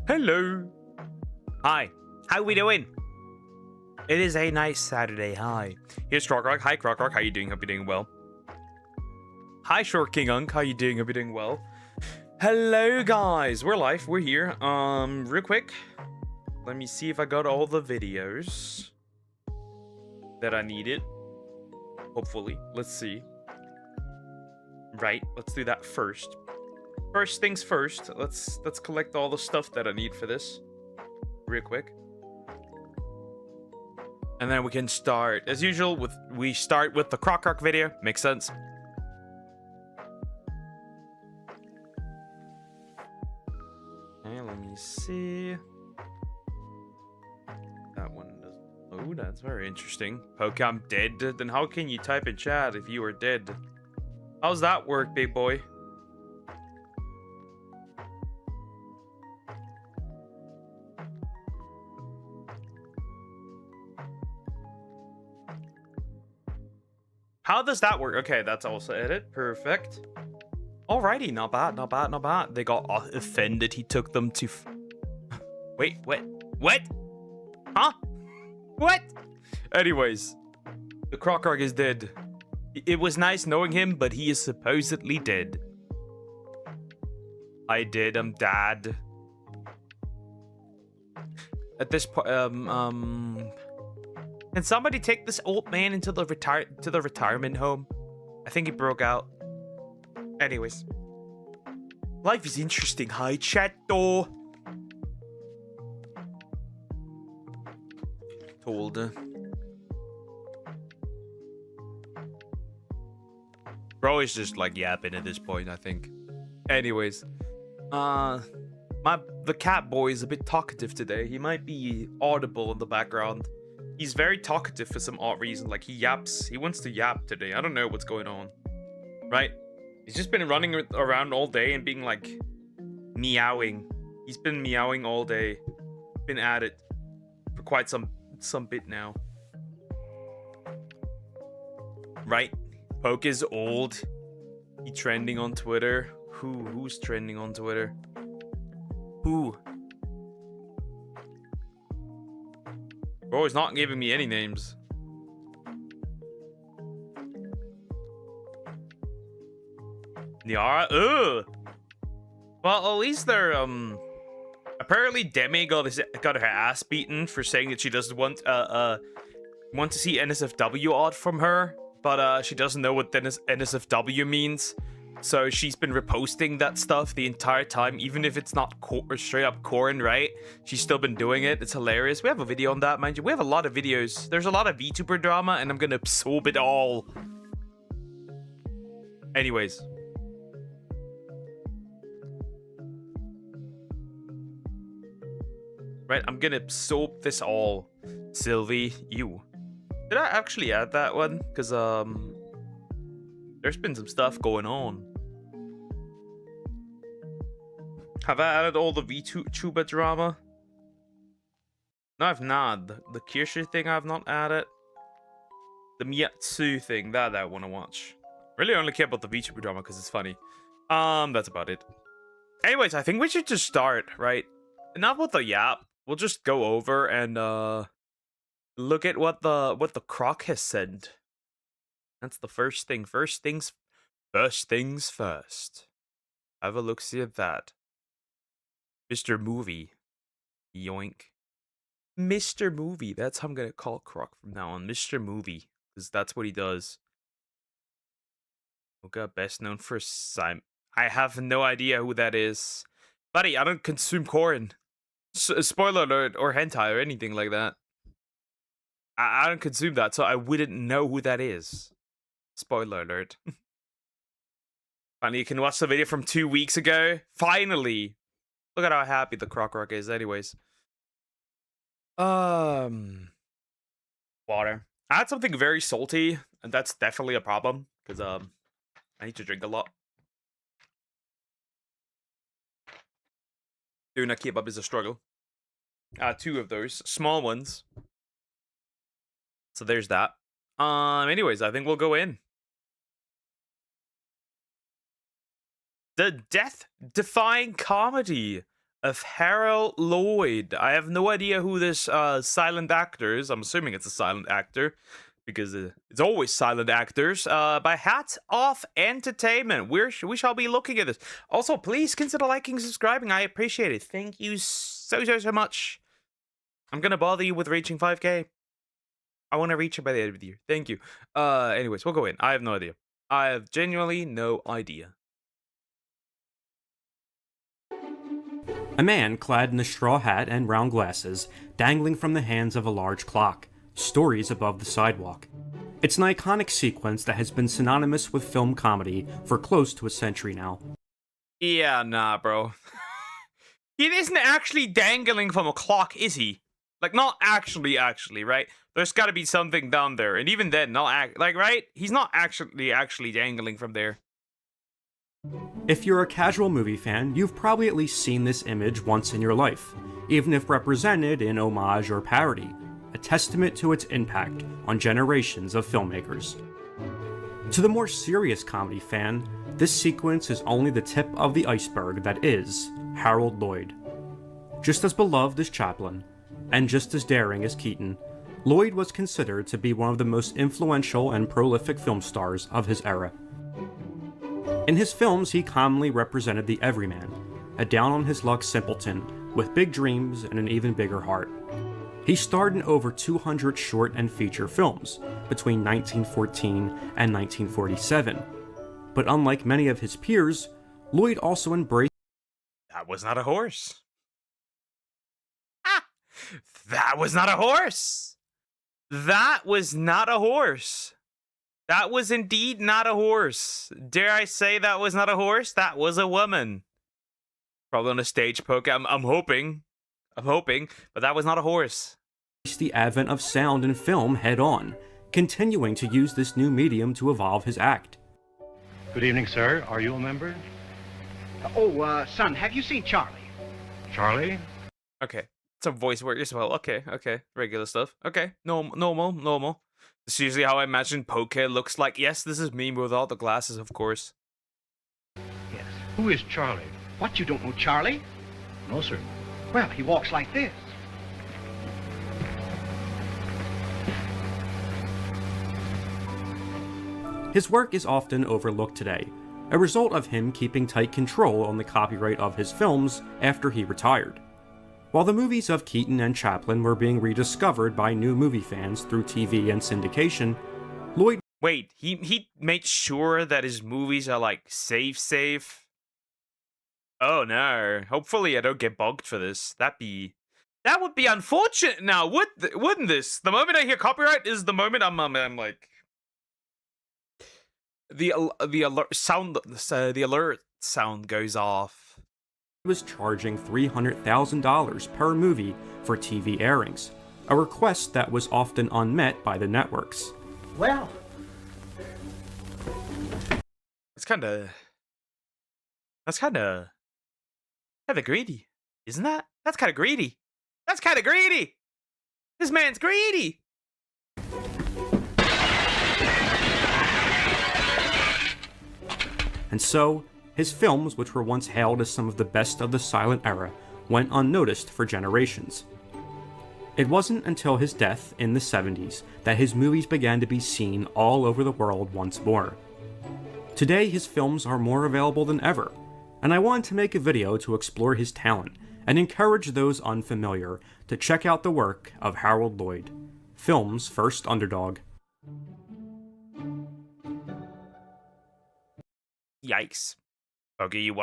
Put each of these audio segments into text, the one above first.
Hello. Hi. How we doing? It is a nice Saturday. Hi. Here's Crockrock. Hi, Crockrock. How you doing? Hope you're doing well. Hi, Short King Unk. How you doing? Hope you're doing well. Hello, guys. We're live. We're here. Real quick. Let me see if I got all the videos that I needed. Hopefully. Let's see. Right. Let's do that first. First things first, let's collect all the stuff that I need for this real quick. And then we can start as usual we start with the Croc video. Makes sense. Okay, let me see. That one doesn't. Oh, that's very interesting. Poke, I'm dead. Then how can you type in chat if you are dead? How's that work, big boy? How does that work? Okay, that's also edit. Perfect. Alrighty, not bad, not bad, not bad. They got offended. He took them to... Wait, what? What? Huh? What? Anyways, the Croc is dead. It was nice knowing him, but he is supposedly dead. I did. I'm dad. At this point, can somebody take this old man into the retirement home? I think he broke out. Anyways. Life is interesting. Hi, chatto. Told. Bro is just like yapping at this point, I think. Anyways. The cat boy is a bit talkative today. He might be audible in the background. He's very talkative for some odd reason. Like, he yaps. He wants to yap today. I don't know what's going on. Right? He's just been running around all day and being, like, meowing. He's been meowing all day. Been at it for quite some bit now. Right? Poke is old. He trending on Twitter. Who's trending on Twitter? Who? Bro, he's not giving me any names. Niara? Ugh! Well, at least they're, apparently Demi got her ass beaten for saying that she doesn't want to see NSFW odd from her, but, she doesn't know what NSFW means. So she's been reposting that stuff the entire time, even if it's not straight up corn, right? She's still been doing it. It's hilarious. We have a video on that, mind you. We have a lot of videos. There's a lot of VTuber drama, and I'm gonna absorb it all. Anyways. Right, I'm gonna absorb this all. Sylvie, you. Did I actually add that one? Because, there's been some stuff going on. Have I added all the VTuber drama? No, I've not. The Kirsche thing I've not added. The Miyatsu thing, that I want to watch. Really only care about the VTuber drama because it's funny. That's about it. Anyways, I think we should just start, right? Not with the yap. We'll just go over and look at what the Croc has said. That's the first thing. First things first. Have a look-see at that. Mr. Movie. Yoink. Mr. Movie. That's how I'm gonna call Croc from now on. Mr. Movie. Because that's what he does. Okay, best known for Simon. I have no idea who that is. Buddy, I don't consume corn. Spoiler alert, or hentai, or anything like that. I don't consume that, so I wouldn't know who that is. Spoiler alert. Finally, you can watch the video from 2 weeks ago. Finally! Look at how happy the Croc is, anyways. Water. I had something very salty, and that's definitely a problem, because, I need to drink a lot. Doing a kebab is a struggle. 2 of those. Small ones. So there's that. Anyways, I think we'll go in. The death-defying comedy of Harold Lloyd. I have no idea who this silent actor is. I'm assuming it's a silent actor because it's always silent actors. By Hats Off Entertainment. We shall be looking at this. Also, please consider liking and subscribing. I appreciate it. Thank you so much. I'm gonna bother you with reaching 5K. I want to reach it by the end of the year. Thank you. Anyways, we'll go in. I have no idea. I have genuinely no idea. A man clad in a straw hat and round glasses, dangling from the hands of a large clock, stories above the sidewalk. It's an iconic sequence that has been synonymous with film comedy for close to a century now. Yeah, nah, bro. He isn't actually dangling from a clock, is he? Like, not actually, right? There's got to be something down there, and even then, right? He's not actually dangling from there. If you're a casual movie fan, you've probably at least seen this image once in your life, even if represented in homage or parody, a testament to its impact on generations of filmmakers. To the more serious comedy fan, this sequence is only the tip of the iceberg that is Harold Lloyd. Just as beloved as Chaplin, and just as daring as Keaton, Lloyd was considered to be one of the most influential and prolific film stars of his era. In his films, he commonly represented the everyman, a down-on-his-luck simpleton with big dreams and an even bigger heart. He starred in over 200 short and feature films between 1914 and 1947, but unlike many of his peers, Lloyd also embraced— That was not a horse. Ah! That was not a horse! That was not a horse. That was indeed not a horse. Dare I say that was not a horse? That was a woman. Probably on a stage poke. I'm hoping, but that was not a horse. The advent of sound and film head-on, continuing to use this new medium to evolve his act. Good evening, sir. Are you a member? Son, have you seen Charlie? Charlie? Okay. Some voice work as well. Okay. Regular stuff. Okay. Normal. This is usually how I imagine poke looks like. Yes, this is me without the glasses, of course. Yes. Who is Charlie? What, you don't know Charlie? No, sir. Well, he walks like this. His work is often overlooked today, a result of him keeping tight control on the copyright of his films after he retired. While the movies of Keaton and Chaplin were being rediscovered by new movie fans through TV and syndication, Lloyd— Wait, he made sure that his movies are, like, safe? Oh no, hopefully I don't get bugged for this. That would be unfortunate now, wouldn't this? The moment I hear copyright is the moment I'm like... The alert sound goes off. was charging $300,000 per movie for TV airings, a request that was often unmet by the networks. Well, That's kind of greedy, isn't that? That's kind of greedy. This man's greedy. And so, his films, which were once hailed as some of the best of the silent era, went unnoticed for generations. It wasn't until his death in the 70s that his movies began to be seen all over the world once more. Today, his films are more available than ever, and I wanted to make a video to explore his talent and encourage those unfamiliar to check out the work of Harold Lloyd, film's first underdog. Yikes. Okay, you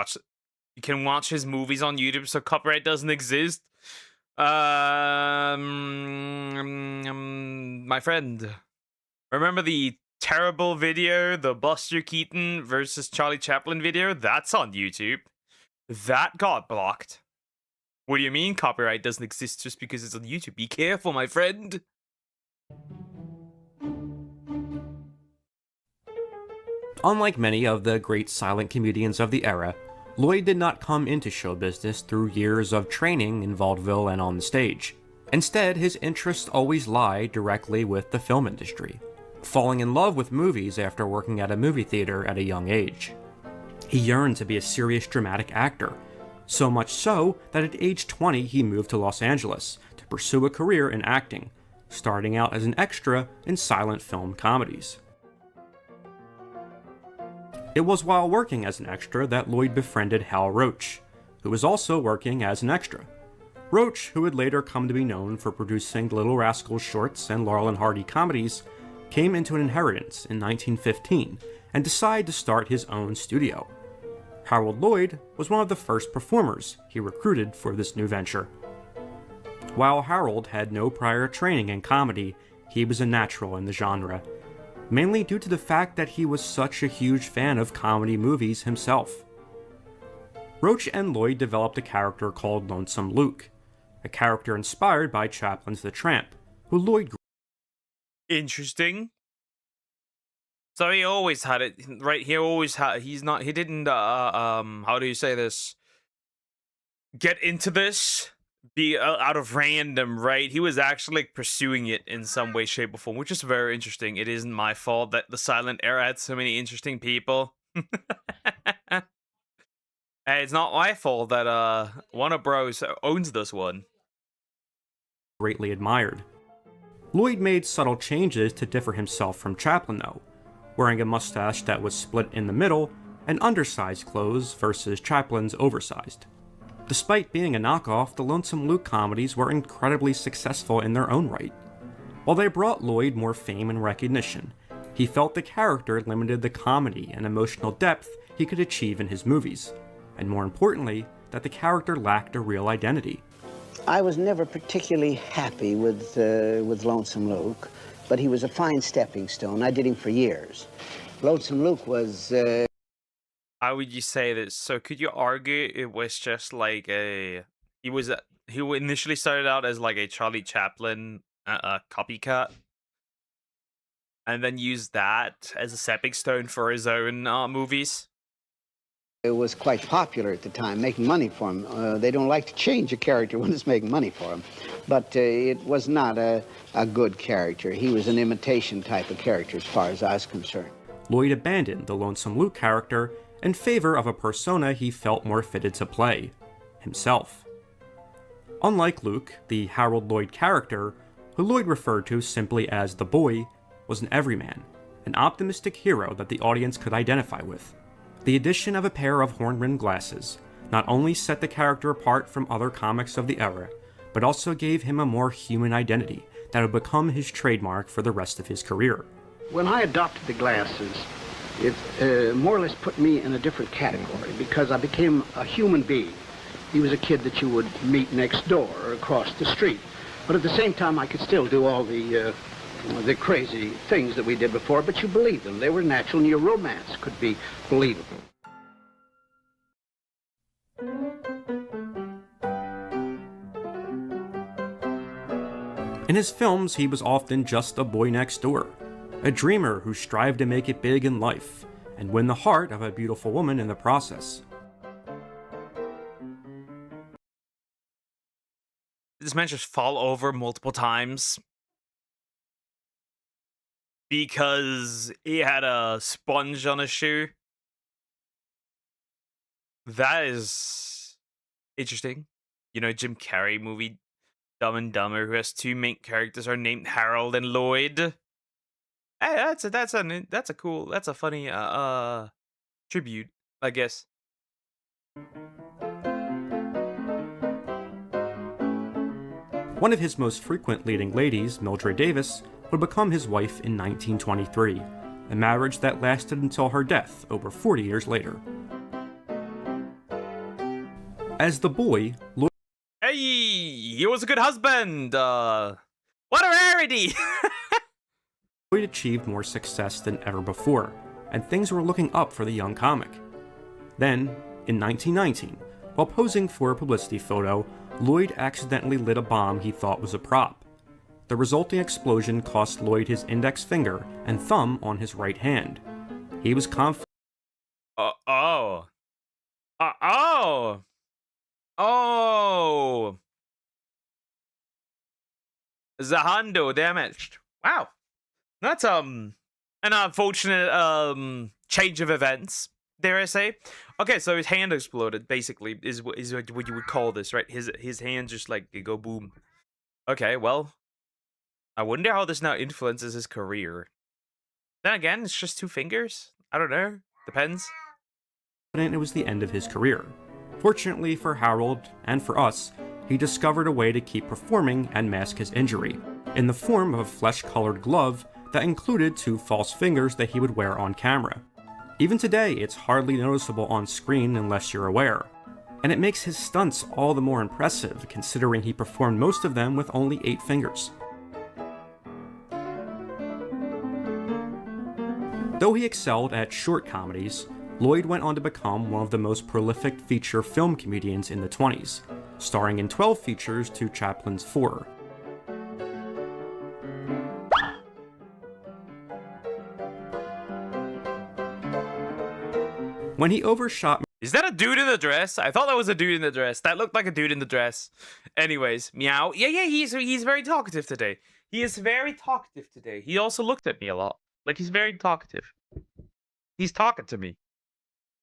can watch his movies on YouTube so copyright doesn't exist. My friend, remember the terrible video, the Buster Keaton versus Charlie Chaplin video? That's on YouTube. That got blocked. What do you mean copyright doesn't exist just because it's on YouTube? Be careful, my friend. Unlike many of the great silent comedians of the era, Lloyd did not come into show business through years of training in vaudeville and on the stage. Instead, his interests always lie directly with the film industry, falling in love with movies after working at a movie theater at a young age. He yearned to be a serious dramatic actor, So much so that at age 20 he moved to Los Angeles to pursue a career in acting, starting out as an extra in silent film comedies. It was while working as an extra that Lloyd befriended Hal Roach, who was also working as an extra. Roach, who would later come to be known for producing Little Rascals shorts and Laurel and Hardy comedies, came into an inheritance in 1915 and decided to start his own studio. Harold Lloyd was one of the first performers he recruited for this new venture. While Harold had no prior training in comedy, he was a natural in the genre, mainly due to the fact that he was such a huge fan of comedy movies himself. Roach and Lloyd developed a character called Lonesome Luke, a character inspired by Chaplin's The Tramp, who Lloyd grew. Interesting. So he always had it, right? He didn't, how do you say this? Get into this, be out of random, right? He was actually pursuing it in some way, shape, or form, which is very interesting. It isn't my fault that the silent era had so many interesting people. Hey, it's not my fault that Warner Bros. Owns this one. Greatly admired. Lloyd made subtle changes to differ himself from Chaplin, though, wearing a mustache that was split in the middle and undersized clothes versus Chaplin's oversized. Despite being a knockoff, the Lonesome Luke comedies were incredibly successful in their own right. While they brought Lloyd more fame and recognition, he felt the character limited the comedy and emotional depth he could achieve in his movies, and more importantly, that the character lacked a real identity. I was never particularly happy with Lonesome Luke, but he was a fine stepping stone. I did him for years. Lonesome Luke was... How would you say this? So could you argue it was just like he initially started out as like a Charlie Chaplin copycat, and then used that as a stepping stone for his own movies? It was quite popular at the time, making money for him. They don't like to change a character when it's making money for him. But it was not a good character. He was an imitation type of character as far as I was concerned. Lloyd abandoned the Lonesome Luke character in favor of a persona he felt more fitted to play, himself. Unlike Luke, the Harold Lloyd character, who Lloyd referred to simply as the boy, was an everyman, an optimistic hero that the audience could identify with. The addition of a pair of horn-rimmed glasses not only set the character apart from other comics of the era, but also gave him a more human identity that would become his trademark for the rest of his career. When I adopted the glasses, it more or less put me in a different category because I became a human being. He was a kid that you would meet next door or across the street. But at the same time, I could still do all the crazy things that we did before, but you believed them. They were natural, and your romance could be believable. In his films, he was often just a boy next door, a dreamer who strived to make it big in life and win the heart of a beautiful woman in the process. Did this man just fall over multiple times because he had a sponge on his shoe? That is interesting. You know, Jim Carrey movie Dumb and Dumber, who has two main characters are named Harold and Lloyd. Hey, that's a funny tribute, I guess. One of his most frequent leading ladies, Mildred Davis, would become his wife in 1923, a marriage that lasted until her death over 40 years later. As the boy, Lloyd... Hey, he was a good husband! What a rarity! Lloyd achieved more success than ever before, and things were looking up for the young comic. Then, in 1919, while posing for a publicity photo, Lloyd accidentally lit a bomb he thought was a prop. The resulting explosion cost Lloyd his index finger and thumb on his right hand. He was confident. Oh. The handle damaged. Wow. That's an unfortunate change of events. dare I say. Okay, so his hand exploded, basically, is what you would call this, right? His hand just like go boom. Okay, well, I wonder how this now influences his career. Then again, it's just 2 fingers. I don't know. Depends. It was the end of his career. Fortunately for Harold, and for us, he discovered a way to keep performing and mask his injury, in the form of a flesh-colored glove that included 2 false fingers that he would wear on camera. Even today, it's hardly noticeable on screen unless you're aware. And it makes his stunts all the more impressive, considering he performed most of them with only 8 fingers. Though he excelled at short comedies, Lloyd went on to become one of the most prolific feature film comedians in the 20s, starring in 12 features to Chaplin's 4. When he overshot... Is that a dude in the dress? I thought that was a dude in the dress. That looked like a dude in the dress. Anyways, meow. Yeah, he's very talkative today. He is very talkative today. He also looked at me a lot. Like, he's very talkative. He's talking to me.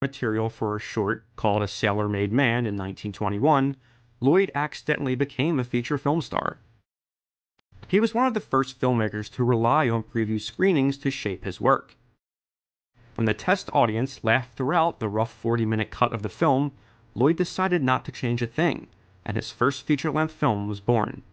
Material for a short called A Sailor-Made Man in 1921, Lloyd accidentally became a feature film star. He was one of the first filmmakers to rely on preview screenings to shape his work. When the test audience laughed throughout the rough 40-minute cut of the film, Lloyd decided not to change a thing, and his first feature-length film was born.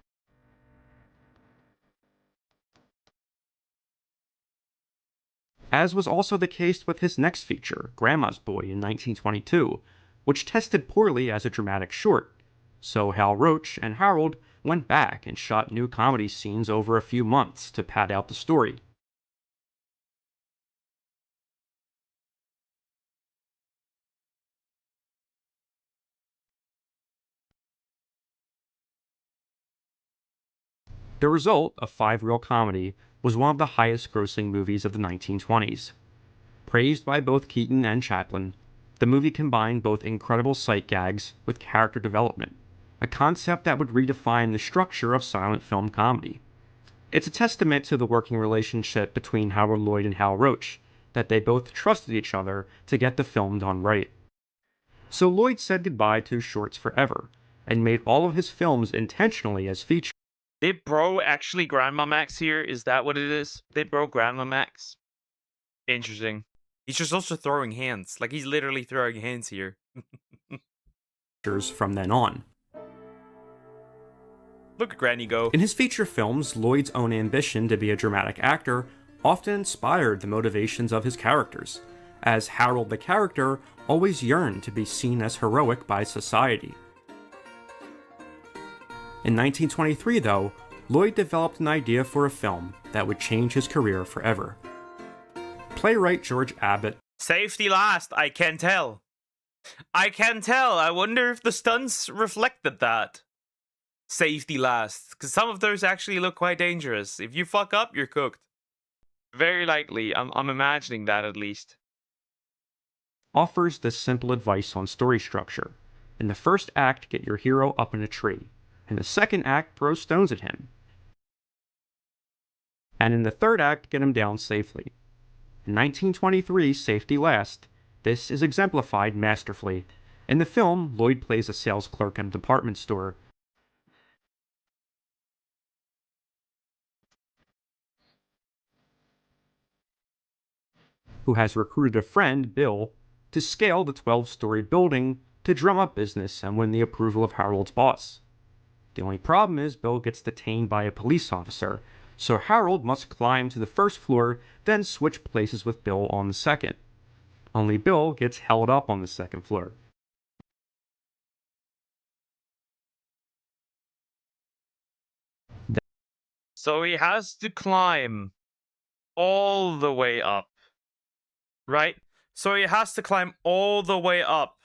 As was also the case with his next feature, Grandma's Boy, in 1922, which tested poorly as a dramatic short, so Hal Roach and Harold went back and shot new comedy scenes over a few months to pad out the story. The result, a 5-reel comedy, was one of the highest-grossing movies of the 1920s. Praised by both Keaton and Chaplin, the movie combined both incredible sight gags with character development, a concept that would redefine the structure of silent film comedy. It's a testament to the working relationship between Howard Lloyd and Hal Roach, that they both trusted each other to get the film done right. So Lloyd said goodbye to shorts forever, and made all of his films intentionally as features. Did bro actually Grandma Max here? Is that what it is? Did bro Grandma Max? Interesting. He's just also throwing hands. Like, he's literally throwing hands here. From then on. Look at Granny go. In his feature films, Lloyd's own ambition to be a dramatic actor often inspired the motivations of his characters, as Harold the character always yearned to be seen as heroic by society. In 1923, though, Lloyd developed an idea for a film that would change his career forever. Playwright George Abbott... Safety last, I can tell. I can tell. I wonder if the stunts reflected that. Safety last. Because some of those actually look quite dangerous. If you fuck up, you're cooked. Very likely. I'm imagining that at least. Offers this simple advice on story structure. In the first act, get your hero up in a tree. In the second act, throw stones at him. And in the third act, get him down safely. In 1923, Safety Last, this is exemplified masterfully. In the film, Lloyd plays a sales clerk in a department store. Who has recruited a friend, Bill, to scale the 12-story building to drum up business and win the approval of Harold's boss. The only problem is Bill gets detained by a police officer, so Harold must climb to the first floor, then switch places with Bill on the second. Only Bill gets held up on the second floor. So he has to climb all the way up. Right? So he has to climb all the way up.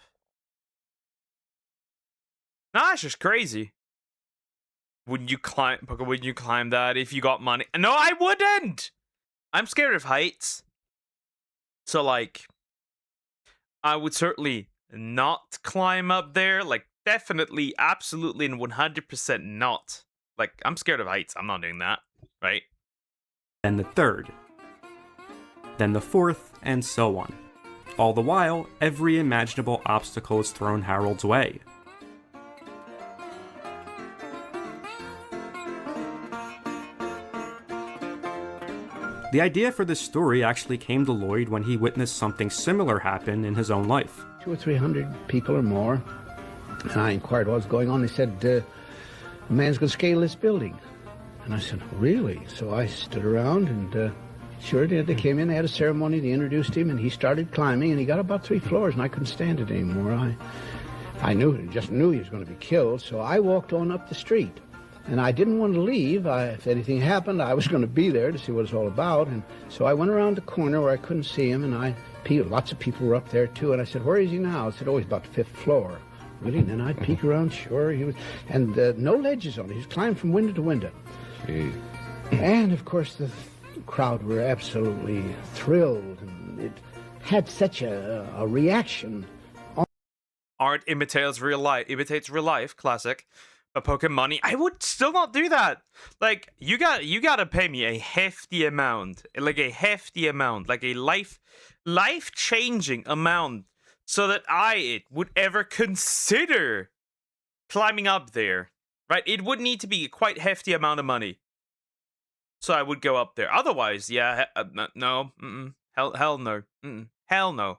Nah, that's just crazy. Wouldn't you climb that if you got money? No, I wouldn't! I'm scared of heights. So, like, I would certainly not climb up there. Like, definitely, absolutely, and 100% not. Like, I'm scared of heights. I'm not doing that. Right? Then the third. Then the fourth, and so on. All the while, every imaginable obstacle is thrown Harold's way. The idea for this story actually came to Lloyd when he witnessed something similar happen in his own life. 200 or 300 people or more. And I inquired what was going on. They said, a man's going to scale this building. And I said, really? So I stood around and sure did. They came in, they had a ceremony, they introduced him, and he started climbing, and he got about 3 floors, and I couldn't stand it anymore. I just knew he was going to be killed, so I walked on up the street. And I didn't want to leave. If anything happened, I was going to be there to see what it's all about. And so I went around the corner where I couldn't see him, and lots of people were up there too. And I said, "Where is he now?" I said, "Oh, he's about the 5th floor." Really? And then I'd peek around. Sure, he was, and no ledges on it. He was climbing from window to window. Gee. And of course, the crowd were absolutely thrilled, and it had such a reaction. Art imitates real life, classic. But poking money, I would still not do that. Like, you gotta pay me a hefty amount, like a life-changing amount, so that I would ever consider climbing up there, right? It would need to be a quite hefty amount of money, so I would go up there. Otherwise, yeah, no, hell no, hell no.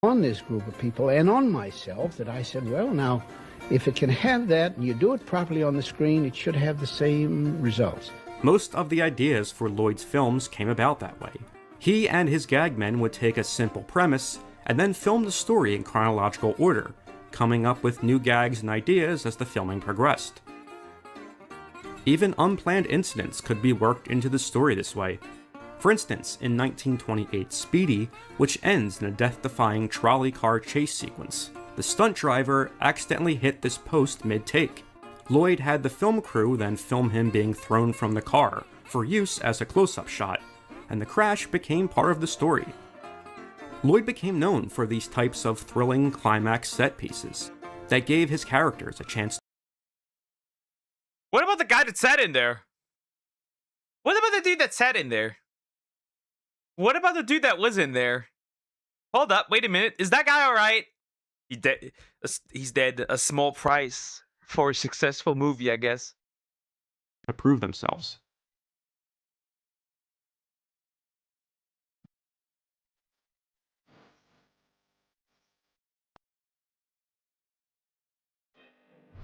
On this group of people and on myself, that I said, well, now, if it can have that, and you do it properly on the screen, it should have the same results. Most of the ideas for Lloyd's films came about that way. He and his gag men would take a simple premise and then film the story in chronological order, coming up with new gags and ideas as the filming progressed. Even unplanned incidents could be worked into the story this way. For instance, in 1928's Speedy, which ends in a death-defying trolley car chase sequence, the stunt driver accidentally hit this post mid-take. Lloyd had the film crew then film him being thrown from the car for use as a close-up shot, and the crash became part of the story. Lloyd became known for these types of thrilling climax set pieces that gave his characters a chance. What about the guy that sat in there? What about the dude that sat in there? What about the dude that was in there? Hold up, wait a minute. Is that guy alright? He's dead. A small price for a successful movie, I guess. To prove themselves.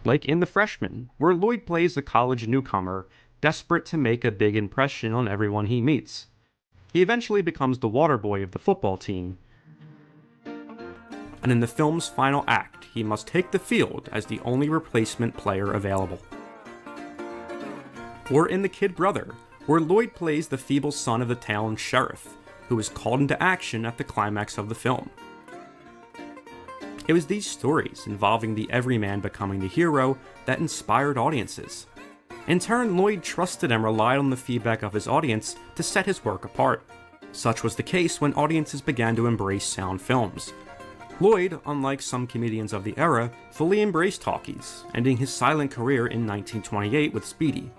Like in The Freshman, where Lloyd plays a college newcomer desperate to make a big impression on everyone he meets. He eventually becomes the water boy of the football team, and in the film's final act, he must take the field as the only replacement player available. Or in The Kid Brother, where Lloyd plays the feeble son of the town sheriff, who is called into action at the climax of the film. It was these stories involving the everyman becoming the hero that inspired audiences. In turn, Lloyd trusted and relied on the feedback of his audience to set his work apart. Such was the case when audiences began to embrace sound films. Lloyd, unlike some comedians of the era, fully embraced talkies, ending his silent career in 1928 with Speedy.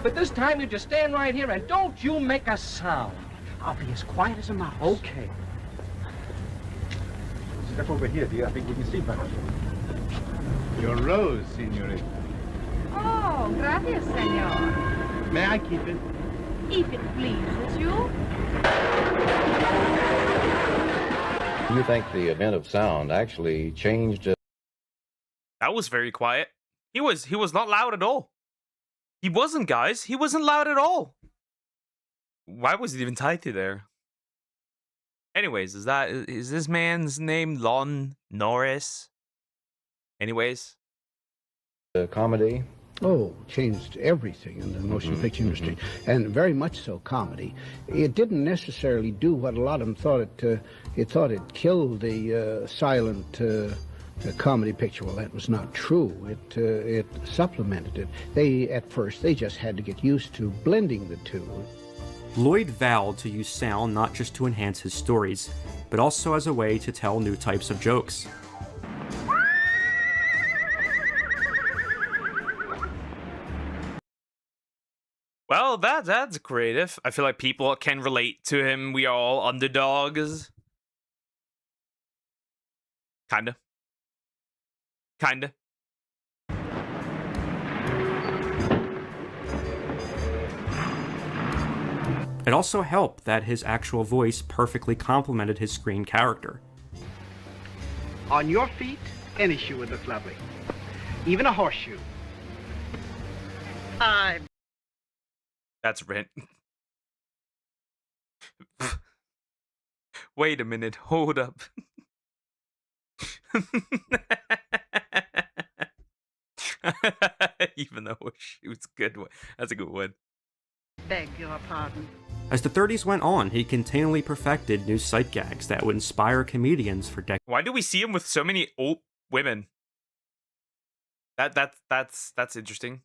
But this time you just stand right here and don't you make a sound. I'll be as quiet as a mouse. Okay. Step over here, dear. I think we can see better. Your rose, senorita. Oh, gracias, senor. May I keep it? If it pleases you. Do you think the event of sound actually changed? That was very quiet. He was not loud at all. He wasn't, guys. He wasn't loud at all. Why was it even tied to there? Anyways, is this man's name Lon Norris? Anyways. Comedy? Oh, changed everything in the motion picture industry, and very much so comedy. It didn't necessarily do what a lot of them thought it thought it killed the silent comedy picture. Well, that was not true. It supplemented it. At first they just had to get used to blending the two. Lloyd vowed to use sound not just to enhance his stories, but also as a way to tell new types of jokes. Well, that's creative. I feel like people can relate to him. We are all underdogs. Kinda. It also helped that his actual voice perfectly complemented his screen character. On your feet, any shoe would look lovely. Even a horseshoe. That's rent. Wait a minute. Hold up. Even the horseshoe's good one. That's a good one. Beg your pardon. As the 30s went on, he continually perfected new sight gags that would inspire comedians for decades. Why do we see him with so many old women? That's interesting.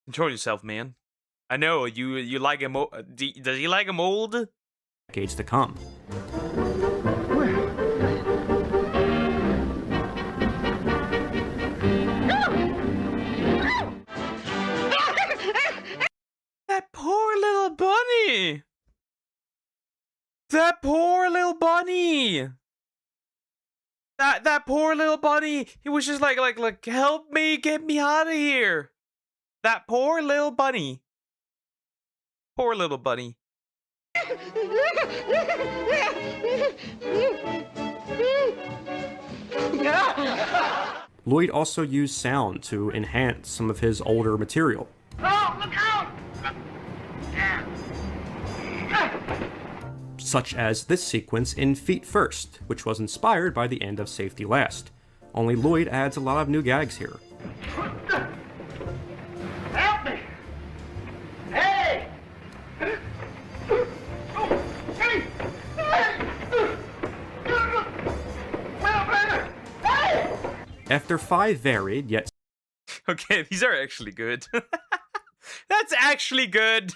Control yourself, man. I know you like him. Does he like him old? Decades to come. That poor little bunny. That poor little bunny. That poor little bunny. He was just like, help me, get me out of here. That poor little bunny. Poor little bunny. Lloyd also used sound to enhance some of his older material. Oh, look out! Such as this sequence in Feet First, which was inspired by the end of Safety Last. Only Lloyd adds a lot of new gags here. Help me! Hey! Hey! Hey! After 5 varied yet Okay, these are actually good. That's actually good.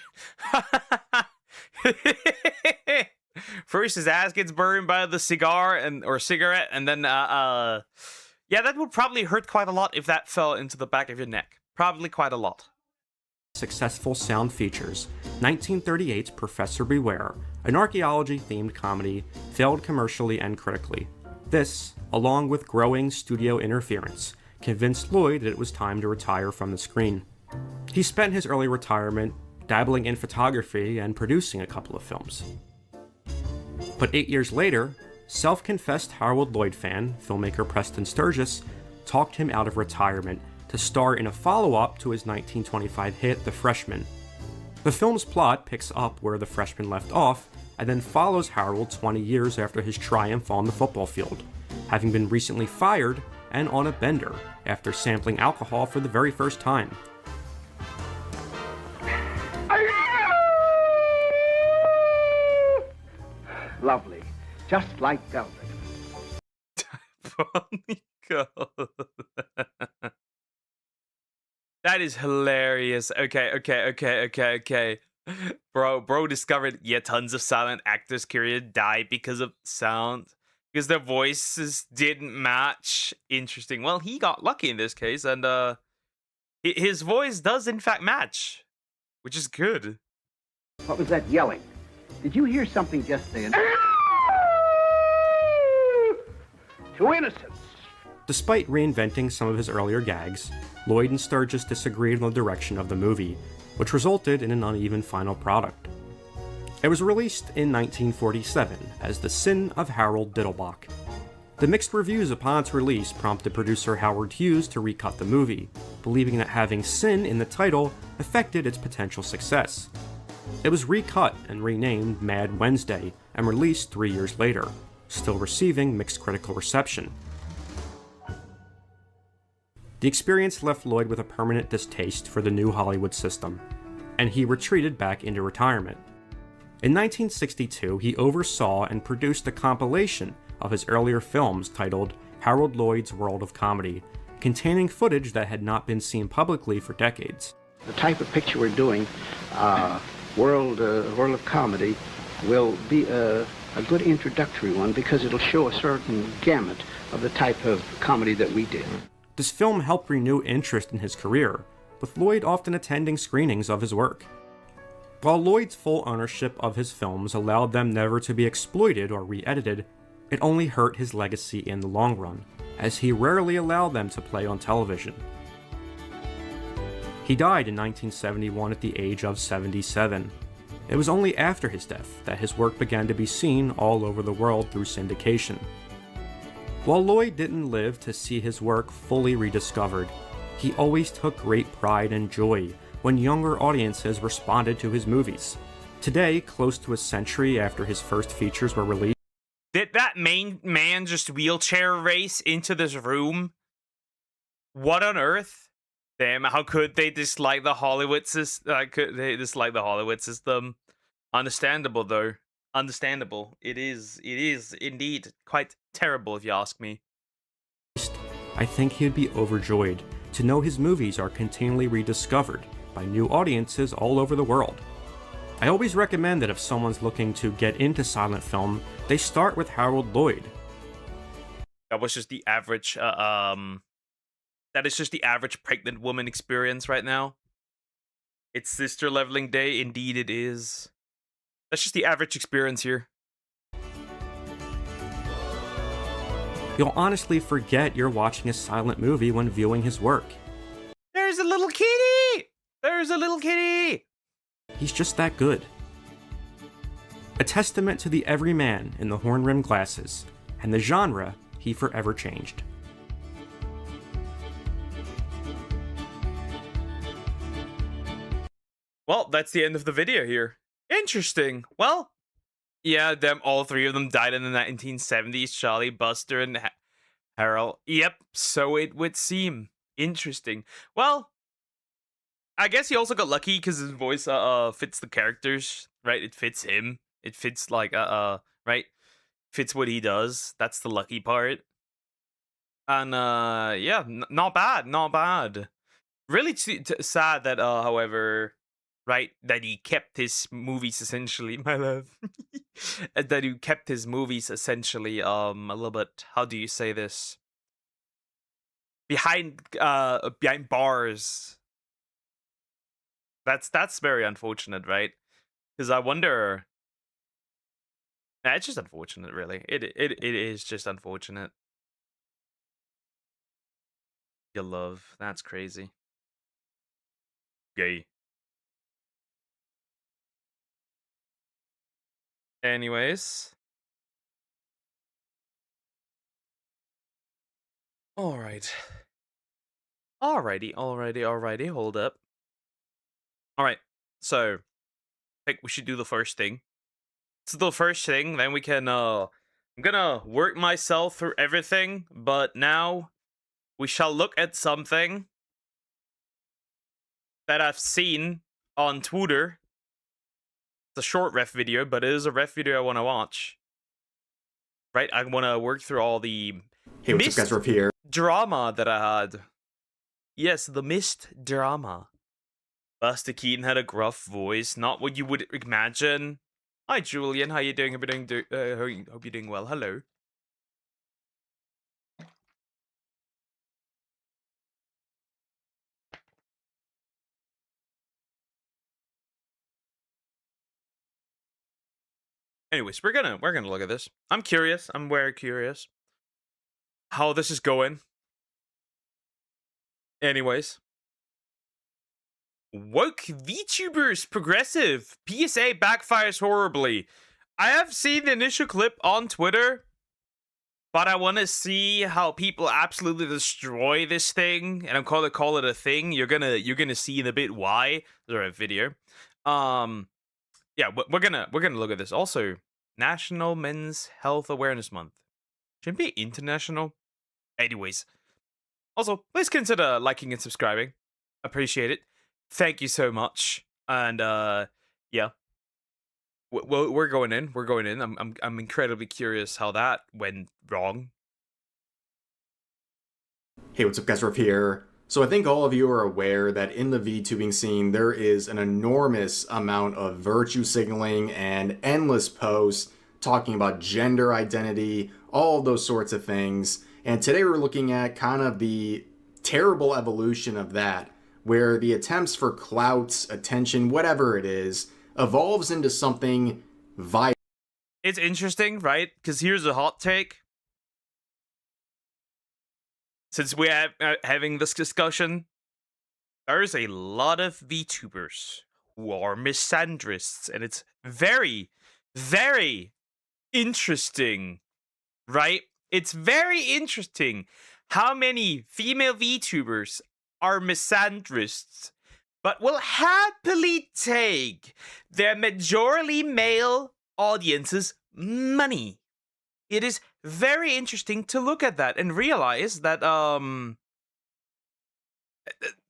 First, his ass gets burned by the cigar or cigarette, and then yeah, that would probably hurt quite a lot if that fell into the back of your neck. Probably quite a lot. successful sound features, 1938's Professor Beware, an archaeology-themed comedy, failed commercially and critically. This, along with growing studio interference, convinced Lloyd that it was time to retire from the screen. He spent his early retirement dabbling in photography and producing a couple of films. But 8 years later, self-confessed Harold Lloyd fan, filmmaker Preston Sturges, talked him out of retirement to star in a follow-up to his 1925 hit The Freshman. The film's plot picks up where The Freshman left off, and then follows Harold 20 years after his triumph on the football field, having been recently fired and on a bender after sampling alcohol for the very first time. Lovely. Just like velvet. That is hilarious. Okay. Bro discovered, yeah, tons of silent actors period died because of sound. Because their voices didn't match. Interesting. Well, he got lucky in this case, and his voice does in fact match, which is good. What was that yelling? Did you hear something just then? To innocence. Despite reinventing some of his earlier gags, Lloyd and Sturges disagreed on the direction of the movie, which resulted in an uneven final product. It was released in 1947 as The Sin of Harold Diddlebach. The mixed reviews upon its release prompted producer Howard Hughes to recut the movie, believing that having sin in the title affected its potential success. It was recut and renamed Mad Wednesday and released 3 years later, still receiving mixed critical reception. The experience left Lloyd with a permanent distaste for the new Hollywood system, and he retreated back into retirement. In 1962, he oversaw and produced a compilation of his earlier films titled Harold Lloyd's World of Comedy, containing footage that had not been seen publicly for decades. The type of picture we're doing, World of Comedy, will be a good introductory one because it'll show a certain gamut of the type of comedy that we did. This film helped renew interest in his career, with Lloyd often attending screenings of his work. While Lloyd's full ownership of his films allowed them never to be exploited or re-edited, it only hurt his legacy in the long run, as he rarely allowed them to play on television. He died in 1971 at the age of 77. It was only after his death that his work began to be seen all over the world through syndication. While Lloyd didn't live to see his work fully rediscovered, he always took great pride and joy when younger audiences responded to his movies. Today, close to a century after his first features were released, Did that main man just wheelchair race into this room? What on earth? Damn, how could they dislike the Hollywood system? Could they dislike the Hollywood system? Understandable, though. Understandable. It is indeed quite terrible, if you ask me. I think he'd be overjoyed to know his movies are continually rediscovered by new audiences all over the world. I always recommend that if someone's looking to get into silent film, they start with Harold Lloyd. That was just the average, that is just the average pregnant woman experience right now. It's sister leveling day, indeed it is. That's just the average experience here. You'll honestly forget you're watching a silent movie when viewing his work. There's a little kitty! There's a little kitty! He's just that good. A testament to the everyman in the horn-rimmed glasses, and the genre he forever changed. Well, that's the end of the video here. Interesting. Well, yeah, all three of them died in the 1970s. Charlie, Buster, and Harold. Yep, so it would seem. Interesting. Well, I guess he also got lucky because his voice fits the characters, right? It fits him. It fits like right? Fits what he does. That's the lucky part. And yeah, not bad, not bad. Really sad that however, right, that he kept his movies essentially, my love. That he kept his movies essentially a little bit, how do you say this? Behind bars. That's very unfortunate, right? Because I wonder. Nah, it's just unfortunate, really. It is just unfortunate. Your love, that's crazy. Gay. Anyways. Alright. Alrighty, hold up. Alright, so I think we should do the first thing. So the first thing, then we can I'm gonna work myself through everything, but now we shall look at something that I've seen on Twitter. It's a short ref video, but it is a ref video I want to watch. Right, I want to work through all the mist drama that I had. Yes, the mist drama. Buster Keaton had a gruff voice, not what you would imagine. Hi, Julian. How you doing? Hope you're doing well. Hello. Anyways, we're gonna look at this. I'm curious. I'm very curious how this is going. Anyways. Woke VTubers progressive. PSA backfires horribly. I have seen the initial clip on Twitter, but I want to see how people absolutely destroy this thing, and I'm gonna call it a thing. You're gonna see in a bit why. There's a video. Yeah, we're gonna look at this. Also, National Men's Health Awareness Month. Shouldn't be international. Anyways. Also, please consider liking and subscribing. Appreciate it. Thank you so much. And yeah. We're going in. We're going in. I'm incredibly curious how that went wrong. Hey, what's up guys, Ruff here. So I think all of you are aware that in the VTubing scene there is an enormous amount of virtue signaling and endless posts talking about gender identity, all of those sorts of things. And today we're looking at kind of the terrible evolution of that, where the attempts for clout, attention, whatever it is, evolves into something violent. It's interesting, right? Because here's a hot take. Since we have having this discussion, there's a lot of VTubers who are misandrists, and it's very, very interesting, right? It's very interesting how many female VTubers are misandrists, but will happily take their majority male audience's money. It is very interesting to look at that and realize that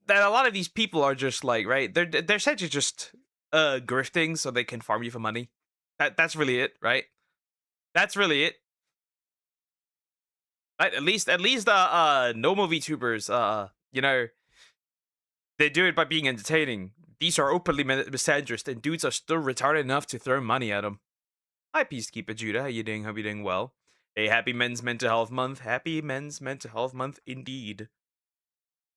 that a lot of these people are just like, right, they're essentially just grifting so they can farm you for money. That's really it, right? That's really it. Right? At least normal VTubers, you know, they do it by being entertaining. These are openly misandrist, and dudes are still retarded enough to throw money at them. Hi, Peacekeeper Judah. How you doing? Hope you're doing well. Hey, happy Men's Mental Health Month. Happy Men's Mental Health Month indeed.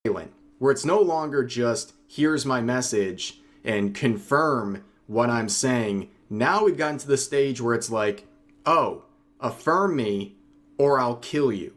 Where it's no longer just, here's my message, and confirm what I'm saying. Now we've gotten to the stage where it's like, oh, affirm me, or I'll kill you.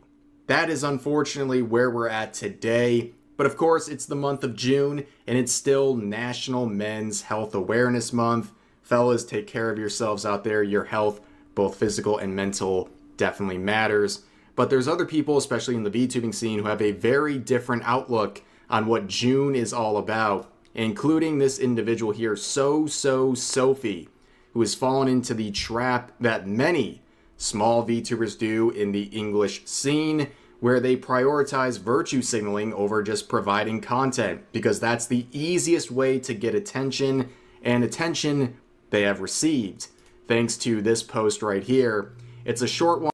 That is unfortunately where we're at today. But of course, it's the month of June, and it's still National Men's Health Awareness Month. Fellas, take care of yourselves out there. Your health, both physical and mental, definitely matters. But there's other people, especially in the VTubing scene, who have a very different outlook on what June is all about, including this individual here, Sophie, who has fallen into the trap that many small VTubers do in the English scene, where they prioritize virtue signaling over just providing content, because that's the easiest way to get attention, and attention they have received. Thanks to this post right here. It's a short one.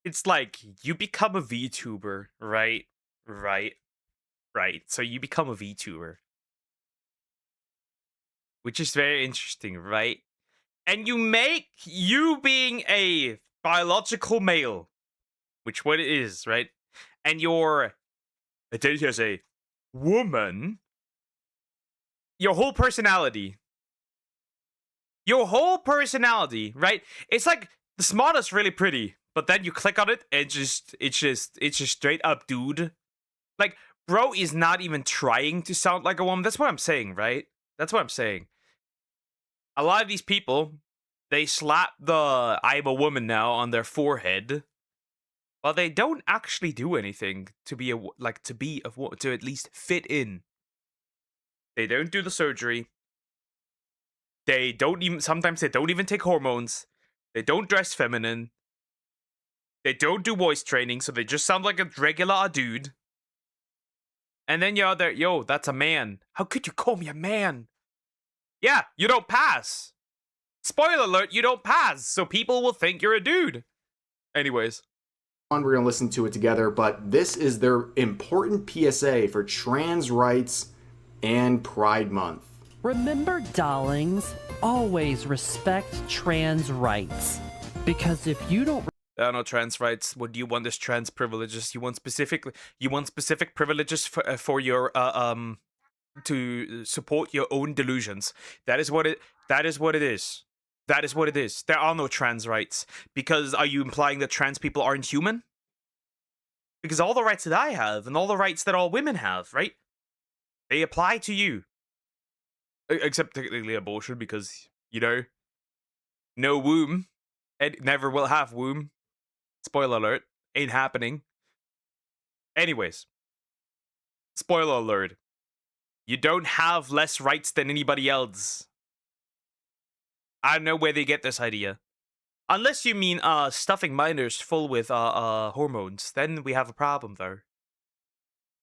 It's like, you become a VTuber, right? Right. So you become a VTuber. Which is very interesting, right? And you being a biological male, which what it is, right? And you're identity as a woman, your whole personality, right? It's like, the smartest really pretty, but then you click on it and it's just straight up dude. Like, bro is not even trying to sound like a woman. That's what I'm saying, right? That's what I'm saying. A lot of these people, they slap the "I'm a woman now" on their forehead, but they don't actually do anything to at least fit in. They don't do the surgery. Sometimes they don't even take hormones. They don't dress feminine. They don't do voice training, so they just sound like a regular dude. And then you're out there, yo, that's a man. How could you call me a man? Yeah, you don't pass. Spoiler alert, you don't pass, so people will think you're a dude. Anyways. We're going to listen to it together, but this is their important PSA for trans rights and Pride Month. Remember, darlings, always respect trans rights. Because if you don't... no trans rights. What do you want as trans privileges? You want specific privileges for your to support your own delusions. That is what it is. There are no trans rights. Because are you implying that trans people aren't human? Because all the rights that I have and all the rights that all women have, right? They apply to you. Except technically abortion, because, you know, no womb. It never will have womb. Spoiler alert. Ain't happening. Anyways. Spoiler alert. You don't have less rights than anybody else. I don't know where they get this idea. Unless you mean stuffing minors full with hormones, then we have a problem though.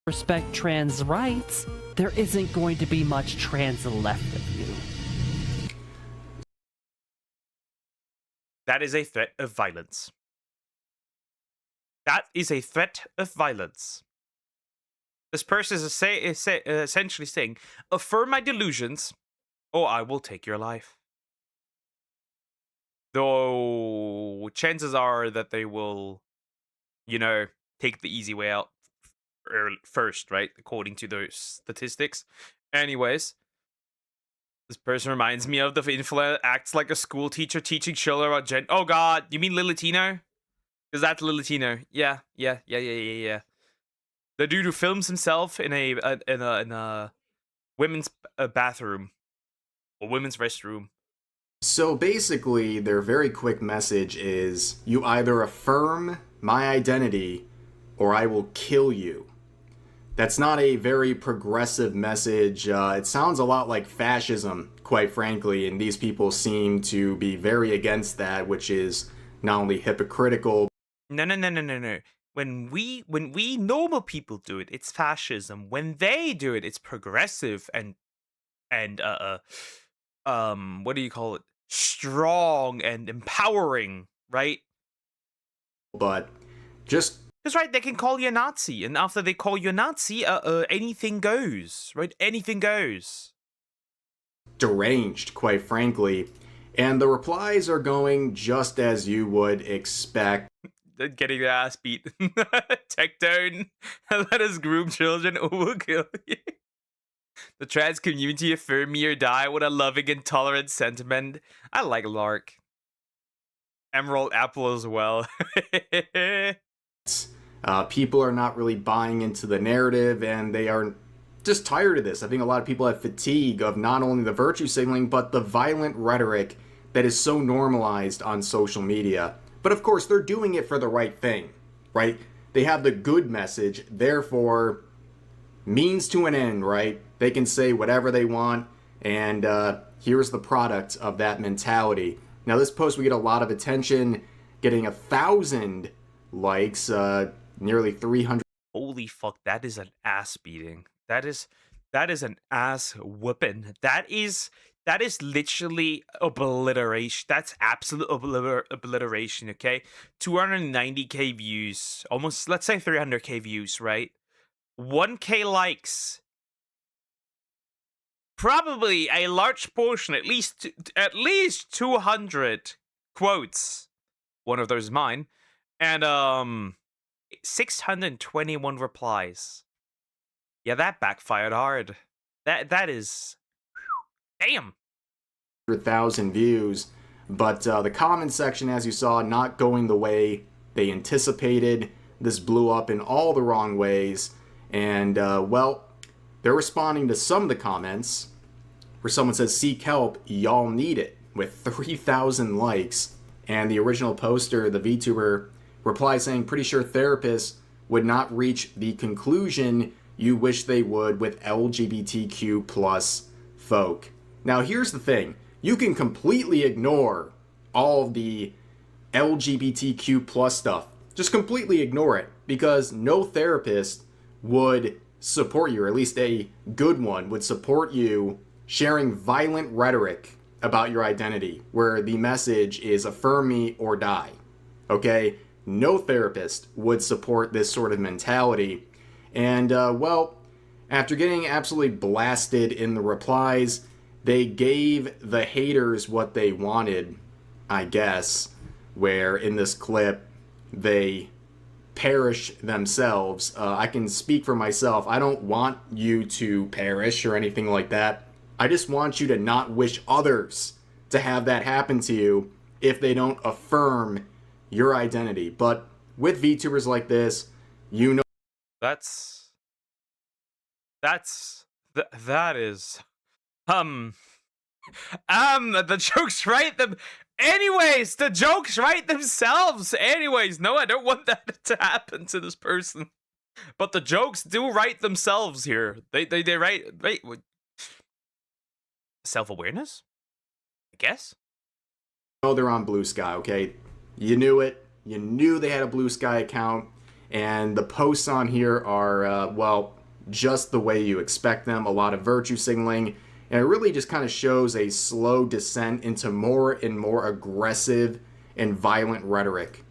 Respect trans rights, there isn't going to be much trans left of you. That is a threat of violence. That is a threat of violence. This person is essentially saying, affirm my delusions, or I will take your life. Though chances are that they will, you know, take the easy way out first, right? According to those statistics. Anyways, This person reminds me of the influencer acts like a school teacher teaching children about Oh God, you mean Lilitino? Because that's Lilitino. Yeah. The dude who films himself in a women's bathroom or women's restroom. So basically, their very quick message is, you either affirm my identity or I will kill you. That's not a very progressive message. It sounds a lot like fascism, quite frankly, and these people seem to be very against that, which is not only hypocritical. No. When we normal people do it, it's fascism. When they do it, it's progressive and what do you call it? Strong and empowering, right? But just that's right. They can call you a Nazi, and after they call you a Nazi, anything goes, right? Anything goes. Deranged, quite frankly, and the replies are going just as you would expect. Getting their ass beat. Tech down. Let us groom children or we'll kill you. The trans community affirm me or die. What a loving and tolerant sentiment. I like Lark. Emerald Apple as well. People are not really buying into the narrative, and they are just tired of this. I think a lot of people have fatigue of not only the virtue signaling, but the violent rhetoric that is so normalized on social media. But of course, they're doing it for the right thing, right? They have the good message, therefore, means to an end, right? They can say whatever they want, and here's the product of that mentality. Now, this post, we get a lot of attention, getting 1,000 likes, nearly 300. Holy fuck, that is an ass beating. That is an ass whooping. That is literally obliteration. That's absolute obliteration, okay? 290k views, almost, let's say 300k views, right? 1k likes. Probably a large portion, at least 200 quotes. One of those is mine. And 621 replies. Yeah, that backfired hard. That is damn. 100,000 views, but the comment section, as you saw, not going the way they anticipated. This blew up in all the wrong ways, and well, they're responding to some of the comments where someone says, "Seek help, y'all need it," with 3,000 likes, and the original poster, the VTuber, replies saying, "Pretty sure therapists would not reach the conclusion you wish they would with LGBTQ plus folk." Now, here's the thing. You can completely ignore all of the LGBTQ plus stuff. Just completely ignore it, because no therapist would support you, or at least a good one would support you sharing violent rhetoric about your identity, where the message is affirm me or die. Okay? No therapist would support this sort of mentality. And, well, after getting absolutely blasted in the replies, they gave the haters what they wanted, I guess, where in this clip they perish themselves. I can speak for myself. I don't want you to perish or anything like that. I just want you to not wish others to have that happen to you if they don't affirm your identity. But with VTubers like this, you know... That is... the jokes write them... Anyways, the jokes write themselves. Anyways, no, I don't want that to happen to this person. But the jokes do write themselves here. They write... Self-awareness? I guess? Oh, they're on Blue Sky, okay? You knew it. You knew they had a Blue Sky account. And the posts on here are, well, just the way you expect them. A lot of virtue signaling. And it really just kind of shows a slow descent into more and more aggressive and violent rhetoric.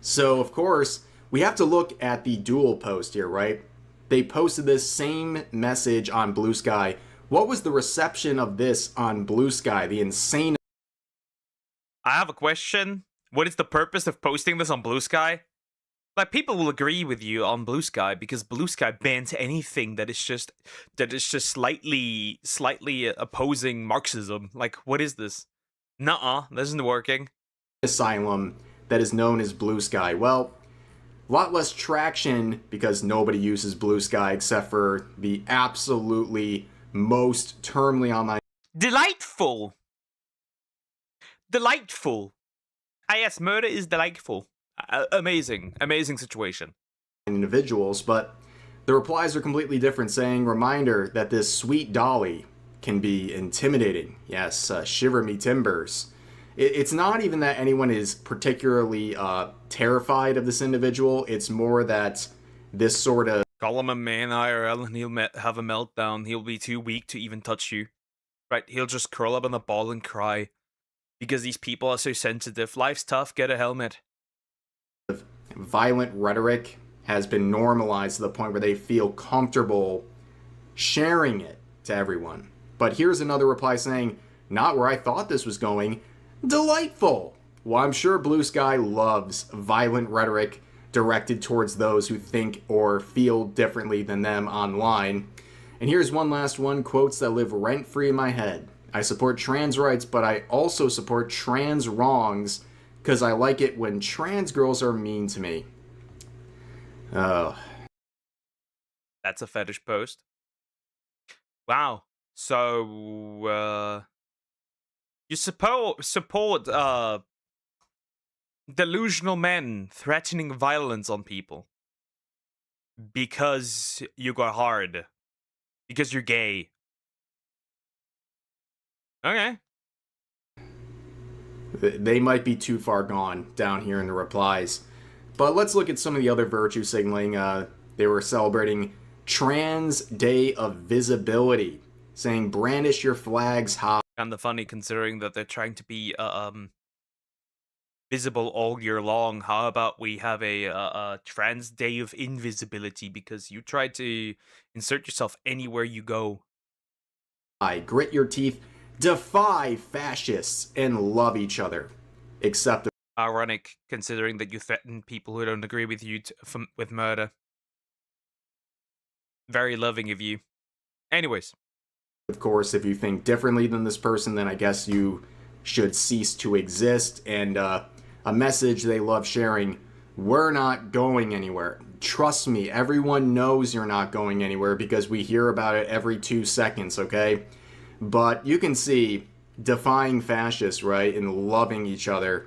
So, of course, we have to look at the dual post here, right? They posted this same message on Blue Sky. What was the reception of this on Blue Sky? The insane... I have a question. What is the purpose of posting this on Blue Sky? Like, people will agree with you on Blue Sky because Blue Sky bans anything that is just slightly opposing Marxism. Like, what is this? Nuh-uh, this isn't working. Asylum that is known as Blue Sky. Well, a lot less traction because nobody uses Blue Sky except for the absolutely most terminally online. Delightful. Delightful. Yes, murder is delightful. Amazing situation. Individuals, but the replies are completely different, saying, reminder that this sweet dolly can be intimidating. Yes, shiver me timbers. It's not even that anyone is particularly terrified of this individual. It's more that this sort of... Call him a man IRL and he'll have a meltdown. He'll be too weak to even touch you. Right? He'll just curl up in a ball and cry. Because these people are so sensitive. Life's tough, get a helmet. Violent rhetoric has been normalized to the point where they feel comfortable sharing it to everyone. But here's another reply saying, not where I thought this was going. Delightful! Well, I'm sure Blue Sky loves violent rhetoric directed towards those who think or feel differently than them online. And here's one last one, quotes that live rent-free in my head. I support trans rights, but I also support trans wrongs because I like it when trans girls are mean to me. Oh. That's a fetish post. Wow. So, you support delusional men threatening violence on people because you got hard, because you're gay. Okay. They might be too far gone down here in the replies. But let's look at some of the other virtue signaling. They were celebrating Trans Day of Visibility, saying brandish your flags high. Kind of funny considering that they're trying to be visible all year long. How about we have a Trans Day of Invisibility because you try to insert yourself anywhere you go. Grit your teeth, defy fascists, and love each other. Except ironic considering that you threaten people who don't agree with you with murder. Very loving of you. Anyways. Of course, if you think differently than this person, then I guess you should cease to exist. And a message they love sharing, we're not going anywhere. Trust me, everyone knows you're not going anywhere because we hear about it every 2 seconds, okay? But you can see defying fascists, right, and loving each other.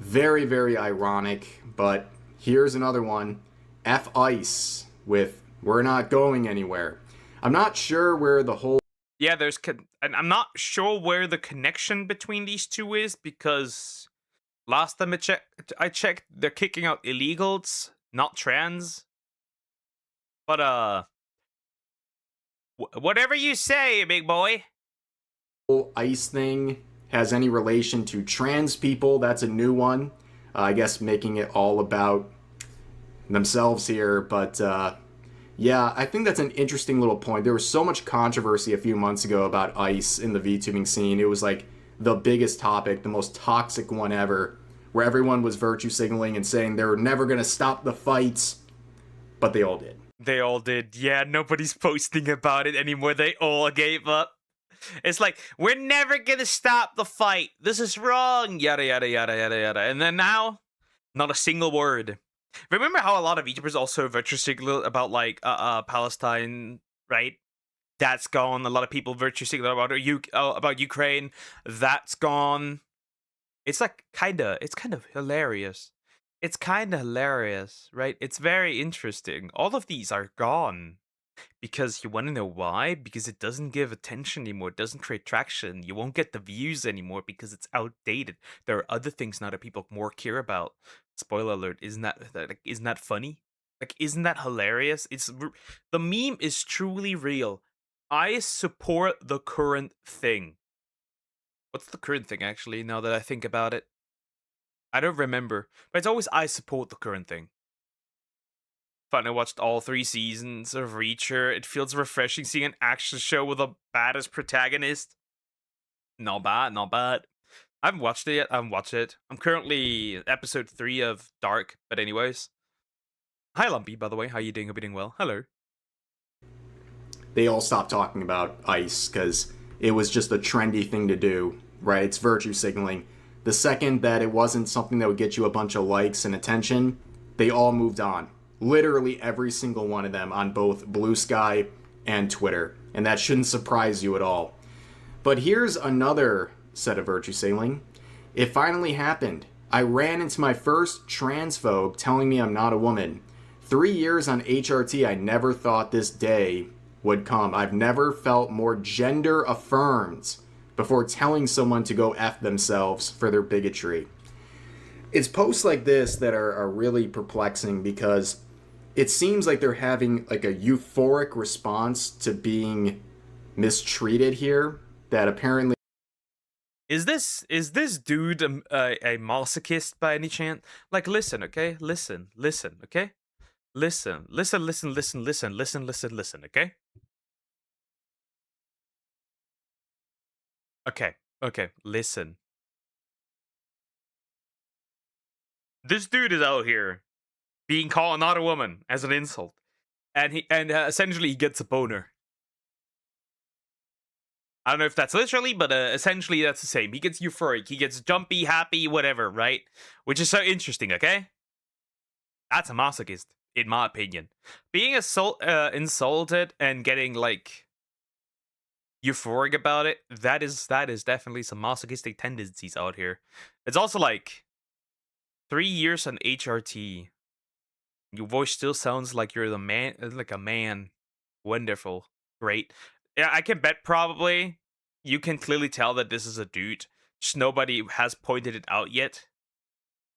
Very, very ironic, but here's another one. F ICE with we're not going anywhere. I'm not sure where the whole... Yeah, and I'm not sure where the connection between these two is because last time I checked, they're kicking out illegals, not trans. But, whatever you say, big boy. Whole ICE thing has any relation to trans people. That's a new one. I guess making it all about themselves here. But yeah, I think that's an interesting little point. There was so much controversy a few months ago about ICE in the VTubing scene. It was like the biggest topic, the most toxic one ever, where everyone was virtue signaling and saying they were never going to stop the fights. But they all did. They all did. Yeah, nobody's posting about it anymore. They all gave up. It's like, we're never gonna stop the fight. This is wrong. Yada, yada, yada, yada, yada. And then now, not a single word. Remember how a lot of VTubers also virtue signal about, like, Palestine, right? That's gone. A lot of people virtue signal about Ukraine. That's gone. It's like, it's kind of hilarious. It's kind of hilarious, right? It's very interesting. All of these are gone. Because you want to know why? Because it doesn't give attention anymore. It doesn't create traction. You won't get the views anymore because it's outdated. There are other things now that people more care about. Spoiler alert! Isn't that funny? Like, isn't that hilarious? The meme is truly real. I support the current thing. What's the current thing actually? Now that I think about it, I don't remember. But it's always I support the current thing. Finally watched all 3 seasons of Reacher. It feels refreshing seeing an action show with a badass protagonist. Not bad, not bad. I haven't watched it yet. I haven't watched it. I'm currently episode 3 of Dark, but anyways. Hi, Lumpy, by the way. How you doing? Hope you're doing well. Hello. They all stopped talking about ice because it was just a trendy thing to do, right? It's virtue signaling. The second that it wasn't something that would get you a bunch of likes and attention, they all moved on. Literally every single one of them on both Blue Sky and Twitter. And that shouldn't surprise you at all. But here's another set of virtue signaling. It finally happened. I ran into my first transphobe telling me I'm not a woman. 3 years on HRT, I never thought this day would come. I've never felt more gender affirmed before telling someone to go F themselves for their bigotry. It's posts like this that are really perplexing because it seems like they're having like a euphoric response to being mistreated here that apparently Is this dude a masochist by any chance? Like, listen, okay? Listen, okay? Listen, okay? Okay, listen. This dude is out here being called not a woman as an insult, and essentially he gets a boner. I don't know if that's literally, but essentially that's the same. He gets euphoric, he gets jumpy, happy, whatever, right? Which is so interesting, okay? That's a masochist, in my opinion. Being insulted and getting, like, euphoric about it, that is definitely some masochistic tendencies out here. It's also like 3 years on HRT. Your voice still sounds like you're the man, like a man. Wonderful. Great. Yeah, I can bet probably you can clearly tell that this is a dude. Just nobody has pointed it out yet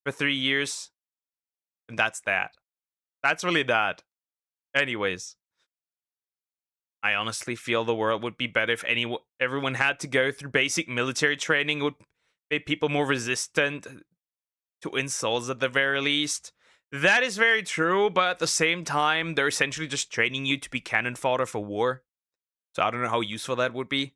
for 3 years. And that's that. That's really that. Anyways. I honestly feel the world would be better if everyone had to go through basic military training. It would make people more resistant to insults at the very least. That is very true, but at the same time, they're essentially just training you to be cannon fodder for war. So I don't know how useful that would be.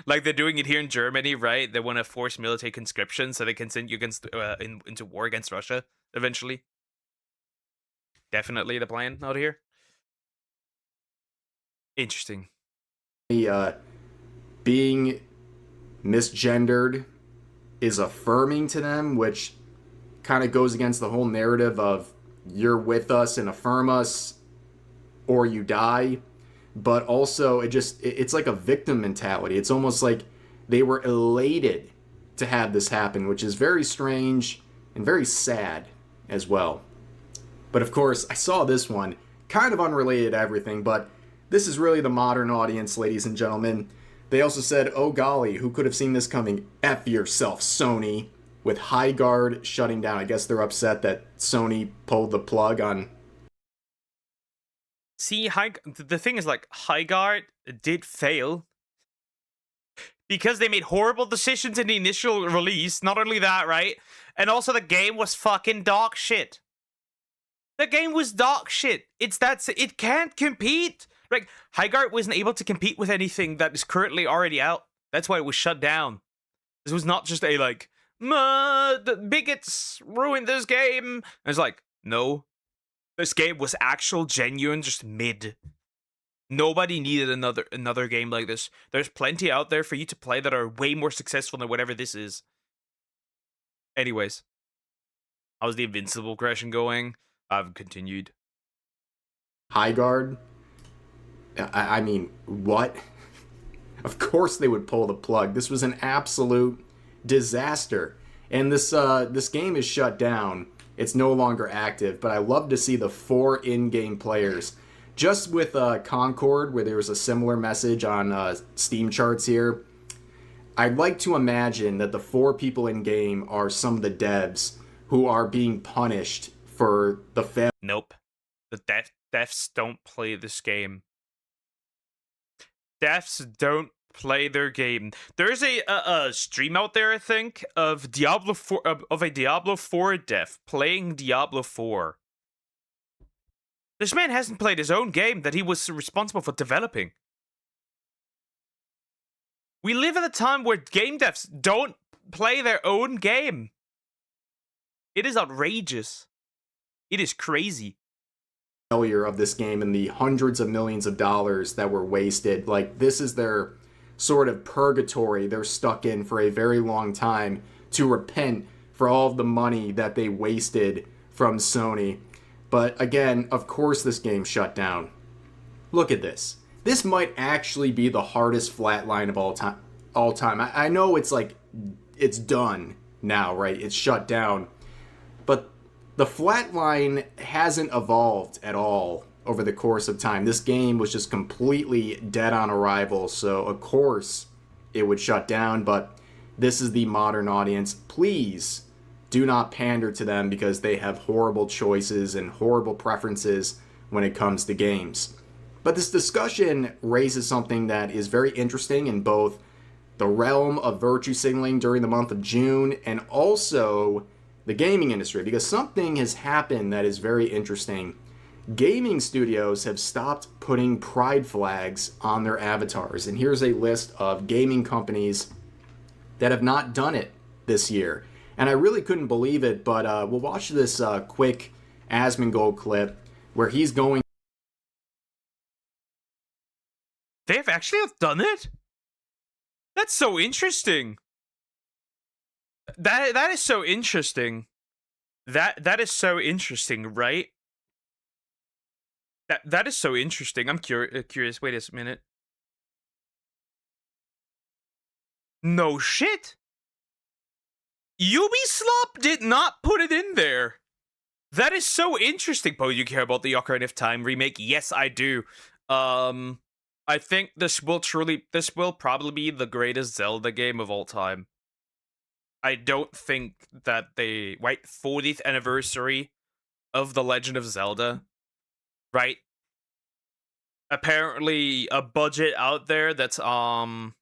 Like they're doing it here in Germany, right? They want to force military conscription so they can send you into war against Russia eventually. Definitely the plan out here. Interesting. Being misgendered is affirming to them, which kind of goes against the whole narrative of you're with us and affirm us or you die. But also it's like a victim mentality. It's almost like they were elated to have this happen, which is very strange and very sad as well. But of course, I saw this one, kind of unrelated to everything, but this is really the modern audience, ladies and gentlemen. They also said, oh golly, who could have seen this coming? F yourself, Sony. With High Guard shutting down. I guess they're upset that Sony pulled the plug on. See, the thing is, like, High Guard did fail because they made horrible decisions in the initial release. Not only that, right? And also the game was fucking dog shit. The game was dog shit. It can't compete. Like, High Guard wasn't able to compete with anything that is currently already out. That's why it was shut down. This was not just a, like, the bigots ruined this game. And it's like, no. This game was actual, genuine, just mid. Nobody needed another game like this. There's plenty out there for you to play that are way more successful than whatever this is. Anyways. How's the Invincible question going? I've continued. High Guard? I mean, what? Of course they would pull the plug. This was an absolute disaster. And this game is shut down. It's no longer active, but I love to see the 4 in-game players. Just with Concord, where there was a similar message on Steam charts here, I'd like to imagine that the 4 people in-game are some of the devs who are being punished for the fail. Nope. The devs don't play this game. Devs don't play their game. There's a stream out there, I think, of Diablo 4 of a Diablo 4 dev playing Diablo 4. This man hasn't played his own game that he was responsible for developing. We live in a time where game devs don't play their own game. It is outrageous. It is crazy. Failure of this game and the hundreds of millions of dollars that were wasted. Like, this is their sort of purgatory they're stuck in for a very long time to repent for all of the money that they wasted from Sony. But again, of course this game shut down. Look at this. This might actually be the hardest flatline of all time. I know it's like, it's done now, right? It's shut down. But the flatline hasn't evolved at all over the course of time. This game was just completely dead on arrival, so of course it would shut down, but this is the modern audience. Please do not pander to them because they have horrible choices and horrible preferences when it comes to games. But this discussion raises something that is very interesting in both the realm of virtue signaling during the month of June and also the gaming industry, because something has happened that is very interesting. Gaming studios have stopped putting pride flags on their avatars, and here's a list of gaming companies that have not done it this year. And I really couldn't believe it, but we'll watch this quick Asmongold clip where he's going. They've actually done it? That's so interesting. That is so interesting. That is so interesting, right? That is so interesting. I'm curious. Wait a minute. No shit. Ubisoft did not put it in there. That is so interesting. Bo, you care about the Ocarina of Time remake? Yes, I do. I think this will probably be the greatest Zelda game of all time. I don't think that they 40th anniversary of The Legend of Zelda, right? Apparently a budget out there that's according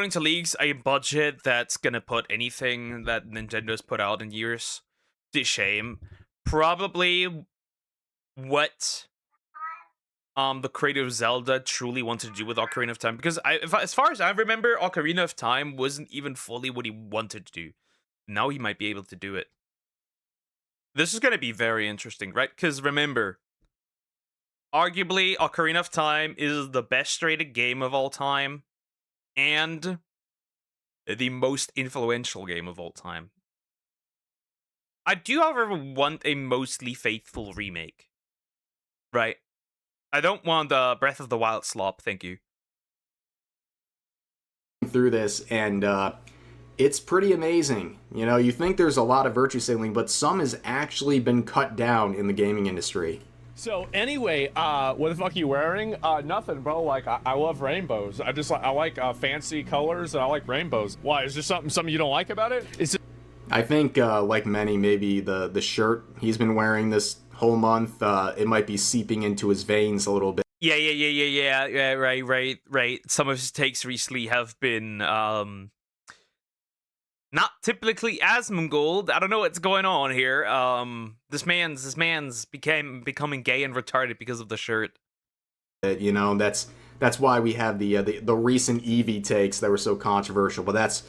to leaks, a budget that's gonna put anything that Nintendo's put out in years to shame. Probably what the creator of Zelda truly wanted to do with Ocarina of Time, because as far as I remember, Ocarina of Time wasn't even fully what he wanted to do. Now he might be able to do it. This is going to be very interesting, right? Because remember, arguably, Ocarina of Time is the best rated game of all time and the most influential game of all time. I do, however, want a mostly faithful remake, right? I don't want the Breath of the Wild slop, thank you. Through this, and it's pretty amazing. You know, you think there's a lot of virtue signaling, but some has actually been cut down in the gaming industry. So anyway, what the fuck are you wearing? Nothing, bro. Like, I love rainbows. I like fancy colors, and I like rainbows. Why? Is there something you don't like about it? I think, like many, maybe the shirt he's been wearing this whole month, it might be seeping into his veins a little bit. Yeah, right. Some of his takes recently have been, not typically Asmongold. I don't know what's going on here. This man's becoming gay and retarded because of the shirt. You know, that's why we have the recent Eevee takes that were so controversial, but that's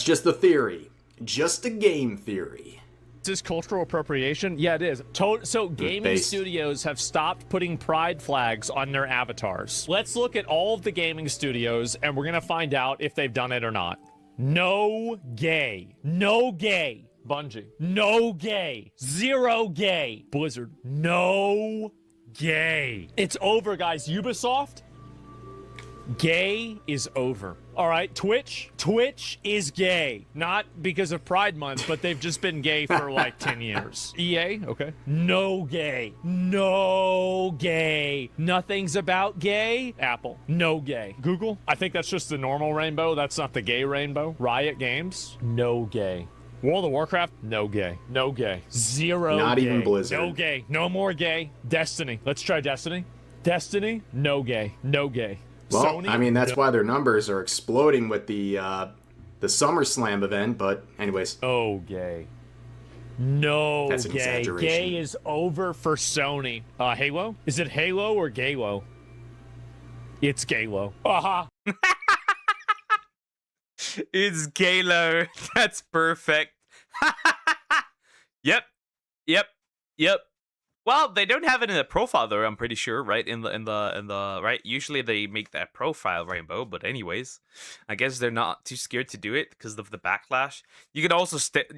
just the theory. Just a game theory. Is this cultural appropriation? Yeah, it is. So gaming studios have stopped putting pride flags on their avatars. Let's look at all of the gaming studios, and we're going to find out if they've done it or not. No gay. No gay. Bungie. No gay. Zero gay. Blizzard. No gay. It's over, guys. Ubisoft, gay is over. All right, Twitch is gay. Not because of Pride Month, but they've just been gay for like 10 years. EA, okay. No gay. No gay. Nothing's about gay. Apple, no gay. Google, I think that's just the normal rainbow. That's not the gay rainbow. Riot Games, no gay. World of Warcraft, no gay. No gay. Zero Not gay. even Blizzard. No gay. No more gay. Destiny, let's try Destiny. Destiny, no gay. No gay. Well, Sony? I mean, that's why their numbers are exploding with the SummerSlam event, but anyways. Oh, gay. No, that's an gay. exaggeration. Gay is over for Sony. Halo? Is it Halo or Galo? It's Galo. Aha! It's Galo. That's perfect. Yep. Yep. Yep. Well, they don't have it in the profile though, I'm pretty sure, right? In the right. Usually they make that profile rainbow, but anyways, I guess they're not too scared to do it because of the backlash. You can also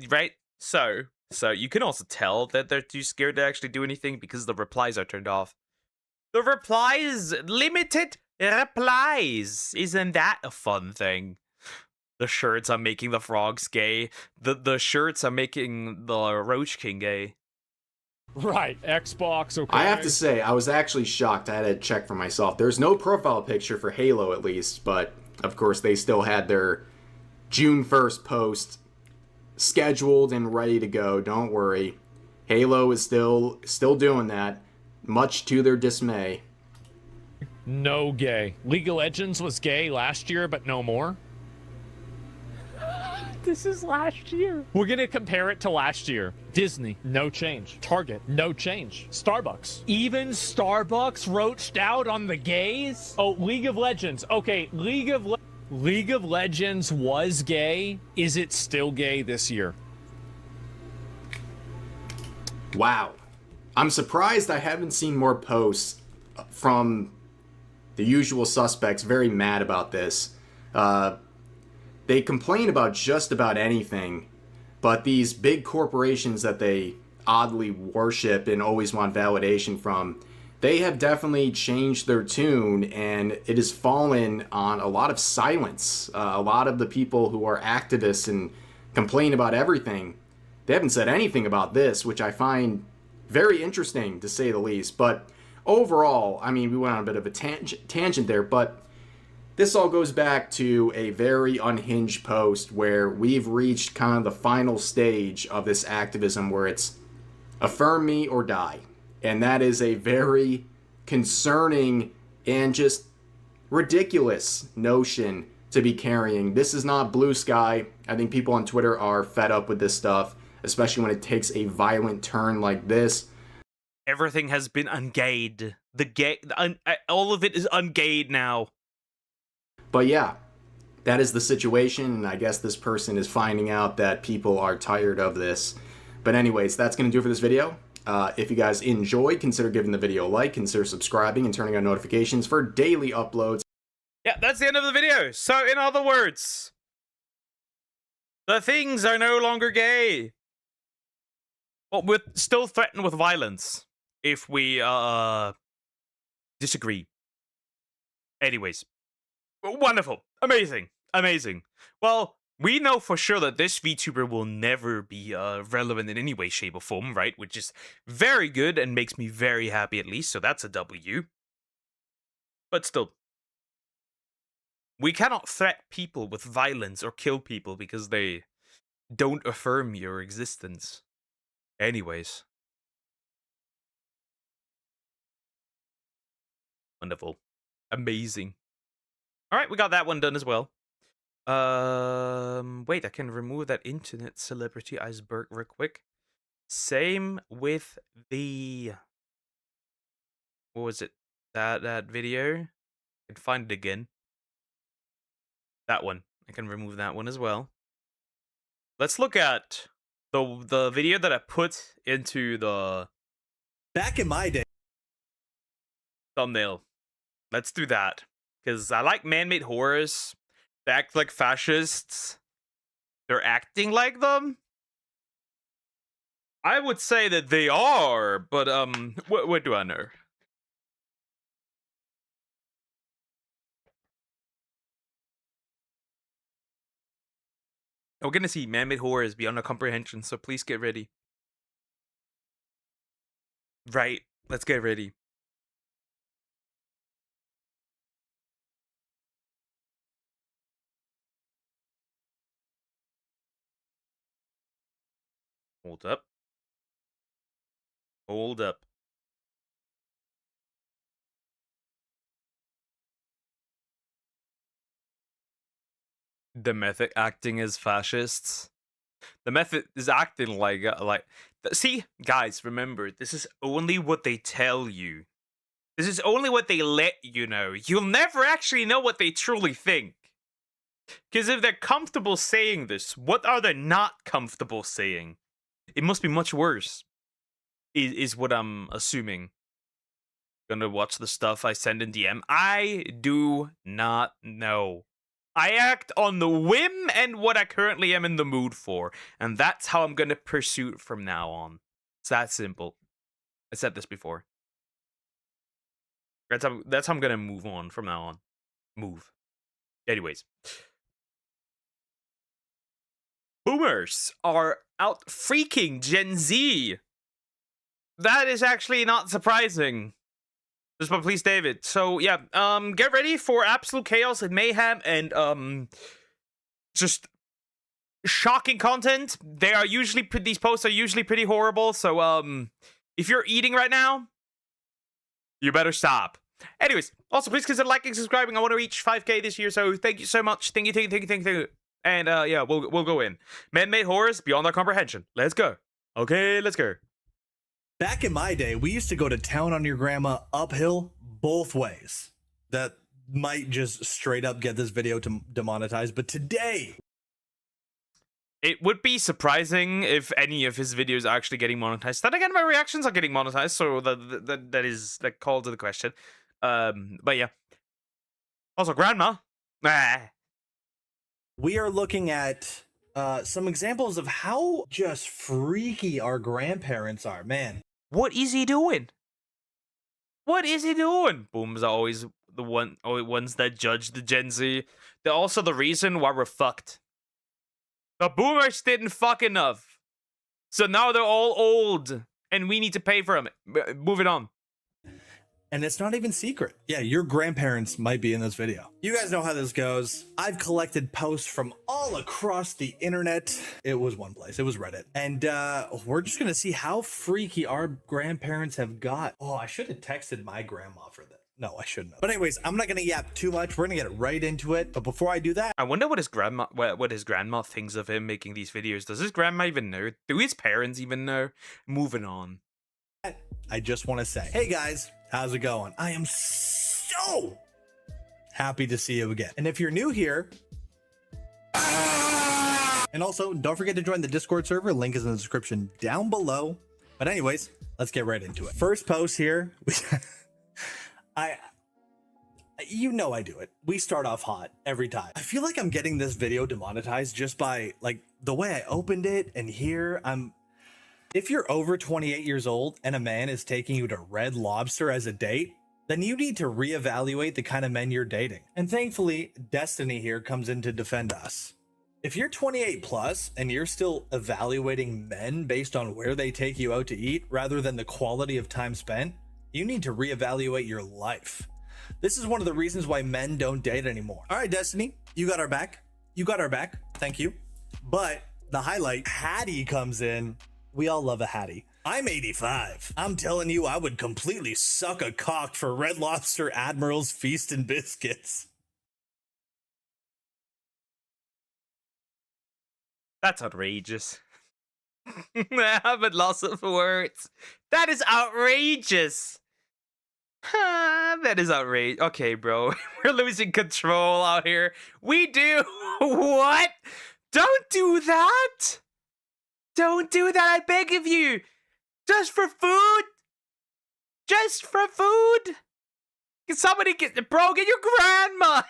right. So you can also tell that they're too scared to actually do anything because the replies are turned off. The replies, limited replies. Isn't that a fun thing? The shirts are making the frogs gay. The shirts are making the Roach King gay. Right, Xbox, okay. I have to say, I was actually shocked. I had to check for myself. There's no profile picture for Halo, at least, but of course they still had their June 1st post scheduled and ready to go. Don't worry. Halo is still doing that, much to their dismay. No gay. League of Legends was gay last year, but no more. This is last year. We're gonna compare it to last year. Disney, no change. Target, no change. Starbucks. Even Starbucks roached out on the gays? Oh, League of Legends. Okay, League of Legends was gay. Is it still gay this year? Wow. I'm surprised I haven't seen more posts from the usual suspects very mad about this. They complain about just about anything, but these big corporations that they oddly worship and always want validation from, they have definitely changed their tune, and it has fallen on a lot of silence. A lot of the people who are activists and complain about everything, they haven't said anything about this, which I find very interesting, to say the least. But overall, I mean, we went on a bit of a tangent there, but this all goes back to a very unhinged post where we've reached kind of the final stage of this activism where it's affirm me or die. And that is a very concerning and just ridiculous notion to be carrying. This is not blue sky. I think people on Twitter are fed up with this stuff, especially when it takes a violent turn like this. Everything has been ungayed. All of it is ungayed now. But yeah, that is the situation, and I guess this person is finding out that people are tired of this. But anyways, that's going to do it for this video. If you guys enjoyed, consider giving the video a like, consider subscribing, and turning on notifications for daily uploads. Yeah, that's the end of the video. So, in other words, the things are no longer gay. Well, we're still threatened with violence if we disagree. Anyways. Wonderful. Amazing. Amazing. Well, we know for sure that this VTuber will never be relevant in any way, shape, or form, right? Which is very good and makes me very happy at least, so that's a W. But still, we cannot threat people with violence or kill people because they don't affirm your existence. Anyways. Wonderful. Amazing. All right, we got that one done as well. Wait, I can remove that internet celebrity iceberg real quick. Same with the... What was it? That video? I can find it again. That one. I can remove that one as well. Let's look at the video that I put into the... Back in my day. Thumbnail. Let's do that. Because I like man-made horrors. They act like fascists. They're acting like them. I would say that they are, but what do I know? We're gonna see man-made horrors beyond our comprehension, so please get ready. Right, let's get ready. Hold up. Hold up. The method acting as fascists. The method is acting like see, guys, remember, this is only what they tell you. This is only what they let you know. You'll never actually know what they truly think. Because if they're comfortable saying this, what are they not comfortable saying? It must be much worse. Is what I'm assuming. Gonna watch the stuff I send in DM. I do not know. I act on the whim and what I currently am in the mood for, and that's how I'm gonna pursue it from now on. It's that simple. I said this before. That's how I'm gonna move on from now on. Move. Anyways. Boomers are out freaking Gen Z. That is actually not surprising. Just but please, David. So yeah, get ready for absolute chaos and mayhem and just shocking content. They are usually these posts are usually pretty horrible. So if you're eating right now, you better stop. Anyways, also please consider liking, subscribing. I want to reach 5K this year, so thank you so much. Thank you. And yeah, we'll go in. Man-made horrors beyond our comprehension. Let's go. Okay, let's go. Back in my day, we used to go to town on your grandma uphill both ways. That might just straight up get this video demonetized, but today... It would be surprising if any of his videos are actually getting monetized. Then again, my reactions are getting monetized, so that is like called to the question. But yeah. Also, grandma. We are looking at some examples of how just freaky our grandparents are, man. What is he doing? What is he doing? Boomers are always the ones that judge the Gen Z. They're also the reason why we're fucked. The boomers didn't fuck enough. So now they're all old, and we need to pay for them. Moving on. And it's not even secret. Yeah, your grandparents might be in this video. You guys know how this goes. I've collected posts from all across the internet. It was one place. It was Reddit. And we're just going to see how freaky our grandparents have got. Oh, I should have texted my grandma for that. No, I shouldn't have. But anyways, I'm not going to yap too much. We're going to get right into it. But before I do that, I wonder what his grandma thinks of him making these videos. Does his grandma even know? Do his parents even know? Moving on. I just want to say, hey guys, how's it going? I am so happy to see you again. And if you're new here, and also don't forget to join the Discord server. Link is in the description down below. But anyways, let's get right into it. First post here. You know I do it. We start off hot every time. I feel like I'm getting this video demonetized just by like the way I opened it, and here if you're over 28 years old and a man is taking you to Red Lobster as a date, then you need to reevaluate the kind of men you're dating. And thankfully, Destiny here comes in to defend us. If you're 28 plus and you're still evaluating men based on where they take you out to eat rather than the quality of time spent, you need to reevaluate your life. This is one of the reasons why men don't date anymore. All right, Destiny, you got our back. You got our back. Thank you. But the highlight, Hattie comes in. We all love a Hattie. I'm 85. I'm telling you, I would completely suck a cock for Red Lobster Admiral's Feast and Biscuits. That's outrageous. I haven't lost it for words. That is outrageous. That is outrageous. Okay, bro. We're losing control out here. We do. What? Don't do that. Don't do that, I beg of you. Just for food. Just for food. Can somebody get your grandma.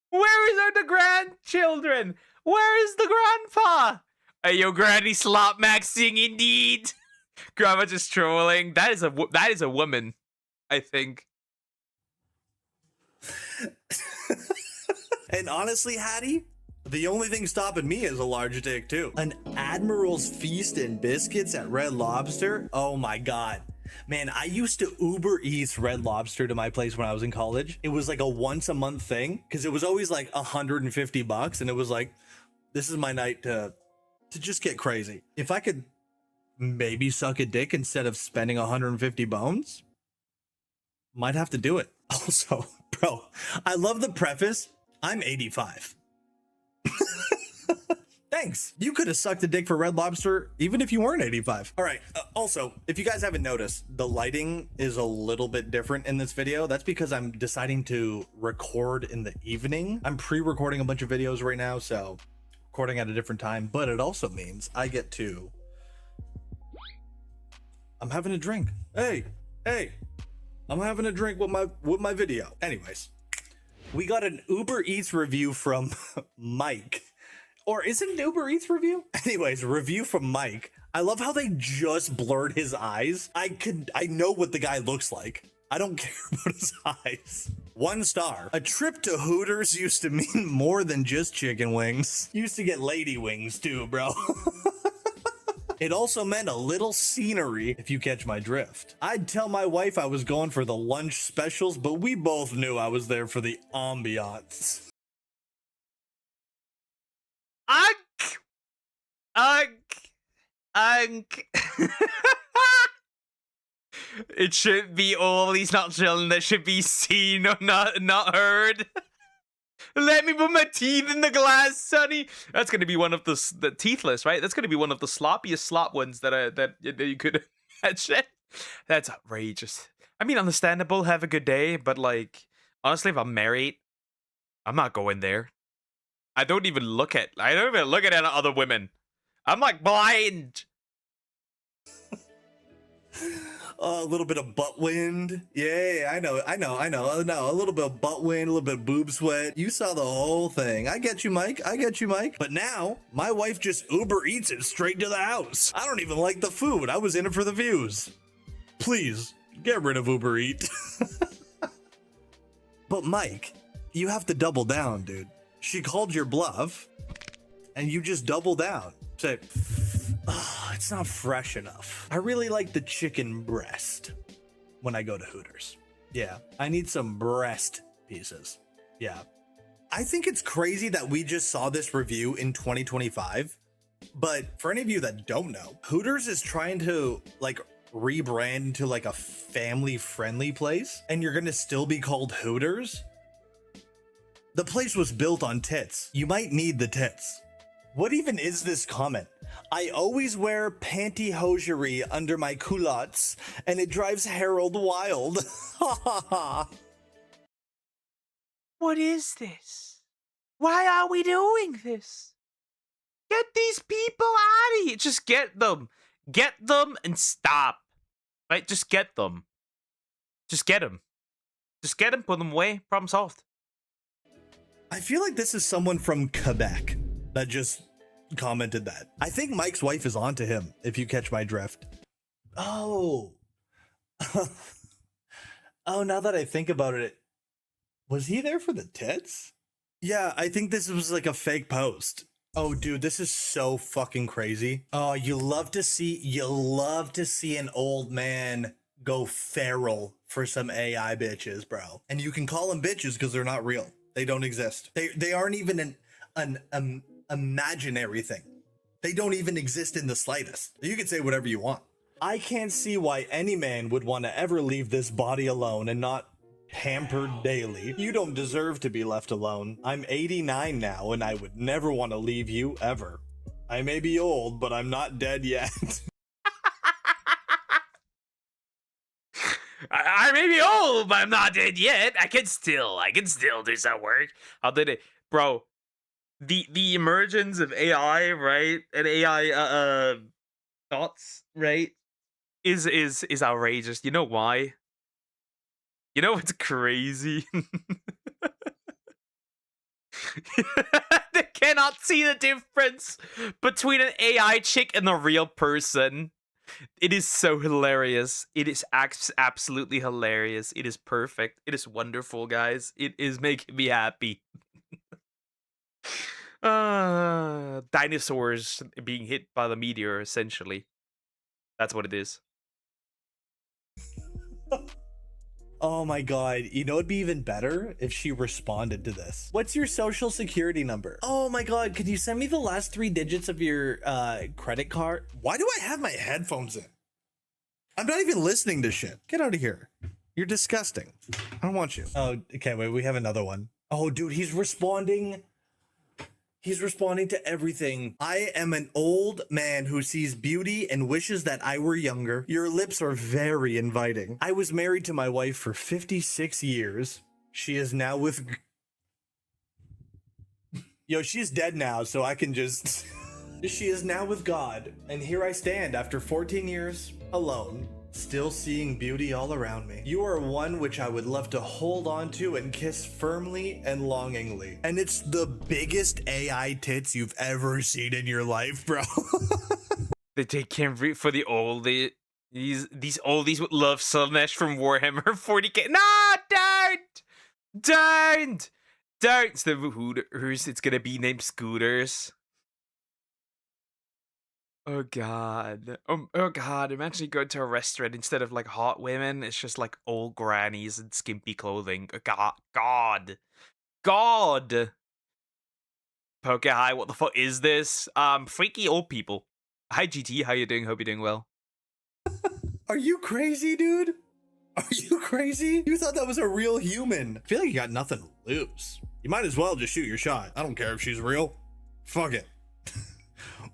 Where is the grandchildren? Where is the grandpa? Hey, yo, granny slop maxing indeed. Grandma just trolling. That is a woman, I think. And honestly, Hattie, the only thing stopping me is a large dick too. An Admiral's Feast and Biscuits at Red Lobster? Oh my God. Man, I used to Uber Eats Red Lobster to my place when I was in college. It was like a once a month thing because it was always like $150 and it was like, this is my night to just get crazy. If I could maybe suck a dick instead of spending 150 bones, might have to do it. Also, bro, I love the preface. I'm 85. Thanks. You could have sucked a dick for Red Lobster even if you weren't 85. All right. Also, if you guys haven't noticed, the lighting is a little bit different in this video. That's because I'm deciding to record in the evening. I'm pre-recording a bunch of videos right now, so recording at a different time, but it also means I get to I'm having a drink. Hey, I'm having a drink with my video. Anyways, we got an Uber Eats review from Mike. Or is it an Uber Eats review? Anyways, review from Mike. I love how they just blurred his eyes. I know what the guy looks like. I don't care about his eyes. 1 star. A trip to Hooters used to mean more than just chicken wings. Used to get lady wings too, bro. It also meant a little scenery, if you catch my drift. I'd tell my wife I was going for the lunch specials, but we both knew I was there for the ambiance. It should be all. He's not chilling. That should be seen or not heard. Let me put my teeth in the glass, Sonny. That's gonna be one of the teethless, right? That's gonna be one of the sloppiest slop ones that you could imagine. That's outrageous. I mean, understandable. Have a good day, but like, honestly, if I'm married, I'm not going there. I don't even look at other women. I'm like blind. A little bit of butt wind. Yeah, I know. A little bit of butt wind, a little bit of boob sweat. You saw the whole thing. I get you, Mike. But now, my wife just Uber Eats it straight to the house. I don't even like the food. I was in it for the views. Please, get rid of Uber Eat. But Mike, you have to double down, dude. She called your bluff, and you just double down. Say, oh, it's not fresh enough. I really like the chicken breast when I go to Hooters. Yeah, I need some breast pieces. Yeah. I think it's crazy that we just saw this review in 2025. But for any of you that don't know, Hooters is trying to like rebrand into like a family-friendly place, and you're gonna still be called Hooters? The place was built on tits. You might need the tits. What even is this comment? I always wear pantyhosiery under my culottes, and it drives Harold wild. Ha ha ha. What is this? Why are we doing this? Get these people out of here. Just get them. Get them and stop. Right? Just get them. Just get them. Just get them, put them away. Problem solved. I feel like this is someone from Quebec that just commented that. I think Mike's wife is onto him, if you catch my drift. Oh. Oh, now that I think about it, was he there for the tits? Yeah, I think this was like a fake post. Oh, dude, this is so fucking crazy. Oh, you love to see an old man go feral for some AI bitches, bro. And you can call them bitches because they're not real. They don't exist. They aren't even an imaginary thing. They don't even exist in the slightest. You can say whatever you want. I can't see why any man would want to ever leave this body alone and not pampered daily. You don't deserve to be left alone. I'm 89 now, and I would never want to leave you ever. I may be old, but I'm not dead yet. I may be old, but I'm not dead yet. I can still do some work. How did it, bro? The emergence of AI, right, and AI thoughts, right, is outrageous. You know why? You know what's crazy? They cannot see the difference between an AI chick and a real person. It is so hilarious. It is absolutely hilarious. It is perfect. It is wonderful, guys. It is making me happy. Dinosaurs being hit by the meteor, essentially. That's what it is. Oh my god, you know it'd be even better if she responded to this. What's your social security number? Oh my god, could you send me the last 3 digits of your credit card? Why do I have my headphones in? I'm not even listening to shit. Get out of here. You're disgusting. I don't want you. Oh, okay, wait, we have another one. Oh, dude, he's responding. He's responding to everything. I am an old man who sees beauty and wishes that I were younger. Your lips are very inviting. I was married to my wife for 56 years. She is now with... Yo, she's dead now, so I can just... She is now with God, and here I stand after 14 years, alone, still seeing beauty all around me. You are one which I would love to hold on to and kiss firmly and longingly. And it's the biggest AI tits you've ever seen in your life, bro. They take Camry for the oldie. These oldies with love Slaanesh from Warhammer 40k. No, don't! It's the Hooters. It's gonna be named Scooters. Oh god. Oh god. Imagine going to a restaurant instead of like hot women. It's just like old grannies in skimpy clothing. God. Poke hi. What the fuck is this? Freaky old people. Hi GT. How you doing? Hope you're doing well. Are you crazy, dude? Are you crazy? You thought that was a real human. I feel like you got nothing to lose. You might as well just shoot your shot. I don't care if she's real. Fuck it.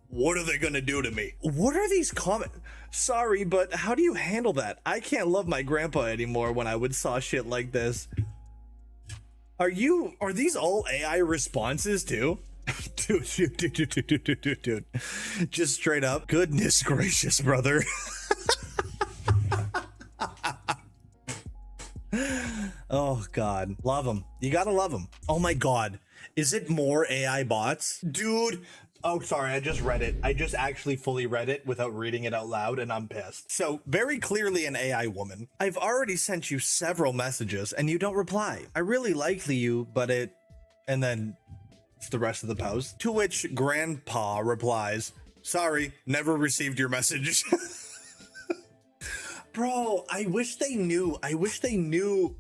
What are they gonna do to me? What are these comments? Sorry, but how do you handle that? I can't love my grandpa anymore when I would saw shit like this. Are these all AI responses too? Dude. Just straight up. Goodness gracious, brother. Oh god, love them. You gotta love them. Oh my god, is it more AI bots, dude? Oh, sorry, I just read it. I just actually fully read it without reading it out loud, and I'm pissed. So, very clearly an AI woman. I've already sent you several messages, and you don't reply. I really like you, but it... And then it's the rest of the post. To which Grandpa replies, sorry, never received your message. Bro, I wish they knew. I wish they knew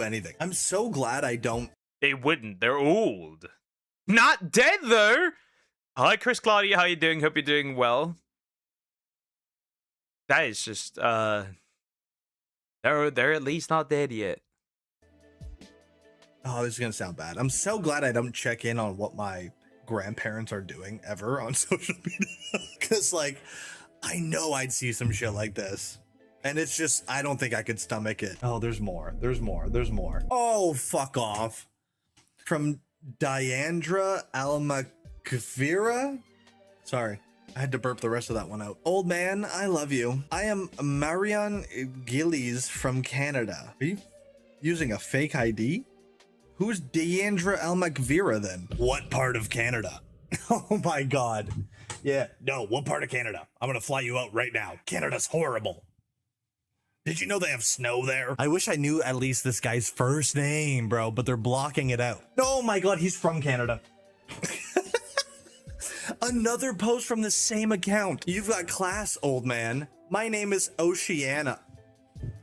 anything. I'm so glad I don't. They wouldn't. They're old. Not dead though. Hi Chris Claudia, how you doing? Hope you're doing well. That is just they're at least not dead yet. Oh, this is gonna sound bad. I'm so glad I don't check in on what my grandparents are doing ever on social media. Cause like I know I'd see some shit like this. And it's just, I don't think I could stomach it. Oh, there's more. Oh, fuck off. From Diandra Almakafira? Sorry, I had to burp the rest of that one out. Old man, I love you. I am Marion Gillies from Canada. Are you using a fake ID? Who's Diandra Almakavira then? What part of Canada? Oh my god. Yeah, no, what part of Canada? I'm gonna fly you out right now. Canada's horrible. Did you know they have snow there? I wish I knew at least this guy's first name, bro, but they're blocking it out. Oh my god, he's from Canada. Another post from the same account. You've got class, old man. My name is Oceana.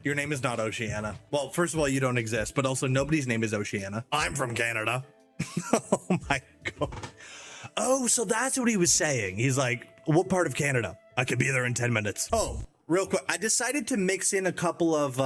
Your name is not Oceana. Well, first of all, you don't exist, but also nobody's name is Oceana. I'm from Canada. Oh my god. Oh, so that's what he was saying. He's like, what part of Canada? I could be there in 10 minutes. Oh, real quick, I decided to mix in a couple of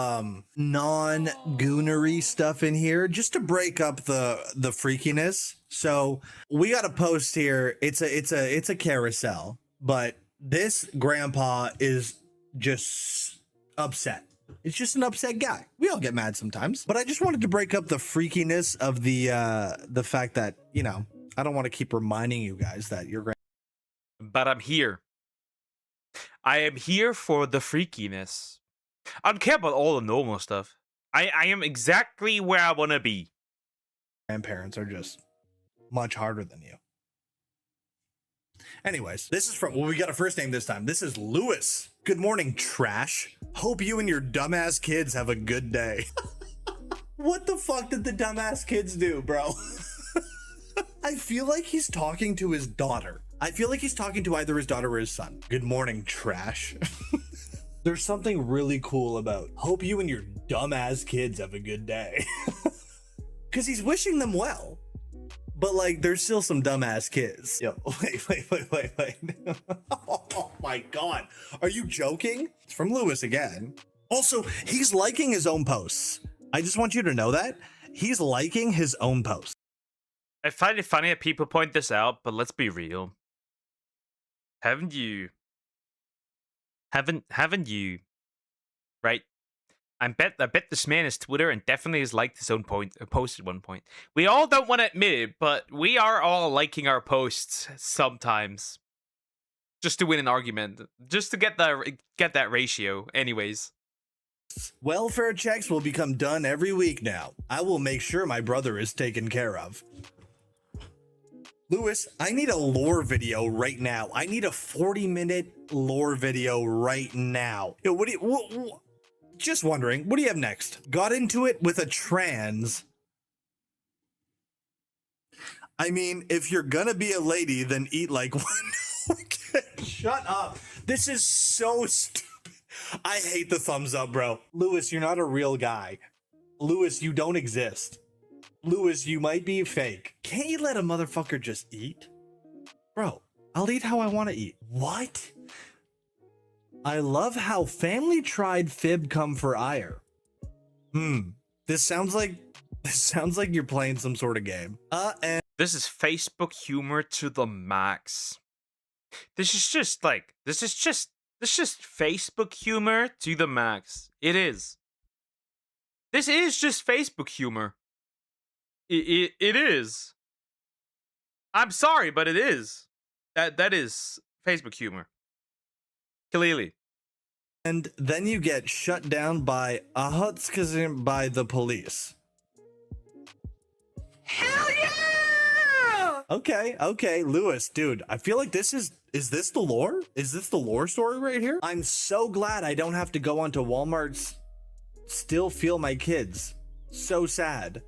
non-goonery stuff in here just to break up the freakiness. So we got a post here. It's a carousel, but this grandpa is just upset. It's just an upset guy. We all get mad sometimes, but I just wanted to break up the freakiness of the fact that, you know, I don't want to keep reminding you guys that you're grand. But I'm here. I am here for the freakiness. I don't care about all the normal stuff. I am exactly where I want to be. Grandparents are just much harder than you. Anyways, this is from, well, we got a first name this time. This is Lewis. Good morning, trash. Hope you and your dumbass kids have a good day. What the fuck did the dumbass kids do, bro? I feel like he's talking to his daughter. I feel like he's talking to either his daughter or his son. Good morning, trash. There's something really cool about hope you and your dumbass kids have a good day. Because he's wishing them well. But like, there's still some dumbass kids. Yo, wait. Oh my god. Are you joking? It's from Lewis again. Also, he's liking his own posts. I just want you to know that. He's liking his own posts. I find it funny that people point this out, but let's be real. Haven't you, right? I bet this man is Twitter and definitely has liked his own post at one point. We all don't want to admit it, but we are all liking our posts sometimes, just to win an argument, just to get that ratio. Anyways, welfare checks will become done every week now. I will make sure my brother is taken care of. Lewis, I need a lore video right now. I need a 40-minute lore video right now. Yo, just wondering, what do you have next? Got into it with a trans. I mean, if you're gonna be a lady, then eat like one. Okay, shut up. This is so stupid. I hate the thumbs up, bro. Lewis, you're not a real guy. Lewis, you don't exist. Lewis, you might be fake. Can't you let a motherfucker just eat? Bro, I'll eat how I want to eat. What? I love how family tried fib come for ire. This sounds like you're playing some sort of game. And this is Facebook humor to the max. This is just Facebook humor to the max. It is. This is just Facebook humor. It is. I'm sorry, but it is. That is Facebook humor. Clearly. And then you get shut down by by the police. Hell yeah! Okay, Lewis, dude, I feel like is this the lore? Is this the lore story right here? I'm so glad I don't have to go onto Walmart's Still Feel My Kids. So sad.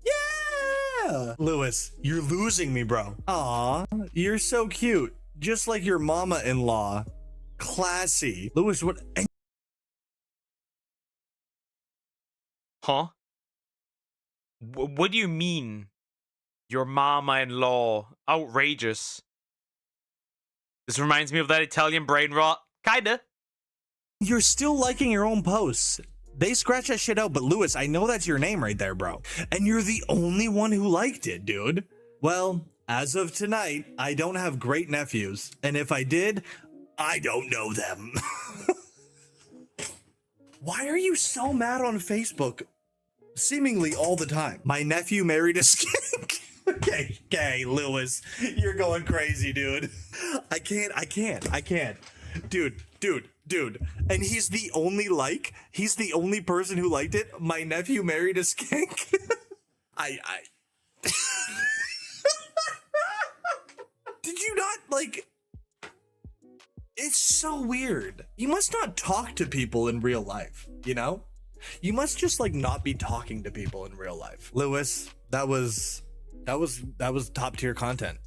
Yeah! Lewis, you're losing me, bro. Aw, you're so cute. Just like your mama-in-law. Classy. Lewis, what? Huh? What do you mean? Your mama-in-law. Outrageous. This reminds me of that Italian brain rot. Kinda. You're still liking your own posts. They scratch that shit out, but Lewis, I know that's your name right there, bro. And you're the only one who liked it, dude. Well, as of tonight, I don't have great nephews. And if I did, I don't know them. Why are you so mad on Facebook? Seemingly all the time. My nephew married a skink. Okay, Lewis, you're going crazy, dude. I can't. Dude. And he's the only person who liked it. My nephew married a skink. Did you not like? It's so weird. You must not talk to people in real life, you know? You must just like not be talking to people in real life. Lewis, that was top tier content.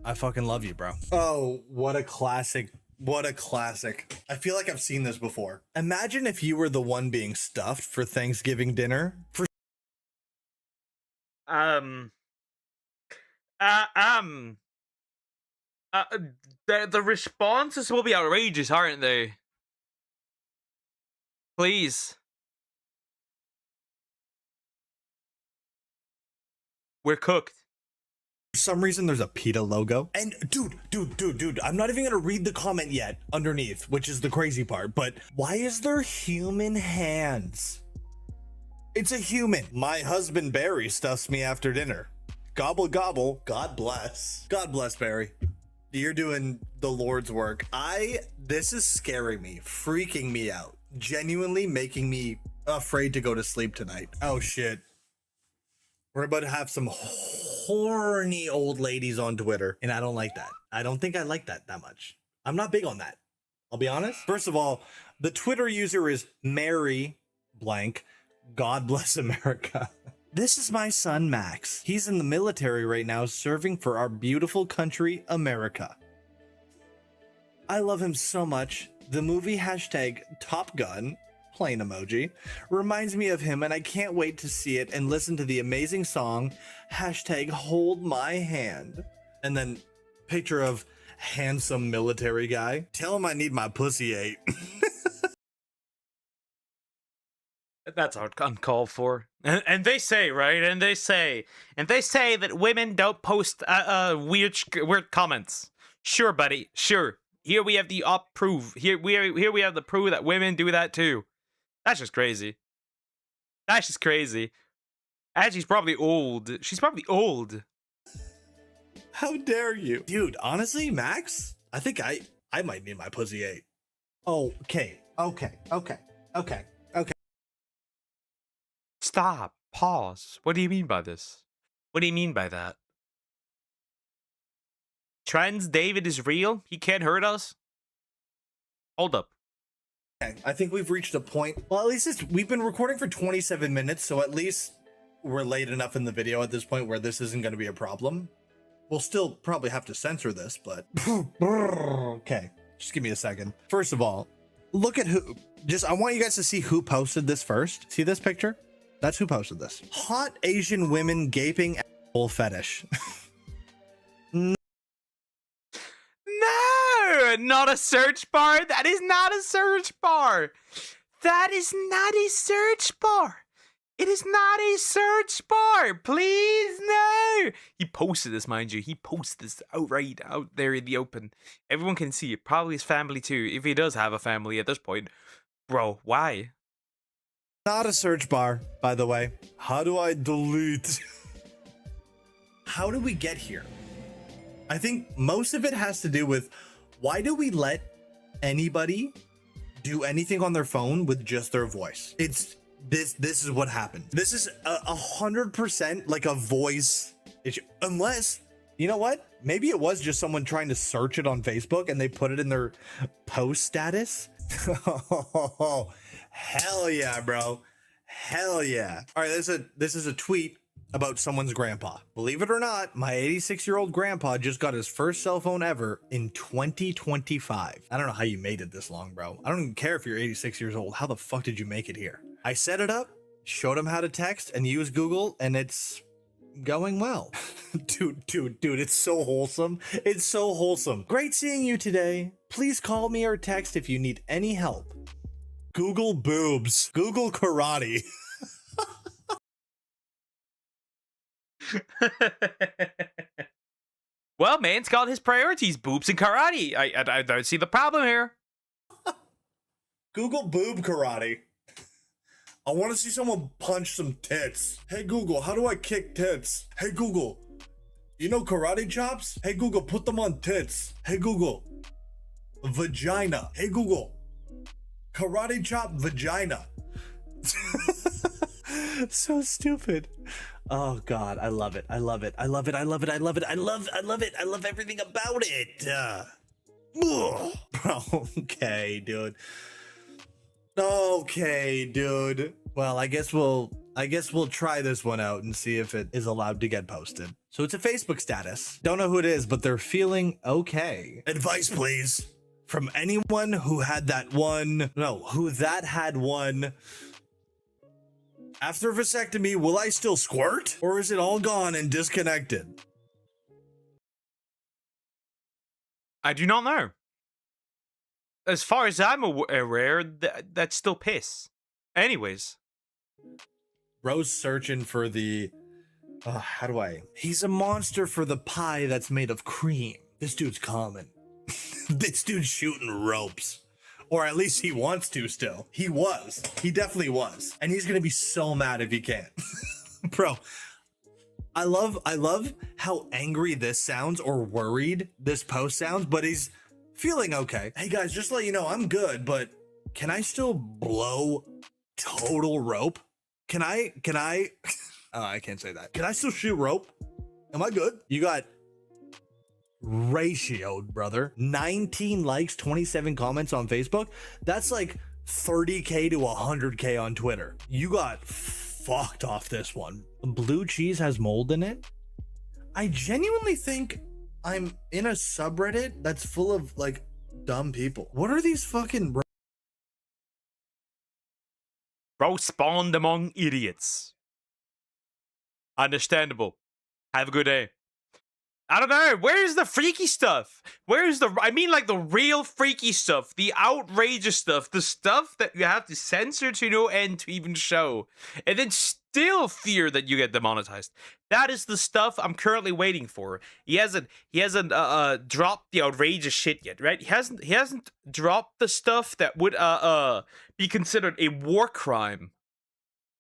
I fucking love you, bro. Oh, what a classic. What a classic. I feel like I've seen this before. Imagine if you were the one being stuffed for Thanksgiving dinner. The responses will be outrageous, aren't they? Please. We're cooked. For some reason, there's a PETA logo. And dude, I'm not even gonna read the comment yet underneath, which is the crazy part, but why is there human hands? It's a human. My husband Barry stuffs me after dinner. Gobble gobble. God bless. God bless, Barry. You're doing the Lord's work. This is scaring me, freaking me out, genuinely making me afraid to go to sleep tonight. Oh shit. We're about to have some horny old ladies on Twitter, and I don't like that. I don't think I like that much. I'm not big on that. I'll be honest. First of all, the Twitter user is Mary blank. God bless America. This is my son, Max. He's in the military right now, serving for our beautiful country, America. I love him so much. The movie #Top Gun, plain emoji, reminds me of him, and I can't wait to see it and listen to the amazing song, #Hold My Hand. And then picture of handsome military guy. Tell him I need my pussy ate. That's uncalled for. And they say, right? And they say that women don't post weird comments. Sure, buddy. Sure. Here we have the proof. Here we have the proof that women do that too. That's just crazy. That's just crazy. And she's probably old. She's probably old. How dare you? Dude, honestly, Max, I think I might need my pussy ate. Okay. Stop. Pause. What do you mean by this? What do you mean by that? Trans David is real? He can't hurt us? Hold up. Okay, I think we've reached a point. Well, at least we've been recording for 27 minutes, so at least we're late enough in the video at this point where this isn't going to be a problem. We'll still probably have to censor this, but okay, just give me a second. First of all, look at who. I want you guys to see who posted this first. See this picture? That's who posted this. Hot Asian women gaping asshole fetish. No, not a search bar. That is not a search bar. That is not a search bar. It is not a search bar. Please, no. He posted this, mind you. He posted this outright out there in the open. Everyone can see it. Probably his family too, if he does have a family at this point. Bro, why? Not a search bar, by the way. How do I delete? How do we get here? I think most of it has to do with why do we let anybody do anything on their phone with just their voice? It's this is what happened. This is 100% like a voice issue. Unless, you know what? Maybe it was just someone trying to search it on Facebook and they put it in their post status. Oh, hell yeah, bro. Hell yeah. All right, this is a tweet about someone's grandpa. Believe it or not, my 86-year-old grandpa just got his first cell phone ever in 2025. I don't know how you made it this long, bro. I don't even care if you're 86 years old. How the fuck did you make it here? I set it up, showed him how to text and use Google, and it's going well. Dude, it's so wholesome. It's so wholesome. Great seeing you today. Please call me or text if you need any help. Google boobs. Google karate. Well, man's got his priorities, boobs and karate. I don't see the problem here. Google boob karate. I want to see someone punch some tits. Hey Google, how do I kick tits? Hey Google, you know karate chops? Hey Google, put them on tits. Hey Google, vagina. Hey Google, karate chop vagina. So stupid. Oh God, I love it. I love it. I love it. I love it. I love it. I love it. I love everything about it. Bro, okay, dude. Okay, dude. Well, I guess we'll try this one out and see if it is allowed to get posted. So it's a Facebook status. Don't know who it is, but they're feeling okay. Advice, please. From anyone who had that one. No, who that had one. After vasectomy, will I still squirt? Or is it all gone and disconnected? I do not know. As far as I'm aware, that's still piss. Anyways. Rose searching for the... how do I... He's a monster for the pie that's made of cream. This dude's common. This dude's shooting ropes. Or at least he wants to still. He was. He definitely was. And he's going to be so mad if he can't. Bro, I love how angry this sounds or worried this post sounds, but he's feeling okay. Hey guys, just to let you know, I'm good, but can I still blow total rope? Can I oh, I can't say that. Can I still shoot rope? Am I good? You got ratioed, brother. 19 likes, 27 comments on Facebook. That's like 30K to 100K on Twitter. You got fucked off this one. Blue cheese has mold in it. I genuinely think I'm in a subreddit that's full of like dumb people. What are these fucking Bro spawned among idiots. Understandable. Have a good day. I don't know. Where's the freaky stuff? Where's the... I mean, like, the real freaky stuff. The outrageous stuff. The stuff that you have to censor to no end to even show. And then still fear that you get demonetized. That is the stuff I'm currently waiting for. He hasn't dropped the outrageous shit yet, right? He hasn't dropped the stuff that would be considered a war crime.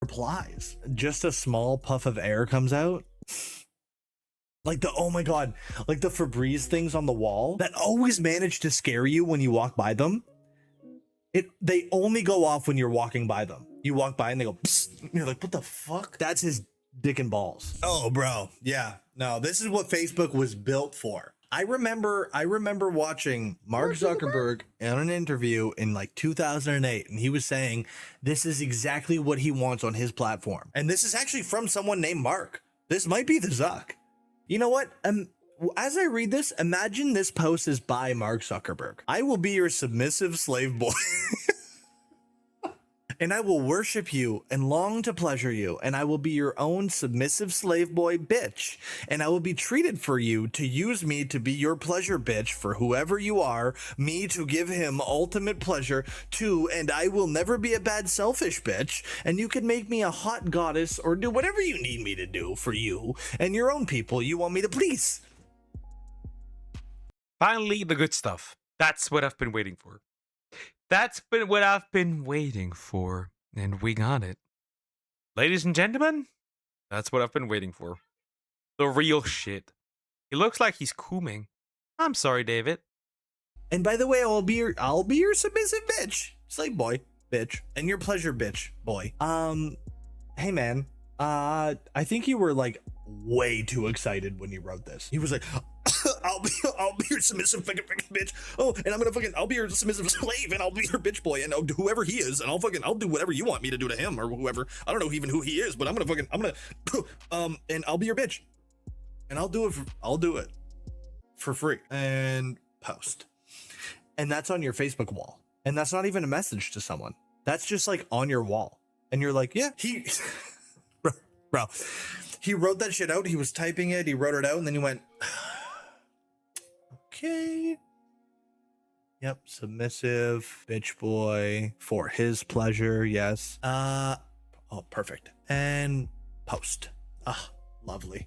Replies. Just a small puff of air comes out. Like the, oh my god, like the Febreze things on the wall that always manage to scare you when you walk by them. They only go off when you're walking by them. You walk by and they go, psst, and you're like, what the fuck? That's his dick and balls. Oh, bro. Yeah. No, this is what Facebook was built for. I remember watching Mark Zuckerberg in an interview in like 2008, and he was saying this is exactly what he wants on his platform. And this is actually from someone named Mark. This might be the Zuck. You know what? As I read this, imagine this post is by Mark Zuckerberg. I will be your submissive slave boy. And I will worship you and long to pleasure you, and I will be your own submissive slave boy bitch, and I will be treated for you to use me to be your pleasure bitch for whoever you are, me to give him ultimate pleasure too, and I will never be a bad selfish bitch, and you can make me a hot goddess or do whatever you need me to do for you and your own people you want me to please. Finally, the good stuff. That's what I've been waiting for. That's been what I've been waiting for, and we got it. Ladies and gentlemen, that's what I've been waiting for. The real shit. He looks like he's cooming. I'm sorry, David. And by the way, I'll be your submissive bitch, slave boy, bitch, and your pleasure bitch, boy. Hey man, I think you were like way too excited when you wrote this. He was like, I'll be your submissive fucking bitch. Oh, and I'll be your submissive slave, and I'll be your bitch boy, and whoever he is, and I'll do whatever you want me to do to him or whoever. I don't know even who he is, but I'm gonna and I'll be your bitch, and I'll do it for free and post, and that's on your Facebook wall, and that's not even a message to someone. That's just like on your wall, and you're like, yeah, bro. He wrote that shit out. He was typing it. He wrote it out, and then he went, okay. Yep, submissive, bitch boy, for his pleasure, yes. Oh, perfect. And post. Ah, lovely.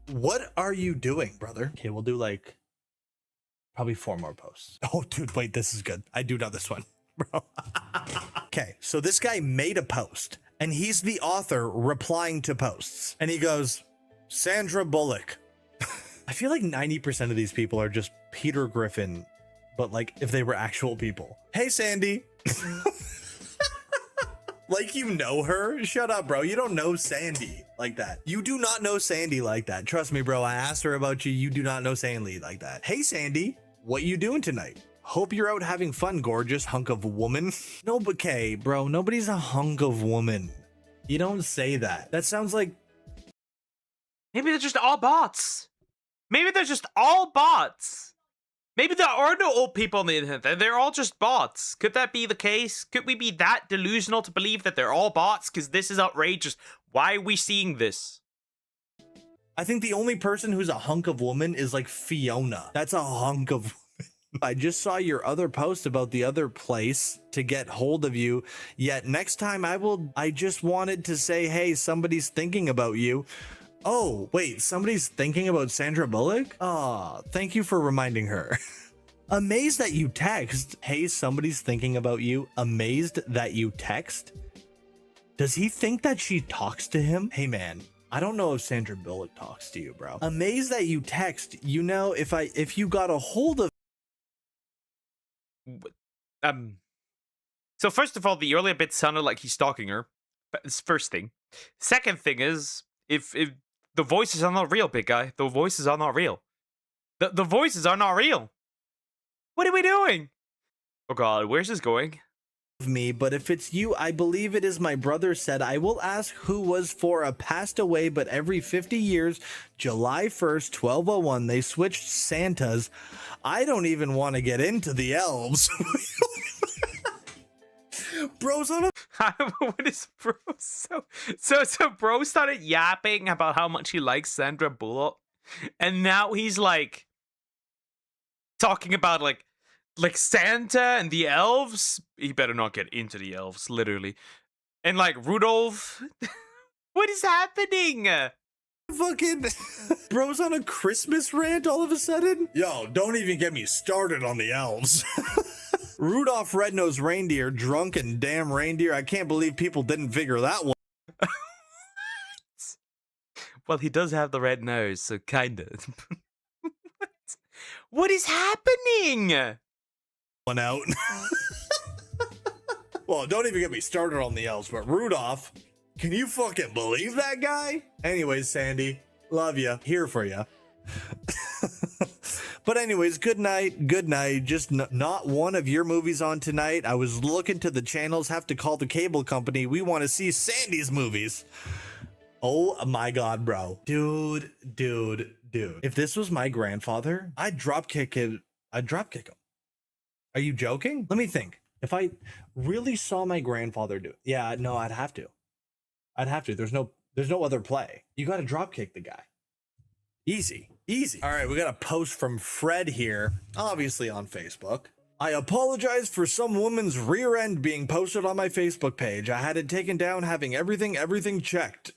What are you doing, brother? Okay, we'll do like probably 4 more posts. Oh, dude, wait, this is good. I do know this one, bro. Okay, so this guy made a post, and he's the author replying to posts. And he goes, Sandra Bullock. I feel like 90% of these people are just Peter Griffin, but like if they were actual people. Hey, Sandy. Like you know her? Shut up, bro. You don't know Sandy like that. You do not know Sandy like that. Trust me, bro. I asked her about you. You do not know Sandy like that. Hey, Sandy. What you doing tonight? Hope you're out having fun, gorgeous hunk of woman. No, but okay, bro. Nobody's a hunk of woman. You don't say that. That sounds like... Maybe they're just all bots. Maybe they're just all bots. Maybe there are no old people on the internet. They're all just bots. Could that be the case? Could we be that delusional to believe that they're all bots? Because this is outrageous. Why are we seeing this? I think the only person who's a hunk of woman is like Fiona. That's a hunk of woman. I just saw your other post about the other place to get hold of you. Yet next time I just wanted to say, hey, somebody's thinking about you. Oh, wait, somebody's thinking about Sandra Bullock? Oh, thank you for reminding her. Amazed that you text. Hey, somebody's thinking about you. Amazed that you text. Does he think that she talks to him? Hey, man, I don't know if Sandra Bullock talks to you, bro. Amazed that you text. You know, if you got a hold of... So first of all, the earlier bit sounded like he's stalking her. That's first thing. Second thing is, if the voices are not real, big guy. The voices are not real. The voices are not real. What are we doing? Oh God, where's this going? Me, but if it's you, I believe it is my brother said, I will ask who was for a passed away, but every 50 years, July 1st, 1201, they switched Santas. I don't even want to get into the elves. Bro's on a... What is bro? So bro started yapping about how much he likes Sandra Bullock, and now he's like talking about like Santa and the elves. He better not get into the elves, literally. And like Rudolph. What is happening? Fucking bro's on a Christmas rant all of a sudden. Yo, don't even get me started on the elves. Rudolph Red-Nosed Reindeer, drunk and damn reindeer. I can't believe people didn't figure that one. Well, he does have the red nose, so kinda. What is happening? One out. Well, don't even get me started on the elves, but Rudolph, can you fucking believe that guy? Anyways, Sandy, love you, here for you. But anyways, good night. Just not one of your movies on tonight. I was looking to the channels, have to call the cable company. We want to see Sandy's movies. Oh my god, bro. Dude. If this was my grandfather, I'd dropkick him. Are you joking? Let me think. If I really saw my grandfather do it, yeah, no, I'd have to. There's no other play. You got to dropkick the guy. Easy. All right, we got a post from Fred here, obviously on Facebook. I apologize for some woman's rear end being posted on my Facebook page. I had it taken down, having everything checked.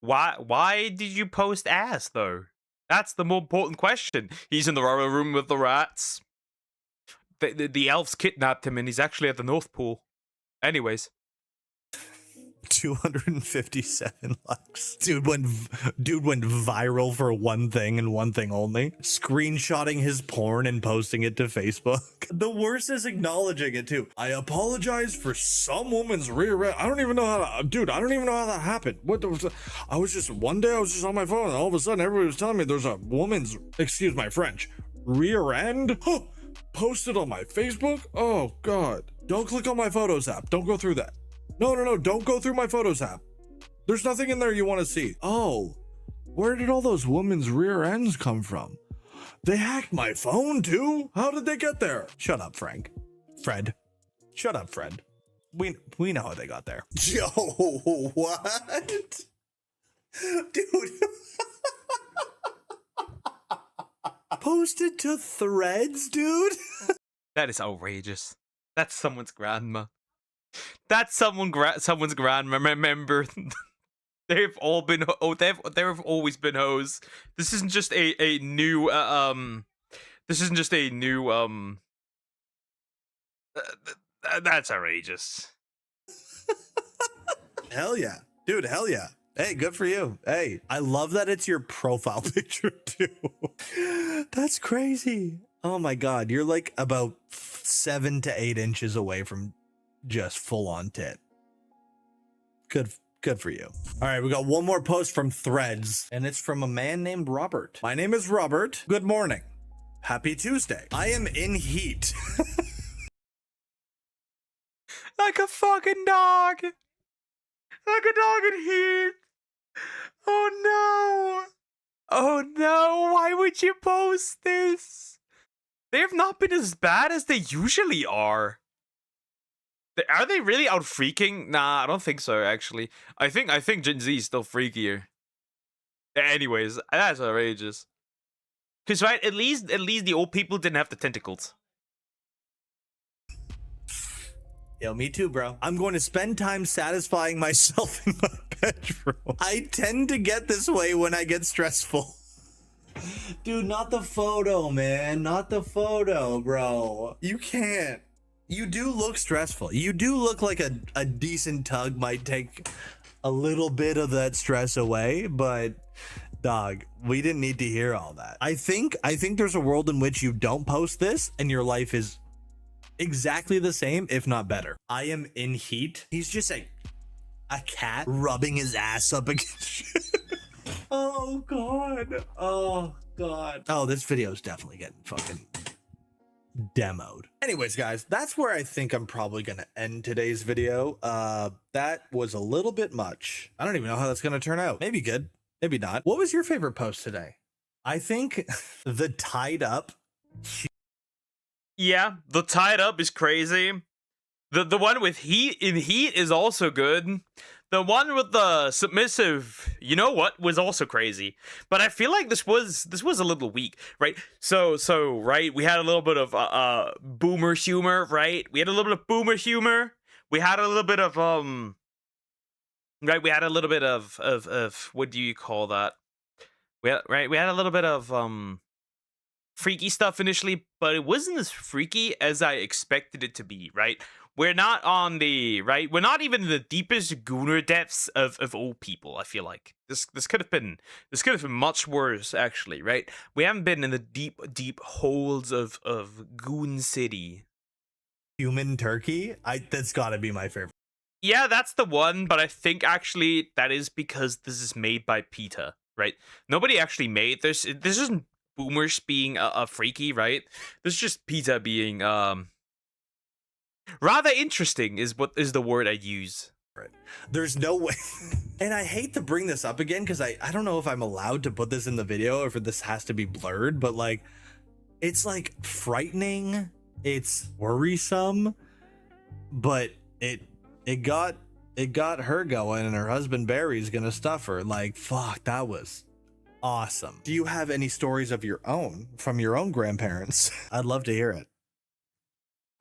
Why did you post ass, though? That's the more important question. He's in the room with the rats. The elves kidnapped him, and he's actually at the North Pole. Anyways. 257 likes. Dude went viral for one thing and one thing only. Screenshotting his porn and posting it to Facebook. The worst is acknowledging it too. I apologize for some woman's rear end. I don't even know how that happened. I was just one day I was just on my phone and all of a sudden everybody was telling me there's a woman's, excuse my French, rear end posted on my Facebook. Oh god. Don't click on my Photos app. Don't go through that. No, don't go through my Photos app. There's nothing in there you want to see. Oh, where did all those women's rear ends come from? They hacked my phone too? How did they get there? Shut up, Fred. Shut up, Fred. We know how they got there. Yo, what? Dude. Posted to Threads, dude? That is outrageous. That's someone's grandma. That's someone's grandma. Remember, they've all been they've always been hoes. This isn't just a new This isn't just a new That's outrageous. Hell yeah, dude. Hell yeah. Hey, good for you. Hey, I love that it's your profile picture too. That's crazy. Oh my god, you're like about 7 to 8 inches away from just full on tit. Good for you. All right, we got one more post from Threads, and it's from a man named Robert. My name is Robert. Good morning. Happy Tuesday. I am in heat. Like a fucking dog. Like a dog in heat. Oh no, why would you post this? They have not been as bad as they usually are. Are they really out freaking? Nah, I don't think so, actually. I think Gen Z is still freakier. Anyways, that's outrageous. Cause right, at least the old people didn't have the tentacles. Yo, me too, bro. I'm going to spend time satisfying myself in my bedroom. I tend to get this way when I get stressful. Dude, not the photo, man. Not the photo, bro. You can't. You do look stressful. You do look like a decent tug might take a little bit of that stress away, but dog, we didn't need to hear all that. I think there's a world in which you don't post this and your life is exactly the same, if not better. I am in heat. He's just a cat rubbing his ass up against Oh god. Oh god. Oh, this video is definitely getting fucking demoed. Anyways, guys, that's where I think I'm probably gonna end today's video. That was a little bit much. I don't even know how that's gonna turn out. Maybe good, maybe not. What was your favorite post today? I think the tied up. Yeah, the tied up is crazy. The one with heat is also good. The one with the submissive, you know what, was also crazy. But I feel like this was a little weak, right? So right, we had a little bit of boomer humor, right? We had a little bit of boomer humor. We had a little bit of right? We had a little bit of what do you call that? We had a little bit of freaky stuff initially, but it wasn't as freaky as I expected it to be, right? We're not on the right. We're not even in the deepest gooner depths of old people. I feel like this could have been much worse, actually, right? We haven't been in the deep holes of Goon City. Human turkey? That's gotta be my favorite. Yeah, that's the one, but I think actually that is because this is made by PETA, right? Nobody actually made this. This isn't boomers being a freaky, right? This is just PETA being rather interesting is what is the word I use. Right. There's no way. And I hate to bring this up again because I don't know if I'm allowed to put this in the video or if this has to be blurred, but like it's like frightening, it's worrisome, but it got her going, and her husband Barry's gonna stuff her. Like, fuck, that was awesome. Do you have any stories of your own from your own grandparents? I'd love to hear it.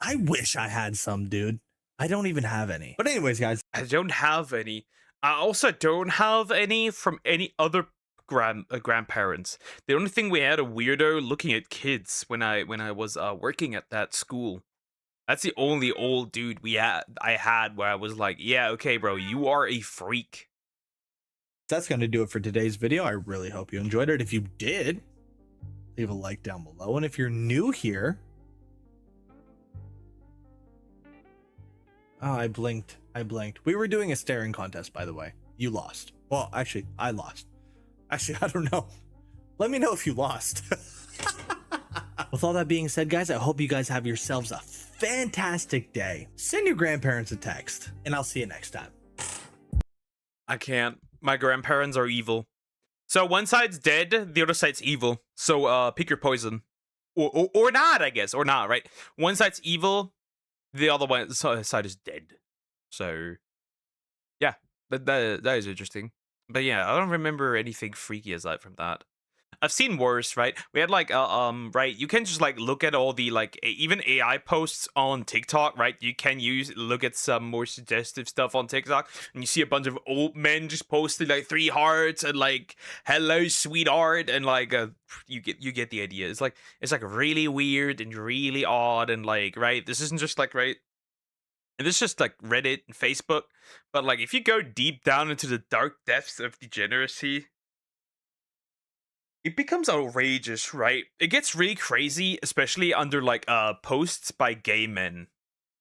I wish I had some, dude. I don't even have any. But anyways, guys, I don't have any. I also don't have any from any other grandparents. The only thing we had a weirdo looking at kids when I was working at that school. That's the only old dude I had where I was like, yeah, okay, bro, you are a freak. That's going to do it for today's video. I really hope you enjoyed it. If you did, leave a like down below. And if you're new here, oh, I blinked. We were doing a staring contest, by the way. You lost. Well, actually, I lost. Actually, I don't know. Let me know if you lost. With all that being said, guys, I hope you guys have yourselves a fantastic day. Send your grandparents a text, and I'll see you next time. I can't. My grandparents are evil. So one side's dead, the other side's evil. So pick your poison. Or not, I guess. Or not, right? One side's evil, the other one side is dead. So yeah, that is interesting. But yeah, I don't remember anything freaky aside from that. I've seen worse, right? We had like right, you can just like look at all the like even AI posts on TikTok, right? You can look at some more suggestive stuff on TikTok, and you see a bunch of old men just posting like 3 hearts and like hello sweetheart, and like you get the idea. It's like really weird and really odd, and like right, this isn't just like right. And this is just like Reddit and Facebook, but like if you go deep down into the dark depths of degeneracy, it becomes outrageous, right? It gets really crazy, especially under like posts by gay men.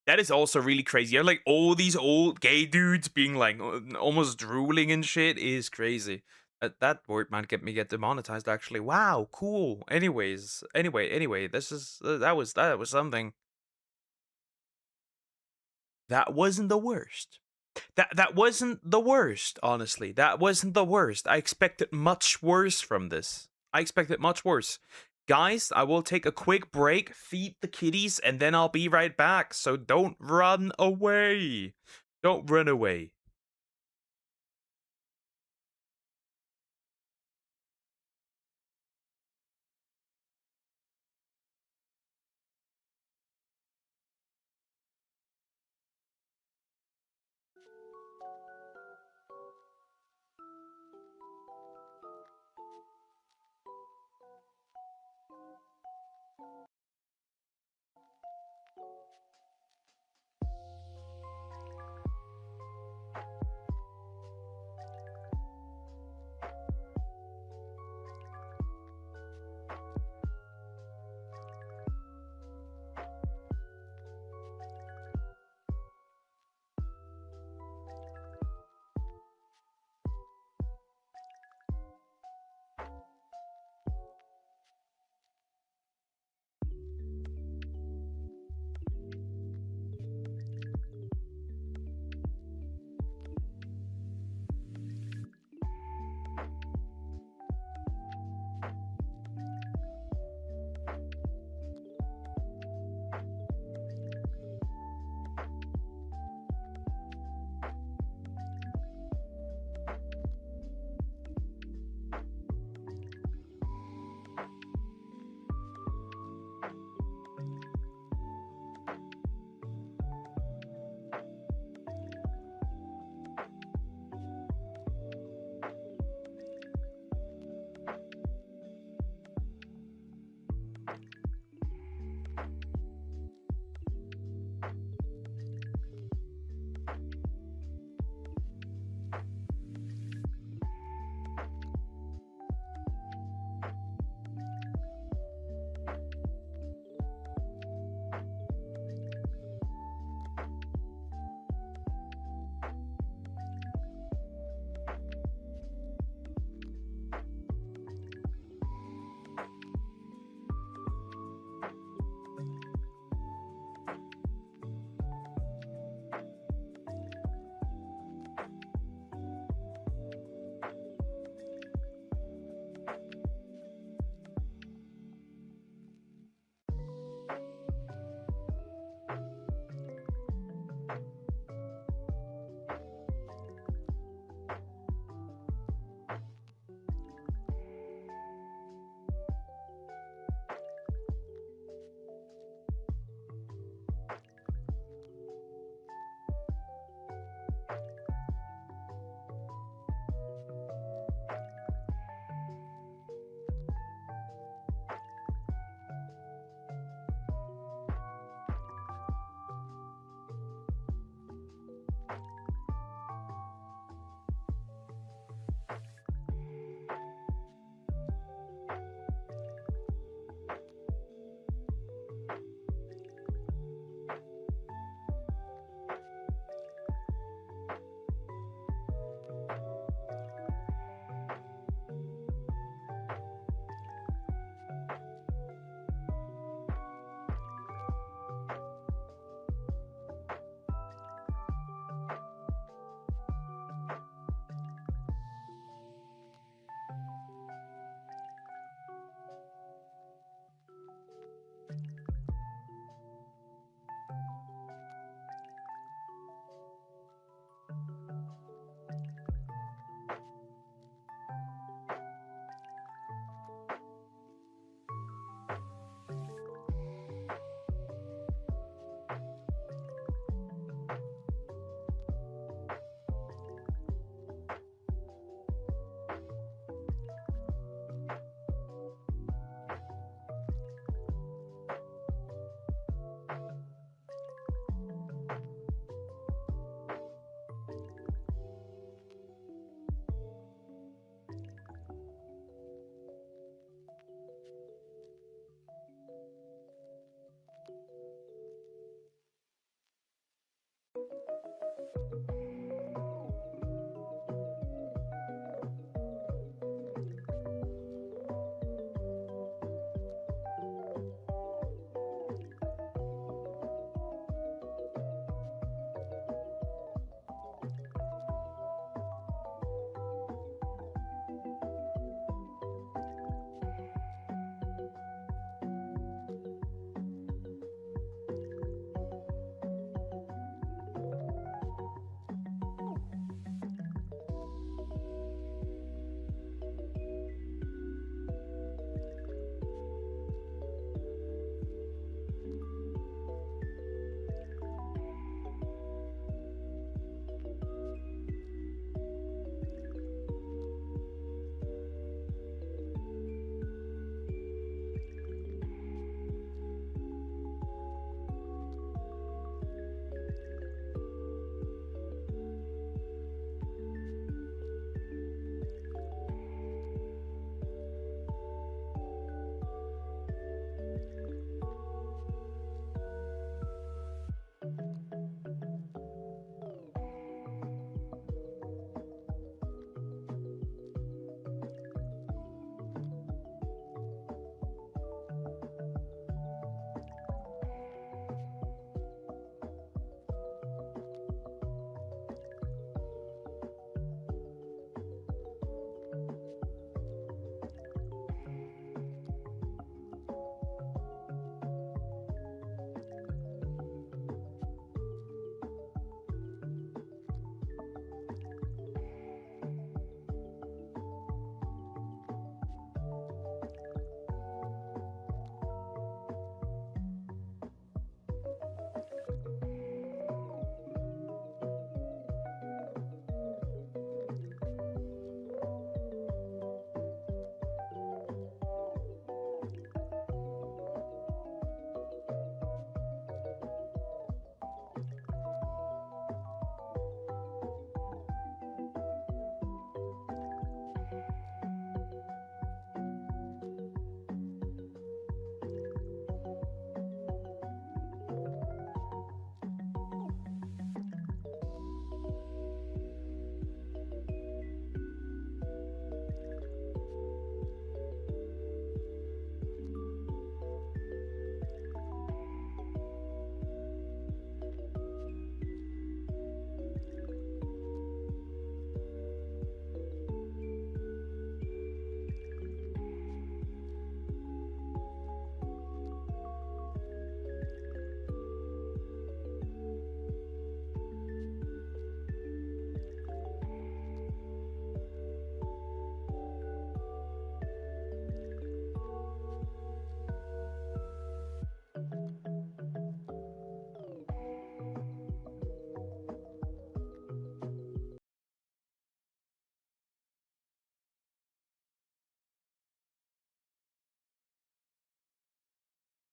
That is also really crazy. You have like all these old gay dudes being like almost drooling and shit is crazy. That word might get demonetized actually. Wow, cool. Anyways, anyway, this is that was something. That wasn't the worst. That wasn't the worst, honestly. That wasn't the worst. I expected much worse from this. I expected much worse. Guys, I will take a quick break, feed the kitties, and then I'll be right back. So don't run away. Don't run away.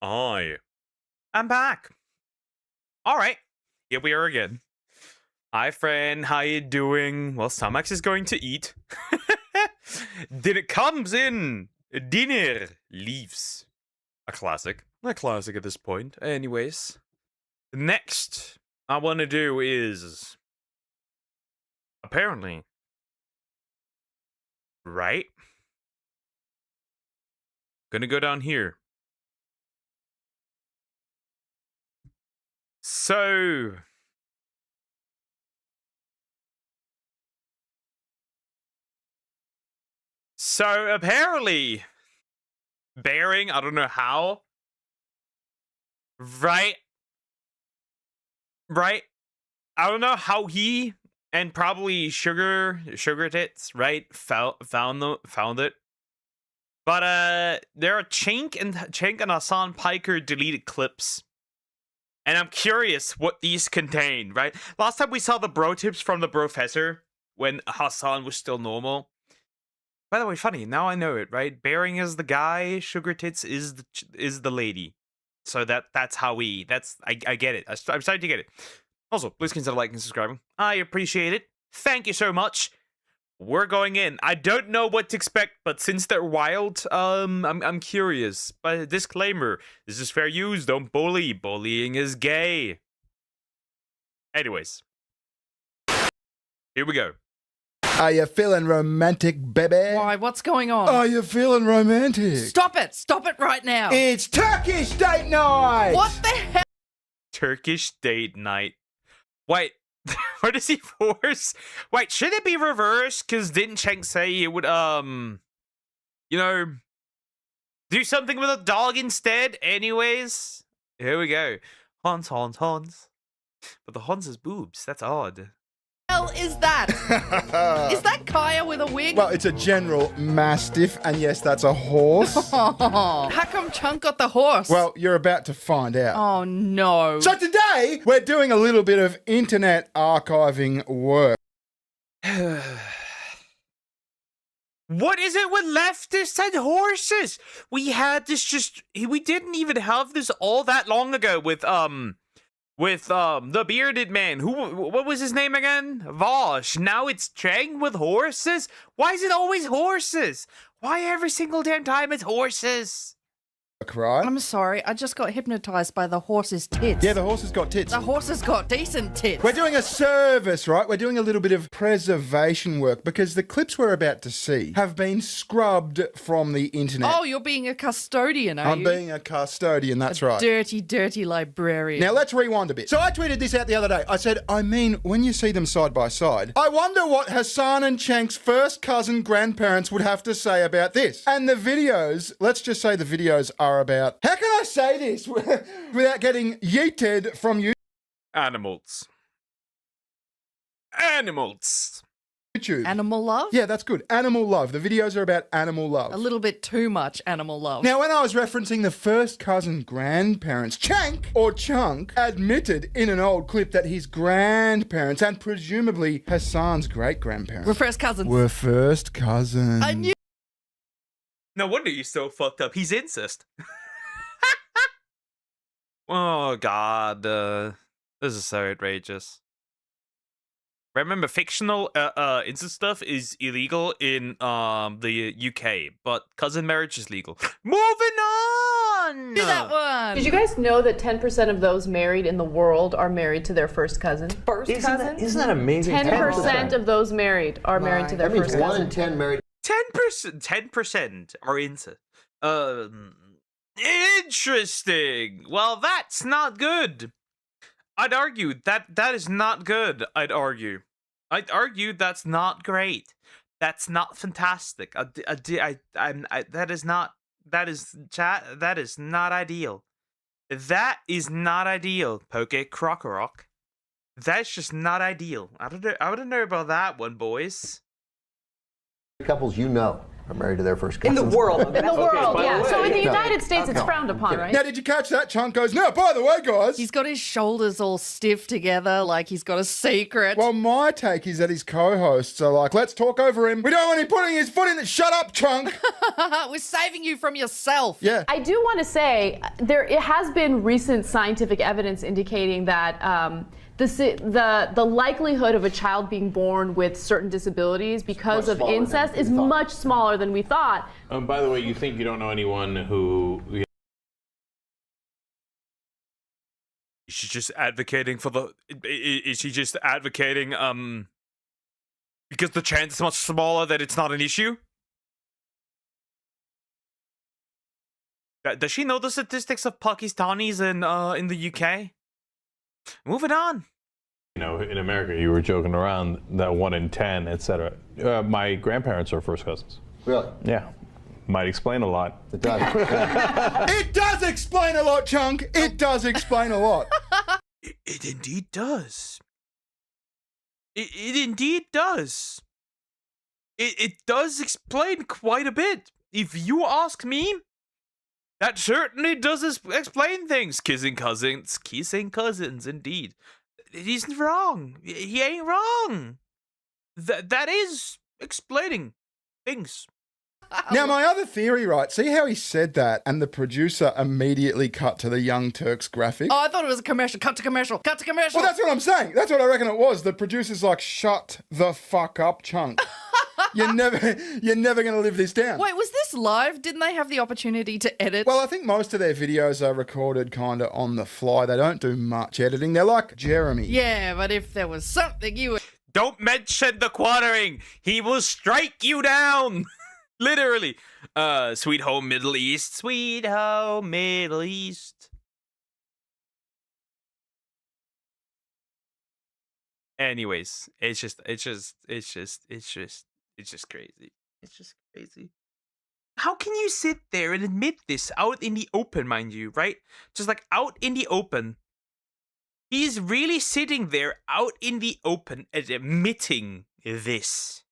I am back. All right, here we are again. Hi, friend. How you doing? Well, Samax is going to eat. Dinner comes in. Dinner leaves. A classic. A classic at this point. Anyways, next I want to do is apparently right. Gonna go down here. So apparently Bearing, I don't know how. Right. I don't know how he and probably Sugar Tits, right, found it. But there are Chink and Hassan Piker deleted clips. And I'm curious what these contain, right? Last time we saw the bro tips from the professor when Hassan was still normal. By the way, funny, now I know it, right? Bearing is the guy, Sugar Tits is the lady. So that's how I get it. I'm starting to get it. Also, please consider liking and subscribing. I appreciate it. Thank you so much. We're going in. I don't know what to expect, but since they're wild, I'm curious. But disclaimer, this is fair use, don't bully. Bullying is gay. Anyways. Here we go. Are you feeling romantic, baby? Why, what's going on? Are you feeling romantic? Stop it right now. It's Turkish date night! What the hell? Turkish date night. Wait, where does he force? Wait, should it be reversed? Because didn't Cheng say it would, you know, do something with a dog instead? Anyways, here we go. Hans. But the Hans is boobs. That's odd. Hell is that? Is that Kaya with a wig? Well, it's a general mastiff, and yes, that's a horse. How come Chunk got the horse? Well, you're about to find out. Oh, no. So today, we're doing a little bit of internet archiving work. What is it with leftists and horses? We had this we didn't even have this all that long ago with the bearded man. What was his name again? Vosh. Now it's Cheng with horses? Why is it always horses? Why every single damn time it's horses? Right? I'm sorry, I just got hypnotized by the horse's tits. Yeah, the horse has got tits. The horse has got decent tits. We're doing a service, right? We're doing a little bit of preservation work because the clips we're about to see have been scrubbed from the internet. Oh, you're being a custodian, are you? I'm being a custodian, that's right. Dirty, dirty librarian. Now, let's rewind a bit. So I tweeted this out the other day. I said, when you see them side by side, I wonder what Hassan and Chenk's first cousin grandparents would have to say about this. And the videos, let's just say the videos are about, how can I say this without getting yeeted from you? Animals. YouTube. Animal love? Yeah, that's good. Animal love. The videos are about animal love. A little bit too much animal love. Now, when I was referencing the first cousin grandparents, Chank or Chunk admitted in an old clip that his grandparents and presumably Hassan's great-grandparents were first cousins. Were first cousins. I knew. No wonder he's so fucked up. He's incest. Oh, God. This is so outrageous. Remember, fictional incest stuff is illegal in the UK, but cousin marriage is legal. Moving on! Do that one! Did you guys know that 10% of those married in the world are married to their first cousin? Isn't that amazing? 10% of those married are married to their first cousin. 1 in 10 married. 10% are incest. Interesting. Well, that's not good. I'd argue that is not good. I'd argue that's not great. That's not fantastic. That is not ideal. That is not ideal. Poke Crocorock. That's just not ideal. I don't know about that one, boys. Couples you know. are married to their first cousins. In the world, yeah. So in the United States, it's frowned upon, right? Now, did you catch that? Chunk goes, no, by the way, guys. He's got his shoulders all stiff together like he's got a secret. Well, my take is that his co-hosts are like, let's talk over him. We don't want him putting his foot in it. Shut up, Chunk. We're saving you from yourself. Yeah. I do want to say it has been recent scientific evidence indicating that the likelihood of a child being born with certain disabilities because of incest is much smaller than we thought. By the way, you think you don't know anyone who... Is she just advocating for the... Is she just advocating, because the chance is much smaller that it's not an issue? Does she know the statistics of Pakistanis in the UK? Moving on. You know, in America, you were joking around that 1 in 10, etc. My grandparents are first cousins. Really? Yeah. Might explain a lot. It does. It does explain a lot, Chunk. It does explain a lot. It indeed does. It indeed does. It does explain quite a bit. If you ask me, that certainly does explain things. Kissing cousins, indeed. He's wrong. He ain't wrong. That is explaining things. Now, my other theory, right? See how he said that, and the producer immediately cut to the Young Turks graphic? Oh, I thought it was a commercial. Cut to commercial. Cut to commercial. Well, that's what I'm saying. That's what I reckon it was. The producer's like, shut the fuck up, Chunk. You're never going to live this down. Wait, was this live? Didn't they have the opportunity to edit? Well, I think most of their videos are recorded kind of on the fly. They don't do much editing. They're like Jeremy. Yeah, but if there was something you would... Don't mention the quartering. He will strike you down. Literally. Sweet home Middle East. Sweet home Middle East. Anyways, it's just crazy. It's just crazy. How can you sit there and admit this out in the open, mind you, right? Just like out in the open. He's really sitting there out in the open and admitting this.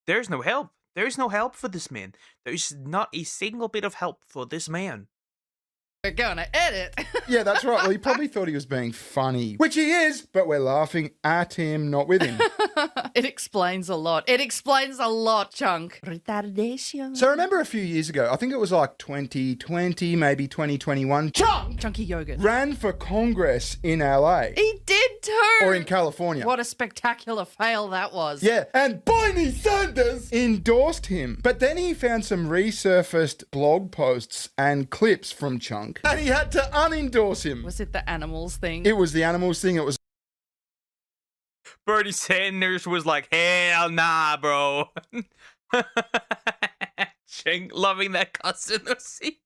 There's no help. There's no help for this man. There's not a single bit of help for this man. We're gonna edit. Yeah, that's right. Well, he probably thought he was being funny, which he is, but we're laughing at him, not with him. It explains a lot. It explains a lot, Chunk. Retardation. So remember a few years ago, I think it was like 2020, maybe 2021, Chunky yogurt ran for Congress in LA. He did too. Or in California. What a spectacular fail that was. Yeah, and Bernie Sanders endorsed him. But then he found some resurfaced blog posts and clips from Chunk, and he had to unendorse him. Was it the animals thing? It was the animals thing. It was. Bernie Sanders was like, hell nah, bro. Chink loving that conspiracy.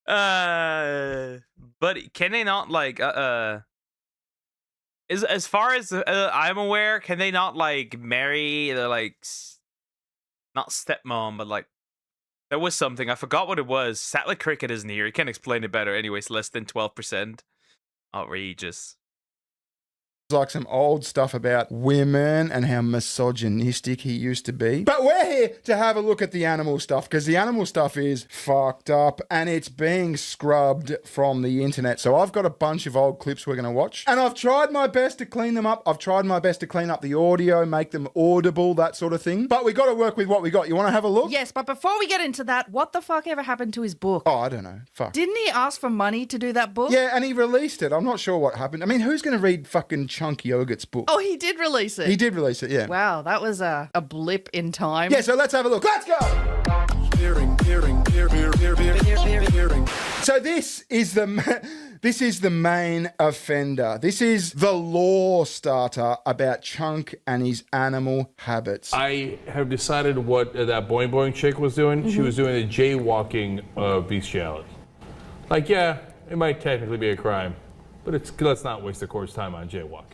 But can they not like as far as I'm aware, can they not like marry the like not stepmom, but like there was something, I forgot what it was. Satellite Cricket isn't here. He can explain it better. Anyways, less than 12%. Outrageous. Like some old stuff about women and how misogynistic he used to be. But we're here to have a look at the animal stuff, because the animal stuff is fucked up and it's being scrubbed from the internet. So I've got a bunch of old clips we're going to watch, and I've tried my best to clean them up. I've tried my best to clean up the audio, make them audible, that sort of thing. But we got to work with what we got. You want to have a look? Yes, but before we get into that, what the fuck ever happened to his book? Oh, I don't know. Fuck. Didn't he ask for money to do that book? Yeah, and he released it. I'm not sure what happened. I mean, who's going to read fucking Chunk Yogurt's book? Oh, he did release it. He did release it, yeah. Wow, that was a blip in time. Yeah, so let's have a look. Let's go! So this is the main offender. This is the law starter about Chunk and his animal habits. I have decided what that Boing Boing chick was doing. She was doing a jaywalking of bestiality. Like, yeah, it might technically be a crime, but let's not waste the court's time on jaywalking.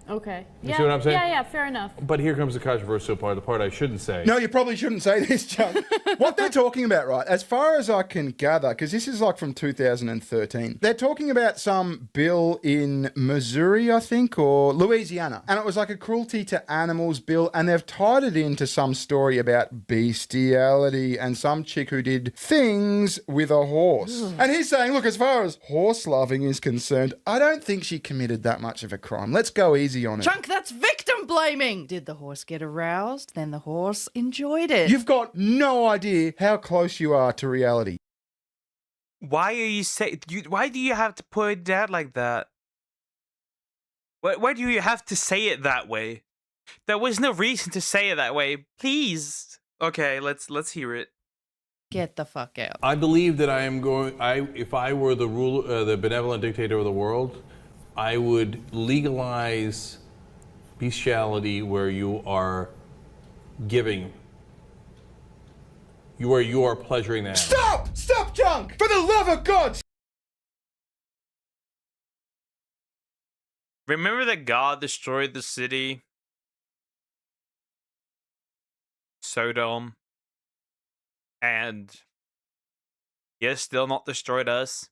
Okay. You Yeah. see what I'm saying? Yeah, fair enough. But here comes the controversial part, the part I shouldn't say. No, you probably shouldn't say this, Chuck. What they're talking about, right, as far as I can gather, because this is like from 2013, they're talking about some bill in Missouri, I think, or Louisiana. And it was like a cruelty to animals bill, and they've tied it into some story about bestiality and some chick who did things with a horse. And he's saying, look, as far as horse loving is concerned, I don't think she committed that much of a crime. Let's go easy on it. Chunk, that's victim blaming. Did the horse get aroused? Then the horse enjoyed it. You've got no idea how close you are to reality. Why are you why do you have to put it down like that? Why do you have to say it that way? There was no reason to say it that way. Please. Okay, let's hear it. Get the fuck out. I believe that if I were the benevolent dictator of the world, I would legalize bestiality where you are giving, where you are pleasuring the animal. Stop! Stop, Junk! For the love of God! Remember that God destroyed the city? Sodom. And he has still not destroyed us.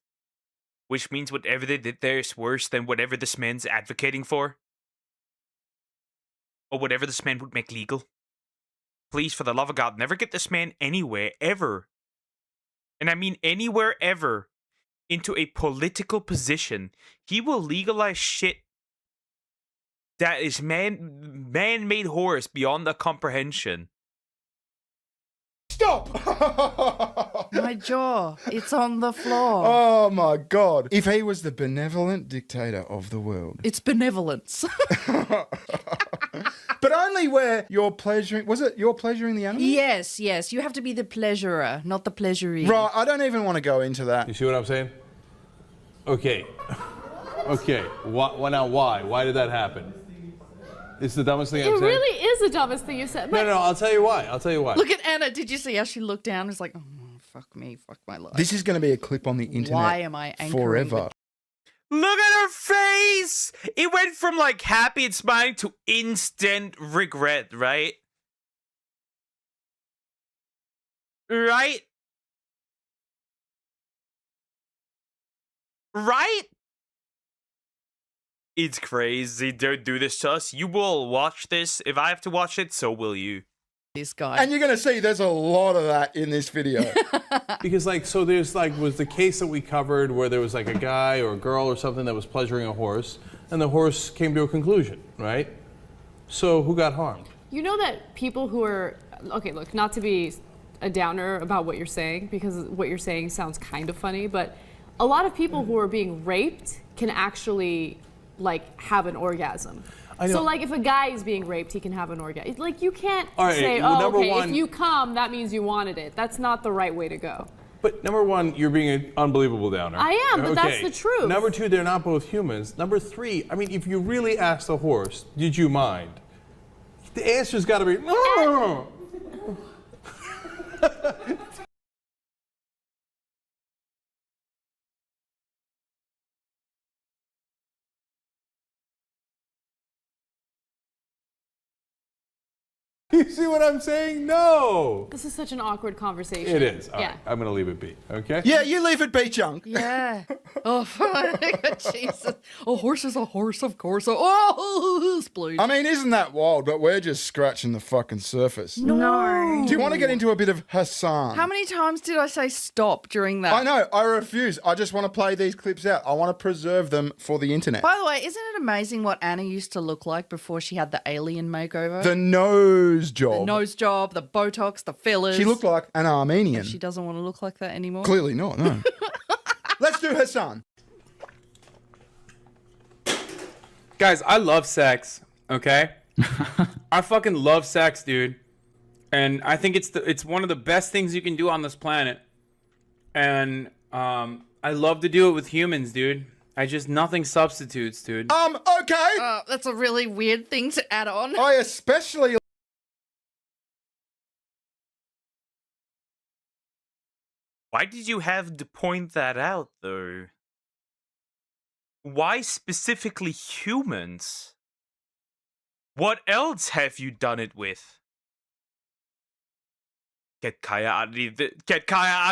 Which means whatever they did there is worse than whatever this man's advocating for. Or whatever this man would make legal. Please, for the love of God, never get this man anywhere, ever. And I mean anywhere, ever, into a political position. He will legalize shit that is man-made horrors beyond the comprehension. Stop! My jaw, it's on the floor. Oh my God. If he was the benevolent dictator of the world. It's benevolence. But only where you're pleasuring, was it you're pleasuring the animal? Yes. You have to be the pleasurer, not the pleasuree. Right, I don't even want to go into that. You see what I'm saying? Okay. Now why? Why did that happen? It's the dumbest thing I've said. It really is the dumbest thing you said. No, I'll tell you why. Look at Anna. Did you see how she looked down? It's like, oh, fuck me, fuck my life. This is going to be a clip on the internet. Why am I anchoring forever? Look at her face! It went from like happy and smiling to instant regret, right? Right? It's crazy. Don't do this to us. You will watch this. If I have to watch it, so will you. This guy. And you're going to see there's a lot of that in this video. Because there's was the case that we covered where there was like a guy or a girl or something that was pleasuring a horse, and the horse came to a conclusion, right? So who got harmed? You know that people who are, okay, look, not to be a downer about what you're saying, because what you're saying sounds kind of funny, but a lot of people who are being raped can actually have an orgasm. So if a guy is being raped, he can have an orgasm. You can't say, if you come, that means you wanted it. That's not the right way to go. But number one, you're being an unbelievable downer. I am, but that's the truth. Number two, they're not both humans. Number three, I mean, if you really ask the horse, did you mind? The answer's got to be, no. You see what I'm saying? No. This is such an awkward conversation. It is. All right, I'm going to leave it be, okay? Yeah, you leave it be, Chunk. Yeah. Oh, Jesus. A horse is a horse, of course. Oh, splooge. I mean, isn't that wild? But we're just scratching the fucking surface. No. Do you want to get into a bit of Hassan? How many times did I say stop during that? I know. I refuse. I just want to play these clips out. I want to preserve them for the internet. By the way, isn't it amazing what Anna used to look like before she had the alien makeover? The nose job. The nose job, the Botox, the fillers. She looked like an Armenian. She doesn't want to look like that anymore? Clearly not, no. Let's do Hassan. Guys, I love sex, okay? I fucking love sex, dude. And I think it's one of the best things you can do on this planet. And I love to do it with humans, dude. Nothing substitutes, dude. Okay. That's a really weird thing to add on. I especially... Why did you have to point that out, though? Why specifically humans? What else have you done it with? Get Kaya out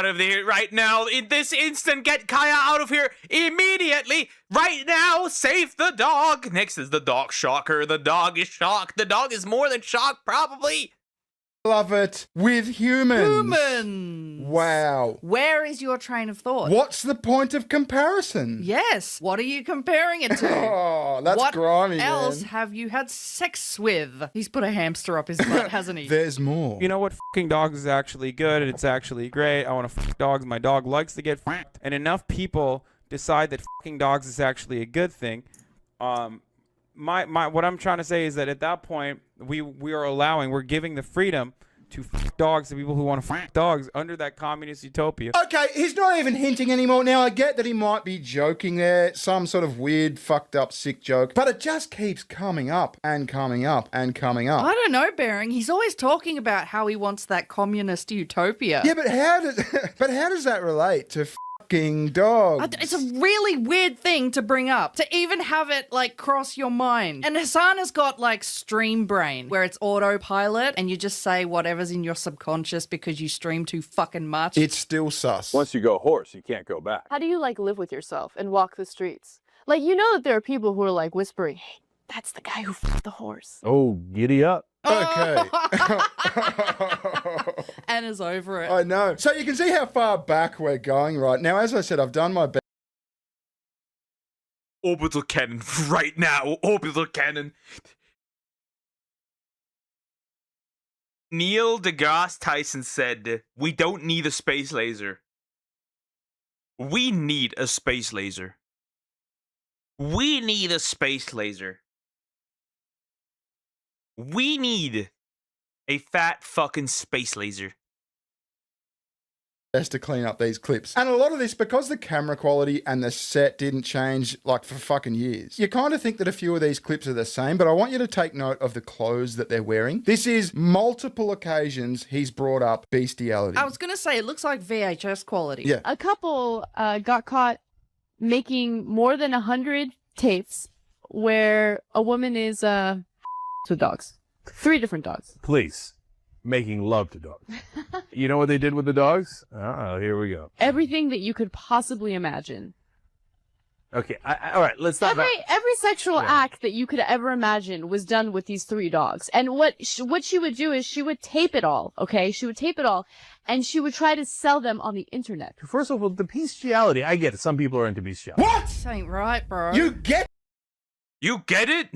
of here right now. In this instant, get Kaya out of here immediately. Right now, save the dog. Next is the dog shocker. The dog is shocked. The dog is more than shocked, probably. Love it with humans. Humans. Wow. Where is your train of thought? What's the point of comparison? Yes. What are you comparing it to? Oh, that's what grimy, else man. have you had sex with? He's put a hamster up his butt, hasn't he? There's more. You know what? Fucking dogs is actually good. It's actually great. I want to fuck dogs. My dog likes to get fucked. And enough people decide that fucking dogs is actually a good thing. What I'm trying to say is that at that point, we're giving the freedom to fuck dogs to people who want to fuck dogs under that communist utopia. Okay, he's not even hinting anymore. Now, I get that he might be joking there, some sort of weird, fucked up, sick joke, but it just keeps coming up and coming up and coming up. I don't know, Bering. He's always talking about how he wants that communist utopia. Yeah, but how does that relate to fucking dogs? It's a really weird thing to bring up, to even have it, like, cross your mind. And Hassan has got, like, stream brain, where it's autopilot, and you just say whatever's in your subconscious because you stream too fucking much. It's still sus. Once you go horse, you can't go back. How do you like live with yourself and walk the streets? Like, you know that there are people who are like whispering, hey, that's the guy who f***ed the horse. Oh, giddy up. Okay. Anna's over it. I know. So you can see how far back we're going right now. As I said, I've done my best. Orbital cannon right now. Orbital cannon. Neil deGrasse Tyson said, we don't need a space laser. We need a space laser. We need a space laser. We need a fat fucking space laser. Best to clean up these clips. And a lot of this, because the camera quality and the set didn't change like for fucking years, you kind of think that a few of these clips are the same, but I want you to take note of the clothes that they're wearing. This is multiple occasions he's brought up bestiality. I was going to say, it looks like VHS quality. Yeah. A couple got caught making more than 100 tapes where a woman is with dogs. 3 different dogs. Please. Making love to dogs. You know what they did with the dogs? Oh, here we go. Everything that you could possibly imagine. Okay, all right, let's not... Every sexual act that you could ever imagine was done with these 3 dogs. And what she would do is she would tape it all, okay? She would tape it all, and she would try to sell them on the internet. First of all, the bestiality, I get it. Some people are into bestiality. What? This ain't right, bro. You get it?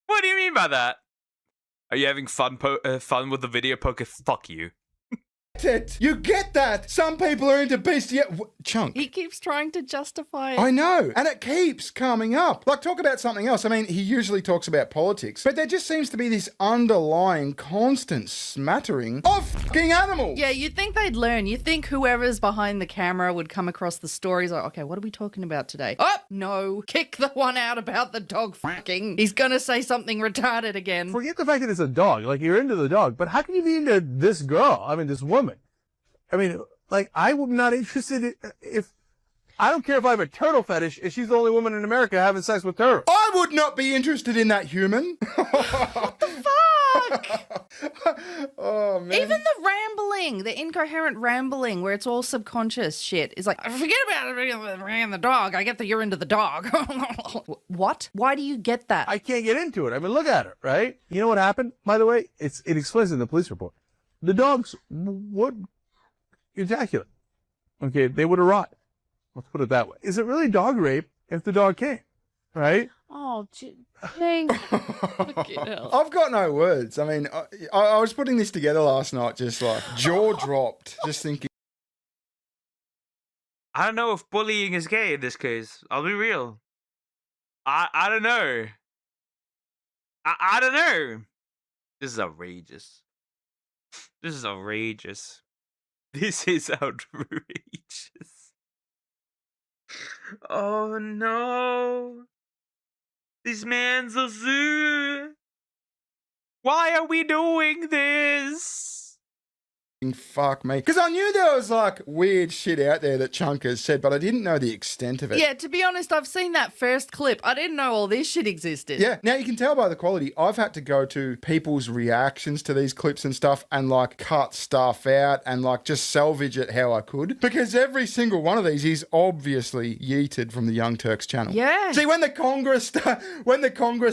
What do you mean by that? Are you having fun with the video poker? Fuck you. You get that? Some people are into bestiality. Chunk. He keeps trying to justify it. I know, and it keeps coming up. Like, talk about something else. I mean, he usually talks about politics, but there just seems to be this underlying constant smattering of fucking animals. Yeah, you'd think they'd learn. You think whoever's behind the camera would come across the stories like, okay, what are we talking about today? Oh, no, kick the one out about the dog fucking. He's gonna say something retarded again. Forget the fact that it's a dog. Like, you're into the dog, but how can you be into this girl? I mean, this woman. I mean, like, I'm not interested if... I don't care if I have a turtle fetish if she's the only woman in America having sex with turtles. I would not be interested in that human. What the fuck? Oh, man. Even the rambling, the incoherent rambling where it's all subconscious shit is like, forget about it, the dog. I get that you're into the dog. What? Why do you get that? I can't get into it. I mean, look at her, right? You know what happened, by the way? It explains in the police report. The dogs would ejaculate. Okay, they would rot. Let's put it that way. Is it really dog rape if the dog came? Right? Oh, thanks. I've got no words. I mean, I was putting this together last night, just like jaw dropped, just thinking. I don't know if bullying is gay in this case. I'll be real. I don't know. I don't know. This is outrageous. This is outrageous. This is outrageous. Oh no. This man's a zoo. Why are we doing this? fuck me. Because I knew there was like weird shit out there that Chunkers said, but I didn't know the extent of it. Yeah, to be honest, I've seen that first clip. I didn't know all this shit existed. Yeah, now you can tell by the quality. I've had to go to people's reactions to these clips and stuff and like cut stuff out and like just salvage it how I could. Because every single one of these is obviously yeeted from the Young Turks channel. Yeah. See, when the Congress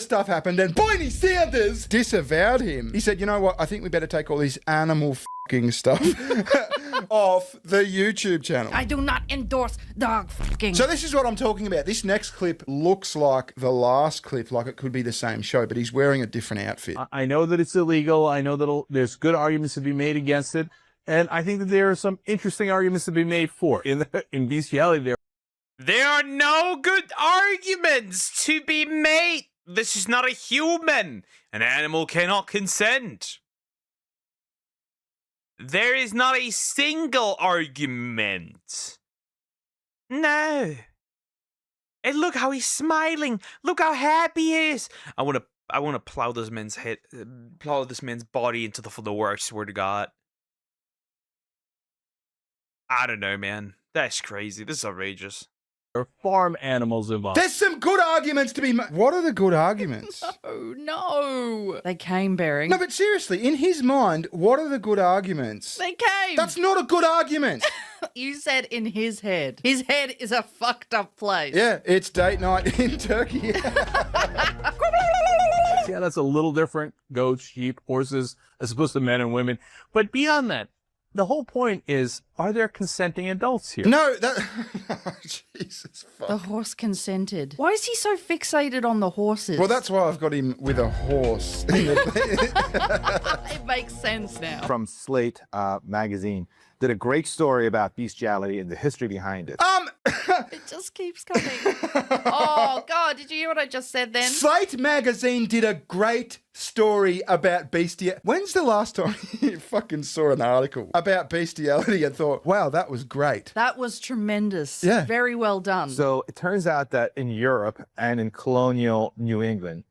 stuff happened and Bernie Sanders disavowed him, he said, you know what, I think we better take all these animal fucking stuff off the YouTube channel. I do not endorse dog fucking. So this is what I'm talking about. This next clip looks like the last clip, like it could be the same show, but he's wearing a different outfit. I know that it's illegal. I know that there's good arguments to be made against it. And I think that there are some interesting arguments to be made for. In bestiality, There are no good arguments to be made. This is not a human. An animal cannot consent. There is not a single argument. No. And look how he's smiling. Look how happy he is. I want to plow this man's head, plow this man's body into the floor. I swear to God. I don't know, man. That's crazy. This is outrageous. are farm animals involved. There's some good arguments to be made. What are the good arguments? No. They came bearing. No, but seriously, in his mind, what are the good arguments? They came. That's not a good argument. You said in his head. His head is a fucked up place. Yeah, it's date night in Turkey. Yeah, that's a little different. Goats, sheep, horses, as opposed to men and women. But beyond that, the whole point is, are there consenting adults here? No, that... Jesus fuck. The horse consented. Why is he so fixated on the horses? Well, that's why I've got him with a horse. It makes sense now. From Slate magazine did a great story about bestiality and the history behind it. It just keeps coming. Oh, God, did you hear what I just said then? Slate magazine did a great story about bestiality. When's the last time you fucking saw an article about bestiality and thought, wow, that was great? That was tremendous. Yeah. Very well done. So it turns out that in Europe and in colonial New England,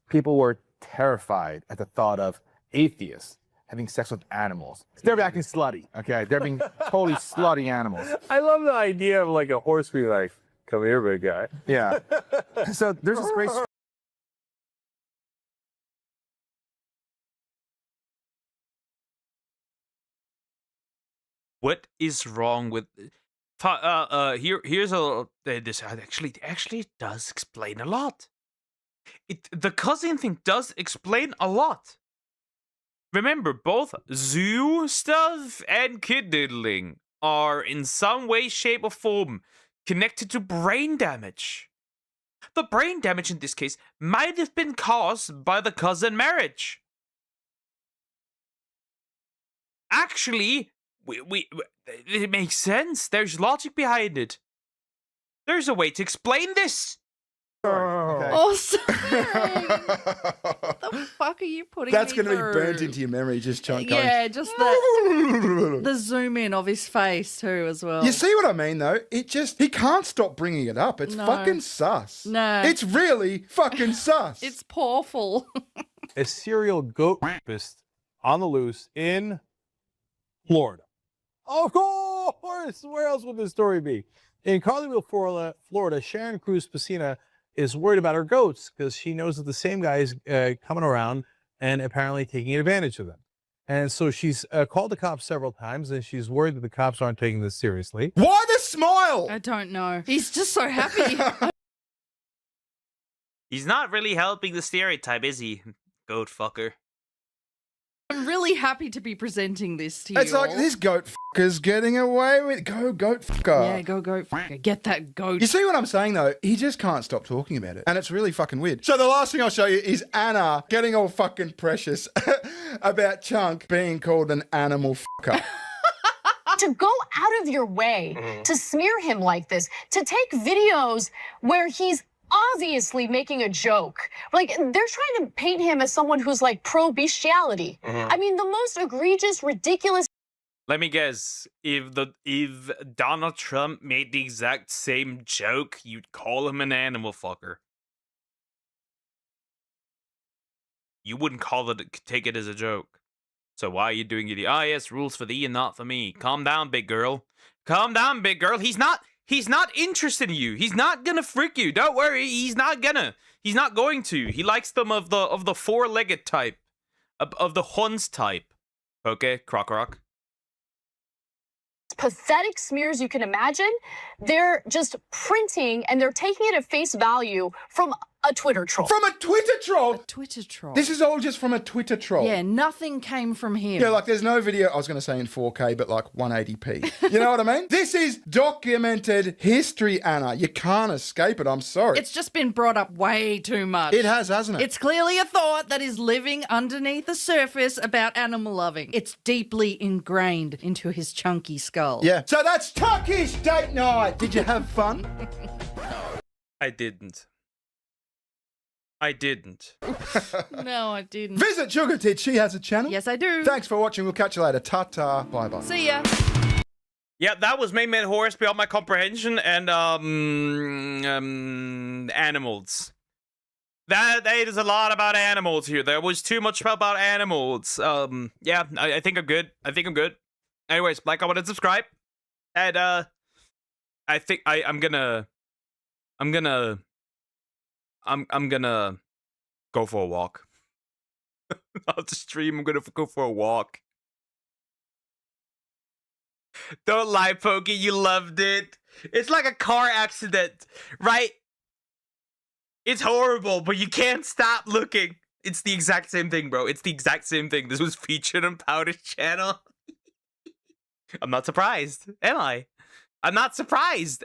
people were terrified at the thought of atheists having sex with animals. They're acting slutty, okay? They're being totally slutty animals. I love the idea of like a horse being like, come here, big guy. Yeah. So there's this great... What is wrong with... here's a... This actually does explain a lot. The cousin thing does explain a lot. Remember, both zoo stuff and kid diddling are in some way, shape, or form connected to brain damage. The brain damage in this case might have been caused by the cousin marriage. Actually, it makes sense. There's logic behind it. There's a way to explain this. Okay. Oh, sorry. What the fuck are you putting That's me going to be through? burnt into your memory, just chunk going. Yeah, just the zoom in of his face too as well. You see what I mean, though? He can't stop bringing it up. It's No. fucking sus. No. It's really fucking sus. It's awful. A serial goat rapist on the loose in Florida. Of course! Where else would this story be? In Carlinville, Florida, Sharon Cruz Pacina is worried about her goats because she knows that the same guy is coming around and apparently taking advantage of them. And so she's called the cops several times, and she's worried that the cops aren't taking this seriously. Why the smile? I don't know. He's just so happy. He's not really helping the stereotype, is he? Goat fucker. I'm really happy to be presenting this to you. It's like all. this goat fucker's getting away with it. Go goat fucker. Yeah, go goat fucker. Get that goat. You see what I'm saying, though? He just can't stop talking about it. And it's really fucking weird. So the last thing I'll show you is Anna getting all fucking precious about Chunk being called an animal fucker. To go out of your way to smear him like this, to take videos where he's obviously making a joke. Like, they're trying to paint him as someone who's like pro-bestiality. I mean, the most egregious, ridiculous... Let me guess, if Donald Trump made the exact same joke, you'd call him an animal fucker. You wouldn't take it as a joke. So why are you doing it? Ah, yes, rules for thee and not for me. Calm down, big girl. Calm down, big girl. He's not interested in you. He's not gonna frick you. Don't worry. He's not going to. He likes them of the four-legged type. Of the Huns type. Okay, Croc. Pathetic smears you can imagine. They're just printing and they're taking it at face value from a Twitter troll. From a Twitter troll? A Twitter troll. This is all just from a Twitter troll. Yeah, nothing came from him. Yeah, like there's no video, I was going to say in 4K, but like 180p. You know what I mean? This is documented history, Anna. You can't escape it, I'm sorry. It's just been brought up way too much. It has, hasn't it? It's clearly a thought that is living underneath the surface about animal loving. It's deeply ingrained into his chunky skull. Yeah. So that's Turkish date night. Did you have fun? I didn't. No, I didn't. Visit Sugar Tit. She has a channel. Yes, I do. Thanks for watching. We'll catch you later. Ta-ta. Bye-bye. See ya. Yeah, that was Main Man Horse beyond my comprehension and animals. That is a lot about animals here. There was too much about animals. Yeah, I think I'm good. Anyways, like, comment, and subscribe. And I think I'm gonna go for a walk. After stream, I'm gonna go for a walk. Don't lie, Pokey, you loved it. It's like a car accident, right? It's horrible, but you can't stop looking. It's the exact same thing, bro. It's the exact same thing. This was featured on Powder's channel. I'm not surprised, am I? I'm not surprised.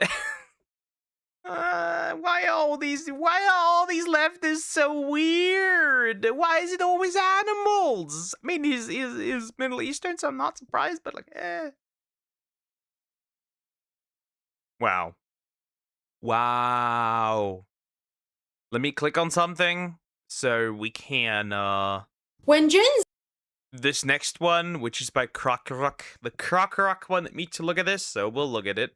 Why are all these leftists so weird? Why is it always animals? I mean, he's Middle Eastern, so I'm not surprised, but like, Wow. Let me click on something so we can, When Jin's this next one, which is by Croc, the Croc wanted me to look at this, so we'll look at it.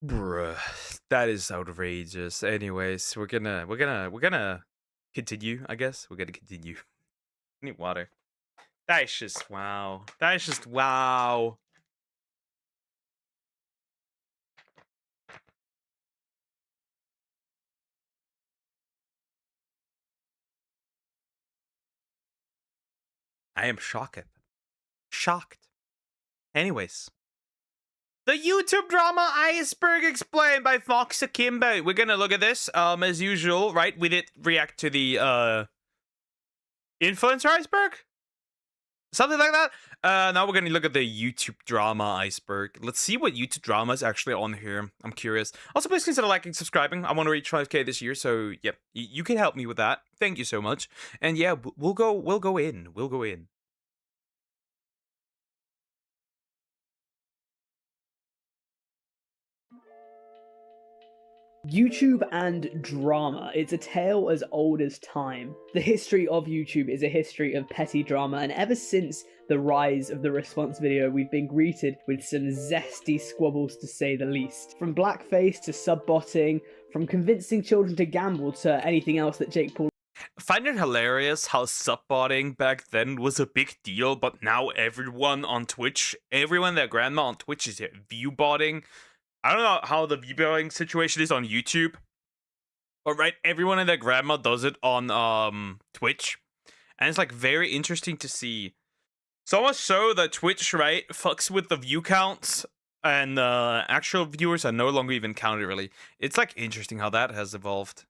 Bruh, that is outrageous. Anyways, we're gonna continue, I guess. We're gonna continue. I need water. That is just wow. That is just wow. I am shocked. Anyways. The YouTube drama Iceberg Explained by Fox Akimbo. We're gonna look at this, as usual, right? We did react to the, Influencer Iceberg? Something like that? Now we're gonna look at the YouTube drama Iceberg. Let's see what YouTube drama is actually on here. I'm curious. Also, please consider liking, subscribing. I want to reach 5K this year, so, yeah, you can help me with that. Thank you so much. And, yeah, we'll go in. YouTube and drama. It's a tale as old as time. The history of YouTube is a history of petty drama, and ever since the rise of the response video, we've been greeted with some zesty squabbles, to say the least. From blackface to subbotting, from convincing children to gamble to anything else that Jake Paul. I find it hilarious how subbotting back then was a big deal, but now everyone on Twitch, everyone their grandma on Twitch is viewbotting. I don't know how the viewbotting situation is on YouTube, but right, everyone and their grandma does it on Twitch, and it's like very interesting to see. So much so that Twitch, right, fucks with the view counts, and actual viewers are no longer even counted, really. It's like interesting how that has evolved.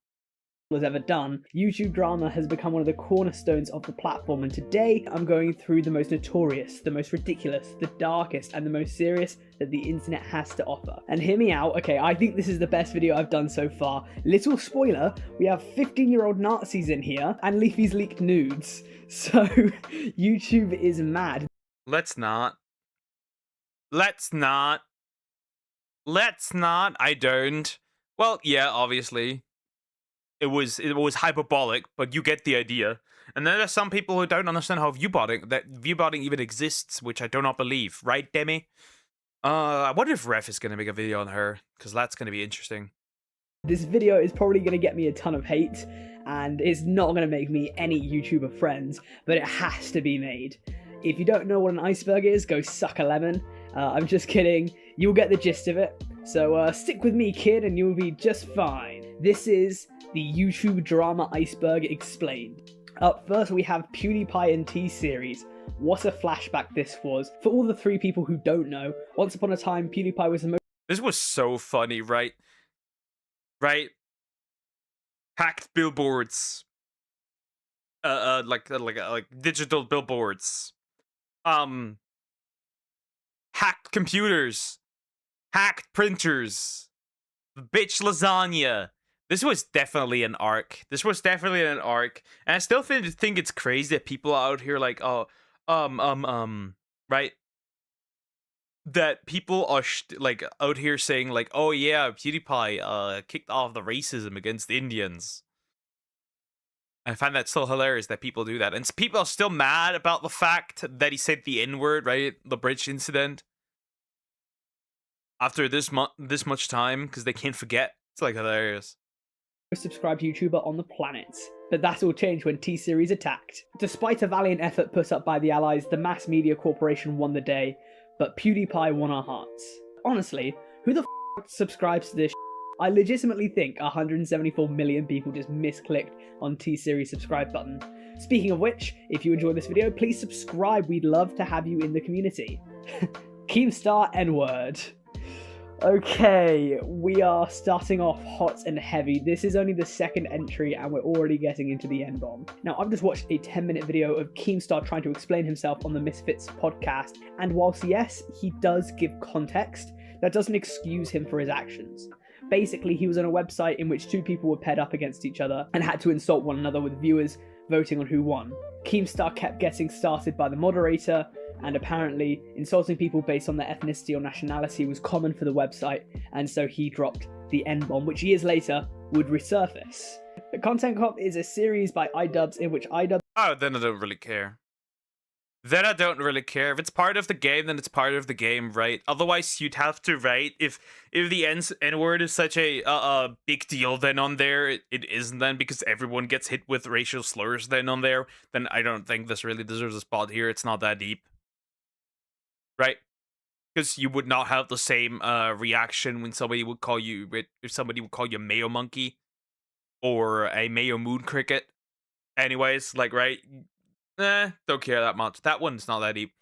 Has ever done. YouTube drama has become one of the cornerstones of the platform, and today I'm going through the most notorious, the most ridiculous, the darkest, and the most serious that the internet has to offer. And hear me out, okay, I think this is the best video I've done so far. Little spoiler, we have 15-year-old Nazis in here, and Leafy's leaked nudes. So, YouTube is mad. Let's not. I don't. Well, yeah, obviously. It was hyperbolic, but you get the idea. And then there's some people who don't understand how viewbotting even exists, which I do not believe, right, Demi? I wonder if Ref is gonna make a video on her, because that's gonna be interesting. This video is probably gonna get me a ton of hate, and it's not going to make me any YouTuber friends, but it has to be made. If you don't know what an iceberg is, go suck a lemon. I'm just kidding. You'll get the gist of it. So stick with me, kid, and you'll be just fine. This is the YouTube drama iceberg explained. Up first, we have PewDiePie and T-Series. What a flashback this was. For all the 3 people who don't know, once upon a time, PewDiePie was the most... This was so funny, right? Right? Hacked billboards. Like digital billboards. Hacked computers. Hacked printers. Bitch lasagna. This was definitely an arc. This was definitely an arc. And I still think it's crazy that people out here like, oh, right? That people are like out here saying like, oh yeah, PewDiePie kicked off the racism against Indians. I find that so hilarious that people do that. And people are still mad about the fact that he said the N-word, right? The bridge incident. After this much time, because they can't forget. It's like hilarious. Subscribed YouTuber on the planet. But that all changed when T-Series attacked. Despite a valiant effort put up by the Allies, the mass media corporation won the day, but PewDiePie won our hearts. Honestly, who the f*** subscribes to this shit? I legitimately think 174 million people just misclicked on T-Series subscribe button. Speaking of which, if you enjoyed this video, please subscribe. We'd love to have you in the community. Keemstar N-word. Okay, we are starting off hot and heavy. This is only the second entry and we're already getting into the N-bomb. Now, I've just watched a 10-minute video of Keemstar trying to explain himself on the Misfits podcast, and whilst yes, he does give context, that doesn't excuse him for his actions. Basically, he was on a website in which 2 people were paired up against each other and had to insult one another with viewers voting on who won. Keemstar kept getting started by the moderator, and apparently insulting people based on their ethnicity or nationality was common for the website, and so he dropped the N-bomb, which years later would resurface. The Content Cop is a series by iDubbbz in which iDubbbz... Oh, then I don't really care. Then I don't really care. If it's part of the game, then it's part of the game, right? Otherwise, you'd have to write, if the N-word is such a big deal then on there, it isn't then, because everyone gets hit with racial slurs then on there, then I don't think this really deserves a spot here. It's not that deep. Right? Because you would not have the same reaction when somebody would call you, if somebody would call you Mayo Monkey, or a Mayo Moon Cricket. Anyways, like, right? Don't care that much. That one's not that deep.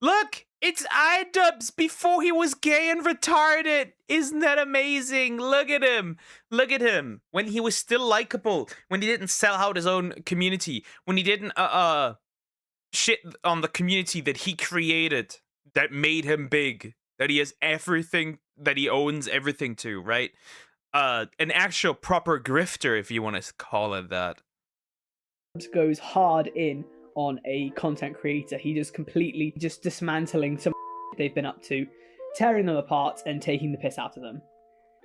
Look! It's iDubbbz before he was gay and retarded! Isn't that amazing? Look at him! Look at him! When he was still likable. When he didn't sell out his own community. When he didn't, shit on the community that he created. That made him big. That he has everything, that he owns everything to, right? An actual proper grifter, if you want to call it that. Goes hard in on a content creator. He just completely dismantling some they've been up to, tearing them apart and taking the piss out of them.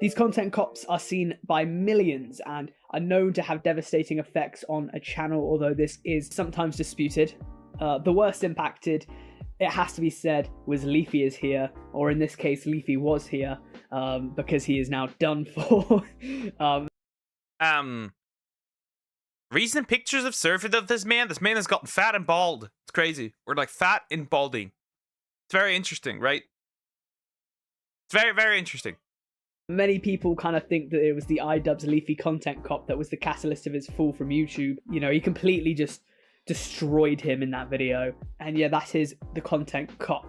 These content cops are seen by millions and are known to have devastating effects on a channel, although this is sometimes disputed. The worst impacted, it has to be said, was Leafy is here, or in this case Leafy was here, because he is now done for. Recent pictures have surfaced of this man. This man has gotten fat and bald. It's crazy. We're like fat and balding. It's very interesting, right? It's very, very interesting. Many people kind of think that it was the iDubbbz Leafy content cop that was the catalyst of his fall from YouTube. You know, he completely just destroyed him in that video. And yeah, that is the content cop.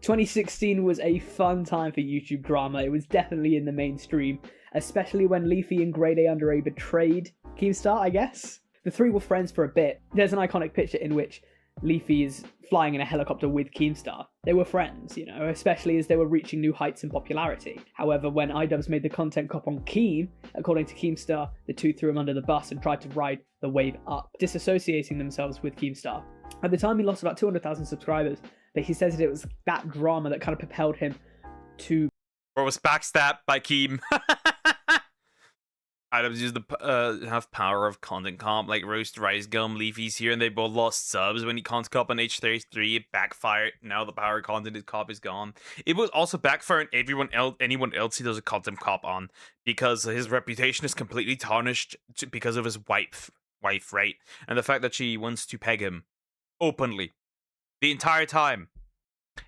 2016 was a fun time for YouTube drama. It was definitely in the mainstream, especially when Leafy and Grade A Under A betrayed Keemstar, I guess. The 3 were friends for a bit. There's an iconic picture in which Leafy is flying in a helicopter with Keemstar. They were friends, you know, especially as they were reaching new heights in popularity. However, when iDubbbz made the content cop on Keem, according to Keemstar, the 2 threw him under the bus and tried to ride the wave up, disassociating themselves with Keemstar. At the time, he lost about 200,000 subscribers, but he says that it was that drama that kind of propelled him to... Or was backstabbed by Keem. items use the have power of content comp, like roast, rice gum, leafies here, and they both lost subs when he content comp on H33. It backfired. Now the power content comp is gone. It will also backfire on anyone else he does a content comp on, because his reputation is completely tarnished because of his wife, right? And the fact that she wants to peg him openly the entire time.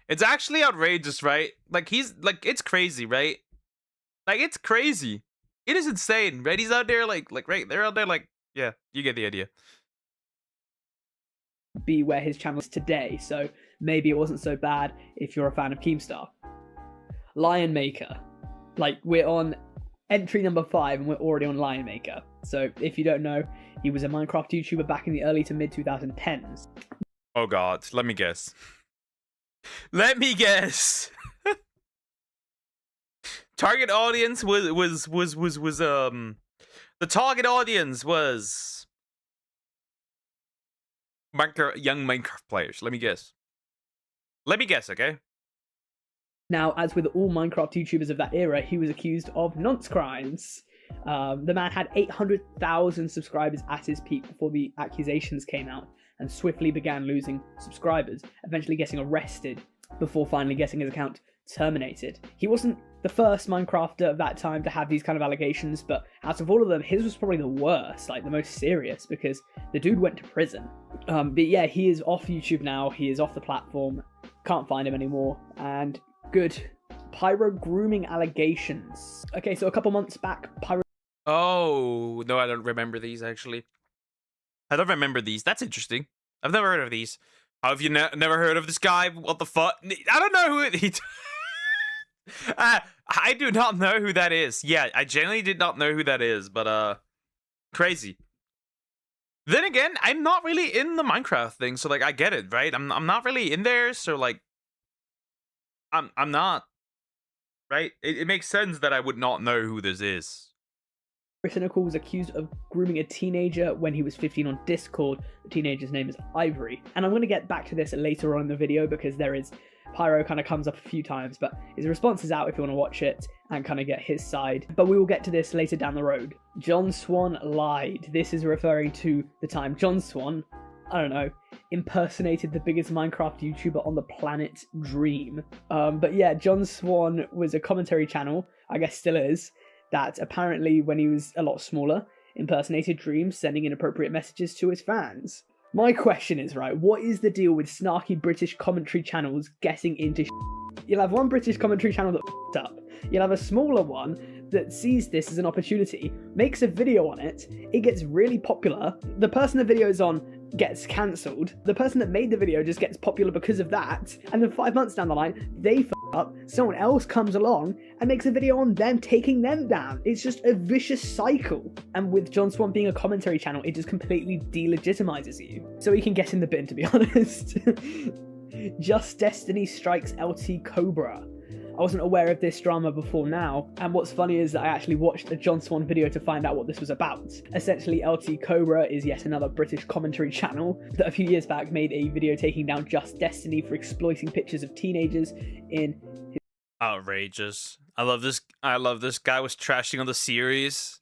It's actually outrageous, right? Like, he's like, it's crazy, right? Like, it's crazy. It is insane, right? He's out there like right, they're out there like, yeah, you get the idea. Be where his channel is today, so maybe it wasn't so bad if you're a fan of Keemstar. Lion Maker. Like, we're on entry number 5 and we're already on Lion Maker. So if you don't know, he was a Minecraft YouTuber back in the early to mid 2010s. Oh god, let me guess. Let me guess. Target audience was the target audience was young Minecraft players. Let me guess. Okay? Now, as with all Minecraft YouTubers of that era, he was accused of nonce crimes. The man had 800,000 subscribers at his peak before the accusations came out, and swiftly began losing subscribers, eventually getting arrested before finally getting his account terminated. He wasn't the first Minecrafter of that time to have these kind of allegations, but out of all of them, his was probably the worst, like the most serious, because the dude went to prison. But yeah, he is off YouTube now, he is off the platform, can't find him anymore, and good. Pyro grooming allegations. Okay, so a couple months back, Pyro... Oh, no, I don't remember these, actually. I don't remember these. That's interesting. I've never heard of these. How have you never heard of this guy? What the fuck? I don't know who he... I do not know who that is. Yeah, I genuinely did not know who that is, but crazy. Then again, I'm not really in the Minecraft thing, so like I get it, right? I'm not really in there, so like I'm not, right? It makes sense that I would not know who this is. Cynical was accused of grooming a teenager when he was 15 on Discord. The teenager's name is Ivory. And I'm going to get back to this later on in the video because there is... Pyro kind of comes up a few times, but his response is out if you want to watch it and kind of get his side. But we will get to this later down the road. John Swan lied. This is referring to the time John Swan, I don't know, impersonated the biggest Minecraft YouTuber on the planet, Dream. But yeah, John Swan was a commentary channel, I guess still is, that apparently when he was a lot smaller, impersonated Dream, sending inappropriate messages to his fans. My question is, right, what is the deal with snarky British commentary channels getting into You'll have one British commentary channel that f***ed up. You'll have a smaller one that sees this as an opportunity, makes a video on it, it gets really popular, the person the video is on gets cancelled, the person that made the video just gets popular because of that, and then 5 months down the line, they f*** up, someone else comes along and makes a video on them taking them down. It's just a vicious cycle. And with John Swan being a commentary channel, it just completely delegitimizes you. So he can get in the bin, to be honest. Just Destiny strikes LT Cobra. I wasn't aware of this drama before now, and what's funny is that I actually watched a John Swan video to find out what this was about. Essentially, LT Cobra is yet another British commentary channel that a few years back made a video taking down Just Destiny for exploiting pictures of teenagers in his... Outrageous. I love this guy was trashing on the series.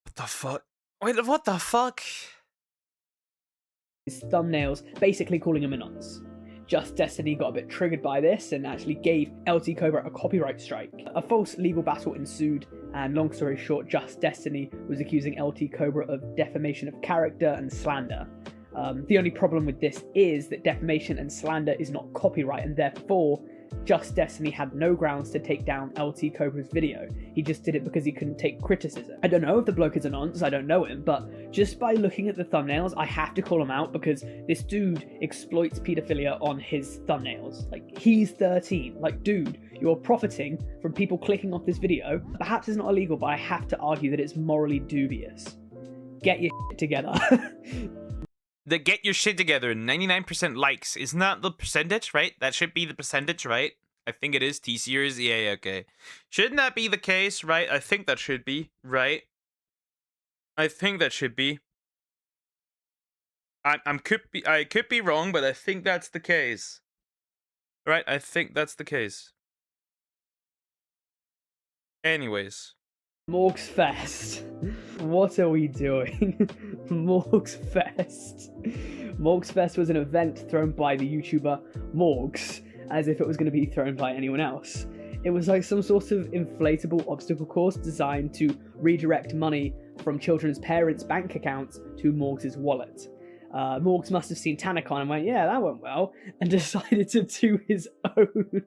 What the fuck? Wait, what the fuck? His thumbnails, basically calling him a nonce. Just Destiny got a bit triggered by this and actually gave LT Cobra a copyright strike. A false legal battle ensued, and long story short, Just Destiny was accusing LT Cobra of defamation of character and slander. The only problem with this is that defamation and slander is not copyright, and therefore Just Destiny had no grounds to take down LT Cobra's video. He just did it because he couldn't take criticism. I don't know if the bloke is a nonce, I don't know him, but just by looking at the thumbnails, I have to call him out because this dude exploits pedophilia on his thumbnails. Like, he's 13. Like, dude, you're profiting from people clicking off this video. Perhaps it's not illegal, but I have to argue that it's morally dubious. Get your shit together. The get your shit together, 99% likes. Isn't that the percentage, right? That should be the percentage, right? I think it is. T-Series, yeah, okay. Shouldn't that be the case, right? I think that should be, right? I think that should be. I could be wrong, but I think that's the case. Right? I think that's the case. Anyways. Morgs Fest. What are we doing? Morgs Fest. Morgs Fest was an event thrown by the YouTuber Morgs, as if it was going to be thrown by anyone else. It was like some sort of inflatable obstacle course designed to redirect money from children's parents' bank accounts to Morgs' wallet. Morgs must have seen TanaCon and went, yeah, that went well, and decided to do his own.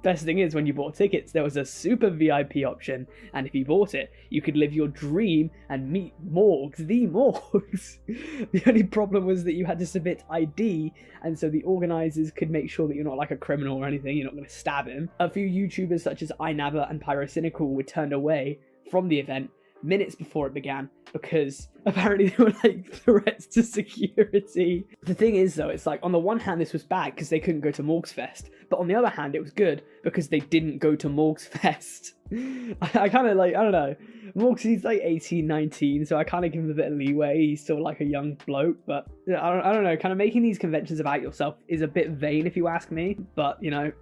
Best thing is, when you bought tickets, there was a super VIP option, and if you bought it, you could live your dream and meet Morgs, the Morgs. The only problem was that you had to submit ID, and so the organisers could make sure that you're not like a criminal or anything, you're not going to stab him. A few YouTubers such as iNabba and Pyrocynical were turned away from the event minutes before it began because apparently they were like threats to security. The thing is though, it's like on the one hand this was bad because they couldn't go to Morgs Fest, but on the other hand it was good because they didn't go to Morgs Fest. I kind of like, I don't know, Morgs, he's like 18, 19, so I kind of give him a bit of leeway. He's still like a young bloke, but I don't know, kind of making these conventions about yourself is a bit vain if you ask me, but you know,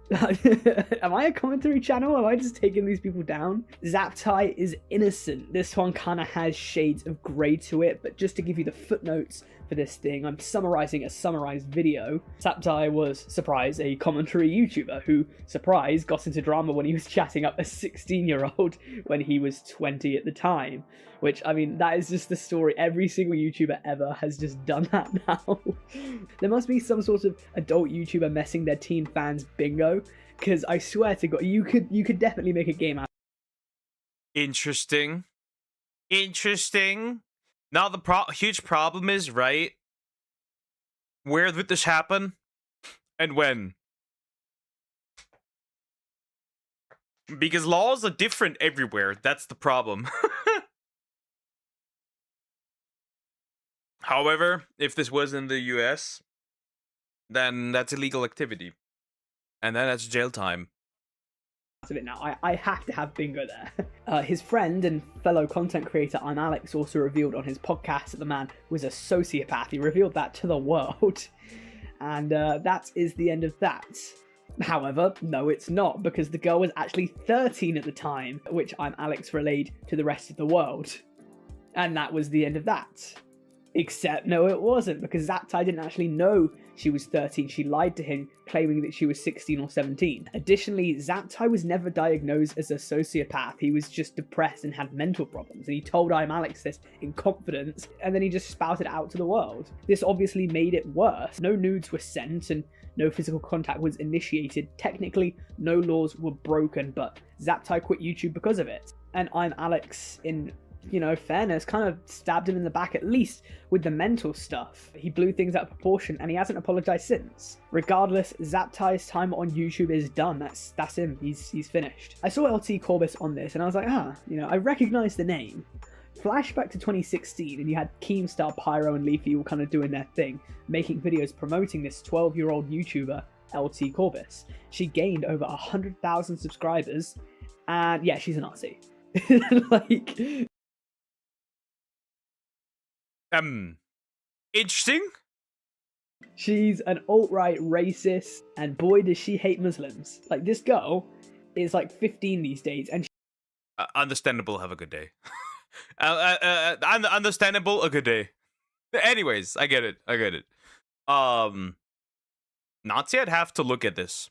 am I a commentary channel? Am I just taking these people down? Zaptai is innocent. This one kind of has shades of grey to it, but just to give you the footnotes for this thing, I'm summarizing a summarized video. Zaptai was, surprise, a commentary YouTuber who, surprise, got into drama when he was chatting up a 16-year-old when he was 20 at the time. Which, I mean, that is just the story. Every single YouTuber ever has just done that now. There must be some sort of adult YouTuber messing their teen fans bingo, because I swear to God, you could definitely make a game out. Interesting. Now the huge problem is, right, where did this happen and when? Because laws are different everywhere. That's the problem. However, if this was in the US, then that's illegal activity. And then that's jail time. Of it now. I have to have bingo there. His friend and fellow content creator I'm Alex also revealed on his podcast that the man was a sociopath. He revealed that to the world. And that is the end of that. However, no it's not, because the girl was actually 13 at the time, which I'm Alex relayed to the rest of the world. And that was the end of that. Except, no it wasn't, because Zaptai didn't actually know she was 13. She lied to him, claiming that she was 16 or 17. Additionally, Zaptai was never diagnosed as a sociopath. He was just depressed and had mental problems, and he told I'm Alex this in confidence, and then he just spouted it out to the world. This obviously made it worse. No nudes were sent, and no physical contact was initiated. Technically, no laws were broken, but Zaptai quit YouTube because of it. And I'm Alex, in, you know, fairness, kind of stabbed him in the back, at least with the mental stuff. He blew things out of proportion, and he hasn't apologized since. Regardless, Zaptai's time on YouTube is done. That's him. He's finished. I saw LT Corbis on this, and I was like, you know, I recognize the name. Flashback to 2016, and you had Keemstar, Pyro, and Leafy all kind of doing their thing, making videos promoting this 12-year-old YouTuber, LT Corbis. She gained over 100,000 subscribers, and yeah, she's a Nazi. Like, interesting. She's an alt-right racist, and boy does she hate Muslims. Like, this girl is like 15 these days, and understandable. Have a good day. Understandable. A good day. Anyways, I get it. Nazi, I'd have to look at this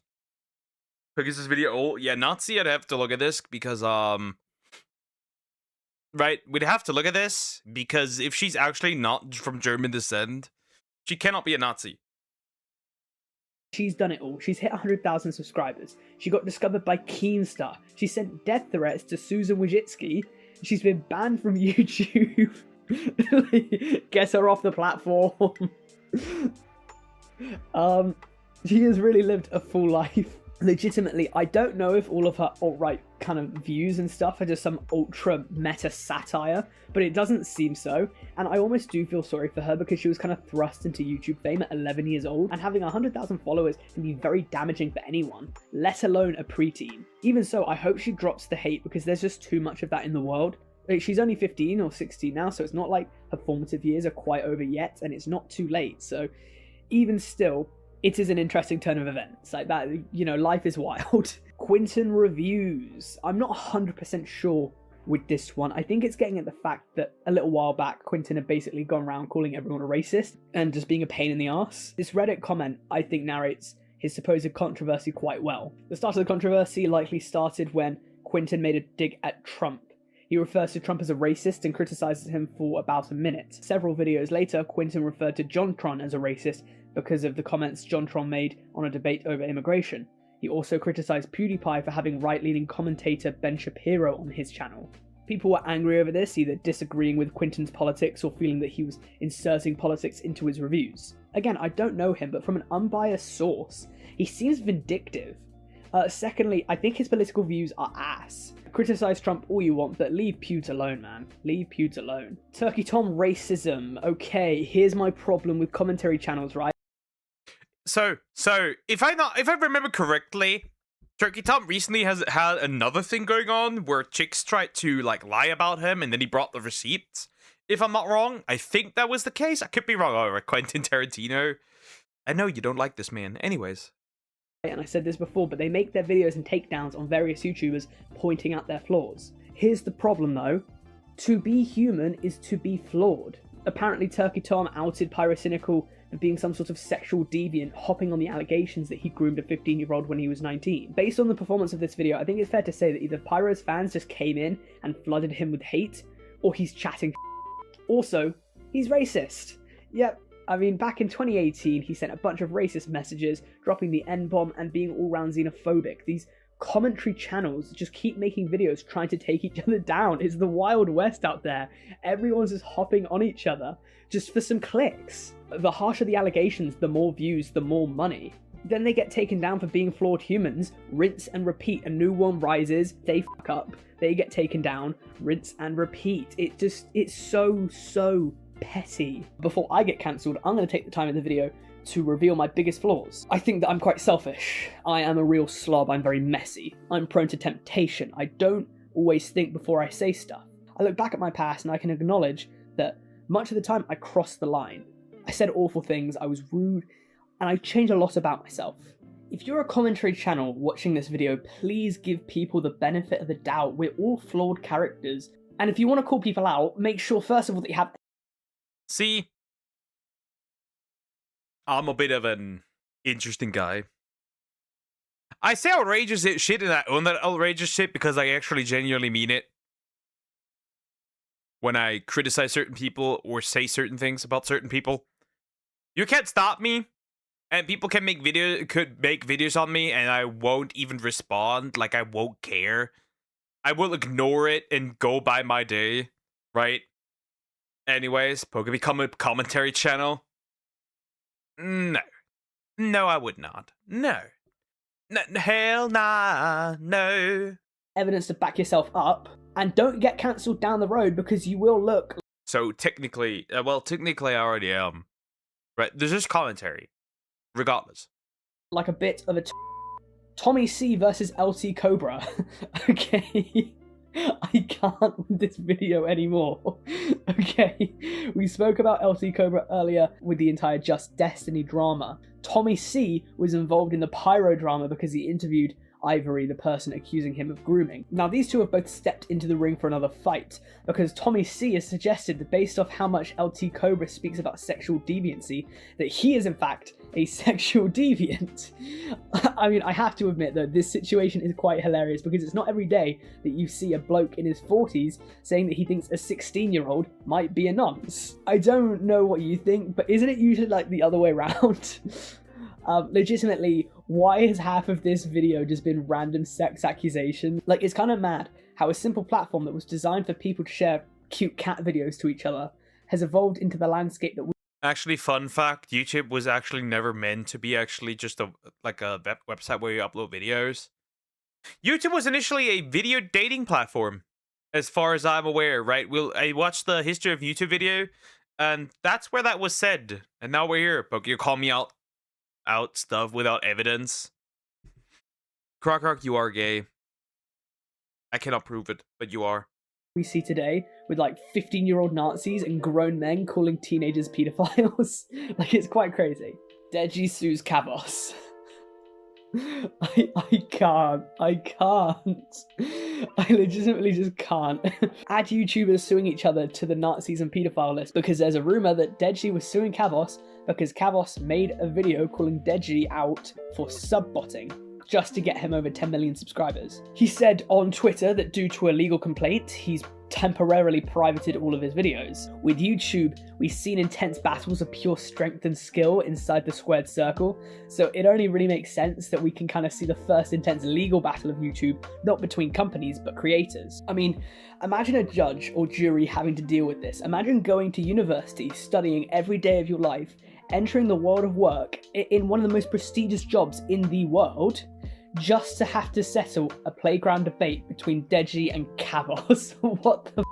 because this video. Oh yeah, Nazi, I'd have to look at this because right, we'd have to look at this because if she's actually not from German descent, she cannot be a Nazi. She's done it all. She's hit 100,000 subscribers. She got discovered by Keemstar. She sent death threats to Susan Wojcicki. She's been banned from YouTube. Get her off the platform. She has really lived a full life. Legitimately, I don't know if all of her alt-right kind of views and stuff are just some ultra meta satire, but it doesn't seem so, and I almost do feel sorry for her because she was kind of thrust into YouTube fame at 11 years old, and having 100,000 followers can be very damaging for anyone, let alone a preteen. Even so, I hope she drops the hate because there's just too much of that in the world. Like, she's only 15 or 16 now, so it's not like her formative years are quite over yet, and it's not too late, so even still, it is an interesting turn of events. Like that, you know, life is wild. Quentin reviews. I'm not 100% sure with this one. I think it's getting at the fact that a little while back, Quentin had basically gone around calling everyone a racist and just being a pain in the ass. This Reddit comment, I think, narrates his supposed controversy quite well. The start of the controversy likely started when Quentin made a dig at Trump. He refers to Trump as a racist and criticizes him for about a minute. Several videos later, Quentin referred to JonTron as a racist because of the comments JonTron made on a debate over immigration. He also criticized PewDiePie for having right-leaning commentator Ben Shapiro on his channel. People were angry over this, either disagreeing with Quentin's politics or feeling that he was inserting politics into his reviews. Again, I don't know him, but from an unbiased source, he seems vindictive. Secondly, I think his political views are ass. Criticize Trump all you want, but leave Pewds alone, man. Leave Pewds alone. Turkey Tom racism. Okay, here's my problem with commentary channels, right? So if I remember correctly, Turkey Tom recently has had another thing going on where chicks tried to like lie about him, and then he brought the receipts. If I'm not wrong, I think that was the case. I could be wrong. Oh, Quentin Tarantino. I know you don't like this man. Anyways. And I said this before, but they make their videos and takedowns on various YouTubers pointing out their flaws. Here's the problem though. To be human is to be flawed. Apparently Turkey Tom outed Pyrocynical for being some sort of sexual deviant, hopping on the allegations that he groomed a 15-year-old when he was 19. Based on the performance of this video, I think it's fair to say that either Pyro's fans just came in and flooded him with hate, or he's chatting. Also, he's racist. Yep. I mean, back in 2018, he sent a bunch of racist messages, dropping the N-bomb and being all-round xenophobic. These commentary channels just keep making videos trying to take each other down. It's the Wild West out there. Everyone's just hopping on each other just for some clicks. The harsher the allegations, the more views, the more money. Then they get taken down for being flawed humans, rinse and repeat. A new one rises, they fuck up, they get taken down, rinse and repeat. It's so petty. Before I get cancelled, I'm going to take the time in the video to reveal my biggest flaws. I think that I'm quite selfish. I am a real slob. I'm very messy. I'm prone to temptation. I don't always think before I say stuff. I look back at my past and I can acknowledge that much of the time I crossed the line. I said awful things, I was rude, and I changed a lot about myself. If you're a commentary channel watching this video, please give people the benefit of the doubt. We're all flawed characters. And if you want to call people out, make sure first of all that you have... See, I'm a bit of an interesting guy. I say outrageous shit and I own that outrageous shit because I actually genuinely mean it. When I criticize certain people or say certain things about certain people, you can't stop me. And people could make videos on me and I won't even respond. Like, I won't care. I will ignore it and go by my day, right? Anyways, Poke become a commentary channel? No. No, I would not. No. Hell nah, no. Evidence to back yourself up, and don't get cancelled down the road because you will look... So technically, I already am. Right, there's just commentary. Regardless. Like a bit of a... Tommy C versus LT Cobra. Okay. I can't with this video anymore. Okay, we spoke about LT Cobra earlier with the entire Just Destiny drama. Tommy C was involved in the Pyro drama because he interviewed Ivory, the person accusing him of grooming. Now, these two have both stepped into the ring for another fight, because Tommy C has suggested that based off how much LT Cobra speaks about sexual deviancy, that he is in fact a sexual deviant. I mean, I have to admit that this situation is quite hilarious, because it's not every day that you see a bloke in his 40s saying that he thinks a 16-year-old might be a nonce. I don't know what you think, but isn't it usually like the other way around? Legitimately, why has half of this video just been random sex accusations? Like, it's kind of mad how a simple platform that was designed for people to share cute cat videos to each other has evolved into the landscape that we... Actually, fun fact, YouTube was actually never meant to be actually just a website where you upload videos. YouTube was initially a video dating platform, as far as I'm aware, right? I watched the history of YouTube video, and that's where that was said. And now we're here, but you call me out stuff without evidence. Croc, you are gay. I cannot prove it, but you are. We see today with like 15-year-old Nazis and grown men calling teenagers pedophiles. Like, it's quite crazy. Deji sues Kavos. I can't. I legitimately just can't. Add YouTubers suing each other to the Nazis and paedophile list because there's a rumor that Deji was suing Kavos because Kavos made a video calling Deji out for sub-botting just to get him over 10 million subscribers. He said on Twitter that due to a legal complaint, he's temporarily privated all of his videos. With YouTube, we've seen intense battles of pure strength and skill inside the squared circle, so it only really makes sense that we can kind of see the first intense legal battle of YouTube, not between companies, but creators. I mean, imagine a judge or jury having to deal with this. Imagine going to university, studying every day of your life, entering the world of work in one of the most prestigious jobs in the world, just to have to settle a playground debate between Deji and Kavos. What the f?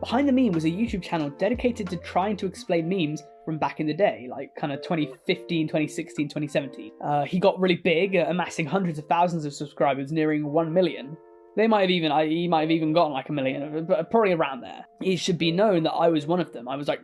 Behind the Meme was a YouTube channel dedicated to trying to explain memes from back in the day, like kind of 2015, 2016, 2017. He got really big, amassing hundreds of thousands of subscribers, nearing 1 million. He might have even gotten like 1 million, but probably around there. It should be known that I was one of them. I was like,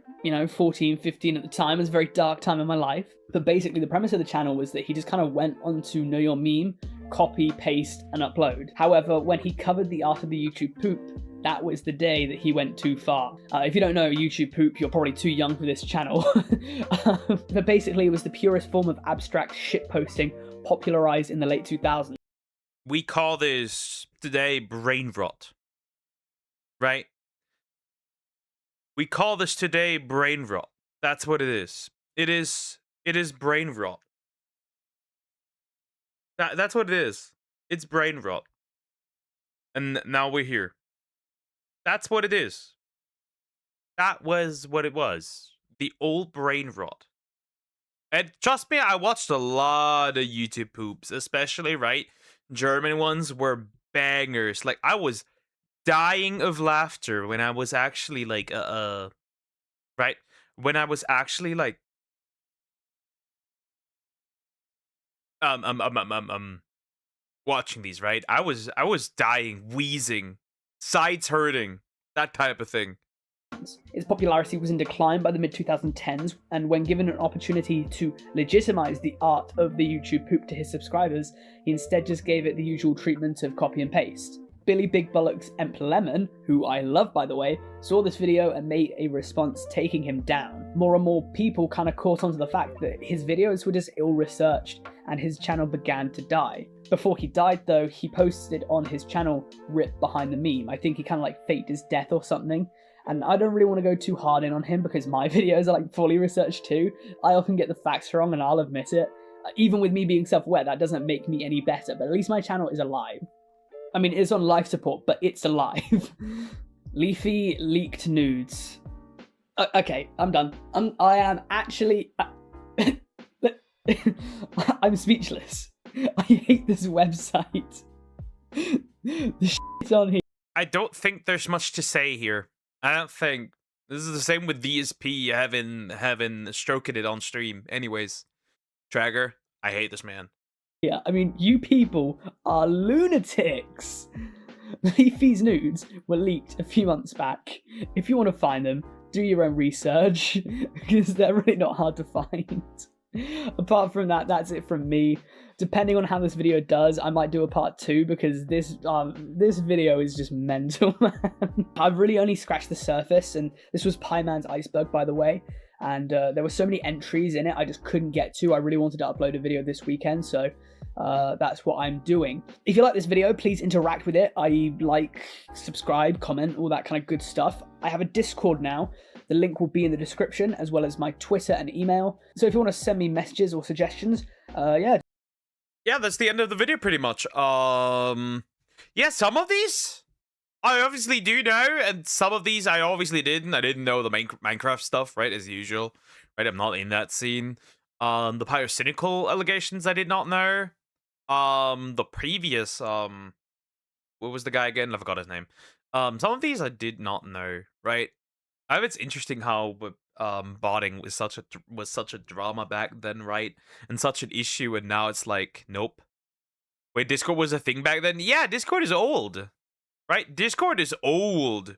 14, 15 at the time. It was a very dark time in my life. But basically the premise of the channel was that he just kind of went onto Know Your Meme, copy, paste, and upload. However, when he covered the art of the YouTube poop, that was the day that he went too far. If you don't know YouTube poop, you're probably too young for this channel. But basically it was the purest form of abstract shitposting popularized in the late 2000s. We call this today brain rot, right? We call this today brain rot. That's what it is. It is brain rot. That's what it is. It's brain rot. And now we're here. That's what it is. That was what it was. The old brain rot. And trust me, I watched a lot of YouTube poops, especially, right? German ones were bangers. Like, I was dying of laughter when I was actually like right? When I was actually like watching these, right? I was dying, wheezing, sides hurting, that type of thing. Its popularity was in decline by the mid-2010s, and when given an opportunity to legitimize the art of the YouTube poop to his subscribers, he instead just gave it the usual treatment of copy and paste. Billy Big Bollocks Emp Lemon, who I love by the way, saw this video and made a response taking him down. More and more people kind of caught on to the fact that his videos were just ill-researched and his channel began to die. Before he died though, he posted on his channel, "Rip Behind the Meme." I think he kind of like faked his death or something. And I don't really want to go too hard in on him because my videos are like fully researched too. I often get the facts wrong and I'll admit it. Even with me being self-aware, that doesn't make me any better, but at least my channel is alive. I mean, it's on life support, but it's alive. Leafy leaked nudes. Okay, I'm done. I am actually... I'm speechless. I hate this website. The shit's on here. I don't think there's much to say here. I don't think. This is the same with VSP having stroking it on stream. Anyways, Trager, I hate this man. Yeah, I mean, you people are lunatics. Leafy's nudes were leaked a few months back. If you want to find them, do your own research, because they're really not hard to find. Apart from that, that's it from me. Depending on how this video does, I might do a part 2 because this video is just mental, man. I've really only scratched the surface, and this was Pieman's iceberg, by the way. And there were so many entries in it I just couldn't get to. I really wanted to upload a video this weekend, so that's what I'm doing. If you like this video, please interact with it. I like, subscribe, comment, all that kind of good stuff. I have a Discord now. The link will be in the description, as well as my Twitter and email. So if you want to send me messages or suggestions, yeah, that's the end of the video pretty much. Yeah, some of these I obviously do know, and some of these I obviously didn't. I didn't know the Minecraft stuff, right, as usual. Right, I'm not in that scene. The pyrocynical allegations I did not know. The previous, what was the guy again? I forgot his name. Some of these I did not know, right? It's interesting how botting was such a drama back then, right? And such an issue, and now it's like, nope. Wait, Discord was a thing back then? Yeah, Discord is old. Right? Discord is old.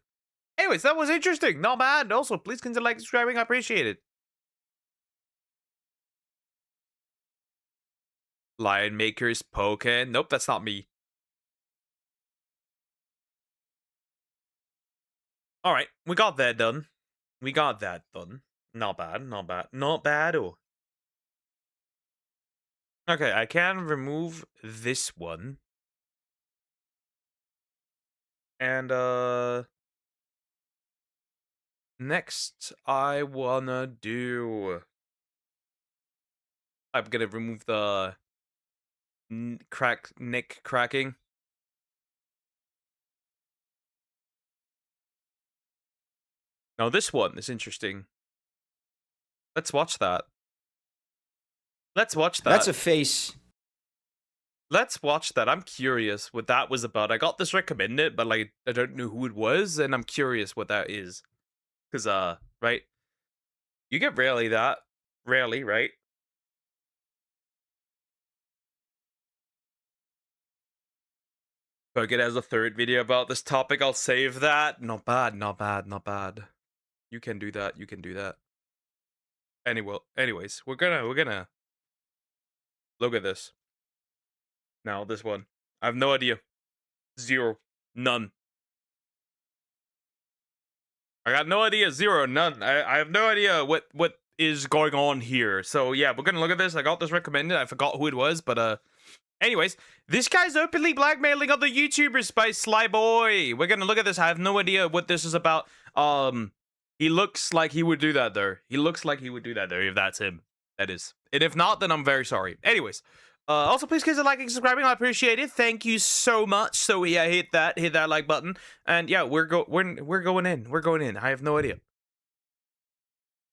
Anyways, that was interesting. Not bad. Also, please consider like, subscribing. I appreciate it. Lion Maker's Poke. Nope, that's not me. All right, we got that done. We got that done. Not bad, not bad, not bad. Oh. Okay, I can remove this one. And next I wanna do, I'm gonna remove the neck cracking. Now this one is interesting. Let's watch that. Let's watch that. That's a face. Let's watch that. I'm curious what that was about. I got this recommended, but like I don't know who it was, and I'm curious what that is. Cause right? You get rarely, right? If I get as a third video about this topic, I'll save that. Not bad, not bad, not bad. You can do that, you can do that. Anyways, we're gonna look at this. Now, this one. I have no idea. Zero. None. I got no idea. Zero. None. I have no idea what is going on here. So, yeah, we're gonna look at this. I got this recommended. I forgot who it was, but, anyways, this guy's openly blackmailing other YouTubers by Sly Boy. We're gonna look at this. I have no idea what this is about. He looks like he would do that, though. He looks like he would do that, though, if that's him. That is. And if not, then I'm very sorry. Anyways. Also, please consider liking and subscribing. I appreciate it. Thank you so much. So yeah, hit that like button, and yeah, we're going in. We're going in. I have no idea.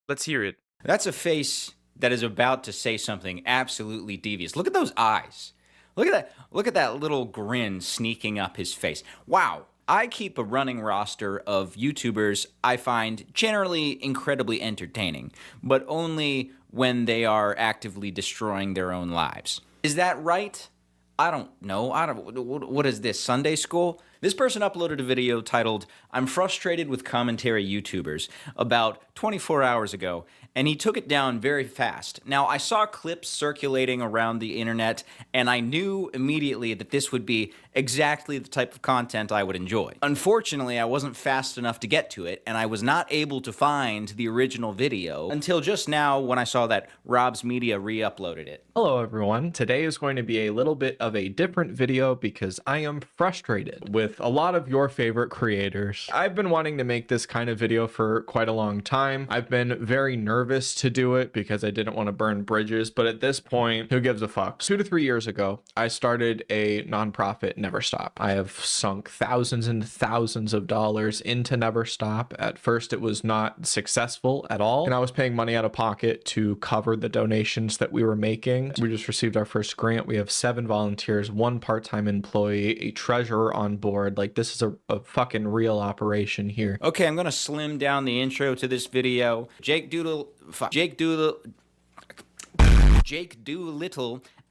Let's hear it. That's a face that is about to say something absolutely devious. Look at those eyes. Look at that. Look at that little grin sneaking up his face. Wow. I keep a running roster of YouTubers I find generally incredibly entertaining, but only when they are actively destroying their own lives. Is that right? I don't know. What is this, Sunday school? This person uploaded a video titled, "I'm frustrated with commentary YouTubers," about 24 hours ago, and he took it down very fast. Now, I saw clips circulating around the internet, and I knew immediately that this would be exactly the type of content I would enjoy. Unfortunately, I wasn't fast enough to get to it, and I was not able to find the original video until just now when I saw that Rob's Media re-uploaded it. Hello everyone, today is going to be a little bit of a different video because I am frustrated with a lot of your favorite creators. I've been wanting to make this kind of video for quite a long time. I've been very nervous to do it because I didn't want to burn bridges, but at this point, who gives a fuck? 2 to 3 years ago, I started a nonprofit, Never Stop. I have sunk thousands and thousands of dollars into Never Stop. At first, it was not successful at all, and I was paying money out of pocket to cover the donations that we were making. We just received our first grant. We have 7 volunteers, 1 part-time employee, a treasurer on board. Like, this is a fucking real operation here. Okay, I'm gonna slim down the intro to this video. Jake Doolittle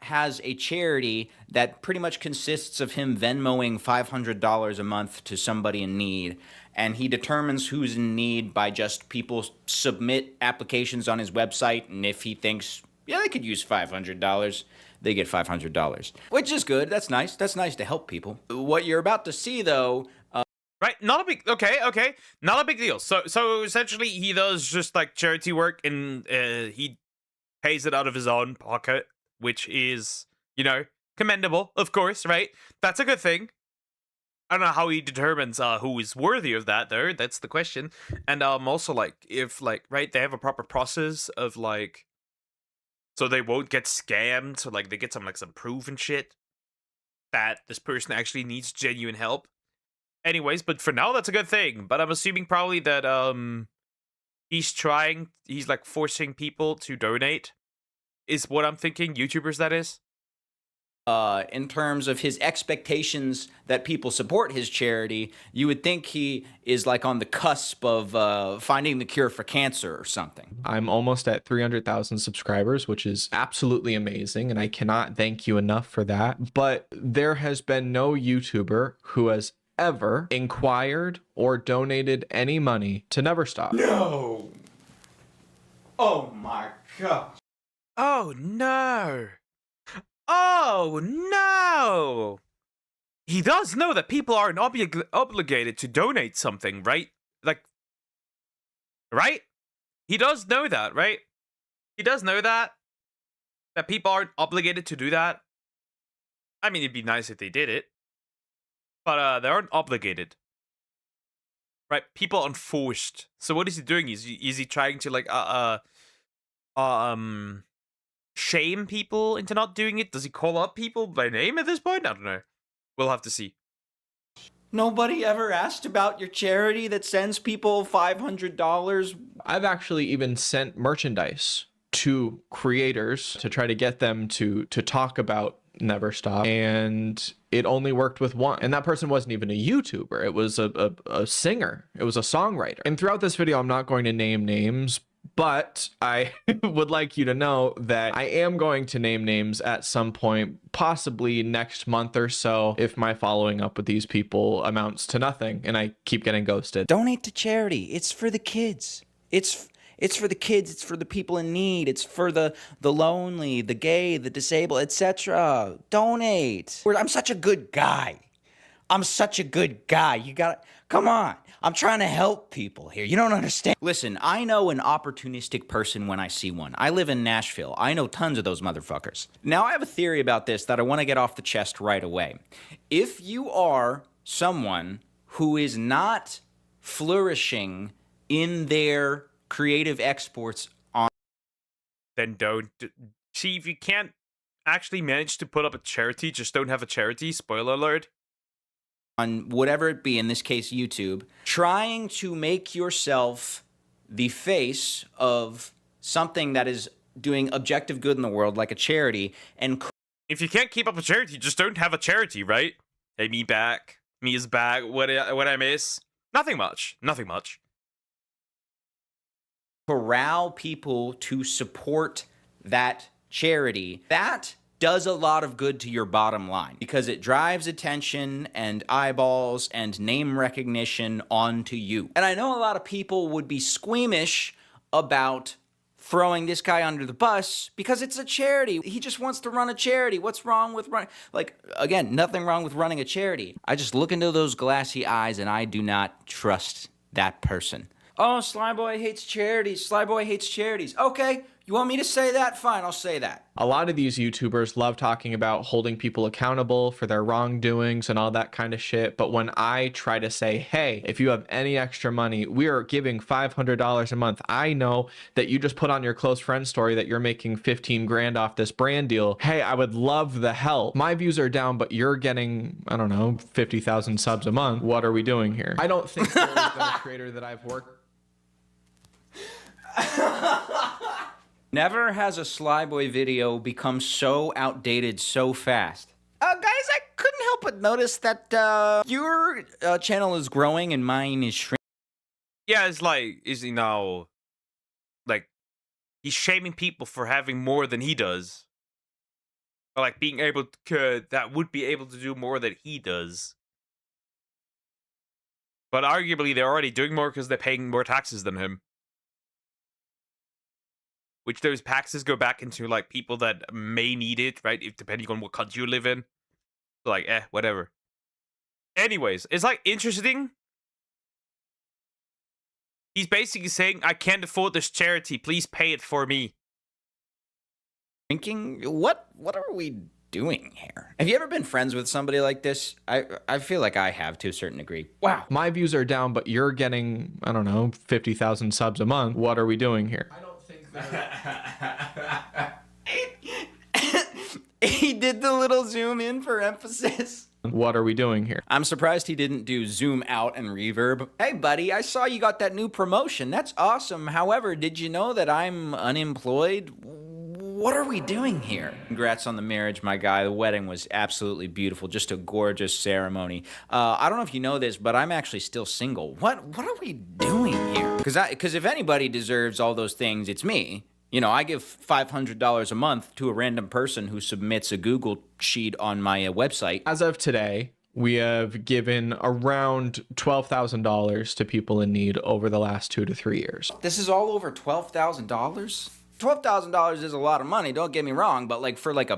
has a charity that pretty much consists of him Venmoing $500 a month to somebody in need, and he determines who's in need by just people submit applications on his website, and if he thinks, yeah, they could use $500, they get $500, which is good. That's nice. That's nice to help people. What you're about to see, though, right, not a big, okay, not a big deal. So essentially, he does just like charity work, and he pays it out of his own pocket, which is, you know, commendable, of course, right? That's a good thing. I don't know how he determines who is worthy of that, though. That's the question. And also, like, if like, right, they have a proper process of like, so they won't get scammed, so like they get some proof and shit that this person actually needs genuine help. Anyways, but for now, that's a good thing. But I'm assuming probably that he's like forcing people to donate, is what I'm thinking. YouTubers, that is. In terms of his expectations that people support his charity, you would think he is like on the cusp of finding the cure for cancer or something. I'm almost at 300,000 subscribers, which is absolutely amazing, and I cannot thank you enough for that. But there has been no YouTuber who has ever inquired or donated any money to Never Stop. No! Oh my god. Oh no! Oh, no! He does know that people aren't obligated to donate something, right? Like, right? He does know that, right? He does know that? That people aren't obligated to do that? I mean, it'd be nice if they did it. But they aren't obligated. Right? People aren't forced. So what is he doing? Is he trying to, like, shame people into not doing it? Does he call up people by name at this point? I don't know. We'll have to see. Nobody ever asked about your charity that sends people $500. I've actually even sent merchandise to creators to try to get them to talk about Never Stop, and it only worked with one, and that person wasn't even a YouTuber. It was a singer. It was a songwriter. And throughout this video, I'm not going to name names, but I would like you to know that I am going to name names at some point, possibly next month or so, if my following up with these people amounts to nothing and I keep getting ghosted. Donate to charity. It's for the kids. It's for the kids. It's for the people in need. It's for the lonely, the gay, the disabled, etc. Donate. I'm such a good guy. I'm such a good guy. You gotta, come on. I'm trying to help people here. You don't understand. Listen, I know an opportunistic person when I see one. I live in Nashville. I know tons of those motherfuckers. Now, I have a theory about this that I want to get off the chest right away. If you are someone who is not flourishing in their creative exports on, then don't. See, if you can't actually manage to put up a charity, just don't have a charity. Spoiler alert. On whatever it be, in this case YouTube, trying to make yourself the face of something that is doing objective good in the world, like a charity, and if you can't keep up a charity, just don't have a charity, right? Hey, me back. Me is back. What I miss? Nothing much. Nothing much. corral people to support that charity, that does a lot of good to your bottom line because it drives attention and eyeballs and name recognition onto you. And I know a lot of people would be squeamish about throwing this guy under the bus because it's a charity. He just wants to run a charity. What's wrong with running? Like, again, nothing wrong with running a charity. I just look into those glassy eyes and I do not trust that person. Oh, Slyboy hates charities. Slyboy hates charities. Okay, you want me to say that? Fine, I'll say that. A lot of these YouTubers love talking about holding people accountable for their wrongdoings and all that kind of shit. But when I try to say, hey, if you have any extra money, we are giving $500 a month. I know that you just put on your close friend story that you're making 15 grand off this brand deal. Hey, I would love the help. My views are down, but you're getting, I don't know, 50,000 subs a month. What are we doing here? I don't think there has been a creator that I've worked. Never has a Slyboy video become so outdated so fast. Guys, I couldn't help but notice that your channel is growing and mine is shrinking. Yeah, it's like, is he now, like, he's shaming people for having more than he does. Or like being able to, that would be able to do more than he does. But arguably, they're already doing more because they're paying more taxes than him. Which those taxes go back into, like, people that may need it, right? If, depending on what country you live in. So, like, whatever. Anyways, it's, like, interesting. He's basically saying, I can't afford this charity. Please pay it for me. Thinking, what are we doing here? Have you ever been friends with somebody like this? I feel like I have to a certain degree. Wow. My views are down, but you're getting, I don't know, 50,000 subs a month. What are we doing here? I don't think He did the little zoom in for emphasis. What are we doing here? I'm surprised he didn't do zoom out and reverb. Hey, buddy, I saw you got that new promotion. That's awesome. However, did you know that I'm unemployed? What are we doing here? Congrats on the marriage, my guy. The wedding was absolutely beautiful. Just a gorgeous ceremony. I don't know if you know this, but I'm actually still single. What are we doing here? Because if anybody deserves all those things, it's me. You know, I give $500 a month to a random person who submits a Google sheet on my website. As of today, we have given around $12,000 to people in need over the last 2 to 3 years. This is all over $12,000? $12,000 is a lot of money, don't get me wrong, but like for like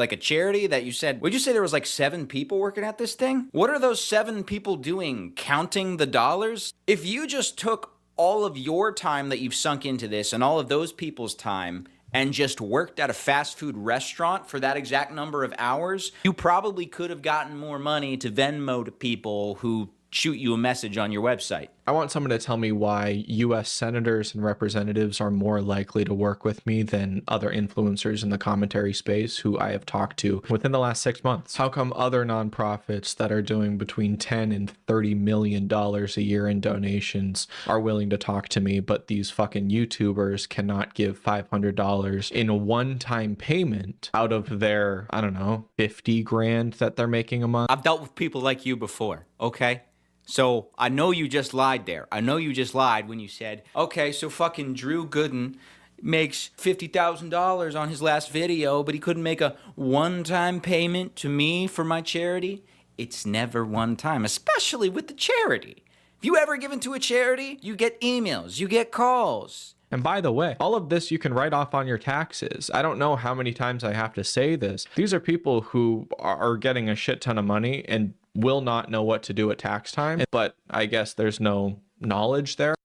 like a charity that you said, would you say there was like 7 people working at this thing? What are those 7 people doing? Counting the dollars? If you just took all of your time that you've sunk into this and all of those people's time and just worked at a fast food restaurant for that exact number of hours, you probably could have gotten more money to Venmo to people who shoot you a message on your website. I want someone to tell me why US senators and representatives are more likely to work with me than other influencers in the commentary space who I have talked to within the last 6 months. How come other nonprofits that are doing between $10 and $30 million a year in donations are willing to talk to me, but these fucking YouTubers cannot give $500 in a one-time payment out of their, I don't know, 50 grand that they're making a month? I've dealt with people like you before, okay? So I know you just lied there. I know you just lied when you said, okay, so fucking Drew Gooden makes $50,000 on his last video, but he couldn't make a one-time payment to me for my charity. It's never one time, especially with the charity. If you ever give to a charity, you get emails, you get calls. And by the way, all of this you can write off on your taxes. I don't know how many times I have to say this. These are people who are getting a shit ton of money and will not know what to do at tax time, but I guess there's no knowledge there.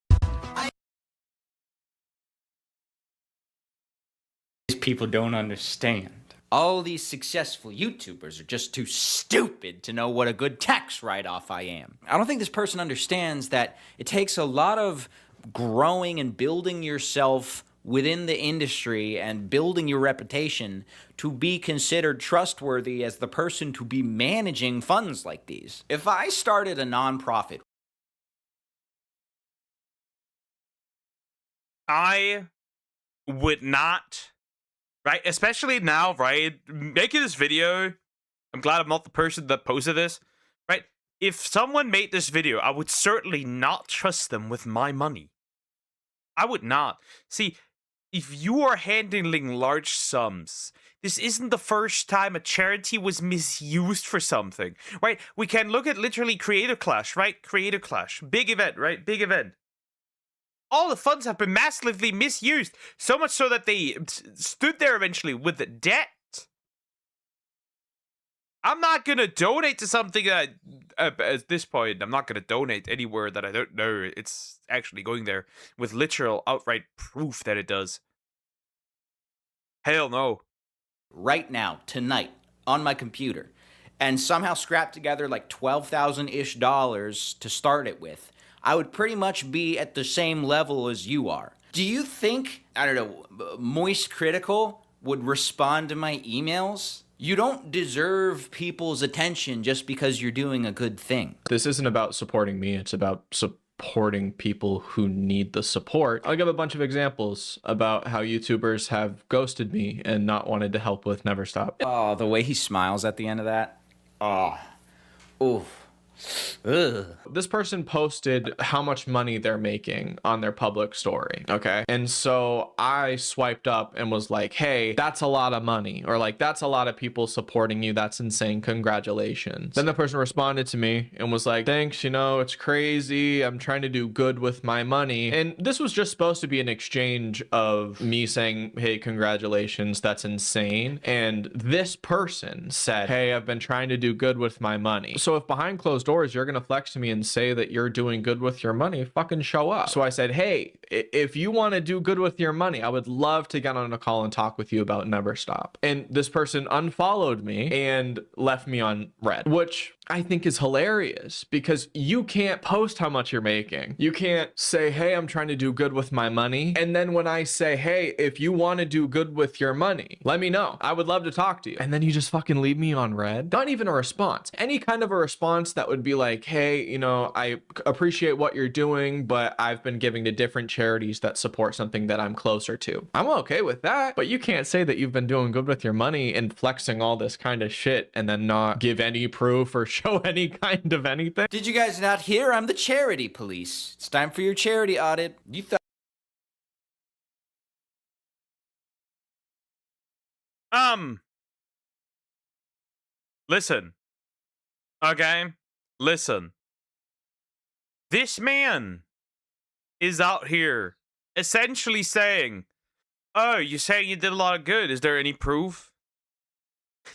These people don't understand. All these successful YouTubers are just too stupid to know what a good tax write-off I am. I don't think this person understands that it takes a lot of growing and building yourself within the industry and building your reputation to be considered trustworthy as the person to be managing funds like these. If I started a nonprofit, I would not, right? Especially now, right? Making this video, I'm glad I'm not the person that posted this, right? If someone made this video, I would certainly not trust them with my money. I would not. See, if you are handling large sums, this isn't the first time a charity was misused for something, right? We can look at literally Creator Clash, right? Creator Clash, big event, right? Big event. All the funds have been massively misused, so much so that they stood there eventually with the debt. I'm not going to donate to something that, at this point, I'm not going to donate anywhere that I don't know it's actually going there with literal outright proof that it does. Hell no. Right now, tonight, on my computer, and somehow scrap together like $12,000-ish to start it with, I would pretty much be at the same level as you are. Do you think, I don't know, Moist Critical would respond to my emails? You don't deserve people's attention just because you're doing a good thing. This isn't about supporting me, it's about supporting people who need the support. I'll give a bunch of examples about how YouTubers have ghosted me and not wanted to help with Never Stop. Oh, the way he smiles at the end of that. Oh. Oof. Ugh. This person posted how much money they're making on their public story, okay? And so I swiped up and was like, hey, that's a lot of money, or like, that's a lot of people supporting you, that's insane, congratulations. Then the person responded to me and was like, thanks, you know, it's crazy, I'm trying to do good with my money. And this was just supposed to be an exchange of me saying, hey, congratulations, that's insane. And this person said, hey, I've been trying to do good with my money. So if behind closed doors you're gonna flex to me and say that you're doing good with your money, fucking show up. So I said, hey, if you want to do good with your money, I would love to get on a call and talk with you about Never Stop. And this person unfollowed me and left me on red, which I think is hilarious because you can't post how much you're making. You can't say, hey, I'm trying to do good with my money. And then when I say, hey, if you want to do good with your money, let me know. I would love to talk to you. And then you just fucking leave me on red. Not even a response. Any kind of a response that would be like, hey, you know, I appreciate what you're doing, but I've been giving to different charities that support something that I'm closer to. I'm okay with that. But you can't say that you've been doing good with your money and flexing all this kind of shit and then not give any proof or show any kind of anything. Did you guys not hear? I'm the charity police. It's time for your charity audit. You thought. Listen. Okay? Listen. This man is out here essentially saying, oh, you're saying you did a lot of good. Is there any proof?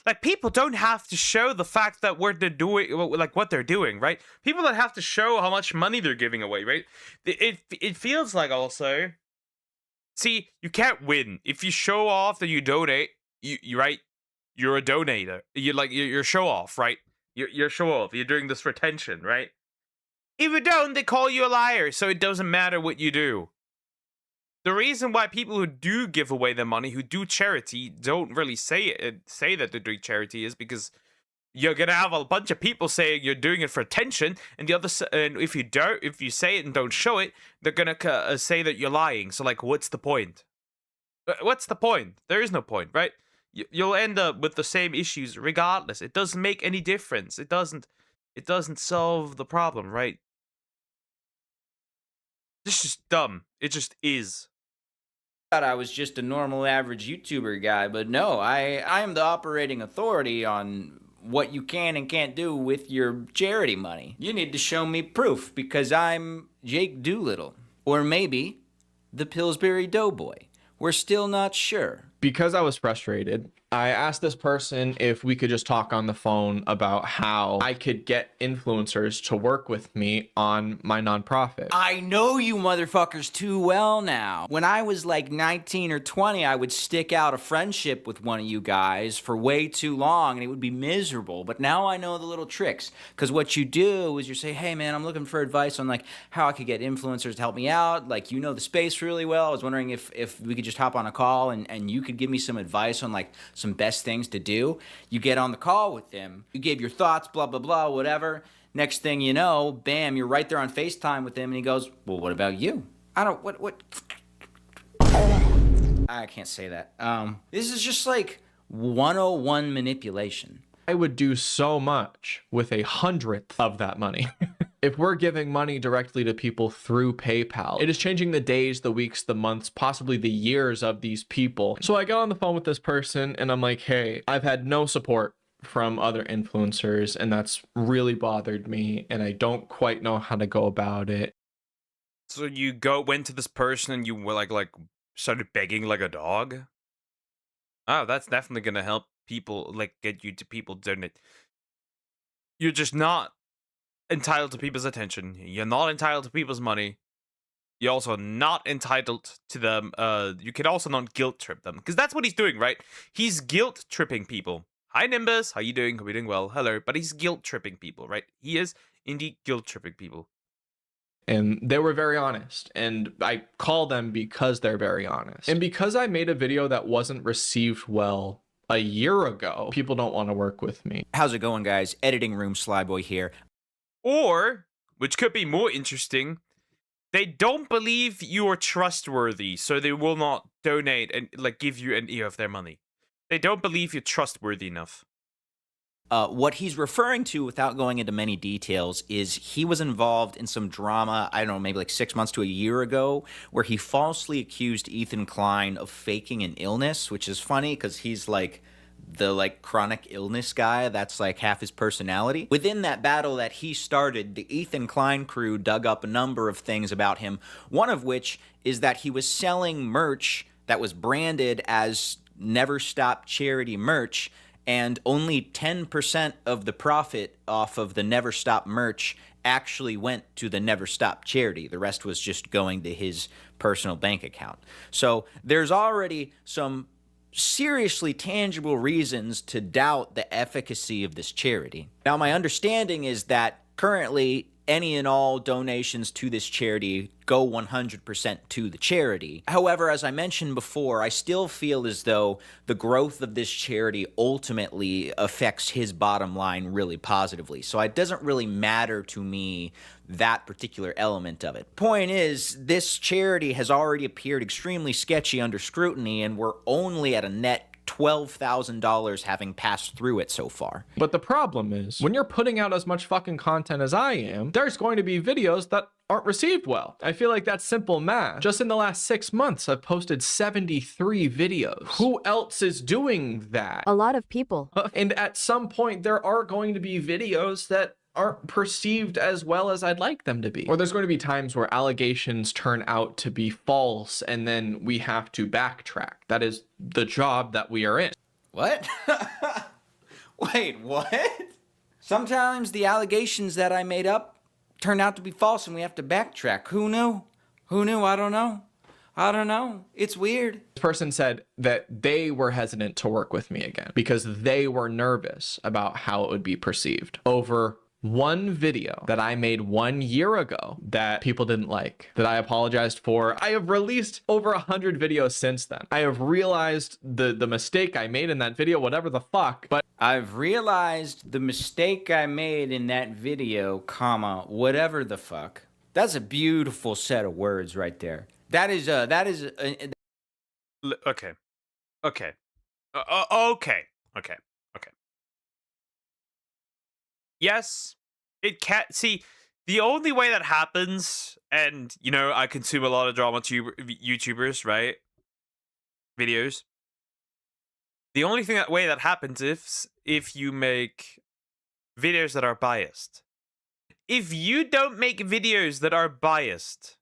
Like, people don't have to show the fact that what they're doing, like what they're doing, right? People don't have to show how much money they're giving away, right? It feels like also, see, you can't win if you show off that you donate. You right, you're a donator. You're show off, right? You're show off. You're doing this for attention, right? If you don't, they call you a liar. So it doesn't matter what you do. The reason why people who do give away their money, who do charity, don't really say that they're doing charity is because you're gonna have a bunch of people saying you're doing it for attention, and and if you say it and don't show it, they're gonna say that you're lying. So like, what's the point? What's the point? There is no point, right? You'll end up with the same issues regardless. It doesn't make any difference. It doesn't solve the problem, right? This is just dumb. It just is. Thought I was just a normal average YouTuber guy, but no, I am the operating authority on what you can and can't do with your charity money. You need to show me proof because I'm Jake Doolittle. Or maybe the Pillsbury Doughboy. We're still not sure. Because I was frustrated, I asked this person if we could just talk on the phone about how I could get influencers to work with me on my nonprofit. I know you motherfuckers too well now. When I was like 19 or 20, I would stick out a friendship with one of you guys for way too long and it would be miserable. But now I know the little tricks. Because what you do is you say, hey man, I'm looking for advice on like how I could get influencers to help me out. Like, you know the space really well. I was wondering if we could just hop on a call and you could give me some advice on like some best things to do. You get on the call with them, you give your thoughts, blah blah blah, whatever. Next thing you know, bam, you're right there on FaceTime with him and he goes, well, what about you? I don't what I can't say that. This is just like 101 manipulation. I would do so much with 1/100th of that money. If we're giving money directly to people through PayPal, it is changing the days, the weeks, the months, possibly the years of these people. So I got on the phone with this person and I'm like, hey, I've had no support from other influencers and that's really bothered me and I don't quite know how to go about it. So you went to this person and you were like started begging like a dog? Oh, that's definitely gonna help people, like get you to people donate. You're just not entitled to people's attention. You're not entitled to people's money. You're also not entitled to them. You can also not guilt trip them because that's what he's doing, right? He's guilt tripping people. Hi Nimbus, how you doing? Hope you're doing well. Hello, but he's guilt tripping people, right? He is indeed guilt tripping people. And they were very honest, and I call them because they're very honest. And because I made a video that wasn't received well a year ago, people don't want to work with me. How's it going, guys? Editing room Slyboy here. Or, which could be more interesting, they don't believe you are trustworthy, so they will not donate and like give you any of their money. They don't believe you're trustworthy enough. What he's referring to, without going into many details, is he was involved in some drama, I don't know, maybe like 6 months to a year ago, where he falsely accused Ethan Klein of faking an illness, which is funny because he's like the like chronic illness guy. That's like half his personality. Within that battle that he started, the Ethan Klein crew dug up a number of things about him, one of which is that he was selling merch that was branded as Never Stop charity merch, and only 10% of the profit off of the Never Stop merch actually went to the Never Stop charity. The rest was just going to his personal bank account. So there's already some seriously tangible reasons to doubt the efficacy of this charity. Now, my understanding is that currently any and all donations to this charity go 100% to the charity. However, as I mentioned before, I still feel as though the growth of this charity ultimately affects his bottom line really positively. So it doesn't really matter to me that particular element of it. Point is, this charity has already appeared extremely sketchy under scrutiny, and we're only at a net $12,000 having passed through it so far. But the problem is, when you're putting out as much fucking content as I am, there's going to be videos that aren't received well. I feel like that's simple math. Just in the last 6 months, I've posted 73 videos. Who else is doing that? A lot of people. And at some point, there are going to be videos that aren't perceived as well as I'd like them to be. Or there's going to be times where allegations turn out to be false and then we have to backtrack. That is the job that we are in. What? Wait, what? Sometimes the allegations that I made up turn out to be false and we have to backtrack. Who knew? Who knew? I don't know. I don't know. It's weird. This person said that they were hesitant to work with me again because they were nervous about how it would be perceived over one video that I made 1 year ago that people didn't like, that I apologized for. I have released over 100 videos since then. I have realized the mistake I made in that video, whatever the fuck, but I've realized the mistake I made in that video, comma, whatever the fuck. That's a beautiful set of words right there. Okay. Okay. Okay. Yes, it can't. See, the only way that happens, and, you know, I consume a lot of drama YouTubers, right? Videos. The only way that happens is if you make videos that are biased. If you don't make videos that are biased,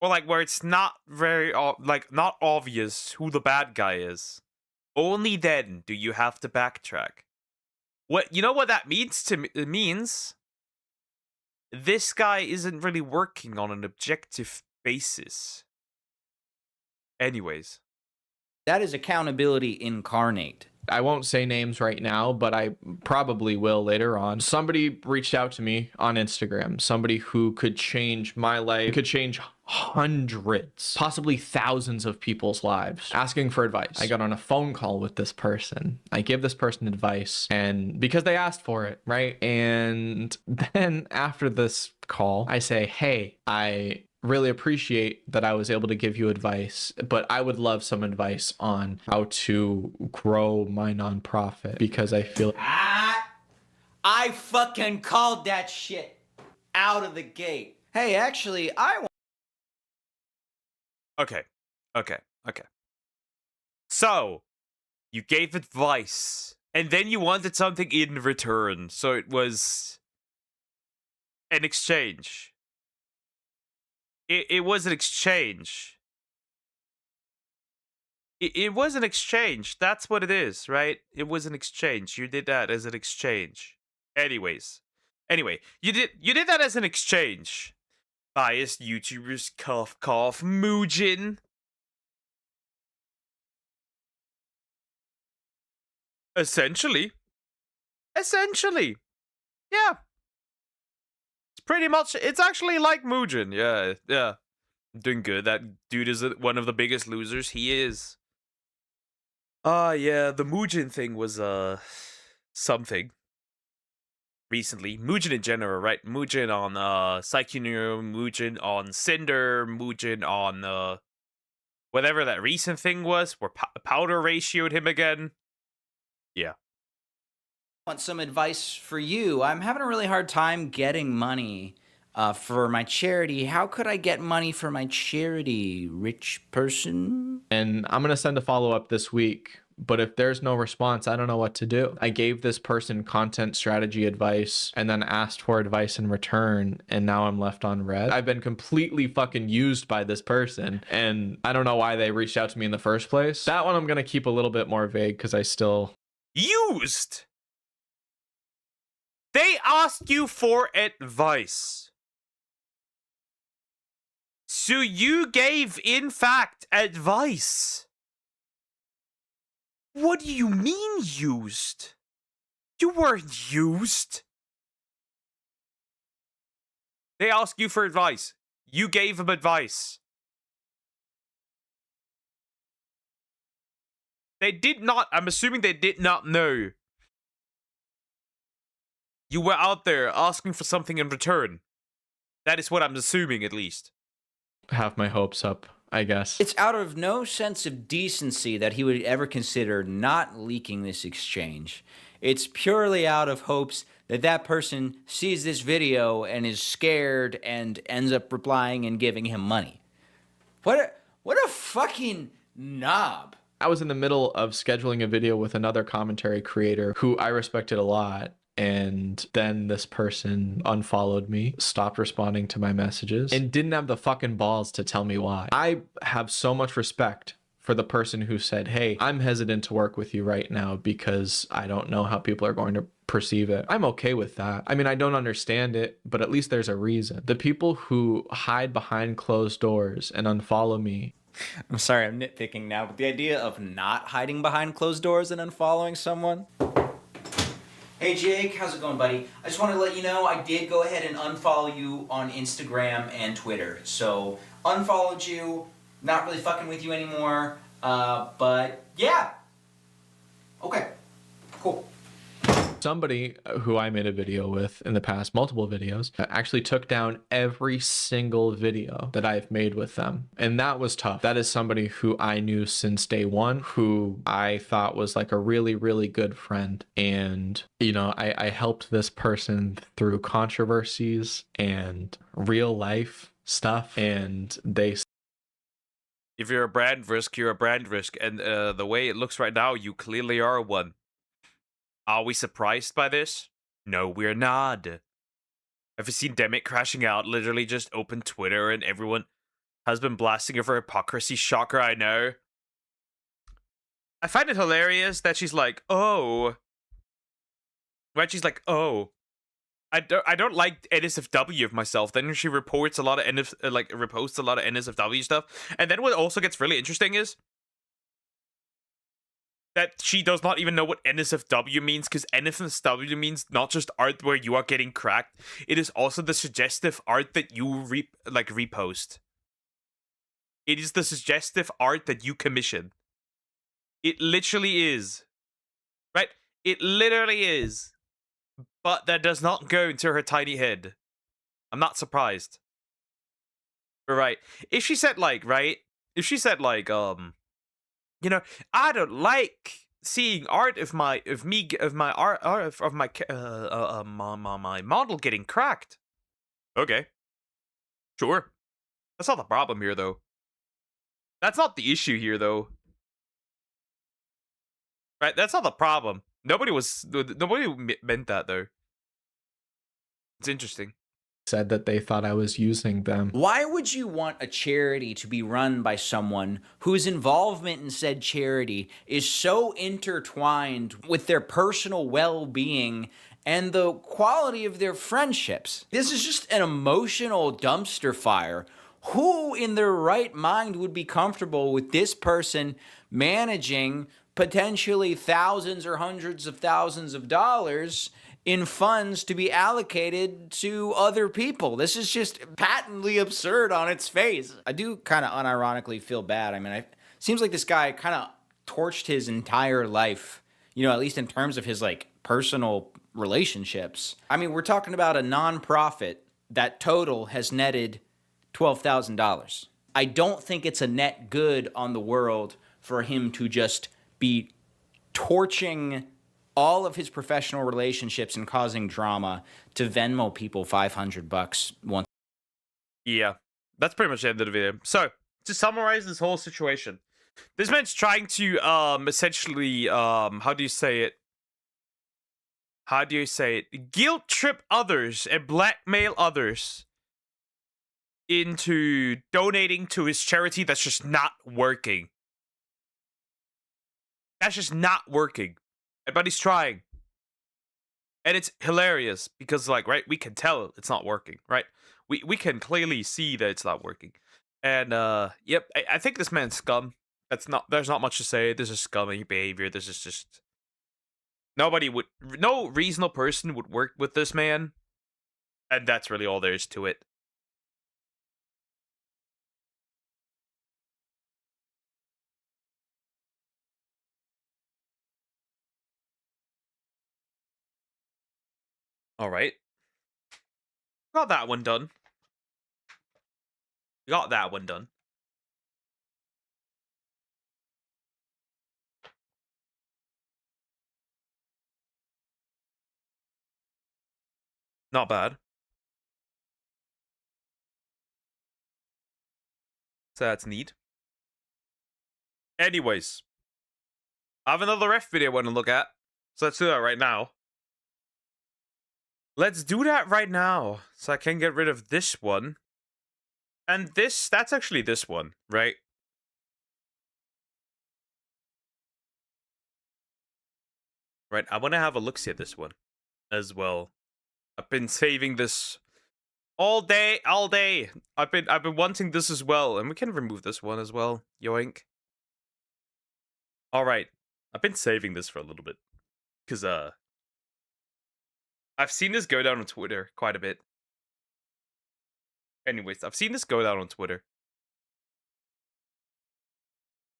or like where it's not very, not obvious who the bad guy is, only then do you have to backtrack. You know what that means to me? It means this guy isn't really working on an objective basis. Anyways. That is accountability incarnate. I won't say names right now, but I probably will later on. Somebody reached out to me on Instagram, somebody who could change my life, could change hundreds, possibly thousands of people's lives, asking for advice. I got on a phone call with this person. I give this person advice, and because they asked for it, right? And then after this call, I say, hey, I really appreciate that I was able to give you advice, but I would love some advice on how to grow my nonprofit because I feel I fucking called that shit out of the gate. Hey, actually, Okay. So, you gave advice, and then you wanted something in return, so it was an exchange. It was an exchange. It was an exchange. That's what it is, right? It was an exchange. You did that as an exchange. Anyway, you did that as an exchange. Biased YouTubers, cough cough, Muujin. Essentially. Yeah. Pretty much, it's actually like Muujin. Yeah. Doing good. That dude is one of the biggest losers. He is. Yeah, the Muujin thing was, something. Recently. Muujin in general, right? Muujin on, Psychuneo, Muujin on Cinder, Muujin on, whatever that recent thing was, where Powder ratioed him again. Yeah. want some advice for you. I'm having a really hard time getting money for my charity. How could I get money for my charity, rich person? And I'm going to send a follow-up this week, but if there's no response, I don't know what to do. I gave this person content strategy advice and then asked for advice in return, and now I'm left on red. I've been completely fucking used by this person, and I don't know why they reached out to me in the first place. That one I'm going to keep a little bit more vague because I still... Used! They asked you for advice. So you gave, in fact, advice. What do you mean used? You weren't used. They asked you for advice. You gave them advice. They did not, I'm assuming they did not know. You were out there asking for something in return. That is what I'm assuming, at least. Have my hopes up, I guess. It's out of no sense of decency that he would ever consider not leaking this exchange. It's purely out of hopes that that person sees this video and is scared and ends up replying and giving him money. What a fucking knob. I was in the middle of scheduling a video with another commentary creator who I respected a lot. And then this person unfollowed me, stopped responding to my messages, and didn't have the fucking balls to tell me why. I have so much respect for the person who said, hey, I'm hesitant to work with you right now because I don't know how people are going to perceive it. I'm okay with that. I mean, I don't understand it, but at least there's a reason. The people who hide behind closed doors and unfollow me. I'm sorry, I'm nitpicking now, but the idea of not hiding behind closed doors and unfollowing someone. Hey Jake, how's it going, buddy? I just wanted to let you know I did go ahead and unfollow you on Instagram and Twitter. So, unfollowed you, not really fucking with you anymore, but yeah. Okay, cool. Somebody who I made a video with in the past, multiple videos, actually took down every single video that I've made with them. And that was tough. That is somebody who I knew since day one, who I thought was like a really, really good friend. And, you know, I helped this person through controversies and real life stuff. And they... If you're a brand risk, you're a brand risk. And the way it looks right now, you clearly are one. Are we surprised by this? No, we're not. Have you seen Demic crashing out? Literally just opened Twitter and everyone has been blasting her for hypocrisy. Shocker, I know. I find it hilarious that she's like, oh. Right, she's like, oh. I don't like NSFW of myself. Then she reports a lot of reposts a lot of NSFW stuff. And then what also gets really interesting is that she does not even know what NSFW means, because NSFW means not just art where you are getting cracked. It is also the suggestive art that you repost. It is the suggestive art that you commission. It literally is. Right? It literally is. But that does not go into her tiny head. I'm not surprised. Right. If she said you know, I don't like seeing art of my model getting cracked. Okay. Sure. That's not the problem here, though. That's not the issue here, though. Right? That's not the problem. Nobody meant that, though. It's interesting. Said that they thought I was using them. Why would you want a charity to be run by someone whose involvement in said charity is so intertwined with their personal well-being and the quality of their friendships? This is just an emotional dumpster fire. Who in their right mind would be comfortable with this person managing potentially thousands or hundreds of thousands of dollars in funds to be allocated to other people? This is just patently absurd on its face. I do kind of unironically feel bad. I mean, it seems like this guy kind of torched his entire life, you know, at least in terms of his like personal relationships. I mean, we're talking about a nonprofit that total has netted $12,000. I don't think it's a net good on the world for him to just be torching all of his professional relationships and causing drama to Venmo people $500 once. Yeah, that's pretty much the end of the video. So, to summarize this whole situation, this man's trying to essentially how do you say it? Guilt trip others and blackmail others into donating to his charity that's just not working. That's just not working. But he's trying. And it's hilarious because, like, right, we can tell it's not working, right? We can clearly see that it's not working. And, yep, I think this man's scum. There's not much to say. This is scummy behavior. This is just... no reasonable person would work with this man. And that's really all there is to it. All right. Got that one done. Got that one done. Not bad. So that's neat. Anyways. I have another ref video I want to look at. So let's do that right now. Let's do that right now, so I can get rid of this one. And that's actually this one, right? Right, I want to have a look-see at this one as well. I've been saving this all day. I've been wanting this as well, and we can remove this one as well. Yoink. All right, I've been saving this for a little bit because I've seen this go down on Twitter quite a bit. Anyways, I've seen this go down on Twitter.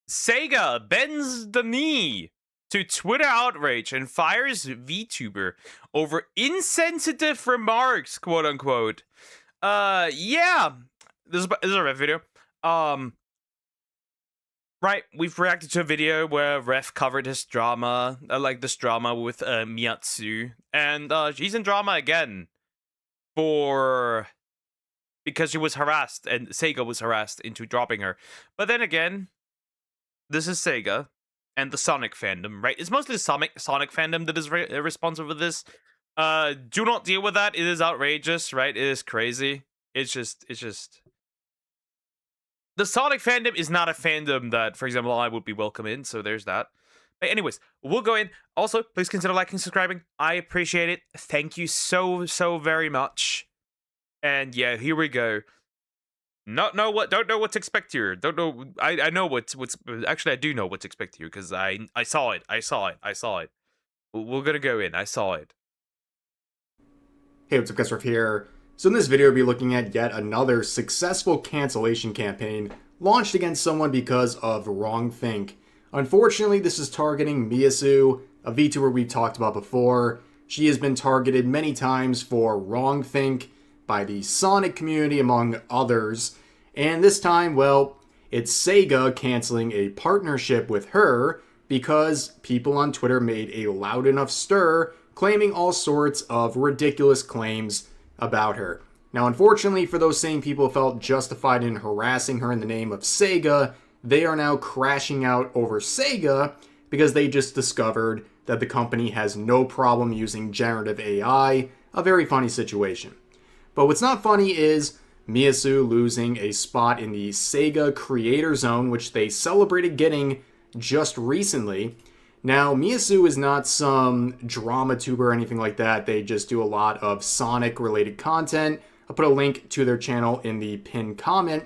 Sega bends the knee to Twitter outrage and fires VTuber over insensitive remarks, quote unquote. Yeah, this is a Ref video. Right, we've reacted to a video where Ref covered his drama, like this drama with Miyatsu, and she's in drama again because she was harassed and Sega was harassed into dropping her. But then again, this is Sega and the Sonic fandom, right? It's mostly the Sonic fandom that is responsible for this. Do not deal with that. It is outrageous, right? It is crazy. It's just the Sonic fandom is not a fandom that, for example, I would be welcome in, so there's that. But anyways, we'll go in. Also, please consider liking, subscribing. I appreciate it. Thank you so very much. And yeah, here we go. Don't know what to expect here. Don't know. I know what's actually I do know what to expect here because I saw it. We're gonna go in. I saw it. Hey, what's up, guys? Here. So in this video, we'll be looking at yet another successful cancellation campaign launched against someone because of wrongthink. Unfortunately, this is targeting Miyasu, a VTuber we've talked about before. She has been targeted many times for wrongthink by the Sonic community, among others. And this time, well, it's Sega canceling a partnership with her because people on Twitter made a loud enough stir claiming all sorts of ridiculous claims about her. Now, unfortunately, for those same people who felt justified in harassing her in the name of Sega, they are now crashing out over Sega because they just discovered that the company has no problem using generative AI. A very funny situation. But what's not funny is Miyasu losing a spot in the Sega Creator Zone, which they celebrated getting just recently. Now, Miyasu is not some drama tuber or anything like that. They just do a lot of Sonic-related content. I'll put a link to their channel in the pinned comment.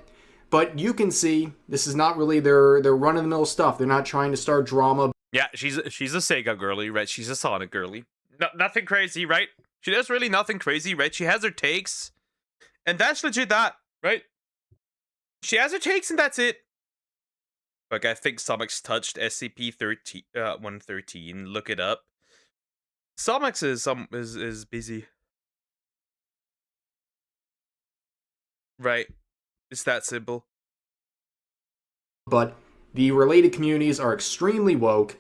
But you can see this is not really their run-of-the-mill stuff. They're not trying to start drama. Yeah, she's a Sega girly, right? She's a Sonic girly. Nothing crazy, right? She does really nothing crazy, right? She has her takes, and that's legit that, right? She has her takes, and that's it. Like, I think Somix touched SCP-113. Look it up. Somix is busy. Right. It's that simple. But the related communities are extremely woke.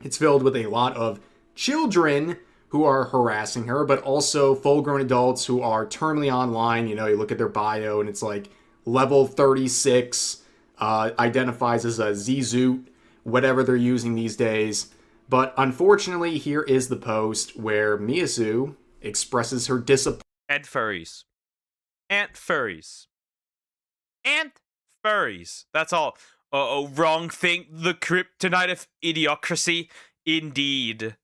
It's filled with a lot of children who are harassing her, but also full-grown adults who are terminally online. You know, you look at their bio, and it's like level 36, identifies as a Z-Zoot, whatever they're using these days. But unfortunately, here is the post where Miyasu expresses her disappointment. Ant furries. Ant furries. Ant furries. That's all. Wrong thing. The kryptonite of idiocracy. Indeed.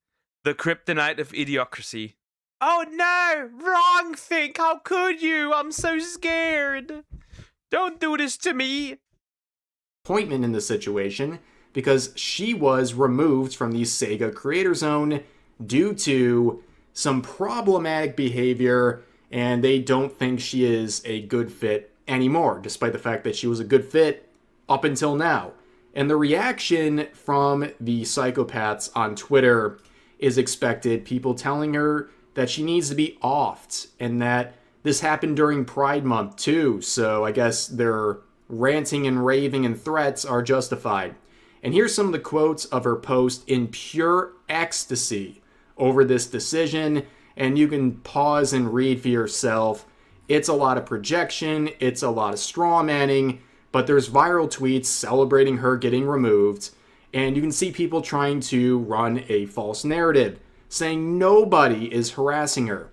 The kryptonite of idiocracy. Oh no! Wrong thing! How could you? I'm so scared. Don't do this to me. In the situation because she was removed from the Sega Creator Zone due to some problematic behavior, and they don't think she is a good fit anymore, despite the fact that she was a good fit up until now. And the reaction from the psychopaths on Twitter is expected, people telling her that she needs to be offed, and that this happened during Pride Month too, so I guess their ranting and raving and threats are justified. And here's some of the quotes of her post in pure ecstasy over this decision, and you can pause and read for yourself. It's a lot of projection, it's a lot of straw manning, but there's viral tweets celebrating her getting removed, and you can see people trying to run a false narrative, saying nobody is harassing her.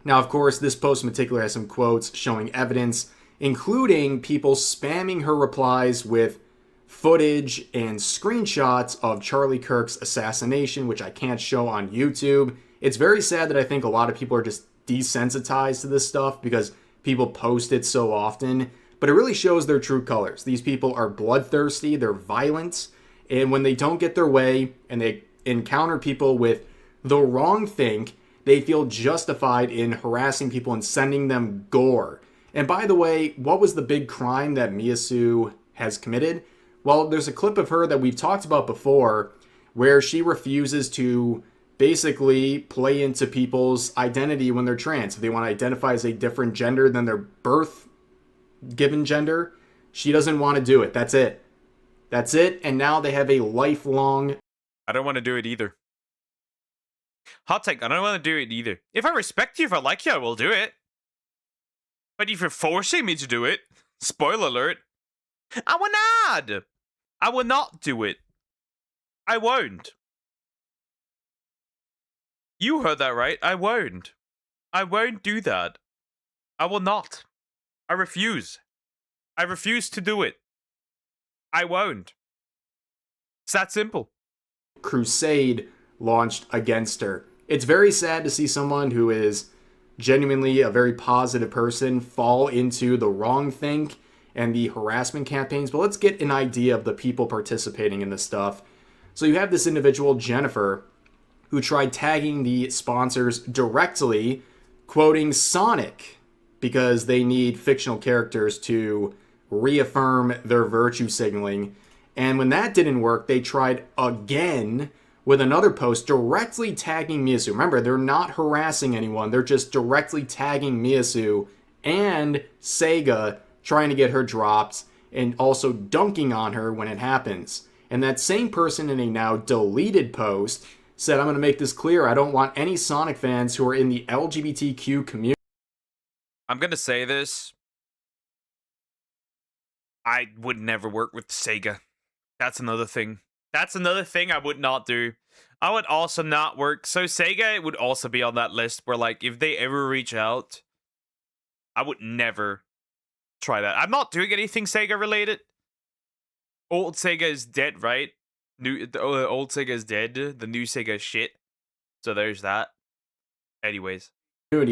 Now, of course, this post in particular has some quotes showing evidence, including people spamming her replies with footage and screenshots of Charlie Kirk's assassination, which I can't show on YouTube. It's very sad that I think a lot of people are just desensitized to this stuff because people post it so often, but it really shows their true colors. These people are bloodthirsty, they're violent, and when they don't get their way and they encounter people with the wrong think, they feel justified in harassing people and sending them gore. And by the way, what was the big crime that Miyasu has committed? Well, there's a clip of her that we've talked about before where she refuses to basically play into people's identity when they're trans. If they want to identify as a different gender than their birth given gender, she doesn't want to do it. That's it. That's it. And now they have a lifelong... I don't want to do it either. Hot take, I don't want to do it either. If I respect you, if I like you, I will do it. But if you're forcing me to do it, spoiler alert, I will not. I will not do it. I won't. You heard that right. I won't. I won't do that. I will not. I refuse. I refuse to do it. I won't. It's that simple. Crusade launched against her. It's very sad to see someone who is genuinely a very positive person fall into the wrong think and the harassment campaigns. But let's get an idea of the people participating in this stuff. So you have this individual, Jennifer, who tried tagging the sponsors directly, quoting Sonic, because they need fictional characters to reaffirm their virtue signaling. And when that didn't work, they tried again with another post directly tagging Miyasu. Remember, they're not harassing anyone. They're just directly tagging Miyasu and Sega, trying to get her dropped and also dunking on her when it happens. And that same person in a now deleted post said, I'm going to make this clear. I don't want any Sonic fans who are in the LGBTQ community. I'm going to say this. I would never work with Sega. That's another thing. That's another thing I would not do. I would also not work. So Sega would also be on that list where, like, if they ever reach out, I would never try that. I'm not doing anything Sega related. Old Sega is dead, right? Old Sega is dead. The new Sega is shit. So there's that. Anyways.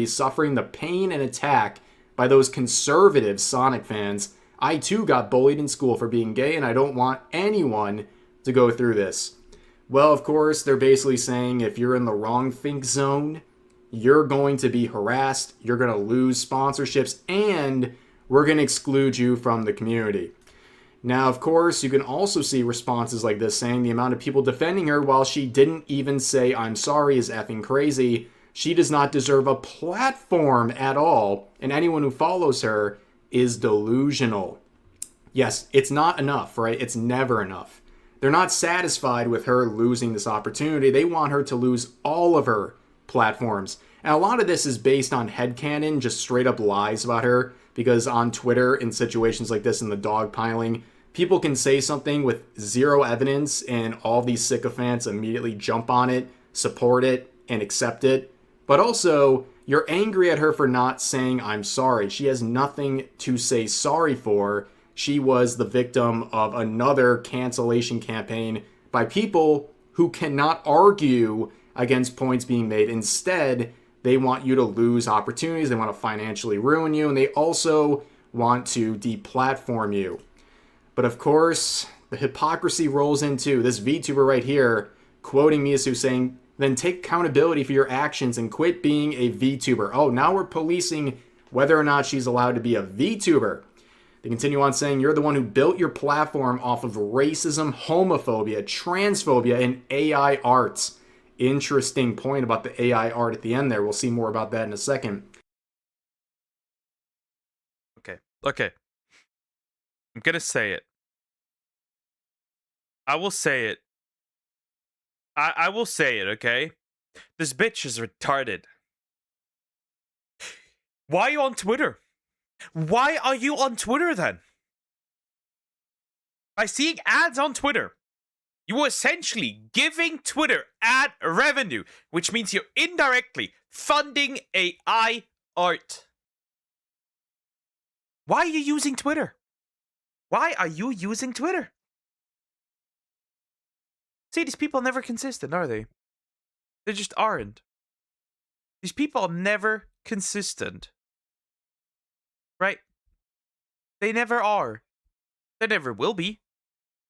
Suffering the pain and attack by those conservative Sonic fans. I too got bullied in school for being gay, and I don't want anyone to go through this. Well, of course, they're basically saying if you're in the wrong think zone, you're going to be harassed, you're going to lose sponsorships, and we're going to exclude you from the community. Now, of course, you can also see responses like this saying the amount of people defending her while she didn't even say I'm sorry is effing crazy. She does not deserve a platform at all, and anyone who follows her is delusional. Yes, it's not enough, right? It's never enough. They're not satisfied with her losing this opportunity. They want her to lose all of her platforms. And a lot of this is based on headcanon, just straight up lies about her, because on Twitter, in situations like this, in the dogpiling, people can say something with zero evidence and all these sycophants immediately jump on it, support it, and accept it. But also, you're angry at her for not saying I'm sorry. She has nothing to say sorry for. She was the victim of another cancellation campaign by people who cannot argue against points being made. Instead, they want you to lose opportunities. They want to financially ruin you. And they also want to deplatform you. But of course, the hypocrisy rolls into this VTuber right here, quoting Miyasu saying, then take accountability for your actions and quit being a VTuber. Oh, now we're policing whether or not she's allowed to be a VTuber. They continue on saying, you're the one who built your platform off of racism, homophobia, transphobia, and AI arts. Interesting point about the AI art at the end there. We'll see more about that in a second. Okay. I'm gonna say it. I will say it. I will say it, okay? This bitch is retarded. Why are you on Twitter? Why are you on Twitter then? By seeing ads on Twitter, you are essentially giving Twitter ad revenue, which means you're indirectly funding AI art. Why are you using Twitter? Why are you using Twitter? See, these people are never consistent, are they? They just aren't. These people are never consistent. Right? They never are. They never will be.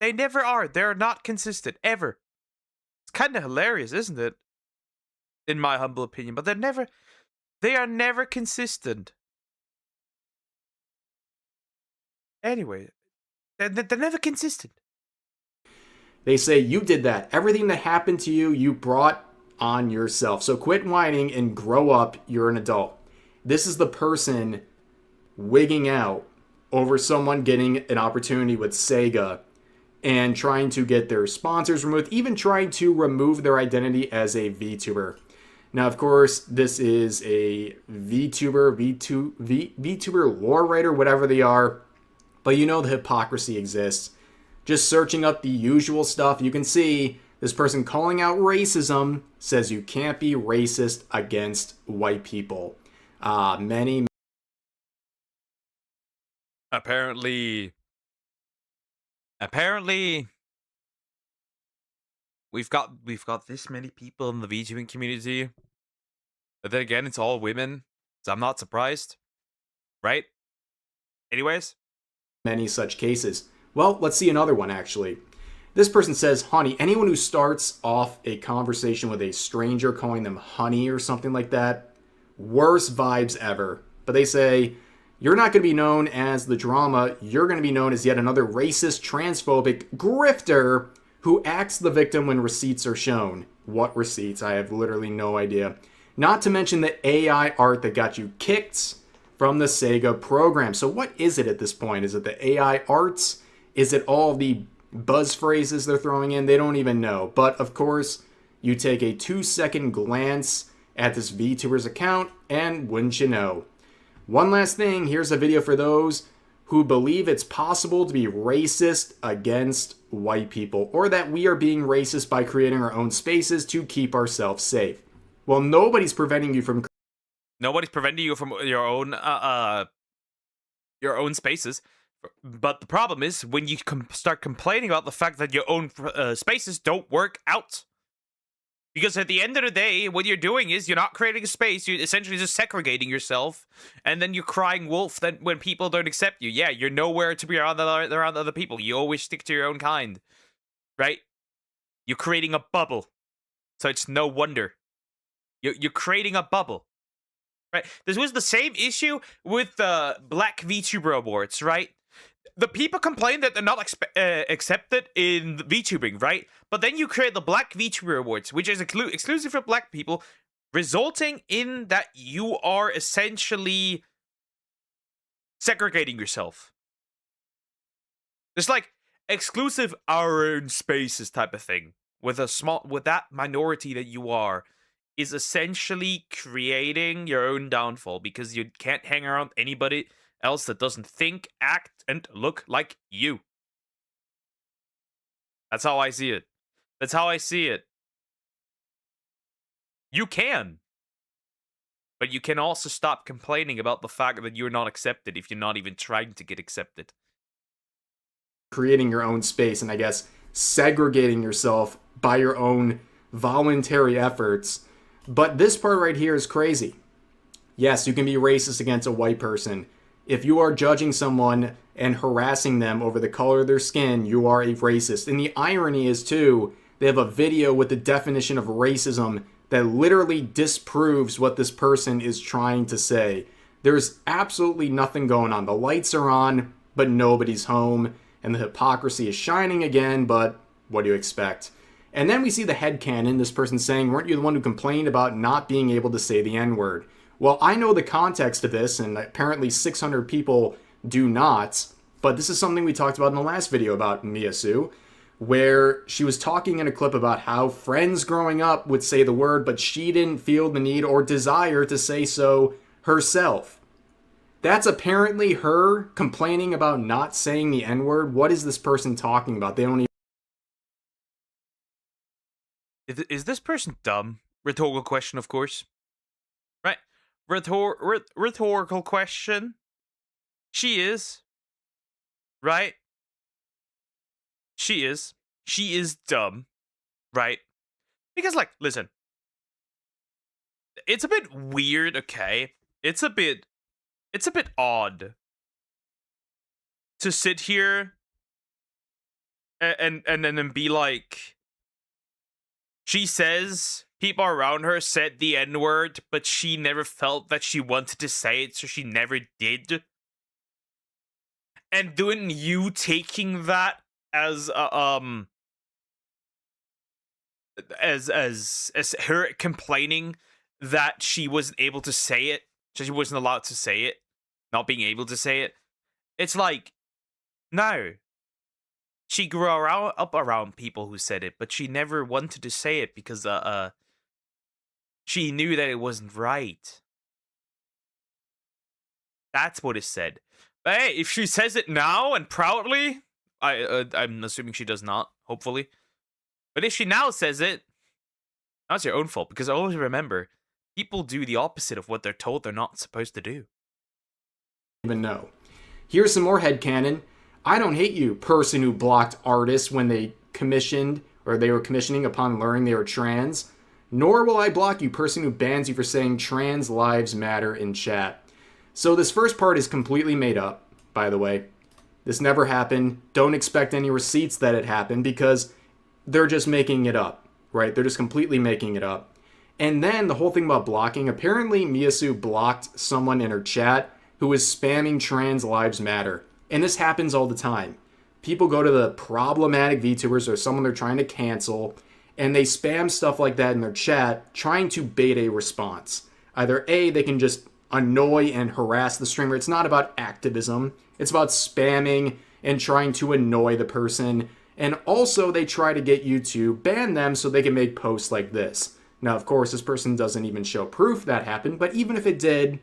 They never are. They're not consistent, ever. It's kind of hilarious, isn't it? In my humble opinion. But they are never consistent. Anyway, they're never consistent. They say, you did that. Everything that happened to you, you brought on yourself. So quit whining and grow up. You're an adult. This is the person wigging out over someone getting an opportunity with Sega and trying to get their sponsors removed, even trying to remove their identity as a VTuber. Now, of course, this is a VTuber, VTuber lore writer, whatever they are, but you know the hypocrisy exists. Just searching up the usual stuff, you can see this person calling out racism says you can't be racist against white people. Apparently, we've got this many people in the VTubing community. But then again, it's all women, so I'm not surprised. Right? Anyways. Many such cases. Well, let's see another one, actually. This person says, honey, anyone who starts off a conversation with a stranger calling them honey or something like that, worst vibes ever. But they say, you're not going to be known as the drama. You're going to be known as yet another racist, transphobic grifter who acts the victim when receipts are shown. What receipts? I have literally no idea. Not to mention the AI art that got you kicked from the Sega program. So what is it at this point? Is it the AI arts? Is it all the buzz phrases they're throwing in? They don't even know. But of course, you take a 2-second glance at this VTuber's account, and wouldn't you know. One last thing, here's a video for those who believe it's possible to be racist against white people, or that we are being racist by creating our own spaces to keep ourselves safe. Well, nobody's preventing you from your own spaces. But the problem is when you start complaining about the fact that your own spaces don't work out. Because at the end of the day, what you're doing is you're not creating a space. You're essentially just segregating yourself. And then you're crying wolf that when people don't accept you. Yeah, you're nowhere to be around other people. You always stick to your own kind. Right? You're creating a bubble. So it's no wonder. You're creating a bubble. Right? This was the same issue with the Black VTuber Awards, right? The people complain that they're not accepted in VTubing, right? But then you create the Black VTuber Awards, which is exclusive for black people, resulting in that you are essentially segregating yourself. It's like exclusive our own spaces type of thing with that minority that you are is essentially creating your own downfall because you can't hang around anybody else that doesn't think, act, and look like you. That's how I see it. That's how I see it. You can. But you can also stop complaining about the fact that you're not accepted if you're not even trying to get accepted. Creating your own space and I guess segregating yourself by your own voluntary efforts. But this part right here is crazy. Yes, you can be racist against a white person. If you are judging someone and harassing them over the color of their skin, you are a racist. And the irony is, too, they have a video with the definition of racism that literally disproves what this person is trying to say. There's absolutely nothing going on. The lights are on, but nobody's home. And the hypocrisy is shining again, but what do you expect? And then we see the headcanon, this person saying, weren't you the one who complained about not being able to say the N-word? Well, I know the context of this, and apparently 600 people do not, but this is something we talked about in the last video about Miyasu, where she was talking in a clip about how friends growing up would say the word, but she didn't feel the need or desire to say so herself. That's apparently her complaining about not saying the N-word. What is this person talking about? They don't even... Is this person dumb? Rhetorical question, of course. Right? Rhetorical question. She is. Right? She is. She is dumb. right? Because, like, listen, it's a bit weird, okay? It's a bit odd to sit here and then be like, she says people around her said the N-word, but she never felt that she wanted to say it, so she never did. And then you taking that as as her complaining that she wasn't able to say it, so she wasn't allowed to say it, not being able to say it. It's like, no. She grew up around people who said it, but she never wanted to say it because she knew that it wasn't right. That's what is said. But hey, if she says it now and proudly, I'm assuming she does not, hopefully. But if she now says it, that's your own fault, because always remember, people do the opposite of what they're told they're not supposed to do. Even know. Here's some more headcanon. I don't hate you, person who blocked artists when they commissioned or they were commissioning upon learning they were trans. Nor will I block you, person who bans you for saying trans lives matter in chat. So this first part is completely made up, by the way. This never happened. Don't expect any receipts that it happened because they're just making it up, right? They're just completely making it up. And then the whole thing about blocking, apparently Miyasu blocked someone in her chat who was spamming trans lives matter. And this happens all the time. People go to the problematic VTubers or someone they're trying to cancel, and they spam stuff like that in their chat, trying to bait a response. Either A, they can just annoy and harass the streamer. It's not about activism. It's about spamming and trying to annoy the person. And also, they try to get you to ban them so they can make posts like this. Now, of course, this person doesn't even show proof that happened, but even if it did,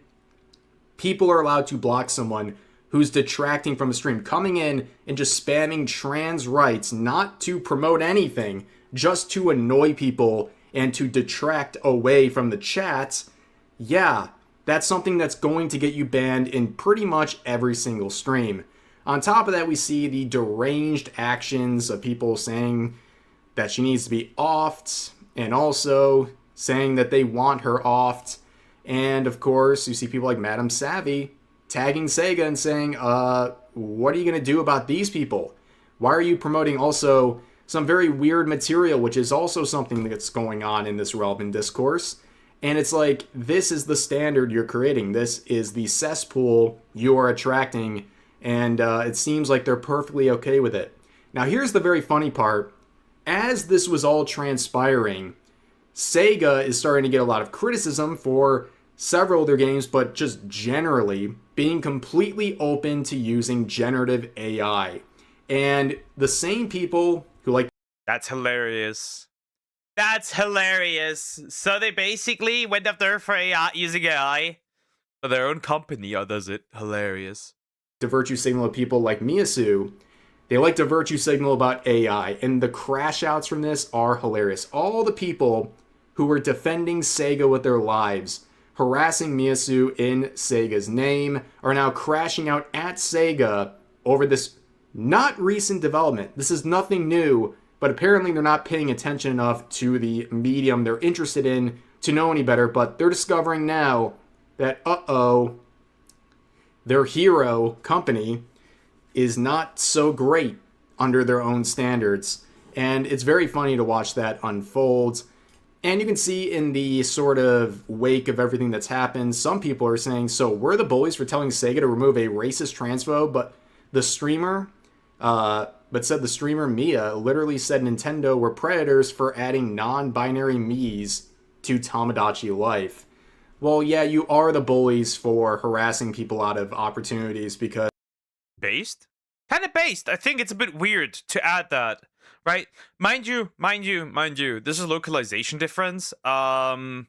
people are allowed to block someone who's detracting from the stream, coming in and just spamming trans rights, not to promote anything, just to annoy people and to detract away from the chats. Yeah, that's something that's going to get you banned in pretty much every single stream. On top of that, we see the deranged actions of people saying that she needs to be offed, and also saying that they want her offed. And of course, you see people like Madam Savvy tagging Sega and saying, what are you going to do about these people? Why are you promoting also some very weird material, which is also something that's going on in this relevant discourse? And it's like, this is the standard you're creating. This is the cesspool you are attracting, and it seems like they're perfectly okay with it. Now, here's the very funny part. As this was all transpiring, Sega is starting to get a lot of criticism for several of their games, but just generally being completely open to using generative AI. And the same people who like... That's hilarious. That's hilarious. So they basically went up there for AI, using AI for their own company. Oh, does it? Hilarious. To virtue signal people like Miyasu, they like to virtue signal about AI. And the crash outs from this are hilarious. All the people who were defending Sega with their lives, harassing Miyasu in Sega's name, are now crashing out at Sega over this not recent development. This is nothing new, but apparently they're not paying attention enough to the medium they're interested in to know any better, but they're discovering now that, their hero company is not so great under their own standards. And it's very funny to watch that unfold. And you can see in the sort of wake of everything that's happened, some people are saying, so we're the bullies for telling Sega to remove a racist transphobe, but the streamer, Mia literally said Nintendo were predators for adding non-binary Miis to Tamagotchi life. Well, yeah, you are the bullies for harassing people out of opportunities because... Based? Kind of based. I think it's a bit weird to add that. Right? Mind you, this is localization difference. In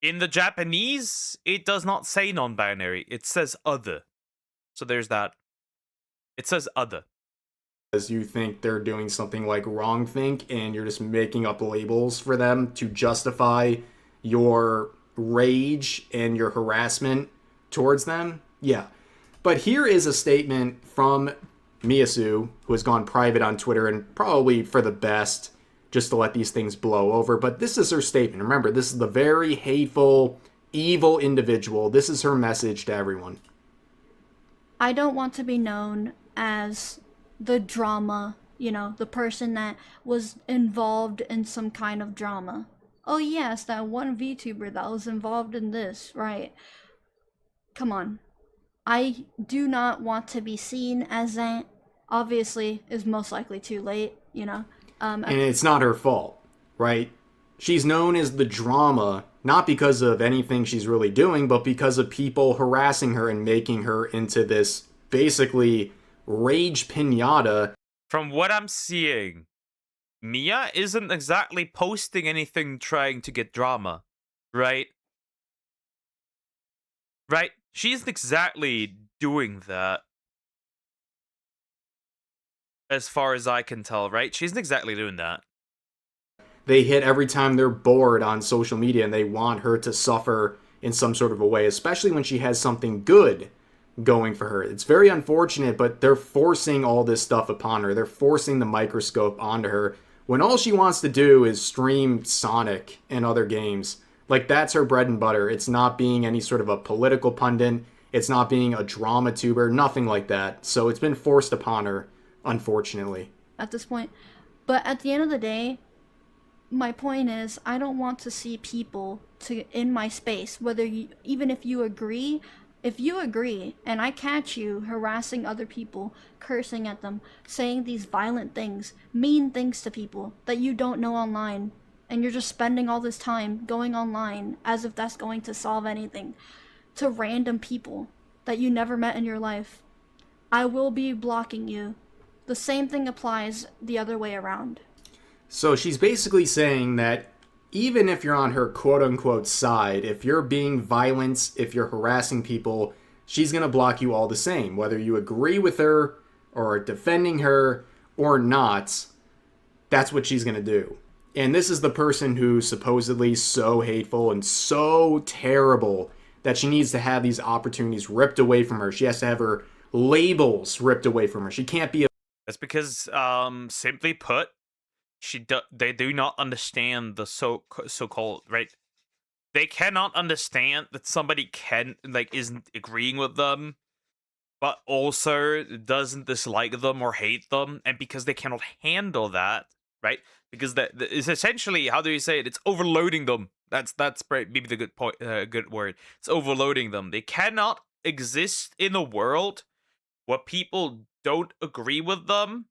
the Japanese, it does not say non-binary. It says other. So there's that. It says other. As you think they're doing something like wrongthink, and you're just making up labels for them to justify your rage and your harassment towards them. Yeah. But here is a statement from Miyasu, who has gone private on Twitter, and probably for the best, just to let these things blow over. But this is her statement. Remember, this is the very hateful, evil individual. This is her message to everyone. I don't want to be known as the drama, you know, the person that was involved in some kind of drama. Oh yes, that one VTuber that was involved in this, right? Come on. I do not want to be seen as that. Obviously, is most likely too late, you know. And it's not her fault, right? She's known as the drama, not because of anything she's really doing, but because of people harassing her and making her into this basically rage pinata. From what I'm seeing, Mia isn't exactly posting anything trying to get drama, right? Right? She isn't exactly doing that. As far as I can tell, right? She isn't exactly doing that. They hit every time they're bored on social media and they want her to suffer in some sort of a way, especially when she has something good going for her. It's very unfortunate, but they're forcing all this stuff upon her. They're forcing the microscope onto her when all she wants to do is stream Sonic and other games. Like, that's her bread and butter. It's not being any sort of a political pundit. It's not being a drama tuber, nothing like that. So it's been forced upon her, unfortunately. At this point. But at the end of the day, my point is, I don't want to see people in my space, whether you, even if you agree and I catch you harassing other people, cursing at them, saying these violent things, mean things to people that you don't know online, and you're just spending all this time going online as if that's going to solve anything, to random people that you never met in your life, I will be blocking you. The same thing applies the other way around. So she's basically saying that even if you're on her quote-unquote side, if you're being violent, if you're harassing people, she's going to block you all the same. Whether you agree with her or are defending her or not, that's what she's going to do. And this is the person who's supposedly so hateful and so terrible that she needs to have these opportunities ripped away from her. She has to have her labels ripped away from her. She can't be a... That's because, simply put, they do not understand the so-called, right? They cannot understand that somebody isn't agreeing with them, but also doesn't dislike them or hate them, and because they cannot handle that, right? Because that is essentially, how do you say it? It's overloading them. That's maybe the good point, good word. It's overloading them. They cannot exist in a world where people don't agree with them,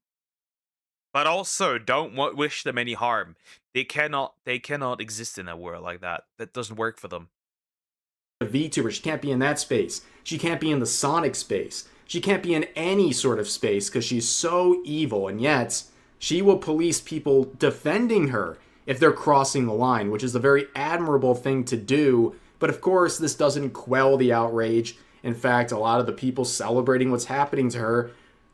but also don't wish them any harm. They cannot exist in a world like that. That doesn't work for them. A VTuber. She can't be in that space. She can't be in the Sonic space. She can't be in any sort of space because she's so evil, and yet she will police people defending her if they're crossing the line, which is a very admirable thing to do. But of course, this doesn't quell the outrage. In fact, a lot of the people celebrating what's happening to her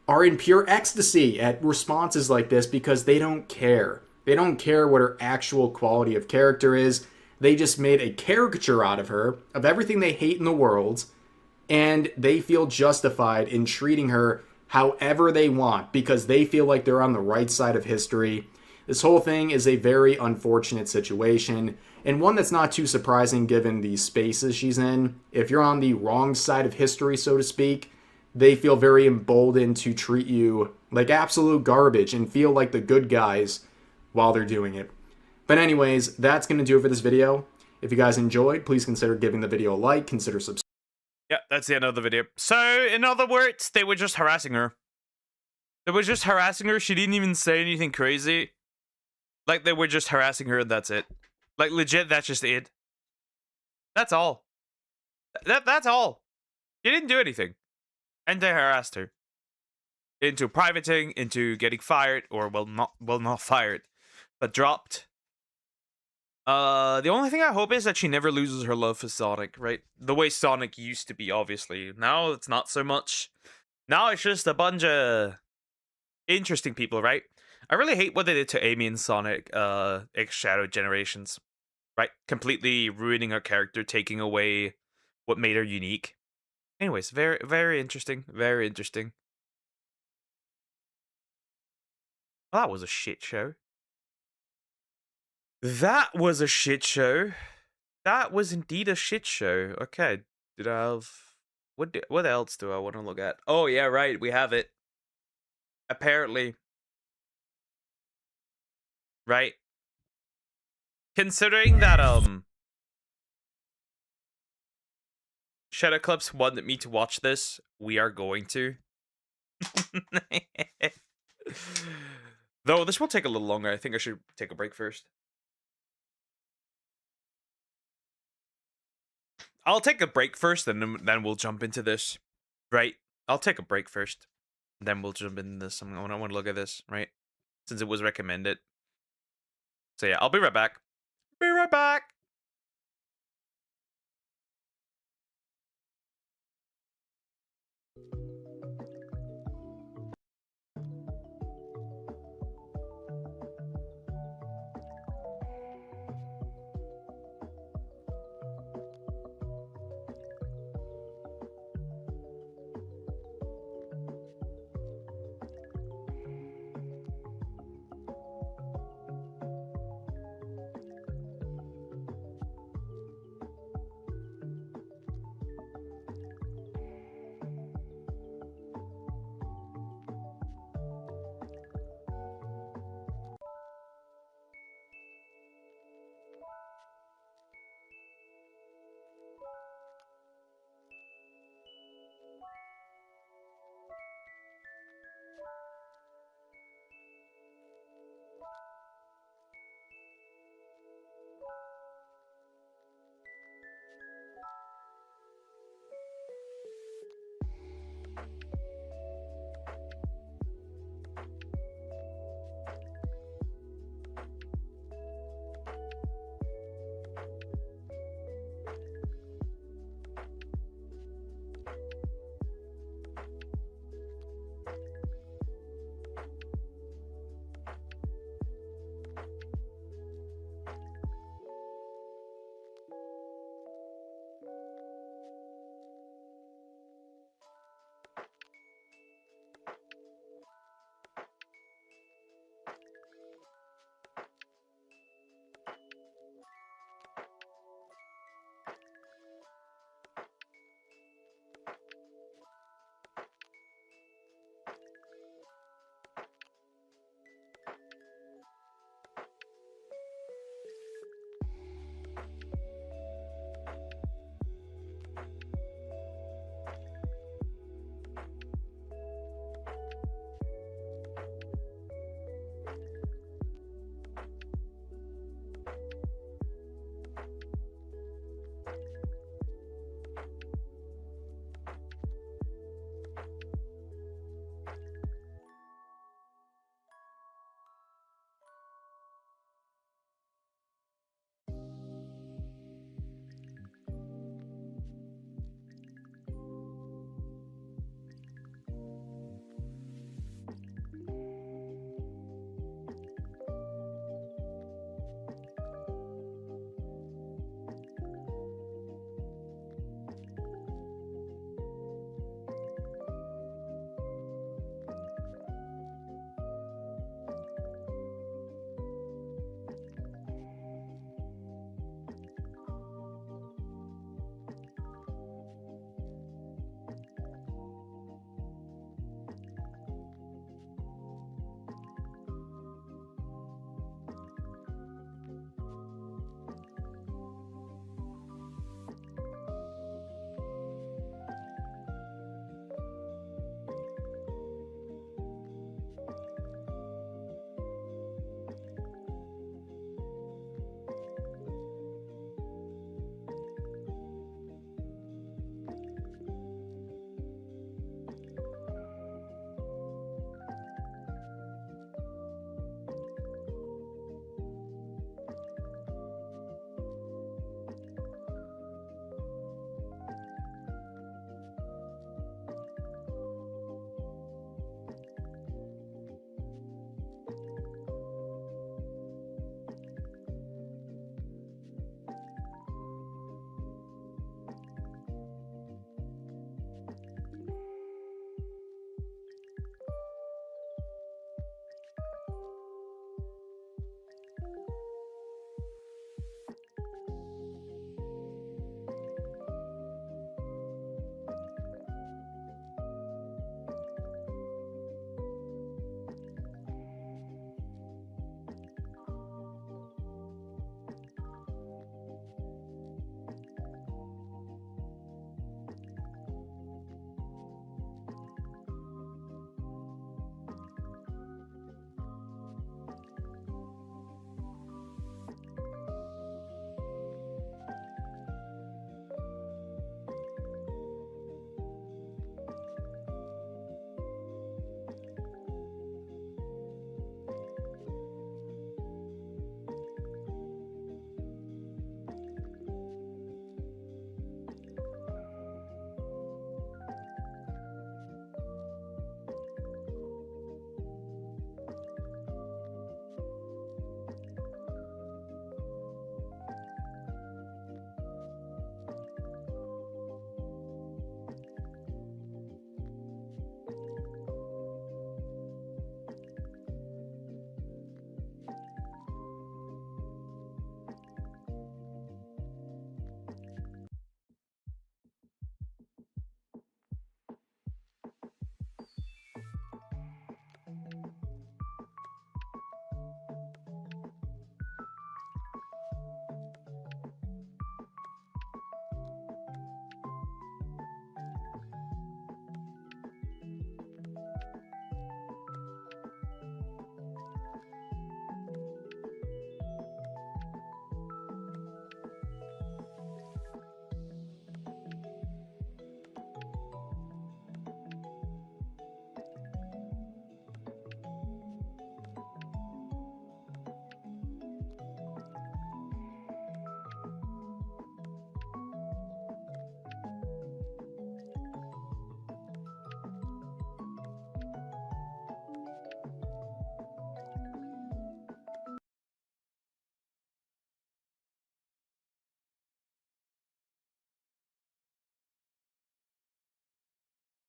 are in pure ecstasy at responses like this because they don't care. They don't care what her actual quality of character is. They just made a caricature out of her, of everything they hate in the world, and they feel justified in treating her however they want because they feel like they're on the right side of history. This whole thing is a very unfortunate situation, and one that's not too surprising given the spaces she's in. If you're on the wrong side of history, so to speak, they feel very emboldened to treat you like absolute garbage and feel like the good guys while they're doing it. But anyways, that's going to do it for this video. If you guys enjoyed, please consider giving the video a like, consider subscribing. Yeah, that's the end of the video. So, in other words, they were just harassing her. They were just harassing her. She didn't even say anything crazy. Like, they were just harassing her and that's it. Like, legit, that's just it. That's all. That's all. She didn't do anything. And they harassed her. Into privating, into getting fired, or not fired, but dropped. The only thing I hope is that she never loses her love for Sonic, right? The way Sonic used to be, obviously. Now it's not so much. Now it's just a bunch of interesting people, right? I really hate what they did to Amy in Sonic X Shadow Generations, right? Completely ruining her character, taking away what made her unique. Anyways, very, very interesting. Very interesting. Well, that was a shit show. That was a shit show. That was indeed a shit show. Okay, did I have what else do I want to look at? Oh yeah, right, we have it. Apparently. Right. Considering that Shadow Clubs wanted me to watch this, we are going to. Though this will take a little longer. I think I should take a break first. I'll take a break first, and then we'll jump into this. Right? I'll take a break first. Then we'll jump into this. I want to look at this, right? Since it was recommended. So yeah, I'll be right back. Be right back.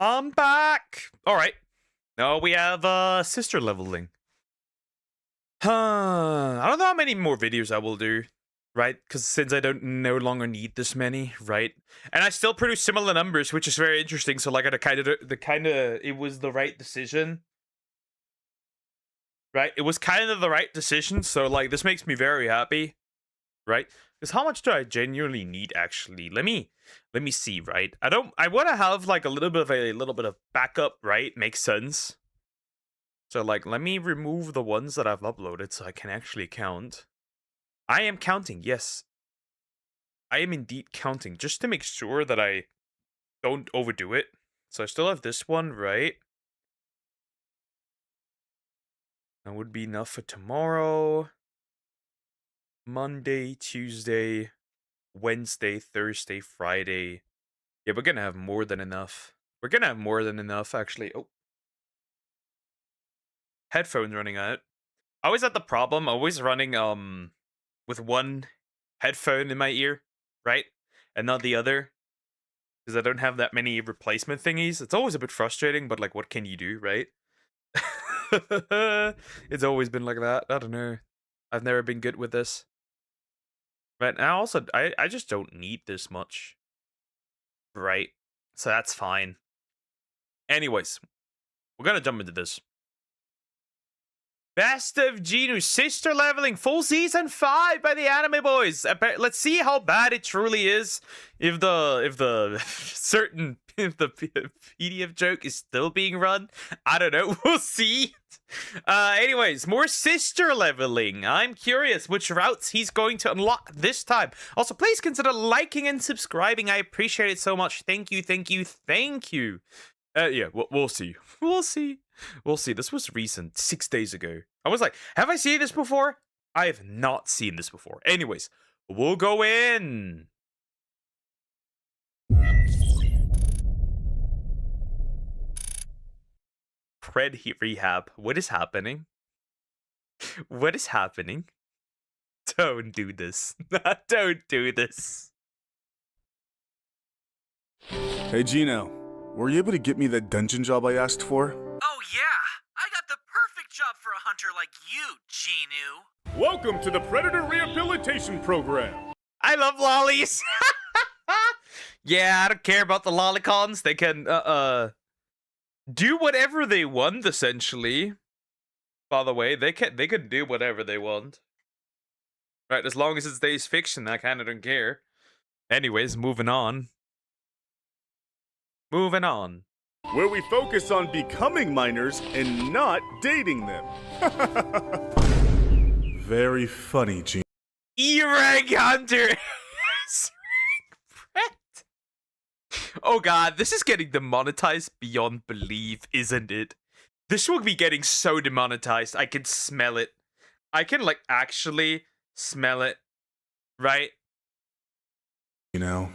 I'm back. All right. Now we have sister leveling. I don't know how many more videos I will do, right? Because since I don't no longer need this many, right? And I still produce similar numbers, which is very interesting. So like it was the right decision, right? It was kind of the right decision. So like this makes me very happy, right? Because how much do I genuinely need actually? Let me see, right? I want to have like a little bit of backup, right? Makes sense. So like, let me remove the ones that I've uploaded so I can actually count. I am counting, yes. I am indeed counting, just to make sure that I don't overdo it. So I still have this one, right? That would be enough for tomorrow. Monday, Tuesday, Wednesday, Thursday, Friday. Yeah, we're gonna have more than enough. We're gonna have more than enough, actually. Oh. Headphones running out. I always had the problem, always running with one headphone in my ear, right? And not the other. Because I don't have that many replacement thingies. It's always a bit frustrating, but like what can you do, right? It's always been like that. I don't know. I've never been good with this. But I also I just don't need this much. Right? So that's fine. Anyways, we're gonna jump into this. Best of Genu sister leveling full season 5 by the Anime Boys. Let's see how bad it truly is. If the PDF joke is still being run, I don't know. We'll see. Anyways, more sister leveling. I'm curious which routes he's going to unlock this time. Also, please consider liking and subscribing. I appreciate it so much. Thank you, thank you, thank you. Yeah, we'll see. We'll see. We'll see. This was recent, 6 days ago. I was like, have I seen this before? I have not seen this before. Anyways, we'll go in. Rehab. What is happening? What is happening? Don't do this. Don't do this. Hey Gino, were you able to get me that dungeon job I asked for? Oh yeah, I got the perfect job for a hunter like you, Genu. Welcome to the Predator Rehabilitation Program. I love lollies. Yeah, I don't care about the lollicons. They can do whatever they want, essentially. By the way, they can do whatever they want. Right, as long as it stays fiction, I kinda don't care. Anyways, moving on. Moving on. Where we focus on becoming minors and not dating them. Very funny, Gino. E-Rank Hunter! Oh god, this is getting demonetized beyond belief, isn't it? This will be getting so demonetized. I can smell it. I can, like, actually smell it. Right? You know.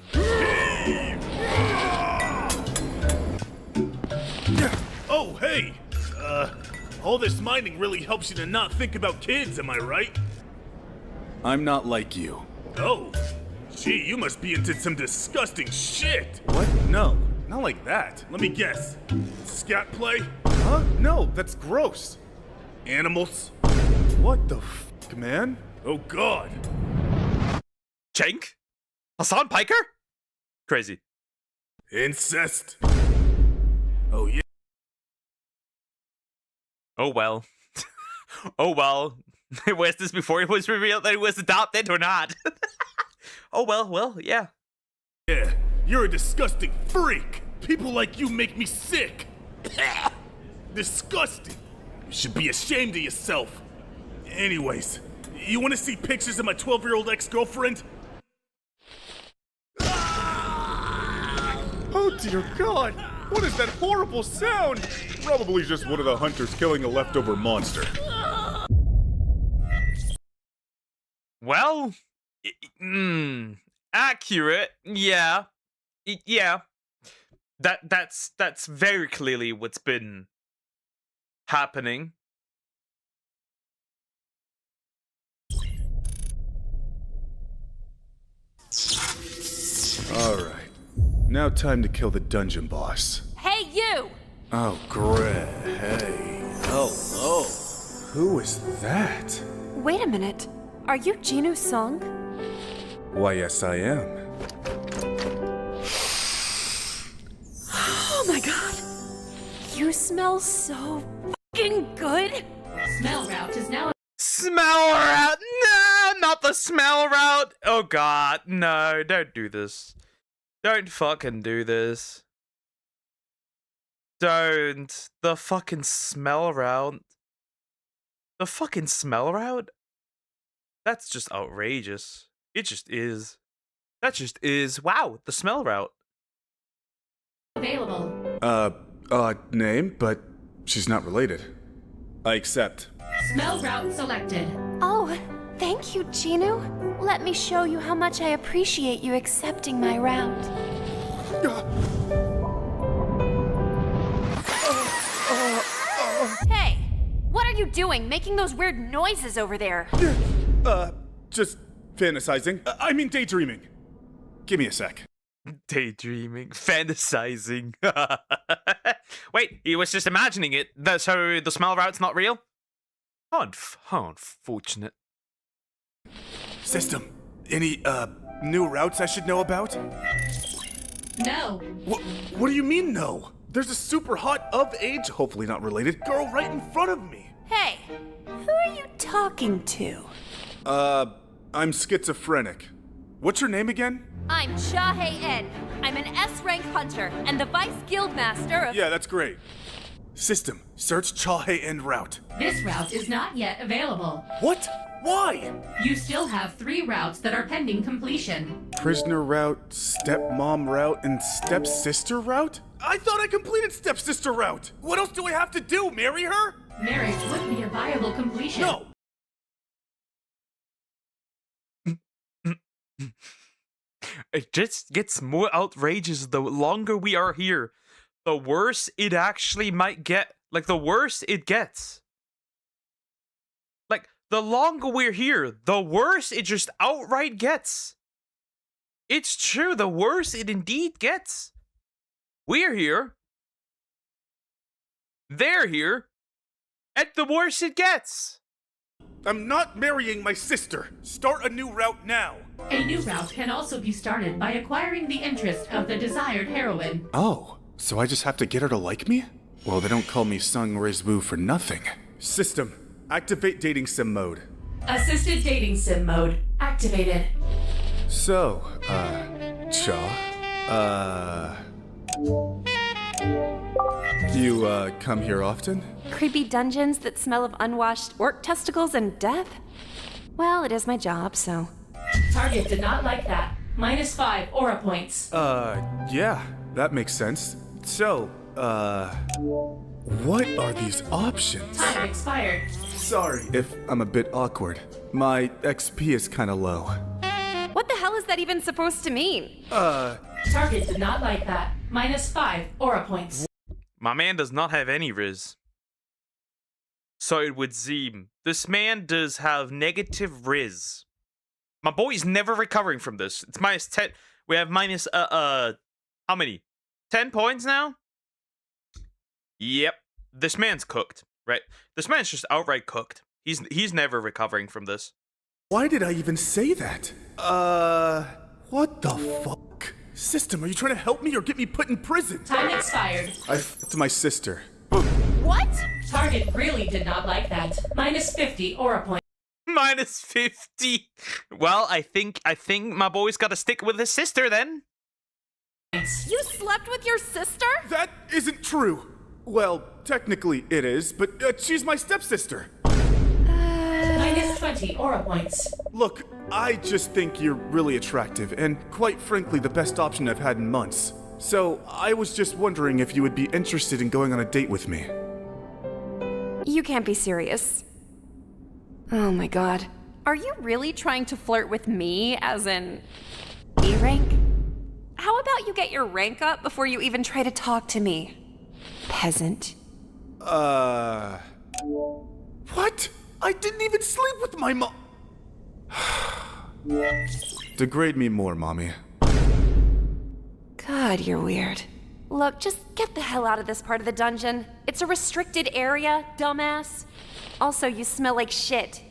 Oh, hey! All this mining really helps you to not think about kids, am I right? I'm not like you. Oh. Gee, you must be into some disgusting shit! What? No, not like that. Let me guess. Scat play? Huh? No, that's gross. Animals? What the f***, man? Oh god. Cenk? Hassan Piker? Crazy. Incest. Oh yeah. Oh well. Oh well. Was this before it was revealed that it was adopted or not? Oh well, yeah. Yeah, you're a disgusting freak. People like you make me sick. Disgusting. You should be ashamed of yourself. Anyways, you want to see pictures of my 12-year-old ex-girlfriend? Oh dear God! What is that horrible sound? Probably just one of the hunters killing a leftover monster. Well, accurate. Yeah. Yeah. That's very clearly what's been happening. All right. Now time to kill the dungeon boss. Hey, you! Oh, great. Hey. Hello. Who is that? Wait a minute. Are you Jinu Sung? Why, yes, I am. Oh my god. You smell so fucking good. Smell route is now. Smell route? No, not the smell route. Oh god, no, don't do this. Don't fucking do this. Don't. The fucking smell route. The fucking smell route? That's just outrageous. It just is. That just is. Wow, the smell route. Available. Odd name, but she's not related. I accept. Smell route selected. Oh, thank you, Jinu. Let me show you how much I appreciate you accepting my route. Hey, what are you doing making those weird noises over there? Just fantasizing. I mean daydreaming. Give me a sec. Daydreaming, fantasizing. Wait, he was just imagining it. So the smell route's not real? How unfortunate. System, any, new routes I should know about? No. What do you mean, no? There's a super hot, of-age, hopefully not related, girl right in front of me. Hey, who are you talking to? I'm schizophrenic. What's your name again? I'm Cha-Hae-En. I'm an S-rank hunter and the Vice Guildmaster of... Yeah, that's great. System, search Cha-Hae-En route. This route is not yet available. What? Why? You still have 3 routes that are pending completion. Prisoner route, stepmom route, and stepsister route? I thought I completed stepsister route! What else do I have to do, marry her? Marriage would be a viable completion. No! It just gets more outrageous the longer we are here. The worse it actually might get. Like, the worse it gets. Like, the longer we're here, the worse it just outright gets. It's true, the worse it indeed gets. We're here. They're here. And the worse it gets. I'm not marrying my sister. Start a new route now. A new route can also be started by acquiring the interest of the desired heroine. Oh, so I just have to get her to like me? Well, they don't call me Sung Rizwu for nothing. System, activate dating sim mode. Assisted dating sim mode activated. So, you, come here often? Creepy dungeons that smell of unwashed orc testicles and death? Well, it is my job, so... Target did not like that. -5 aura points. Yeah, that makes sense. So, what are these options? Time expired. Sorry if I'm a bit awkward. My XP is kinda low. What the hell is that even supposed to mean? Target did not like that. -5 aura points. My man does not have any Riz. So it would seem. This man does have negative Riz. My boy's never recovering from this. It's -10. We have minus, how many? 10 points now? Yep. This man's cooked, right? This man's just outright cooked. He's never recovering from this. Why did I even say that? What the fuck? System, are you trying to help me or get me put in prison? Time expired. I f***ed my sister. What? Target really did not like that. -50 aura points. -50. Well, I think my boy's got to stick with his sister then. You slept with your sister? That isn't true. Well, technically it is, but she's my stepsister. -20 aura points. Look, I just think you're really attractive and quite frankly the best option I've had in months. So I was just wondering if you would be interested in going on a date with me. You can't be serious. Oh my god. Are you really trying to flirt with me as in E rank? How about you get your rank up before you even try to talk to me? Peasant. What? I didn't even sleep with my mom. Degrade me more, mommy. God, you're weird. Look, just get the hell out of this part of the dungeon. It's a restricted area, dumbass. Also, you smell like shit.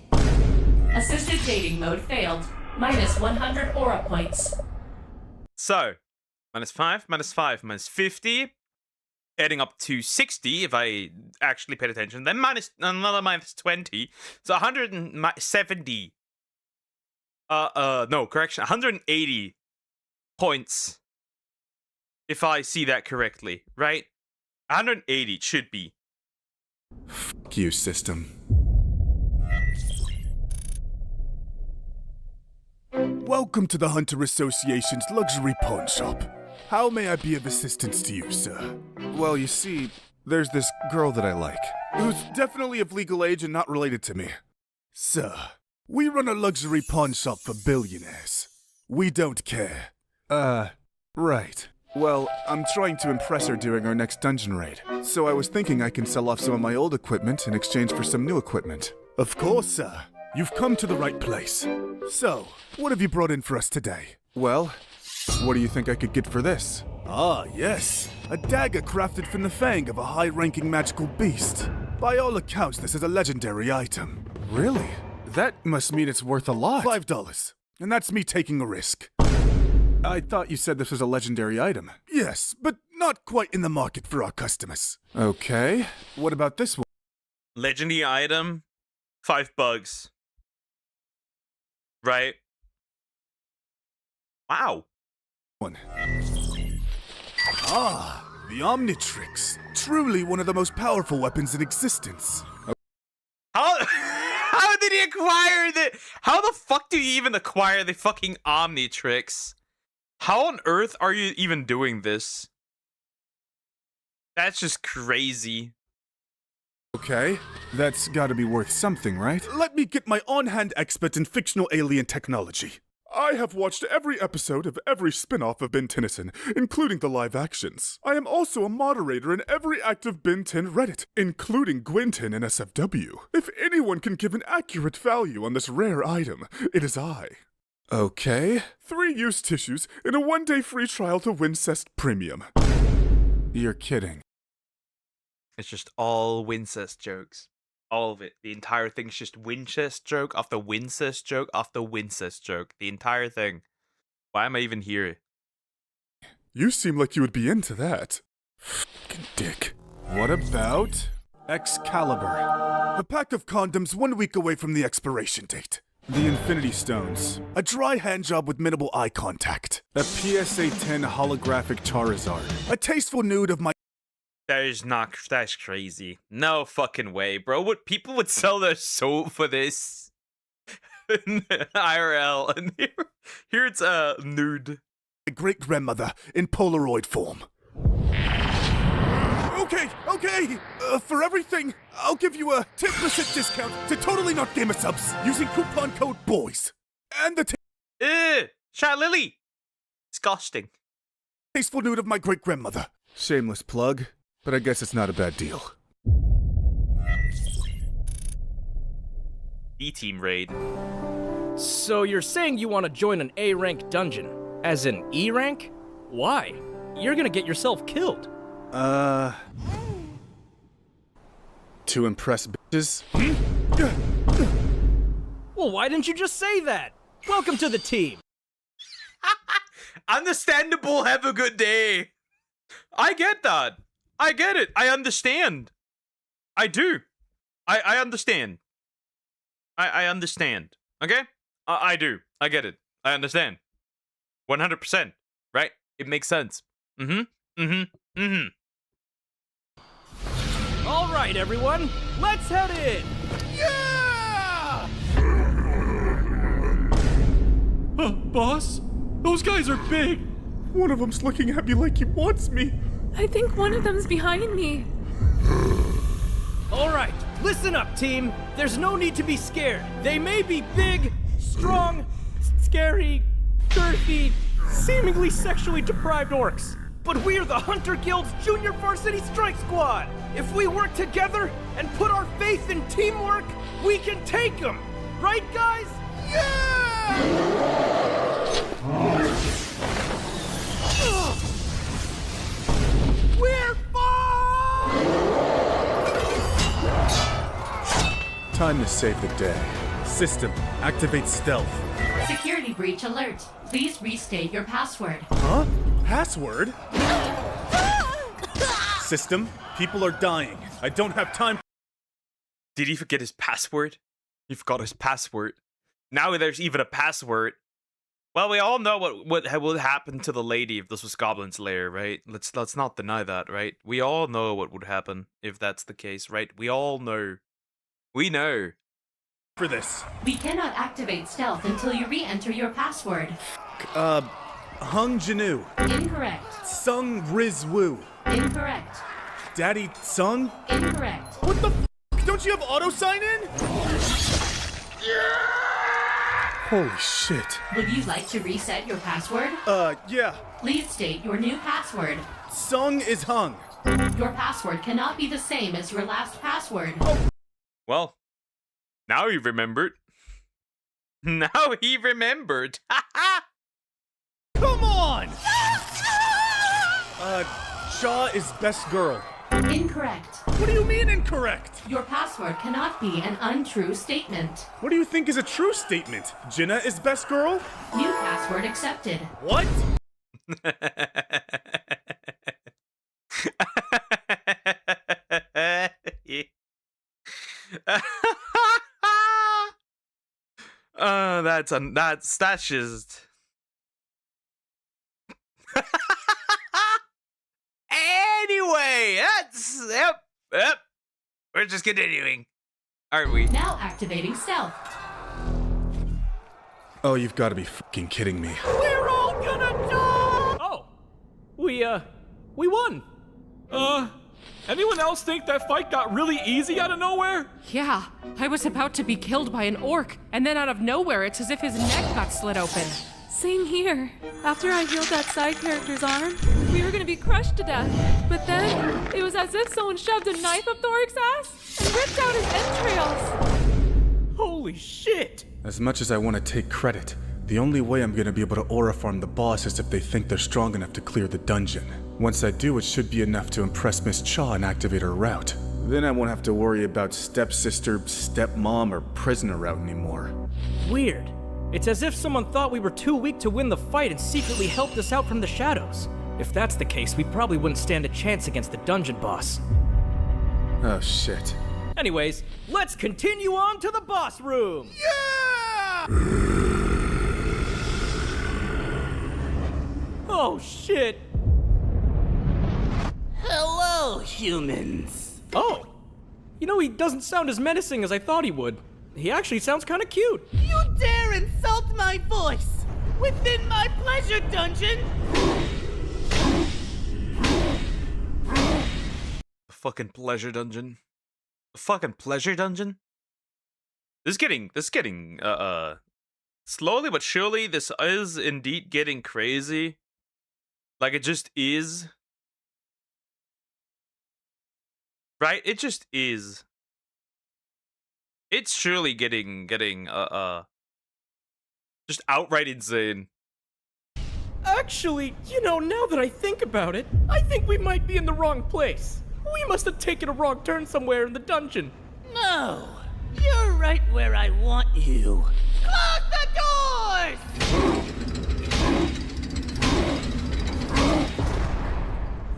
Assisted dating mode failed. Minus 100 aura points. So, -5, -5, -50, adding up to 60 if I actually paid attention. Then another -20, so 170. No, correction, 180 points. If I see that correctly, right? 180 it should be. Fuck you, system. Welcome to the Hunter Association's luxury pawn shop. How may I be of assistance to you, sir? Well, you see, there's this girl that I like, who's definitely of legal age and not related to me. Sir, we run a luxury pawn shop for billionaires. We don't care. Right. Well, I'm trying to impress her during our next dungeon raid, so I was thinking I can sell off some of my old equipment in exchange for some new equipment. Of course, sir. You've come to the right place. So, what have you brought in for us today? Well, what do you think I could get for this? Ah, yes. A dagger crafted from the fang of a high-ranking magical beast. By all accounts, this is a legendary item. Really? That must mean it's worth a lot. $5. And that's me taking a risk. I thought you said this was a legendary item. Yes, but not quite in the market for our customers. Okay. What about this one? Legendary item, $5. Right? Wow. Ah, the Omnitrix. Truly one of the most powerful weapons in existence. How did he acquire the... How the fuck do you even acquire the fucking Omnitrix? How on earth are you even doing this? That's just crazy. Okay, that's gotta be worth something, right? Let me get my on-hand expert in fictional alien technology. I have watched every episode of every spin-off of Ben Tennyson, including the live actions. I am also a moderator in every active Ben 10 Reddit, including Gwynton and SFW. If anyone can give an accurate value on this rare item, it is I. Okay. 3 used tissues and a 1-day free trial to Wincest Premium. You're kidding. It's just all Wincest jokes. All of it. The entire thing's just Wincest joke after Wincest joke after Wincest joke. The entire thing. Why am I even here? You seem like you would be into that. Fucking dick. What about Excalibur? A pack of condoms 1 week away from the expiration date. The Infinity Stones. A dry hand job with minimal eye contact. A PSA 10 holographic Charizard. A tasteful nude of my... That's crazy. No fucking way, bro. What people would sell their soul for this? IRL. And here it's nude. My great-grandmother in Polaroid form. Okay. For everything, I'll give you a 10% discount to Totally Not Gamer subs using coupon code BOYS. And the Shot Lily. Disgusting. Tasteful nude of my great-grandmother. Shameless plug, but I guess it's not a bad deal. E-team raid. So you're saying you want to join an A-rank dungeon? As in E-rank? Why? You're gonna get yourself killed. To impress bitches? Well, why didn't you just say that? Welcome to the team. Understandable, have a good day. I get that. I get it. I understand. I do. I understand. I understand. Okay? I do. I get it. I understand. 100%. Right? It makes sense. All right, everyone. Let's head in. Yeah! Boss? Those guys are big. One of them's looking at me like he wants me. I think one of them's behind me. All right, listen up, team. There's no need to be scared. They may be big, strong, scary, girthy, seemingly sexually deprived orcs. But we are the Hunter Guild's Junior Varsity Strike Squad. If we work together and put our faith in teamwork, we can take them. Right, guys? Yeah! Time to save the day. System, activate stealth. Security breach alert. Please restate your password. Huh? Password? System, people are dying. I don't have time. Did he forget his password? He forgot his password. Now there's even a password. Well, we all know what would happen to the lady if this was Goblin's lair, right? Let's not deny that, right? We all know what would happen if that's the case, right? We all know. We know. For this. We cannot activate stealth until you re-enter your password. Hung Janu. Incorrect. Sung Riz Woo. Incorrect. Daddy Sung? Incorrect. What the f? Don't you have auto sign in? Holy shit. Would you like to reset your password? Yeah. Please state your new password. Sung is hung. Your password cannot be the same as your last password. Well, now he remembered. Now he remembered. Come on! Shaw is best girl. Incorrect. What do you mean incorrect? Your password cannot be an untrue statement. What do you think is a true statement? Jinnah is best girl? New password accepted. What? That's just. Anyway, yep. We're just continuing, aren't we? Now activating stealth. Oh, you've got to be fucking kidding me. We're all gonna die! Oh, we won. Anyone else think that fight got really easy out of nowhere? Yeah, I was about to be killed by an orc, and then out of nowhere, it's as if his neck got slit open. Same here. After I healed that side character's arm, we were gonna be crushed to death. But then, it was as if someone shoved a knife up Thoric's ass and ripped out his entrails. Holy shit! As much as I want to take credit, the only way I'm gonna be able to aura farm the boss is if they think they're strong enough to clear the dungeon. Once I do, it should be enough to impress Miss Chaw and activate her route. Then I won't have to worry about stepsister, stepmom, or prisoner route anymore. Weird. It's as if someone thought we were too weak to win the fight and secretly helped us out from the shadows. If that's the case, we probably wouldn't stand a chance against the dungeon boss. Oh shit. Anyways, let's continue on to the boss room! Yeah! Oh shit! Hello, humans. Oh! You know, he doesn't sound as menacing as I thought he would. He actually sounds kind of cute. You dare insult my voice within my pleasure dungeon? The fucking pleasure dungeon. The fucking pleasure dungeon? This is getting, slowly but surely, this is indeed getting crazy. Like, it just is. Right? It just is. It's surely getting, just outright insane. Actually, you know, now that I think about it, I think we might be in the wrong place. We must have taken a wrong turn somewhere in the dungeon. No, you're right where I want you. Close the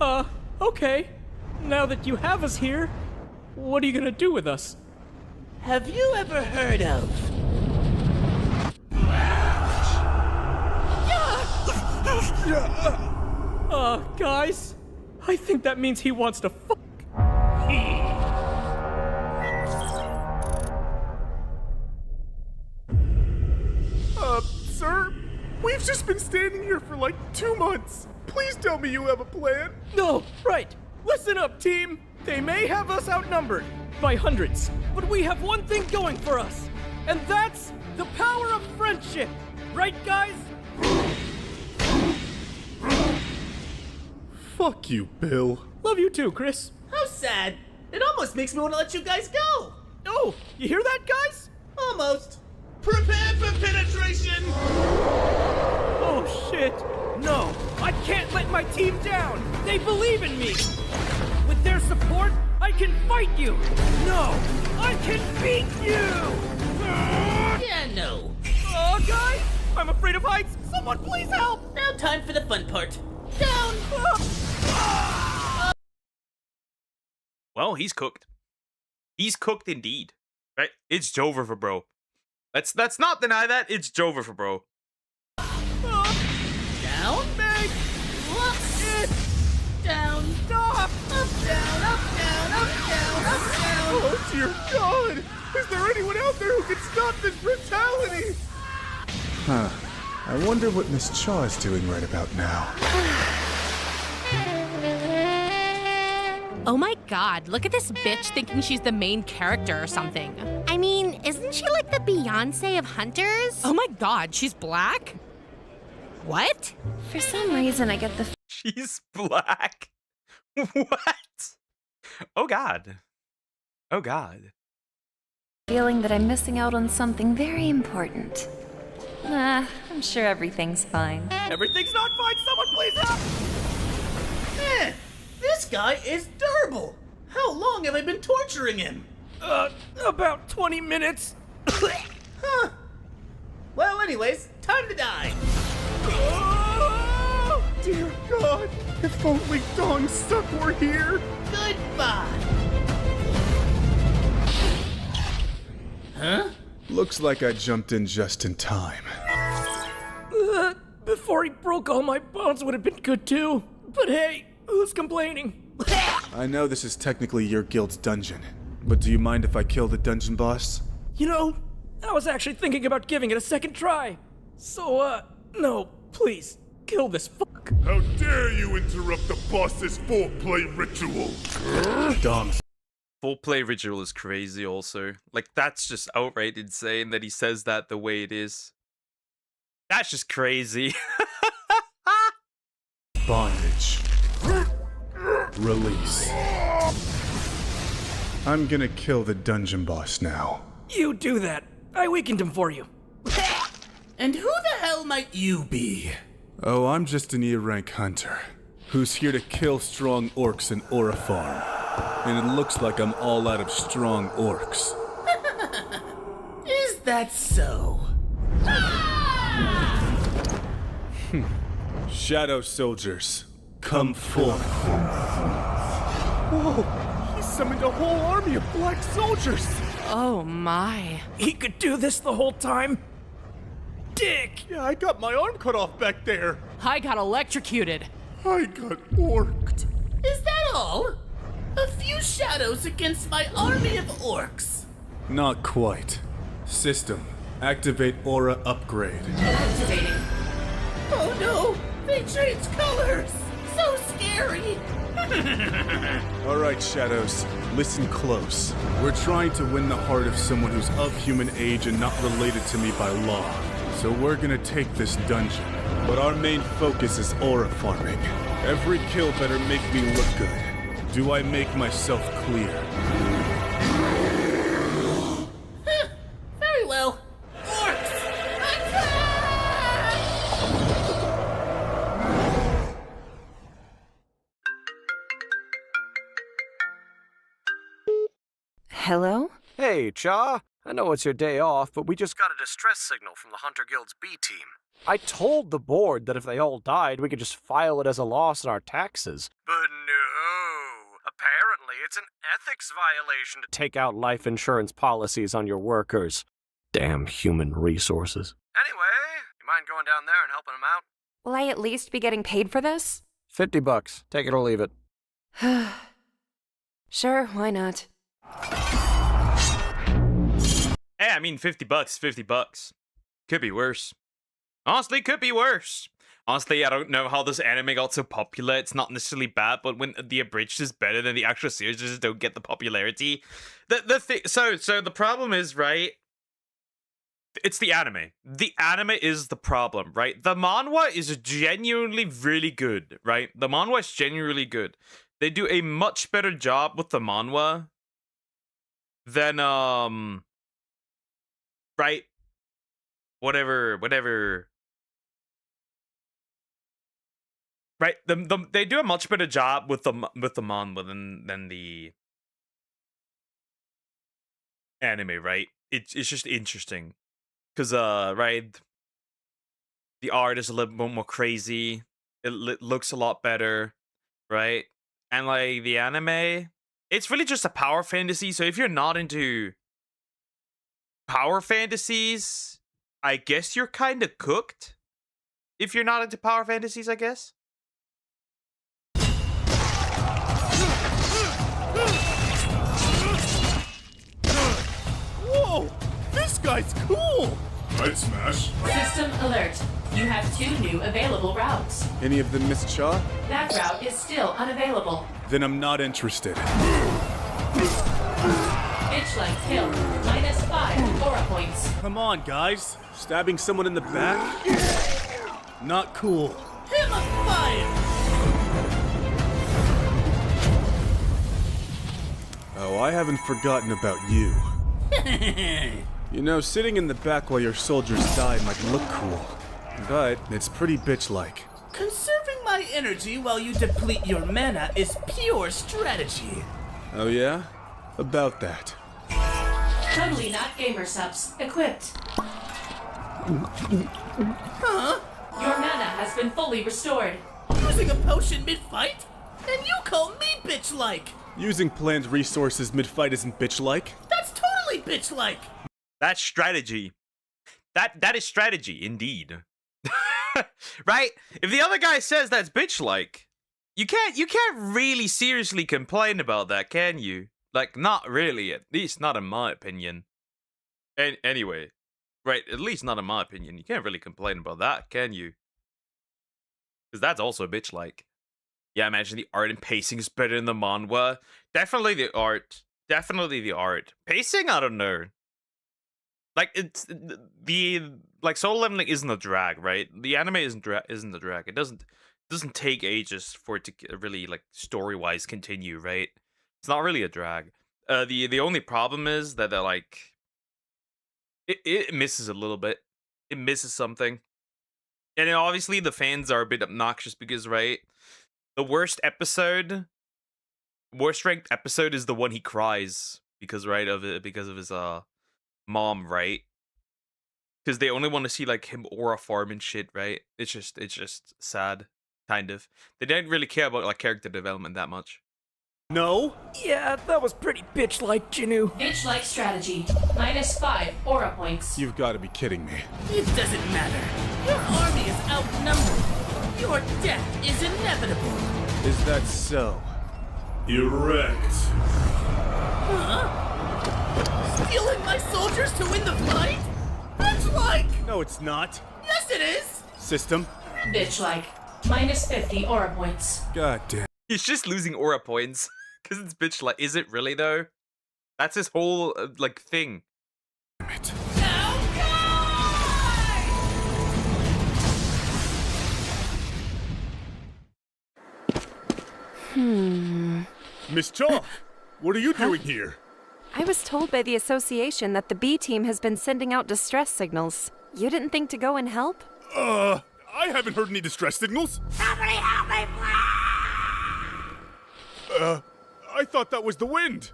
doors! Okay. Now that you have us here, what are you gonna do with us? Have you ever heard of... Guys, I think that means he wants to fuck. Sir? We've just been standing here for like 2 months. Please tell me you have a plan. No, right. Listen up, team. They may have us outnumbered by hundreds, but we have one thing going for us, and that's the power of friendship. Right, guys? Fuck you, Bill. Love you too, Chris. How sad. It almost makes me want to let you guys go. Oh, you hear that, guys? Almost. Prepare for penetration! Oh, shit. No, I can't let my team down. They believe in me. With their support, I I can fight you! No! I can beat you! Yeah, no. Oh, guys! I'm afraid of heights! Someone please help! Now time for the fun part. Down! Well, he's cooked. He's cooked indeed. Right? It's over for bro. Let's not deny that. It's over for bro. Down? Meg! Whoops! Down! Stop! Up, down, up, down, up, down, up, down! Oh dear God! Is there anyone out there who can stop this brutality? Huh. I wonder what Miss Chaw is doing right about now. Oh my god, look at this bitch thinking she's the main character or something. I mean, isn't she like the Beyonce of hunters? Oh my god, she's black? What? For some reason, I get the She's black. What? Oh god. Oh god. feeling that I'm missing out on something very important. I'm sure everything's fine. Everything's not fine! Someone please help! Man, this guy is durable. How long have I been torturing him? About 20 minutes. Huh. Well, anyways, time to die. Oh, Dear God! If only Dong Suck were here! Goodbye. Huh? Looks like I jumped in just in time. before he broke all my bones would have been good too. But hey, who's complaining? I know this is technically your guild's dungeon, but do you mind if I kill the dungeon boss? You know, I was actually thinking about giving it a second try. So, no, please, kill this fuck. How dare you interrupt the boss's foreplay ritual? Dong. Full play ritual is crazy also. Like, that's just outright insane that he says that the way it is. That's just crazy. Bondage. Release. I'm gonna kill the dungeon boss now. You do that. I weakened him for you. And who the hell might you be? Oh, I'm just an E-rank hunter who's here to kill strong orcs in Aura Farm. And it looks like I'm all out of strong orcs. Is that so? Shadow soldiers, come forth. Whoa, he summoned a whole army of black soldiers. Oh my. He could do this the whole time. Dick! Yeah, I got my arm cut off back there. I got electrocuted. I got orked. Is that all? A few shadows against my army of orcs. Not quite. System, activate aura upgrade. Activating. Oh no! They changed colors! So scary! Alright, Shadows, listen close. We're trying to win the heart of someone who's of human age and not related to me by law. So we're gonna take this dungeon. But our main focus is aura farming. Every kill better make me look good. Do I make myself clear? Very well. Orcs! Hello? Hey, Cha. I know it's your day off, but we just got a distress signal from the Hunter Guild's B team. I told the board that if they all died, we could just file it as a loss in our taxes. But no. Apparently, it's an ethics violation to take out life insurance policies on your workers. Damn human resources. Anyway, you mind going down there and helping them out? Will I at least be getting paid for this? $50. Take it or leave it. Sure, why not? Hey, I mean, $50, $50. Could be worse. Honestly, could be worse. Honestly, I don't know how this anime got so popular. It's not necessarily bad, but when the abridged is better than the actual series, just don't get the popularity. So the problem is, right? It's the anime. The anime is the problem, right? The manhwa is genuinely really good, right? The manhwa is genuinely good. They do a much better job with the manhwa than right? Whatever. Right? They do a much better job with the manhwa than the anime, right? It's just interesting. Cause right, the art is a little bit more crazy. It looks a lot better, right? And like the anime, it's really just a power fantasy. So if you're not into power fantasies, I guess you're kind of cooked. If you're not into power fantasies, I guess. Whoa! This guy's cool! I'd smash. System alert. You have 2 new available routes. Any of them Miss Cha? That route is still unavailable. Then I'm not interested. Bitch-like kill. -5 aura points. Come on, guys. Stabbing someone in the back? Not cool. Him a fire! Oh, I haven't forgotten about you. You know, sitting in the back while your soldiers die might look cool, but it's pretty bitch-like. Conserving my energy while you deplete your mana is pure strategy. Oh yeah? About that. Totally not gamer subs. Equipped. Huh? Your mana has been fully restored. Using a potion mid-fight? And you call me bitch-like? Using planned resources mid-fight isn't bitch-like. That's totally bitch-like. That's strategy. That is strategy, indeed. Right? If the other guy says that's bitch-like, you can't really seriously complain about that, can you? Like, not really, at least not in my opinion. Anyway, right, at least not in my opinion. You can't really complain about that, can you? Because that's also bitch-like. Yeah, imagine the art and pacing is better than the manhwa. Definitely the art. Definitely the art. Pacing, I don't know. Like, it's like Solo Leveling isn't a drag, right? The anime isn't a drag. It doesn't take ages for it to really, like, story-wise continue, right? It's not really a drag. The only problem is that they're like it misses a little bit. It misses something. And then obviously the fans are a bit obnoxious because, right, the worst ranked episode is the one he cries because of his mom, right? Because they only want to see like him aura farm and shit, right? It's just sad, kind of. They didn't really care about like character development that much. No? Yeah, that was pretty bitch-like, Jinu. Bitch-like strategy. -5 aura points. You've got to be kidding me. It doesn't matter. Your army is outnumbered. Your death is inevitable. Is that so? Erect. Huh? Stealing my soldiers to win the fight? Bitch-like! No, it's not. Yes, it is! System? Bitch-like. -50 aura points. God damn. He's just losing aura points because it's bitch-like. Is it really though? That's his whole like thing. Damn it. Miss Cha, what are you doing here? I was told by the association that the B team has been sending out distress signals. You didn't think to go and help? I haven't heard any distress signals. Somebody help me, please! I thought that was the wind.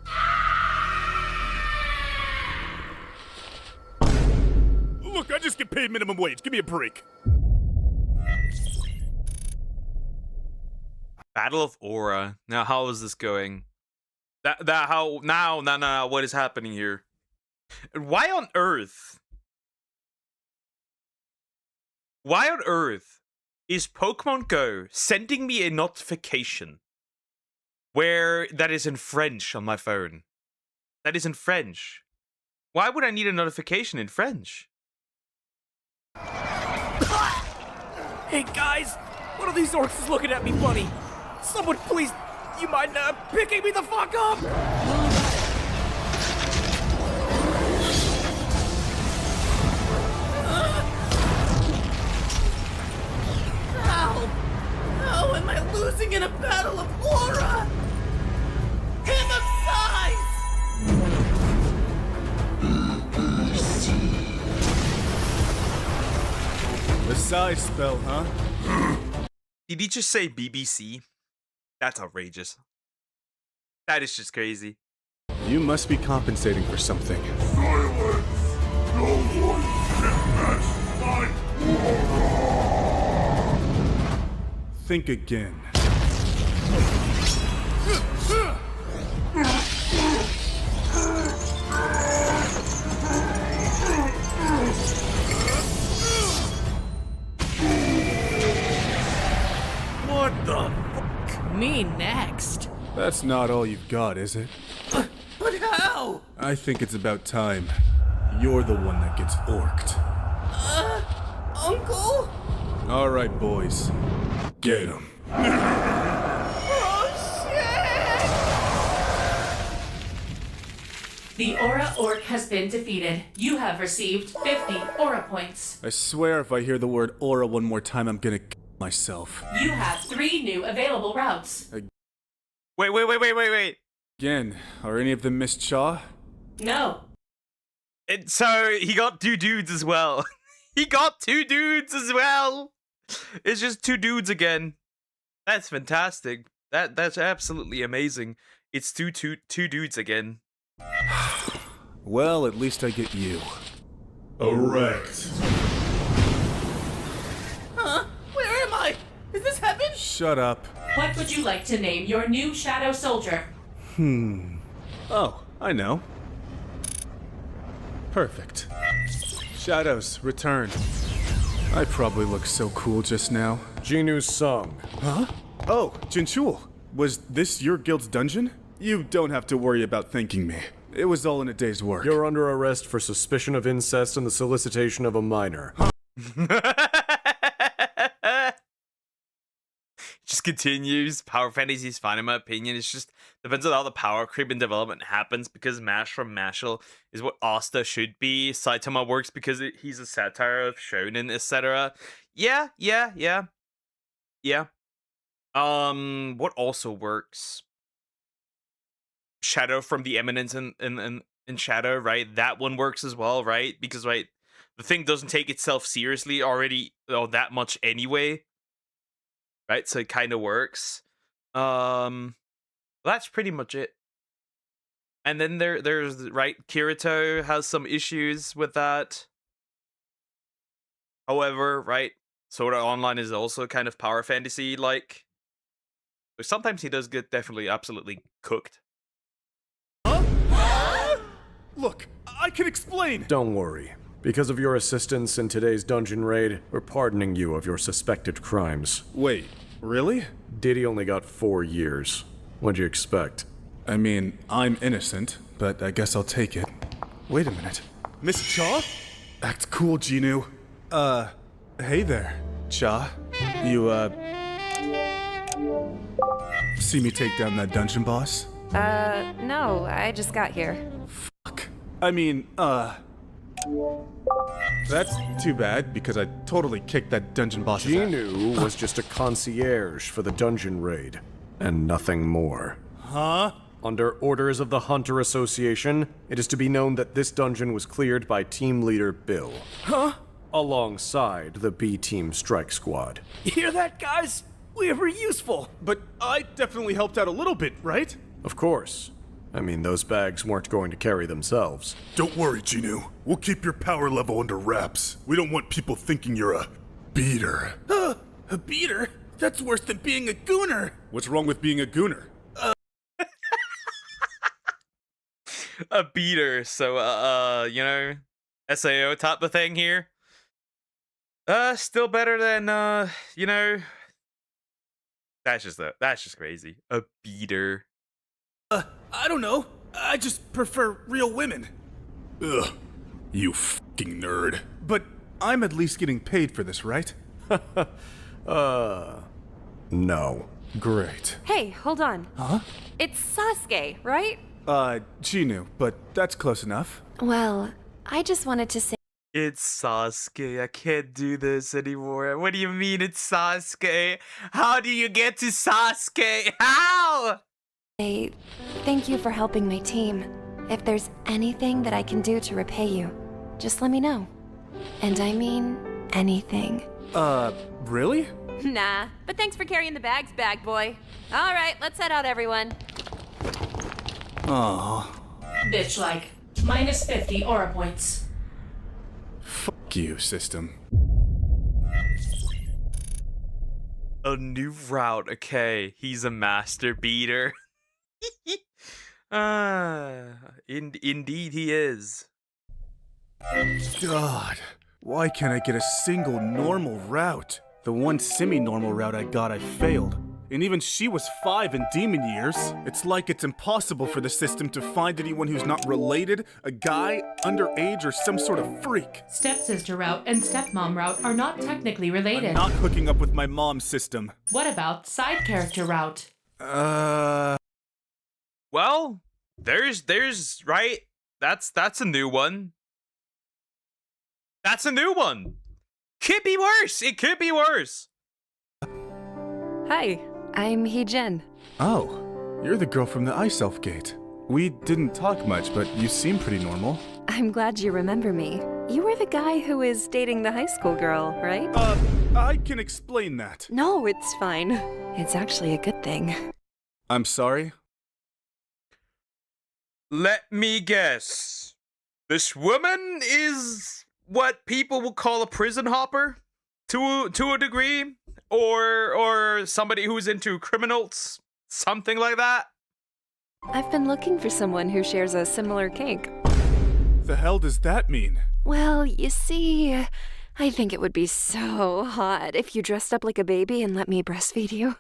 Look, I just get paid minimum wage. Give me a break. Battle of Aura. Now, how is this going? Now, what is happening here? Why on earth? Why on earth is Pokemon Go sending me a notification where that is in French on my phone? That is in French. Why would I need a notification in French? Hey guys, one of these orcs is looking at me funny. Someone please, you mind picking me the fuck up? How am I losing in a battle of aura? Him of size! The size spell, huh? Did he just say BBC? That's outrageous. That is just crazy. You must be compensating for something. Silence! No one can match my aura! Think again. What the fuck? Me next. That's not all you've got, is it? But how? I think it's about time. You're the one that gets orked. Uncle? All right, boys. Get him. The Aura Orc has been defeated. You have received 50 Aura points. I swear if I hear the word aura one more time, I'm gonna kill myself. You have 3 new available routes. Wait. Again, are any of them Miss Shaw? No. So he got 2 dudes as well. He got 2 dudes as well. It's just 2 dudes again. That's fantastic. That's absolutely amazing. It's two dudes again. Well, at least I get you. Erect. Huh? Where am I? Is this heaven? Shut up. What would you like to name your new Shadow Soldier? Oh, I know. Perfect. Shadows, return. I probably look so cool just now. Jinu's song. Huh? Oh, Jinchul. Was this your guild's dungeon? You don't have to worry about thanking me. It was all in a day's work. You're under arrest for suspicion of incest and the solicitation of a minor. Just continues. Power fantasy is fine in my opinion. It's just depends on how the power creep and development happens, because Mash from Mashal is what Asta should be. Saitama works because he's a satire of shonen, etc. Yeah. What also works? Shadow from the Eminence in Shadow, right? That one works as well, right? Because right, the thing doesn't take itself seriously already that much anyway. Right, so it kind of works. That's pretty much it. And then there's right, Kirito has some issues with that. However, right, Sword Art Online is also kind of power fantasy like. But sometimes he does get definitely absolutely cooked. Look, I can explain. Don't worry. Because of your assistance in today's dungeon raid, we're pardoning you of your suspected crimes. Wait, really? Diddy only got 4 years. What'd you expect? I mean, I'm innocent, but I guess I'll take it. Wait a minute. Miss Cha? Act cool, Jinu. Hey there, Cha. You, see me take down that dungeon boss? No, I just got here. Fuck. I mean, that's too bad, because I totally kicked that dungeon boss's ass. Jinu was just a concierge for the dungeon raid, and nothing more. Huh? Under orders of the Hunter Association, it is to be known that this dungeon was cleared by team leader Bill. Huh? Alongside the B-Team Strike Squad. You hear that, guys? We were useful. But I definitely helped out a little bit, right? Of course. I mean, those bags weren't going to carry themselves. Don't worry, Jinu. We'll keep your power level under wraps. We don't want people thinking you're a beater. A beater? That's worse than being a gooner. What's wrong with being a gooner? A beater, so you know, SAO type of thing here. Still better than you know. That's just crazy. A beater. I don't know. I just prefer real women. Ugh, you fucking nerd. But I'm at least getting paid for this, right? No. Great. Hey, hold on. Huh? It's Sasuke, right? Jinu, but that's close enough. Well, I just wanted to say. It's Sasuke. I can't do this anymore. What do you mean it's Sasuke? How do you get to Sasuke? How? Hey, thank you for helping my team. If there's anything that I can do to repay you, just let me know. And I mean anything. Really? Nah, but thanks for carrying the bags, bag boy. All right, let's head out, everyone. Aw. Bitch-like. Minus 50 aura points. Fuck you, system. A new route. Okay, he's a master beater. Indeed he is. God, why can't I get a single normal route? The one semi-normal route I got, I failed. And even she was 5 in demon years. It's like it's impossible for the system to find anyone who's not related, a guy, underage, or some sort of freak. Stepsister route and stepmom route are not technically related. I'm not hooking up with my mom's system. What about side character route? Well, there's right. That's a new one. That's a new one. Could be worse. It could be worse. Hi, I'm Hee-Jen. Oh, you're the girl from the Ice Elf Gate. We didn't talk much, but you seem pretty normal. I'm glad you remember me. You were the guy who is dating the high school girl, right? I can explain that. No, it's fine. It's actually a good thing. I'm sorry? Let me guess. This woman is what people will call a prison hopper to a degree, or somebody who's into criminals, something like that. I've been looking for someone who shares a similar kink. The hell does that mean? Well, you see, I think it would be so hot if you dressed up like a baby and let me breastfeed you.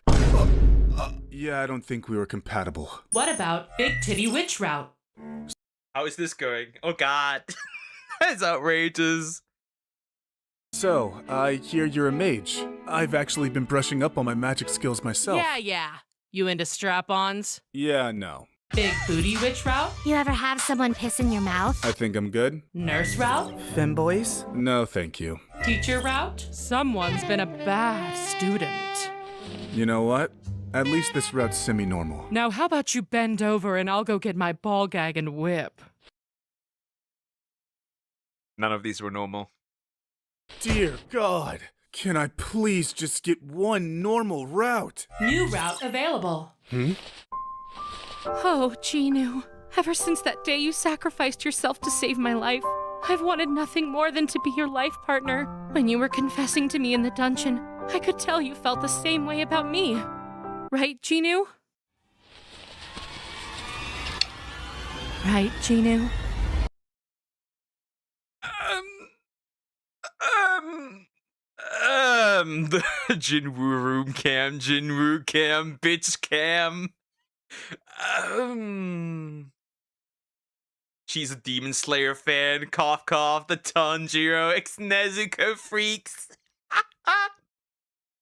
Yeah, I don't think we were compatible. What about big titty witch route? How is this going? Oh god. That's outrageous. So, I hear you're a mage. I've actually been brushing up on my magic skills myself. Yeah. You into strap-ons? Yeah, no. Big booty witch route? You ever have someone piss in your mouth? I think I'm good. Nurse route? Femboys? No, thank you. Teacher route? Someone's been a bad student. You know what? At least this route's semi-normal. Now how about you bend over and I'll go get my ball gag and whip? None of these were normal. Dear God, can I please just get one normal route? New route available. Oh, Ginu. Ever since that day you sacrificed yourself to save my life, I've wanted nothing more than to be your life partner. When you were confessing to me in the dungeon, I could tell you felt the same way about me. Right, Ginu? Right, Ginu? The Jinwoo room cam, Jinwoo cam, bitch cam. She's a Demon Slayer fan. Cough, cough. The Tanjiro ex Nezuko freaks.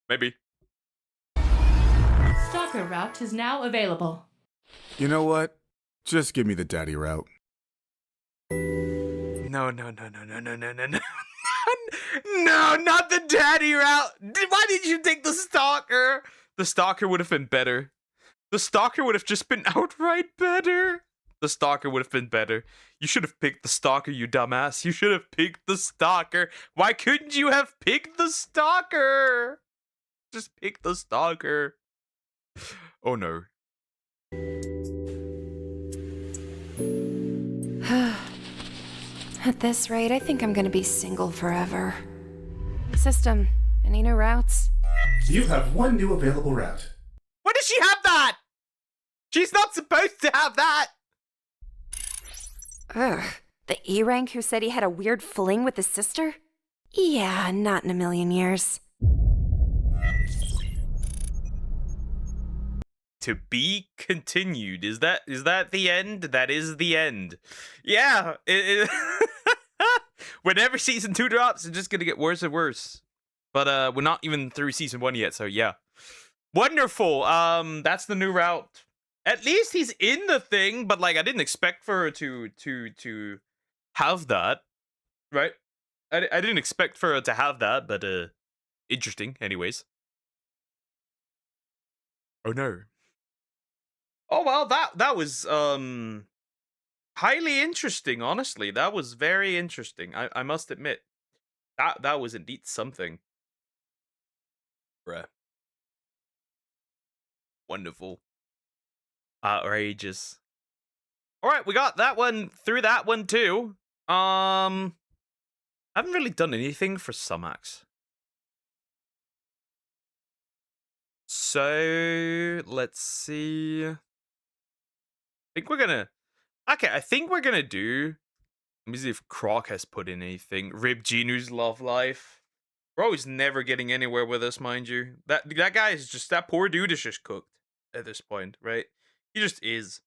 Maybe. Stalker route is now available. You know what? Just give me the daddy route. No. No, not the daddy route. Why did you take the stalker? The stalker would have been better. The stalker would have just been outright better. The stalker would have been better. You should have picked the stalker, you dumbass. You should have picked the stalker. Why couldn't you have picked the stalker? Just pick the stalker. Oh no. At this rate, I think I'm gonna be single forever. System, any new routes? You have one new available route. Why does she have that? She's not supposed to have that. Ugh. The E rank who said he had a weird fling with his sister? Yeah, not in a million years. To be continued. Is that the end? That is the end. Yeah. Whenever season 2 drops, it's just gonna get worse and worse. But we're not even through season 1 yet, so yeah. Wonderful. That's the new route. At least he's in the thing, but like I didn't expect for her to have that. Right? I didn't expect for her to have that, but interesting anyways. Oh no. Oh well, that was highly interesting, honestly. That was very interesting. I must admit. That was indeed something. Bruh. Wonderful. Outrageous. All right, we got that one through that one too. I haven't really done anything for Sumax. So let's see. I think we're gonna. Okay, I think we're gonna do. Let me see if Croc has put in anything. Rib Genu's Love Life. Bro is never getting anywhere with us, mind you. That guy is just, that poor dude is just cooked at this point, right? He just is.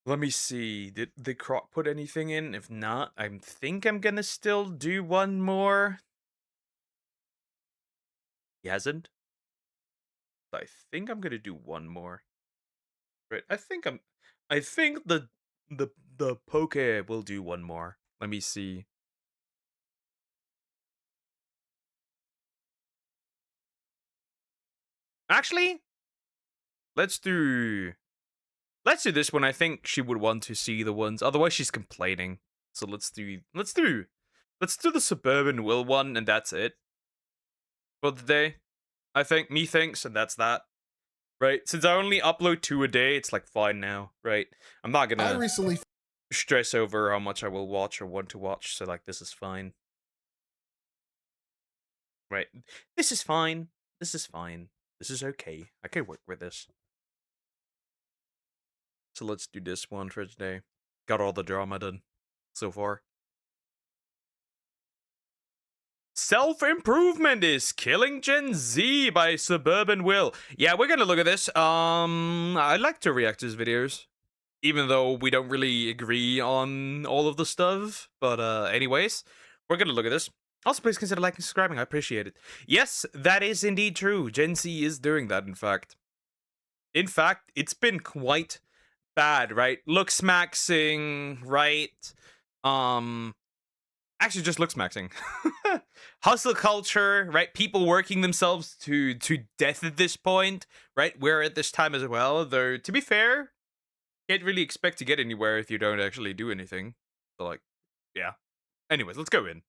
Let me see. Did Croc put anything in? If not, I think I'm gonna still do one more. He hasn't. I think I'm gonna do one more. Right. I think the Poke will do one more. Let me see. Actually, let's do this one. I think she would want to see the ones. Otherwise, she's complaining. So let's do the Suburban Will one, and that's it for the day. I think, methinks, and that's that. Right? Since I only upload 2 a day, it's like fine now, right? I'm not gonna stress over how much I will watch or want to watch, so like this is fine. Right. This is fine. This is fine. This is okay. I can work with this. So let's do this one for today. Got all the drama done so far. Self-improvement is killing Gen Z by Suburban Will. Yeah, we're gonna look at this. I like to react to his videos, even though we don't really agree on all of the stuff. But anyways, we're gonna look at this. Also, please consider liking and subscribing. I appreciate it. Yes, that is indeed true. Gen Z is doing that, in fact. In fact, it's been quite bad, right? Looks maxing, right? Actually, just looks maxing. Hustle culture, right? People working themselves to death at this point, right? We're at this time as well. Though, to be fair, can't really expect to get anywhere if you don't actually do anything. So, like, yeah. Anyways, let's go in.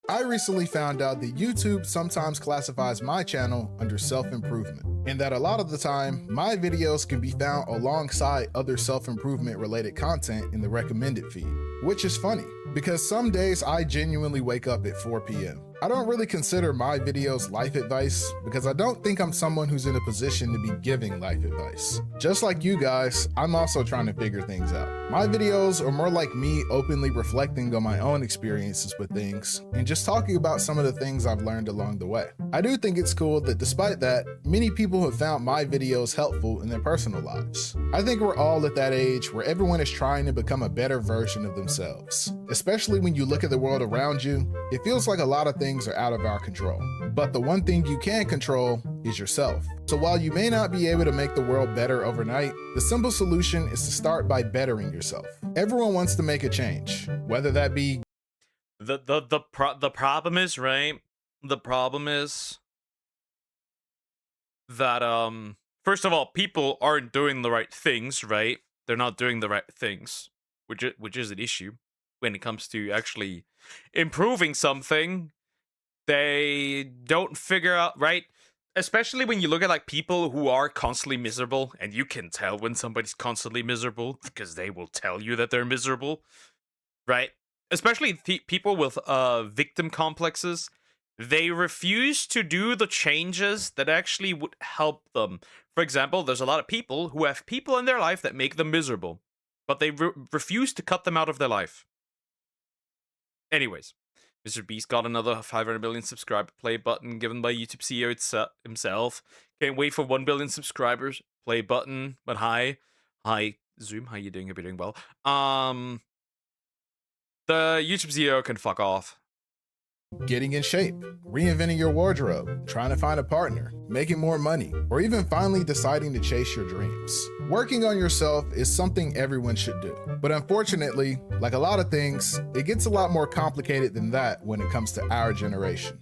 I recently found out that YouTube sometimes classifies my channel under self-improvement, and that a lot of the time, my videos can be found alongside other self-improvement related content in the recommended feed, which is funny, because some days I genuinely wake up at 4 p.m. I don't really consider my videos life advice because I don't think I'm someone who's in a position to be giving life advice. Just like you guys, I'm also trying to figure things out. My videos are more like me openly reflecting on my own experiences with things and just talking about some of the things I've learned along the way. I do think it's cool that despite that, many people have found my videos helpful in their personal lives. I think we're all at that age where everyone is trying to become a better version of themselves. Especially when you look at the world around you, it feels like a lot of things are out of our control. But the one thing you can control is yourself. So while you may not be able to make the world better overnight, the simple solution is to start by bettering yourself. Everyone wants to make a change, whether that be the problem is, right? The problem is that first of all, people aren't doing the right things, right? They're not doing the right things, which is an issue when it comes to actually improving something. They don't figure out, right? Especially when you look at like people who are constantly miserable, and you can tell when somebody's constantly miserable because they will tell you that they're miserable, right? Especially people with victim complexes. They refuse to do the changes that actually would help them. For example, there's a lot of people who have people in their life that make them miserable, but they refuse to cut them out of their life. Anyways, Mr. Beast got another 500 million subscriber play button given by YouTube CEO himself. Can't wait for 1 billion subscribers. Play button, but hi. Hi, Zoom, how you doing? Hope you're doing well. The YouTube CEO can fuck off. getting in shape, reinventing your wardrobe, trying to find a partner, making more money, or even finally deciding to chase your dreams. Working on yourself is something everyone should do. But unfortunately, like a lot of things, it gets a lot more complicated than that when it comes to our generation.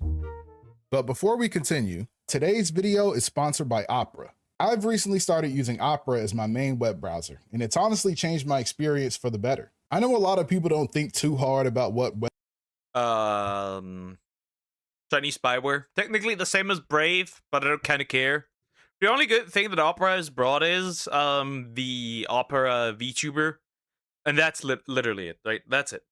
But before we continue, today's video is sponsored by Opera. I've recently started using Opera as my main web browser, and it's honestly changed my experience for the better. I know a lot of people don't think too hard about what Chinese spyware. Technically the same as Brave, but I don't kind of care. The only good thing that Opera has brought is the Opera VTuber, and that's literally it, right? That's it.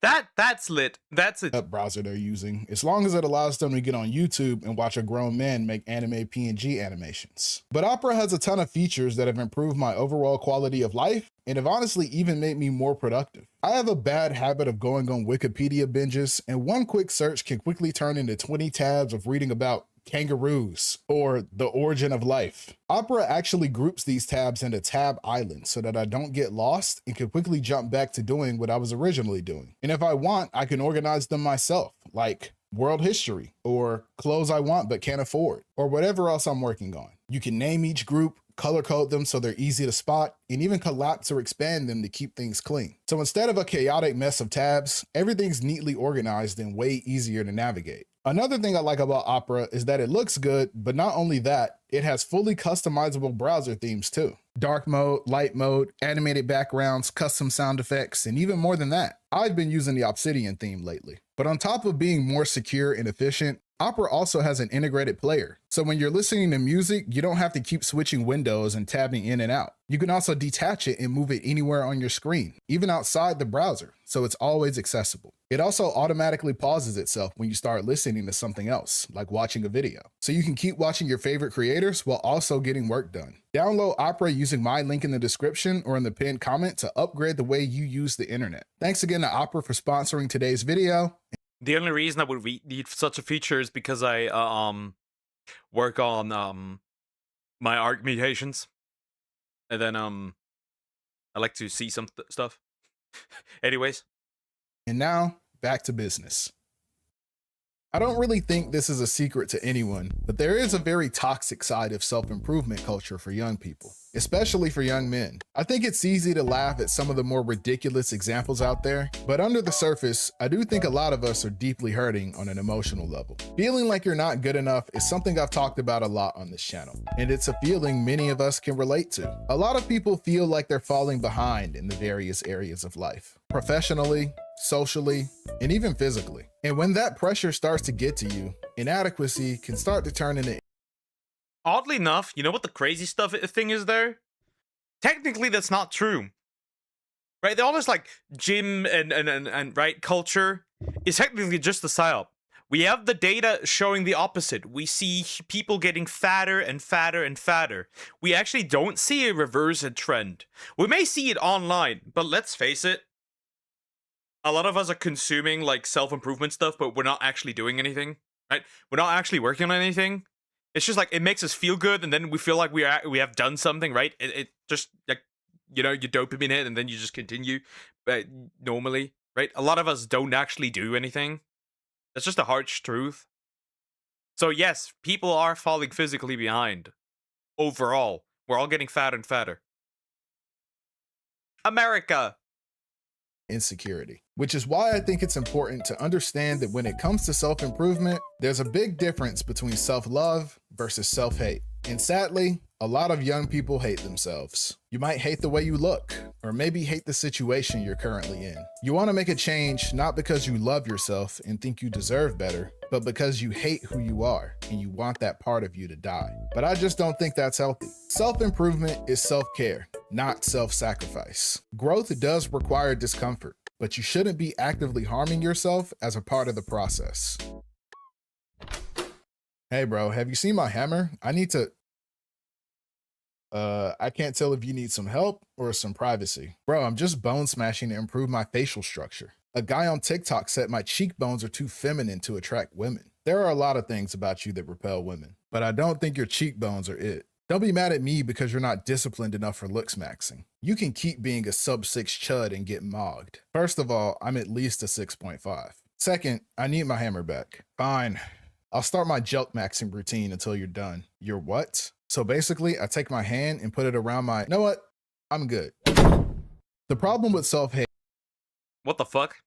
That's lit. That's it. Browser they're using, as long as it allows them to get on YouTube and watch a grown man make anime PNG animations. But Opera has a ton of features that have improved my overall quality of life and have honestly even made me more productive. I have a bad habit of going on Wikipedia binges, and one quick search can quickly turn into 20 tabs of reading about kangaroos or the origin of life. Opera actually groups these tabs into tab islands so that I don't get lost and can quickly jump back to doing what I was originally doing. And if I want, I can organize them myself, like world history or clothes I want but can't afford, or whatever else I'm working on. You can name each group, color code them so they're easy to spot, and even collapse or expand them to keep things clean. So instead of a chaotic mess of tabs, everything's neatly organized and way easier to navigate. Another thing I like about Opera is that it looks good, but not only that, it has fully customizable browser themes too. Dark mode, light mode, animated backgrounds, custom sound effects, and even more than that. I've been using the Obsidian theme lately. But on top of being more secure and efficient, Opera also has an integrated player. So when you're listening to music, you don't have to keep switching windows and tabbing in and out. You can also detach it and move it anywhere on your screen, even outside the browser, so it's always accessible. It also automatically pauses itself when you start listening to something else, like watching a video. So you can keep watching your favorite creators while also getting work done. Download Opera using my link in the description or in the pinned comment to upgrade the way you use the internet. Thanks again to Opera for sponsoring today's video. The only reason I would need such a feature is because I work on my art mutations, and then I like to see some stuff. Anyways. And now, back to business. I don't really think this is a secret to anyone, but there is a very toxic side of self-improvement culture for young people, especially for young men. I think it's easy to laugh at some of the more ridiculous examples out there, but under the surface, I do think a lot of us are deeply hurting on an emotional level. Feeling like you're not good enough is something I've talked about a lot on this channel, and it's a feeling many of us can relate to. A lot of people feel like they're falling behind in the various areas of life, professionally, socially, and even physically. And when that pressure starts to get to you, inadequacy can start to turn into... Oddly enough, you know what the crazy thing is there? Technically, that's not true. Right? All this like gym and right culture is technically just a psyop. We have the data showing the opposite. We see people getting fatter and fatter and fatter. We actually don't see a reversed trend. We may see it online, but let's face it, a lot of us are consuming like self-improvement stuff, but we're not actually doing anything, right? We're not actually working on anything. It's just like it makes us feel good, and then we feel like we have done something, right? It just like, you know, you dopamine it, and then you just continue normally, right? A lot of us don't actually do anything. That's just a harsh truth. So yes, people are falling physically behind. Overall, we're all getting fatter and fatter. America. Insecurity, which is why I think it's important to understand that when it comes to self-improvement, there's a big difference between self-love versus self-hate. And sadly, a lot of young people hate themselves. You might hate the way you look, or maybe hate the situation you're currently in. You want to make a change not because you love yourself and think you deserve better, but because you hate who you are and you want that part of you to die. But I just don't think that's healthy. Self-improvement is self-care, not self-sacrifice. Growth does require discomfort, but you shouldn't be actively harming yourself as a part of the process. Hey bro, have you seen my hammer? I need to... I can't tell if you need some help or some privacy. Bro, I'm just bone smashing to improve my facial structure. A guy on TikTok said my cheekbones are too feminine to attract women. There are a lot of things about you that repel women, but I don't think your cheekbones are it. Don't be mad at me because you're not disciplined enough for looks maxing. You can keep being a sub-6 chud and get mogged. First of all, I'm at least a 6.5. Second, I need my hammer back. Fine. I'll start my jelk maxing routine until you're done. You're what? So basically, I take my hand and put it around my... You know what? I'm good. The problem with self-hate... What the fuck?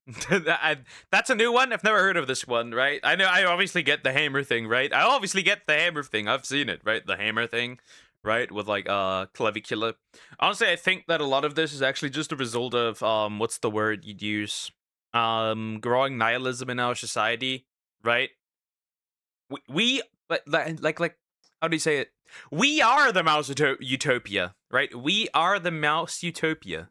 That's a new one? I've never heard of this one, right? I know, I obviously get the hammer thing, right? I obviously get the hammer thing. I've seen it, right? The hammer thing, right? With like clavicula. Honestly, I think that a lot of this is actually just a result of what's the word you'd use? Growing nihilism in our society, right? We like How do you say it? We are the mouse utopia, right? We are the mouse utopia.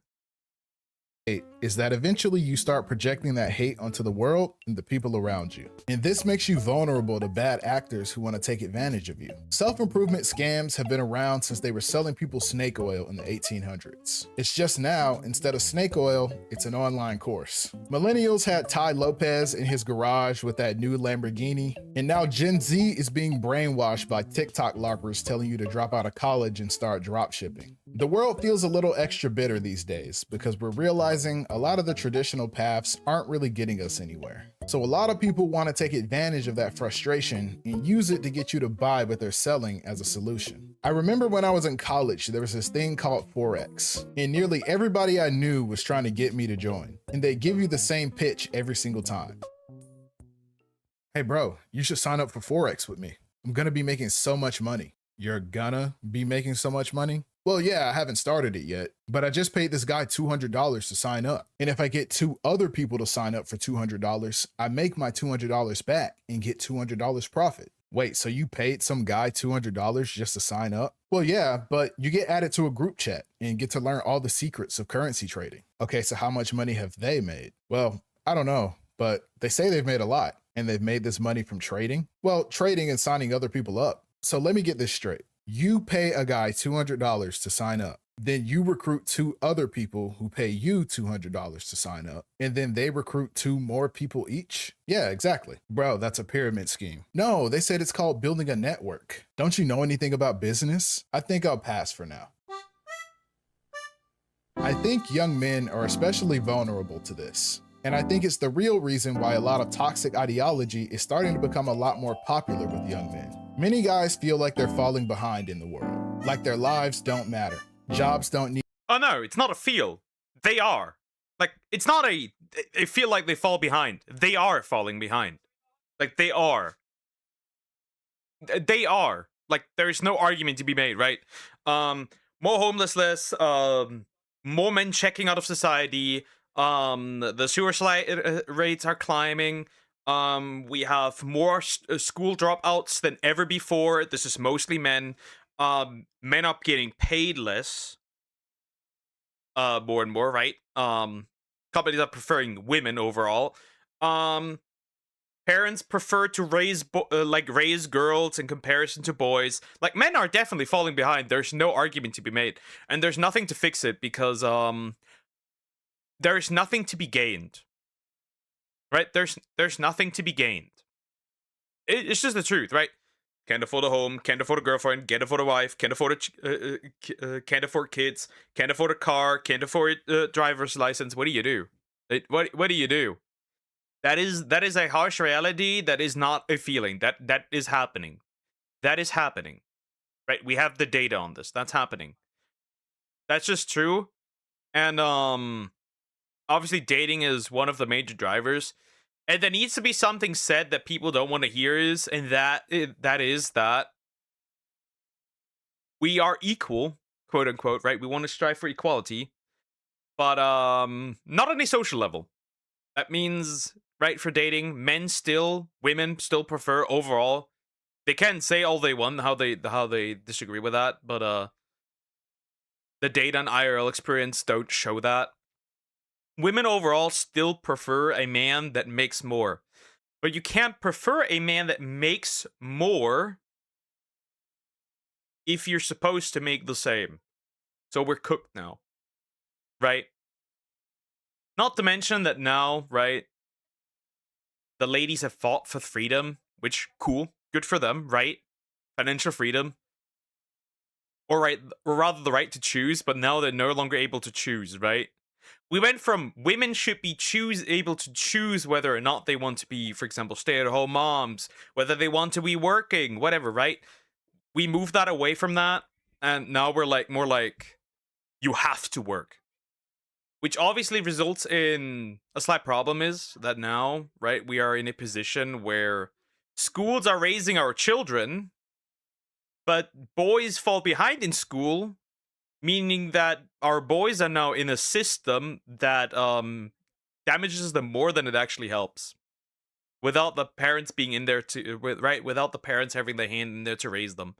Is that eventually you start projecting that hate onto the world and the people around you. And this makes you vulnerable to bad actors who want to take advantage of you. Self-improvement scams have been around since they were selling people snake oil in the 1800s. It's just now, instead of snake oil, it's an online course. Millennials had Ty Lopez in his garage with that new Lamborghini, and now Gen Z is being brainwashed by TikTok larpers telling you to drop out of college and start dropshipping. The world feels a little extra bitter these days because we're realizing a lot of the traditional paths aren't really getting us anywhere. So a lot of people want to take advantage of that frustration and use it to get you to buy what they're selling as a solution. I remember when I was in college, there was this thing called Forex, and nearly everybody I knew was trying to get me to join, and they give you the same pitch every single time. Hey bro, you should sign up for Forex with me. I'm gonna be making so much money. You're gonna be making so much money? Well, yeah, I haven't started it yet, but I just paid this guy $200 to sign up. And if I get 2 other people to sign up for $200, I make my $200 back and get $200 profit. Wait, so you paid some guy $200 just to sign up? Well, yeah, but you get added to a group chat and get to learn all the secrets of currency trading. Okay, so how much money have they made? Well, I don't know, but they say they've made a lot, and they've made this money from trading. Well, trading and signing other people up. So let me get this straight. You pay a guy $200 to sign up. Then you recruit 2 other people who pay you $200 to sign up. And then they recruit 2 more people each? Yeah, exactly. Bro, that's a pyramid scheme. No, they said it's called building a network. Don't you know anything about business? I think I'll pass for now. I think young men are especially vulnerable to this. And I think it's the real reason why a lot of toxic ideology is starting to become a lot more popular with young men. Many guys feel like they're falling behind in the world, like their lives don't matter, jobs don't need. Oh no, it's not a feel. They are. Like, it's not a feel like they fall behind. They are falling behind. Like, they are. They are. Like, there's no argument to be made, right? More homelessness, more men checking out of society, the suicide rates are climbing. We have more school dropouts than ever before. This is mostly men. Men are getting paid less. More and more, right? Companies are preferring women overall. Parents prefer to raise girls in comparison to boys. Like, men are definitely falling behind. There's no argument to be made, and there's nothing to fix it because there's nothing to be gained. Right? There's nothing to be gained. It's just the truth, right? Can't afford a home, can't afford a girlfriend, can't afford a wife, can't afford can't afford kids, can't afford a car, can't afford a driver's license. What do you do? What do you do? That is a harsh reality. That is not a feeling. That is happening. That is happening. Right? We have the data on this. That's happening. That's just true. And obviously dating is one of the major drivers. And there needs to be something said that people don't want to hear is that we are equal, quote unquote, right? We want to strive for equality, but not on a social level. That means, right, for dating, women still prefer overall. They can say all they want, how they disagree with that, but the data and IRL experience don't show that. Women overall still prefer a man that makes more. But you can't prefer a man that makes more if you're supposed to make the same. So we're cooked now. Right? Not to mention that now, right, the ladies have fought for freedom, which, cool, good for them, right? Financial freedom. Or rather the right to choose, but now they're no longer able to choose, right? We went from women should be able to choose whether or not they want to be, for example, stay-at-home moms, whether they want to be working, whatever, right? We moved that away from that, and now we're more like, you have to work. Which obviously results in a slight problem is that now, right, we are in a position where schools are raising our children, but boys fall behind in school, meaning that our boys are now in a system that damages them more than it actually helps. without the parents being in there to, right? Without the parents having their hand in there to raise them.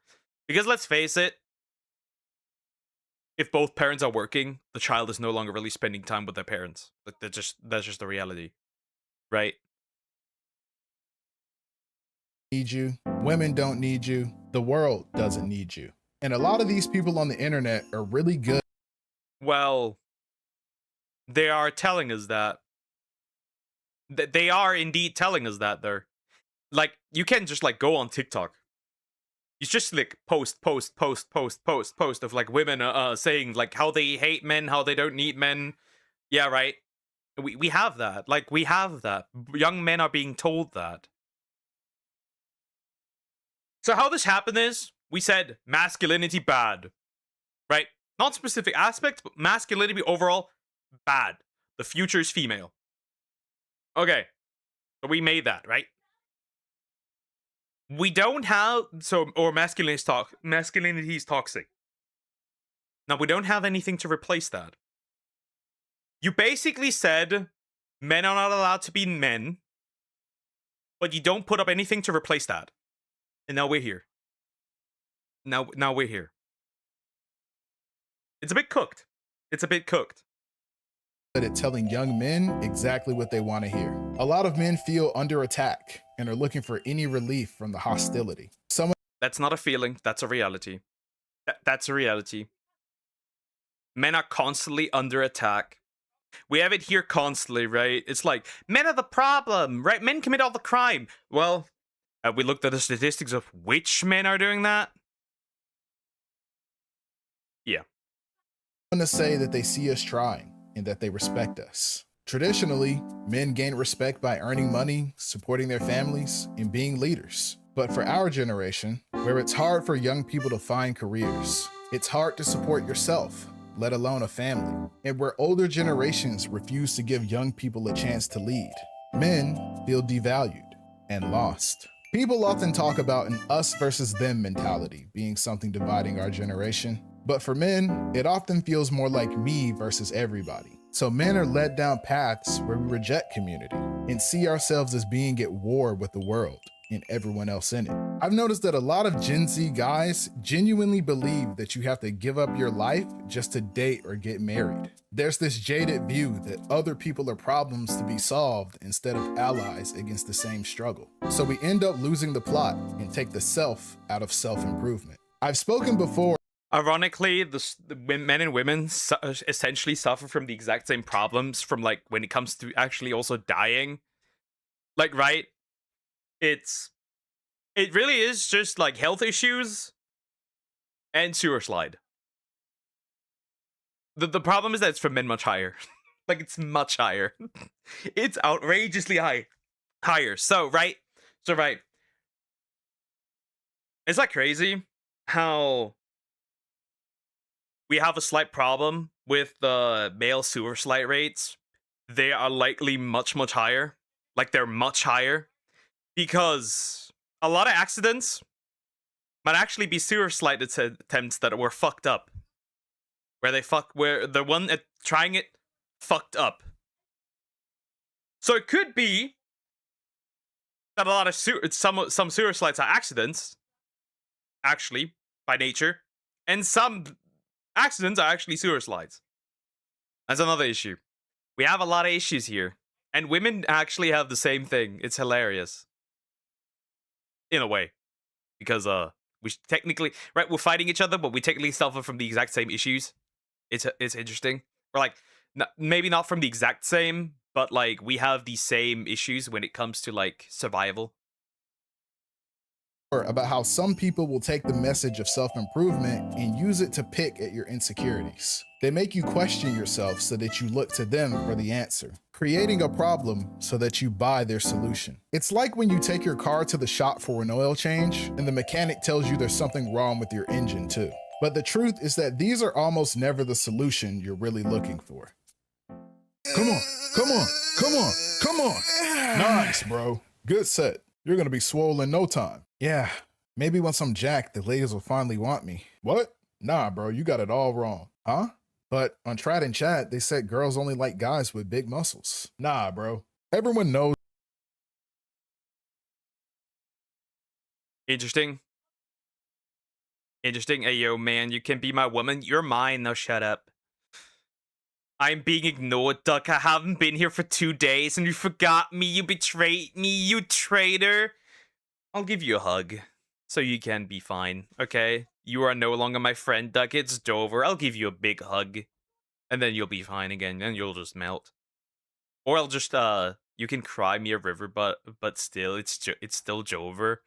Because let's face it, if both parents are working, the child is no longer really spending time with their parents. Like that's just the reality, right? Need you. Women don't need you. The world doesn't need you. And a lot of these people on the internet are really good. Well, they are telling us that. They are indeed telling us that they're like, you can't just like go on TikTok. You just like post of like women saying like how they hate men, how they don't need men. Yeah, right. We have that. Like we have that. Young men are being told that. So how this happened is we said masculinity bad. Right? Not specific aspects, but masculinity overall bad. The future is female. Okay. So we made that, right? We don't have or masculinity is toxic. Now we don't have anything to replace that. You basically said men are not allowed to be men, but you don't put up anything to replace that. And now we're here. Now we're here. It's a bit cooked. It's a bit cooked. At telling young men exactly what they want to hear. A lot of men feel under attack and are looking for any relief from the hostility. That's not a feeling, that's a reality. That's a reality. Men are constantly under attack. We have it here constantly, right? It's like, men are the problem, right? Men commit all the crime. Well, have we looked at the statistics of which men are doing that? Yeah. I'm going to say that they see us trying and that they respect us. Traditionally, men gain respect by earning money, supporting their families, and being leaders. But for our generation, where it's hard for young people to find careers, it's hard to support yourself, let alone a family, and where older generations refuse to give young people a chance to lead, men feel devalued and lost. People often talk about an us versus them mentality being something dividing our generation, but for men, it often feels more like me versus everybody. So men are led down paths where we reject community and see ourselves as being at war with the world and everyone else in it. I've noticed that a lot of Gen Z guys genuinely believe that you have to give up your life just to date or get married. There's this jaded view that other people are problems to be solved instead of allies against the same struggle. So we end up losing the plot and take the self out of self-improvement. I've spoken before. Ironically, the men and women essentially suffer from the exact same problems from like when it comes to actually also dying. Like, right? It really is just like health issues and sewer slide. The problem is that it's for men much higher. Like it's much higher. It's outrageously higher. So right. Is that crazy? How we have a slight problem with the male sewer slide rates. They are likely much higher. Like they're much higher. Because a lot of accidents might actually be sewer slide attempts that were fucked up. Where the one trying it fucked up. So it could be that a lot of some sewer slides are accidents, actually, by nature, and some accidents are actually sewer slides. That's another issue. We have a lot of issues here. And women actually have the same thing. It's hilarious. In a way. Because we technically, right, we're fighting each other, but we technically suffer from the exact same issues. It's interesting. Or like, maybe not from the exact same, but like we have the same issues when it comes to like survival. About how some people will take the message of self-improvement and use it to pick at your insecurities. They make you question yourself so that you look to them for the answer, creating a problem so that you buy their solution. It's like when you take your car to the shop for an oil change and the mechanic tells you there's something wrong with your engine too. But the truth is that these are almost never the solution you're really looking for. Come on. Nice, bro. Good set. You're gonna be swole in no time. Yeah, maybe once I'm jacked, the ladies will finally want me. What? Nah, bro, you got it all wrong. Huh? But on Trad and Chat, they said girls only like guys with big muscles. Nah, bro. Everyone knows Interesting. Interesting. Hey, yo, man, you can be my woman. You're mine. Now shut up. I'm being ignored, Duck. I haven't been here for 2 days and you forgot me. You betrayed me, you traitor. I'll give you a hug so you can be fine, okay? You are no longer my friend, Duck. It's Dover. I'll give you a big hug. And then you'll be fine again and you'll just melt. Or I'll just, you can cry me a river, but still, it's still Jover.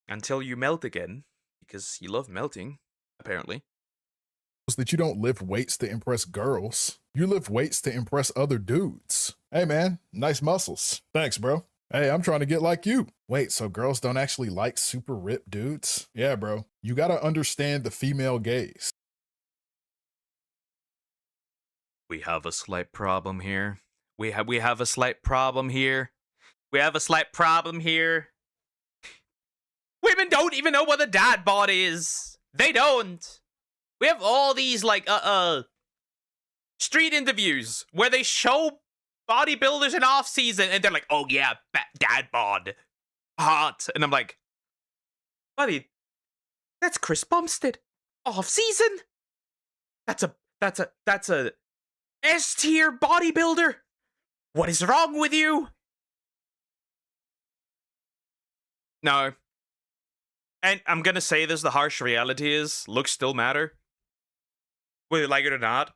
Until you melt again, because you love melting, apparently. That you don't lift weights to impress girls. You lift weights to impress other dudes. Hey man, nice muscles. Thanks, bro. Hey, I'm trying to get like you. Wait, so girls don't actually like super ripped dudes? Yeah, bro. You gotta understand the female gaze. We have a slight problem here. We have a slight problem here. We have a slight problem here. Women don't even know what a dad bod is. They don't. We have all these like street interviews where they show bodybuilders in off season and they're like, "Oh yeah, dad bod, hot," and I'm like, "Buddy, that's Chris Bumstead, off season. That's a S tier bodybuilder. What is wrong with you?" No. And I'm gonna say this, the harsh reality is, looks still matter. Whether you like it or not.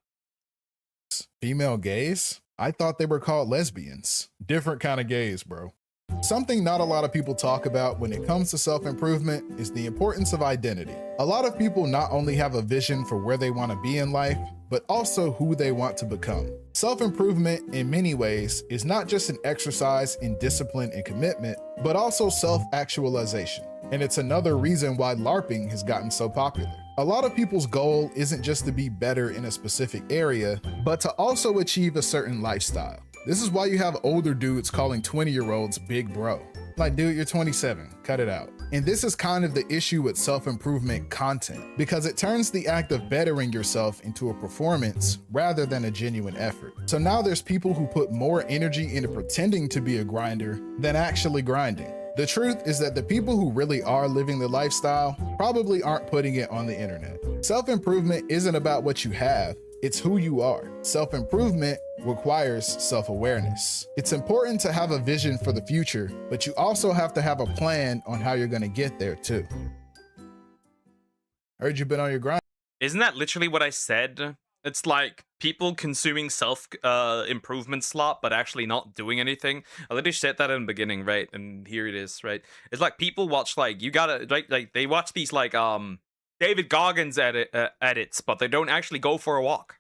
Female gaze? I thought they were called lesbians. Different kind of gaze, bro. Something not a lot of people talk about when it comes to self-improvement is the importance of identity. A lot of people not only have a vision for where they want to be in life, but also who they want to become. Self-improvement, in many ways, is not just an exercise in discipline and commitment, but also self-actualization. And it's another reason why LARPing has gotten so popular. A lot of people's goal isn't just to be better in a specific area, but to also achieve a certain lifestyle. This is why you have older dudes calling 20-year-olds big bro. Like, dude, you're 27, cut it out. And this is kind of the issue with self-improvement content, because it turns the act of bettering yourself into a performance rather than a genuine effort. So now there's people who put more energy into pretending to be a grinder than actually grinding. The truth is that the people who really are living the lifestyle probably aren't putting it on the internet. Self-improvement isn't about what you have, it's who you are. Self-improvement requires self-awareness. It's important to have a vision for the future, but you also have to have a plan on how you're gonna get there too. Heard you've been on your grind. Isn't that literally what I said? It's like people consuming self-improvement slop, but actually not doing anything. I literally said that in the beginning, right? And here it is, right? It's like people watch, like, you gotta, like they watch these, like, David Goggins edits, but they don't actually go for a walk.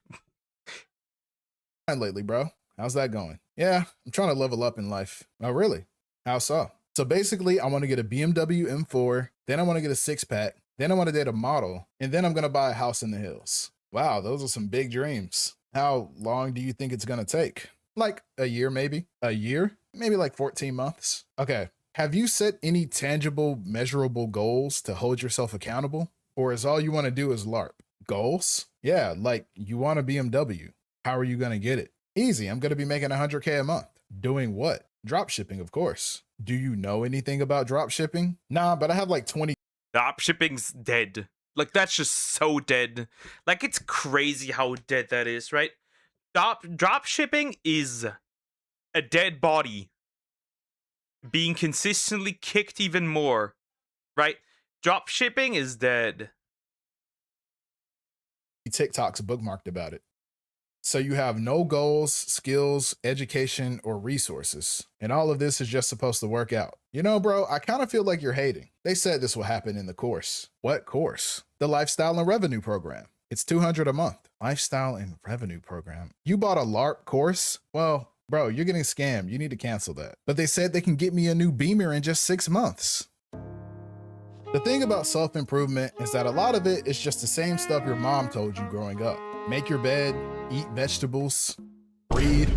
Lately, bro. How's that going? Yeah, I'm trying to level up in life. Oh, really? How so? So basically, I want to get a BMW M4, then I want to get a six-pack, then I want to date a model, and then I'm going to buy a house in the hills. Wow, those are some big dreams. How long do you think it's going to take? Like a year, maybe? A year? Maybe like 14 months? Okay. Have you set any tangible, measurable goals to hold yourself accountable? Or is all you want to do is LARP? Goals? Yeah, like you want a BMW. How are you going to get it? Easy. I'm going to be making 100K a month. Doing what? Drop shipping, of course. Do you know anything about drop shipping? Nah, but I have like 20. Drop shipping's dead. Like, that's just so dead. Like, it's crazy how dead that is, right? Drop shipping is a dead body being consistently kicked even more, right? Drop shipping is dead. TikToks bookmarked about it. So you have no goals, skills, education, or resources. And all of this is just supposed to work out. You know, bro, I kind of feel like you're hating. They said this will happen in the course. What course? The Lifestyle and Revenue Program. It's $200 a month. Lifestyle and Revenue Program. You bought a LARP course? Well, bro, you're getting scammed. You need to cancel that. But they said they can get me a new Beamer in just 6 months. The thing about self-improvement is that a lot of it is just the same stuff your mom told you growing up. Make your bed, eat vegetables, read.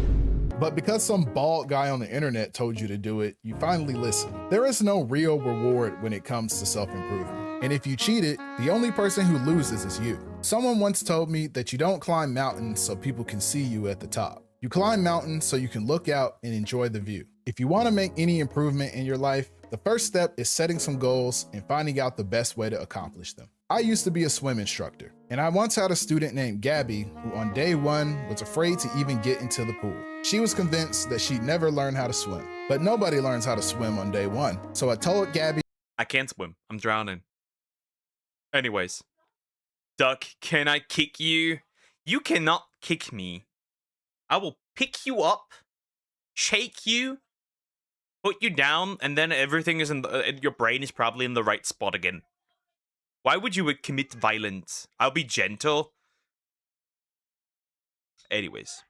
But because some bald guy on the internet told you to do it, you finally listen. There is no real reward when it comes to self-improvement. And if you cheat it, the only person who loses is you. Someone once told me that you don't climb mountains so people can see you at the top. You climb mountains so you can look out and enjoy the view. If you want to make any improvement in your life, the first step is setting some goals and finding out the best way to accomplish them. I used to be a swim instructor, and I once had a student named Gabby who on day one was afraid to even get into the pool. She was convinced that she'd never learn how to swim, but nobody learns how to swim on day one. So I told Gabby, I can't swim. I'm drowning. Anyways. Duck, can I kick you? You cannot kick me. I will pick you up, shake you, put you down, and then everything is in the, your brain is probably in the right spot again. Why would you commit violence? I'll be gentle. Anyways.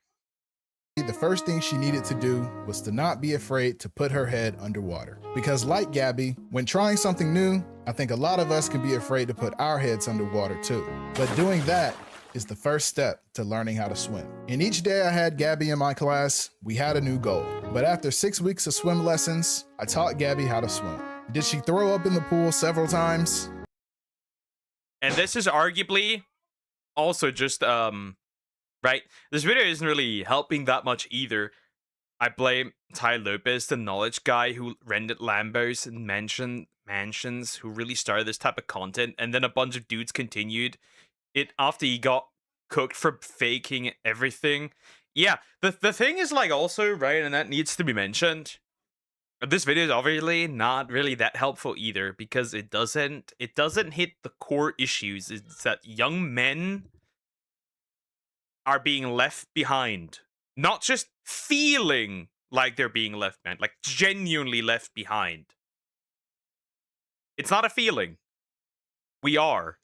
the first thing she needed to do was to not be afraid to put her head underwater. Because like Gabby, when trying something new, I think a lot of us can be afraid to put our heads underwater too. But doing that is the first step to learning how to swim. And each day I had Gabby in my class, we had a new goal. But after 6 weeks of swim lessons, I taught Gabby how to swim. Did she throw up in the pool several times? And this is arguably also just, right? This video isn't really helping that much either. I blame Ty Lopez, the knowledge guy who rented Lambos and mansions, who really started this type of content. And then a bunch of dudes continued it after he got cooked for faking everything. Yeah, the thing is like also, right, and that needs to be mentioned. This video is obviously not really that helpful either because it doesn't hit the core issues. It's that young men are being left behind. Not just feeling like they're being left behind, like genuinely left behind. It's not a feeling. We are.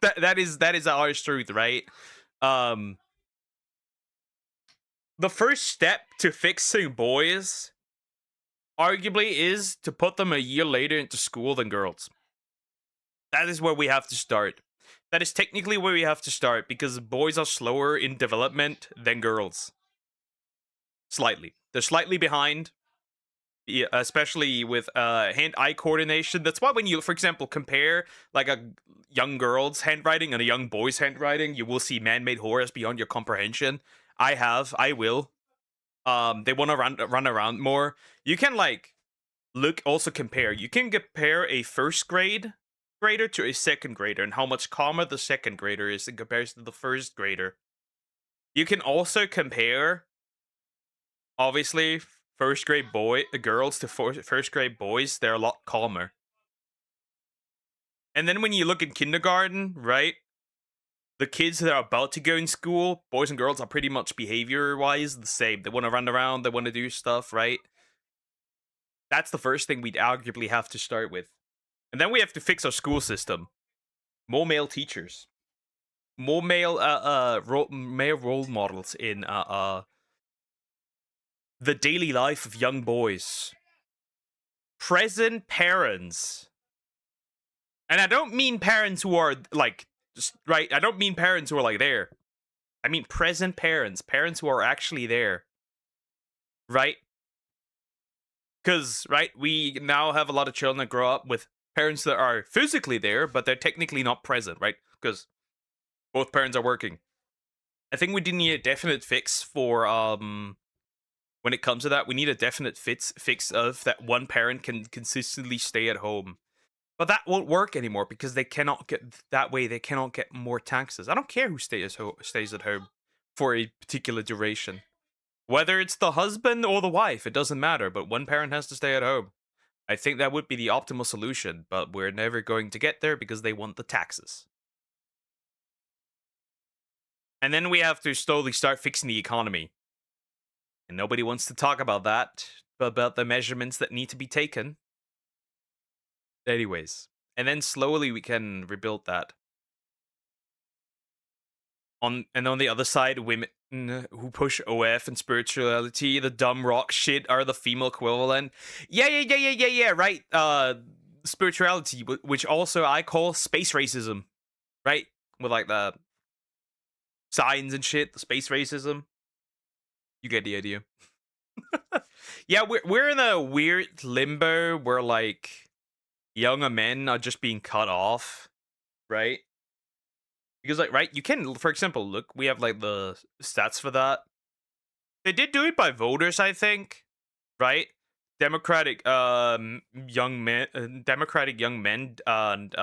that is our truth, right? The first step to fixing boys arguably is to put them a year later into school than girls. That is where we have to start. That is technically where we have to start because boys are slower in development than girls. Slightly. They're slightly behind, especially with hand-eye coordination. That's why when you, for example, compare like a young girl's handwriting and a young boy's handwriting, you will see man-made horrors beyond your comprehension. I will. They want to run around more. You can like compare. You can compare a first grader to a second grader and how much calmer the second grader is in comparison to the first grader. You can also compare, obviously, first grade girls to first grade boys. They're a lot calmer. And then when you look in kindergarten, right? The kids that are about to go in school, boys and girls, are pretty much behavior-wise the same. They want to run around, they want to do stuff, right? That's the first thing we'd arguably have to start with. And then we have to fix our school system. More male teachers. More male role models in the daily life of young boys. Present parents. And I don't mean parents who are, like, just, right, I don't mean parents who are, like, there. I mean present parents. Parents who are actually there. Right? Because, right, we now have a lot of children that grow up with parents that are physically there, but they're technically not present, right? Because both parents are working. I think we do need a definite fix for, when it comes to that. We need a definite fix of that one parent can consistently stay at home. But that won't work anymore because they cannot get that way. They cannot get more taxes. I don't care who stays at home for a particular duration. Whether it's the husband or the wife, it doesn't matter. But one parent has to stay at home. I think that would be the optimal solution. But we're never going to get there because they want the taxes. And then we have to slowly start fixing the economy. And nobody wants to talk about that. About the measurements that need to be taken. Anyways, and then slowly we can rebuild that. On the other side, women who push OF and spirituality, the dumb rock shit, are the female equivalent. Yeah, right. Spirituality, which also I call space racism, right? With like the signs and shit, the space racism. You get the idea. Yeah, we're in a weird limbo where like younger men are just being cut off, right? Because, like, right, you can, for example, look, we have, like, the stats for that. They did do it by voters, I think, right? Democratic young men and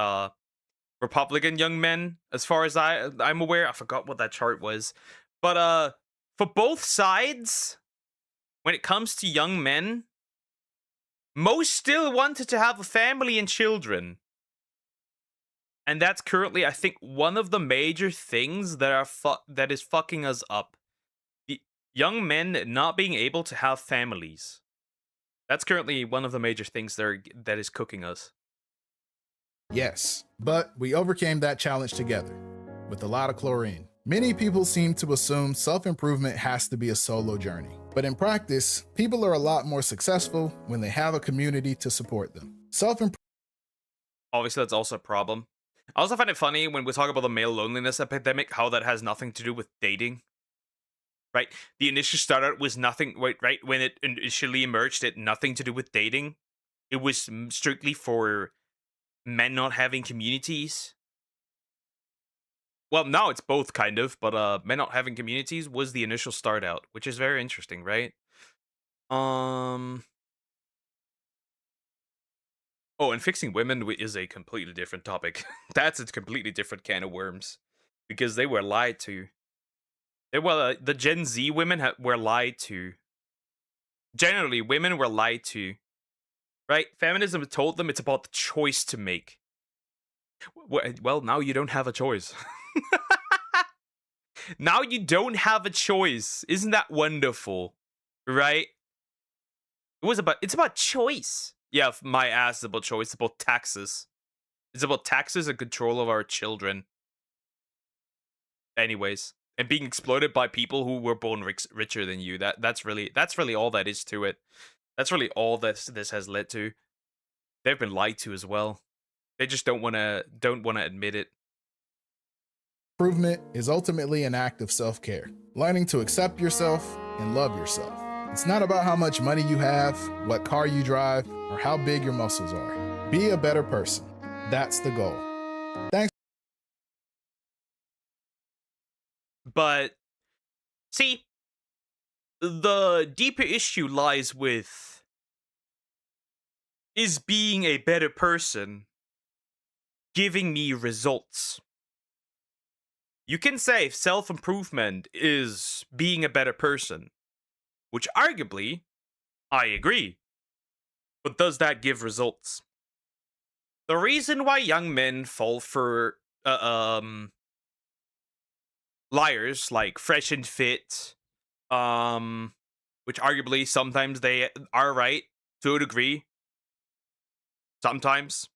Republican young men, as far as I'm aware. I forgot what that chart was. But for both sides, when it comes to young men, most still wanted to have a family and children. And that's currently, I think, one of the major things that is fucking us up. The young men not being able to have families. That's currently one of the major things that is cooking us. Yes, but we overcame that challenge together with a lot of chlorine. Many people seem to assume self-improvement has to be a solo journey. But in practice, people are a lot more successful when they have a community to support them. Obviously, that's also a problem. I also find it funny when we talk about the male loneliness epidemic, how that has nothing to do with dating. Right? The initial start out was nothing, right? When it initially emerged, it had nothing to do with dating. It was strictly for men not having communities. Well, now it's both, kind of, but men not having communities was the initial start out, which is very interesting, right? Oh, and fixing women is a completely different topic. That's a completely different can of worms, because they were lied to. The Gen Z women were lied to. Generally, women were lied to. Right? Feminism told them it's about the choice to make. Well, now you don't have a choice. Now you don't have a choice. Isn't that wonderful? Right? It's about choice. Yeah, my ass is about choice. It's about taxes. It's about taxes and control of our children. Anyways, and being exploited by people who were born richer than you. That's really all that is to it. That's really all this has led to. They've been lied to as well. They just don't want to admit it. Improvement is ultimately an act of self-care, learning to accept yourself and love yourself. It's not about how much money you have, what car you drive, or how big your muscles are. Be a better person. That's the goal. Thanks. But see, the deeper issue lies with, is being a better person giving me results? You can say self-improvement is being a better person, which arguably, I agree. But does that give results? The reason why young men fall for liars like Fresh and Fit, which arguably sometimes they are right to a degree. Sometimes.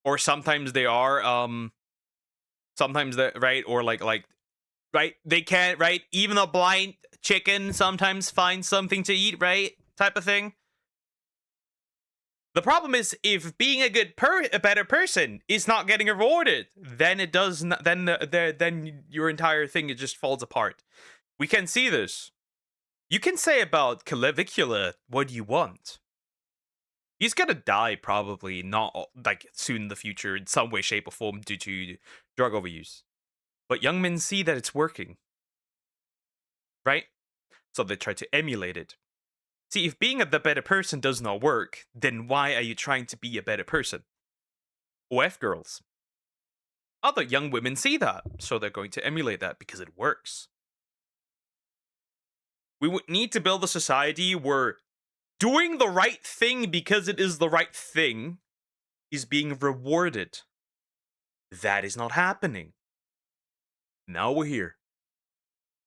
Or sometimes they are, sometimes they're right, or like right, they can't, right, even a blind chicken sometimes finds something to eat, right, type of thing. The problem is, if being a better person is not getting rewarded, then it does not, then your entire thing, it just falls apart. We can see this. You can say about Caligula what you want. He's gonna die probably, not like soon in the future, in some way, shape, or form due to drug overuse. But young men see that it's working. Right? So they try to emulate it. See, if being the better person does not work, then why are you trying to be a better person? OF girls. Other young women see that, so they're going to emulate that because it works. We would need to build a society where doing the right thing because it is the right thing is being rewarded. That is not happening. Now we're here.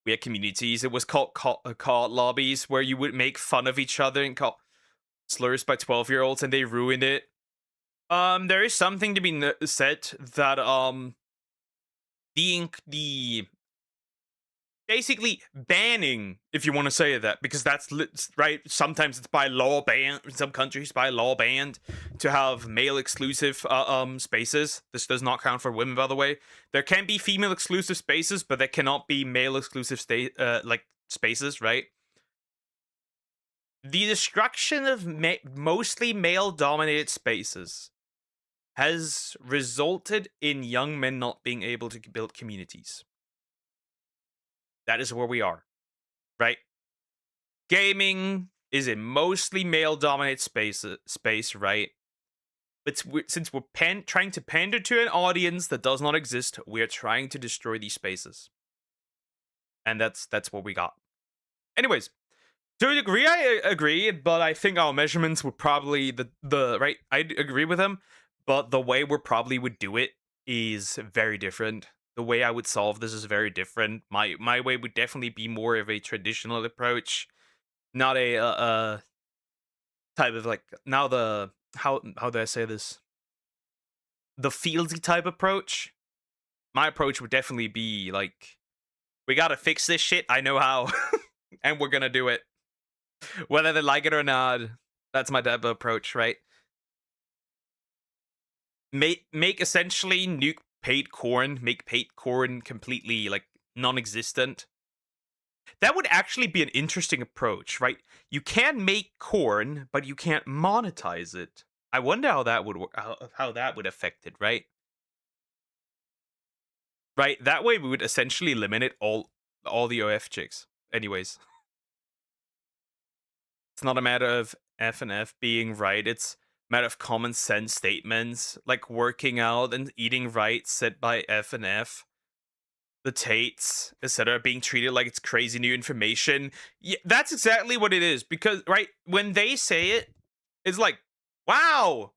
We had communities. It was called lobbies, where you would make fun of each other and call slurs by 12-year-olds, and they ruined it. There is something to be said that the basically banning, if you want to say that, because that's right. Sometimes it's by law banned. In some countries, by law banned to have male exclusive spaces. This does not count for women, by the way. There can be female exclusive spaces, but there cannot be male exclusive spaces, right? The destruction of mostly male dominated spaces has resulted in young men not being able to build communities. That is where we are, right? Gaming, is a mostly male-dominated space, right? But since we're trying to pander to an audience that does not exist, we're trying to destroy these spaces. And that's what we got. Anyways, to a degree, I agree, but I think our measurements would probably the right. I agree with him, but the way we probably would do it is very different. The way I would solve this is very different. My way would definitely be more of a traditional approach, not a type of like now the how do I say this? The fieldsy type approach. My approach would definitely be like, we gotta fix this shit. I know how, and we're gonna do it. Whether they like it or not, that's my type of approach, right? Make essentially nuke paid corn, make paid corn completely like non-existent. That would actually be an interesting approach, right? You can make corn, but you can't monetize it. I wonder how that would work, how that would affect it, right? Right, that way we would essentially eliminate all the OF chicks. Anyways. It's not a matter of F and F being right, it's a matter of common sense statements, like working out and eating right set by F and F. The Tates, etc., being treated like it's crazy new information. Yeah, that's exactly what it is. Because, right, when they say it, it's like, wow,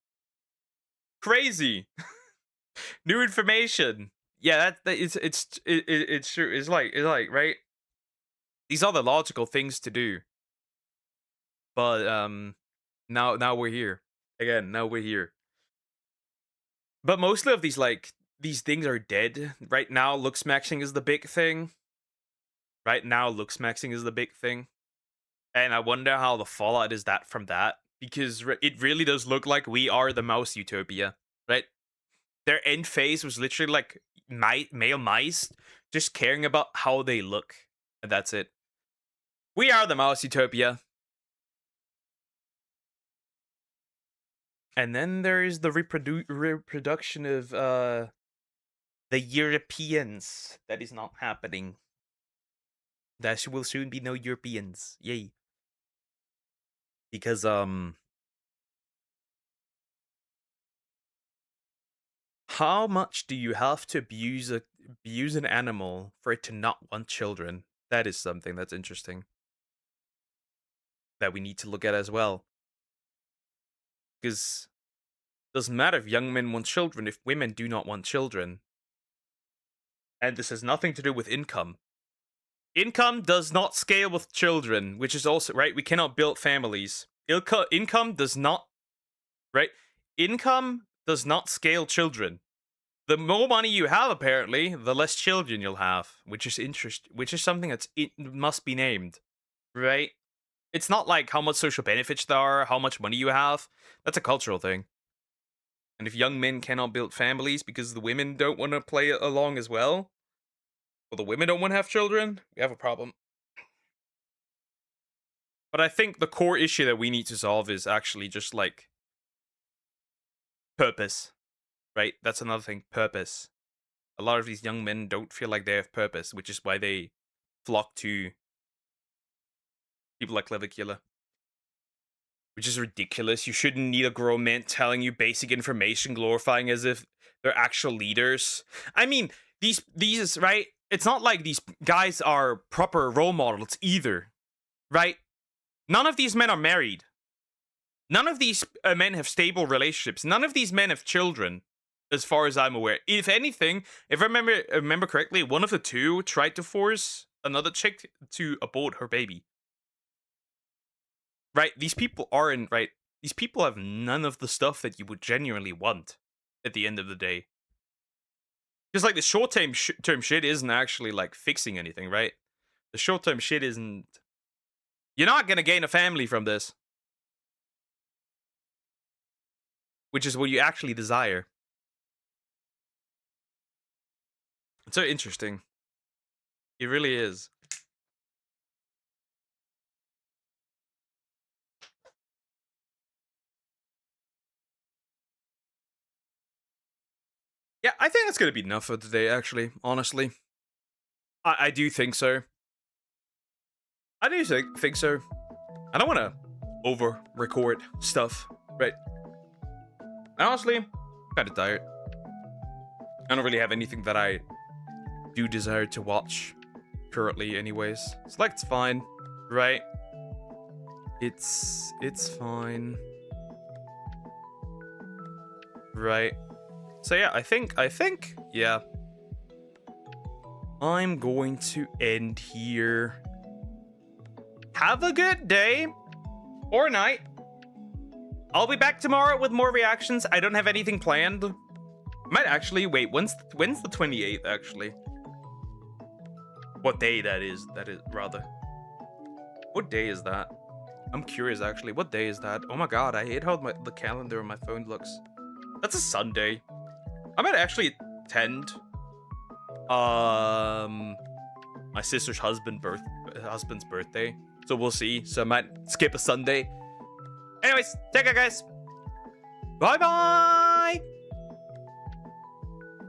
crazy, new information. Yeah, it's true. It's like right. These are the logical things to do. But now we're here again. Now we're here. But mostly of these things are dead right now. Looks maxing is the big thing. Right now, looks maxing is the big thing, and I wonder how the fallout is that from that, because it really does look like we are the mouse utopia, right? Their end phase was literally like male mice just caring about how they look, and that's it. We are the mouse utopia. And then there is the reproduction of the Europeans. That is not happening. There will soon be no Europeans. Yay. Because how much do you have to abuse an animal for it to not want children? That is something that's interesting, that we need to look at as well. Because it doesn't matter if young men want children if women do not want children. And this has nothing to do with income. Income does not scale with children, which is also, right? We cannot build families. Income does not, right? Income does not scale children. The more money you have, apparently, the less children you'll have, which is something that's must be named, right? It's not like how much social benefits there are, how much money you have. That's a cultural thing. And if young men cannot build families because the women don't want to play along as well, or the women don't want to have children, we have a problem. But I think the core issue that we need to solve is actually just like purpose, right? That's another thing, purpose. A lot of these young men don't feel like they have purpose, which is why they flock to people like Clever Killer. Which is ridiculous. You shouldn't need a grown man telling you basic information, glorifying as if they're actual leaders. I mean, these right? It's not like these guys are proper role models either, right? None of these men are married. None of these men have stable relationships. None of these men have children, as far as I'm aware. If anything, if I remember correctly, one of the two tried to force another chick to abort her baby. Right, these people aren't, right, these people have none of the stuff that you would genuinely want at the end of the day. Because, like, the short-term shit isn't actually, like, fixing anything, right? The short-term shit isn't... You're not gonna gain a family from this. Which is what you actually desire. It's so interesting. It really is. Yeah, I think that's going to be enough for today, actually, honestly. I do think so. I do think so. I don't want to over record stuff, right? And honestly, I'm kind of tired. I don't really have anything that I do desire to watch currently anyways. So like, it's fine, right? It's fine. Right. So yeah, I think, yeah. I'm going to end here. Have a good day or night. I'll be back tomorrow with more reactions. I don't have anything planned. Might actually wait. When's the 28th actually? What day that is rather. What day is that? I'm curious actually. What day is that? Oh my god, I hate how the calendar on my phone looks. That's a Sunday. I might actually attend my sister's husband's birthday. So we'll see. So I might skip a Sunday. Anyways, take care guys. Bye bye.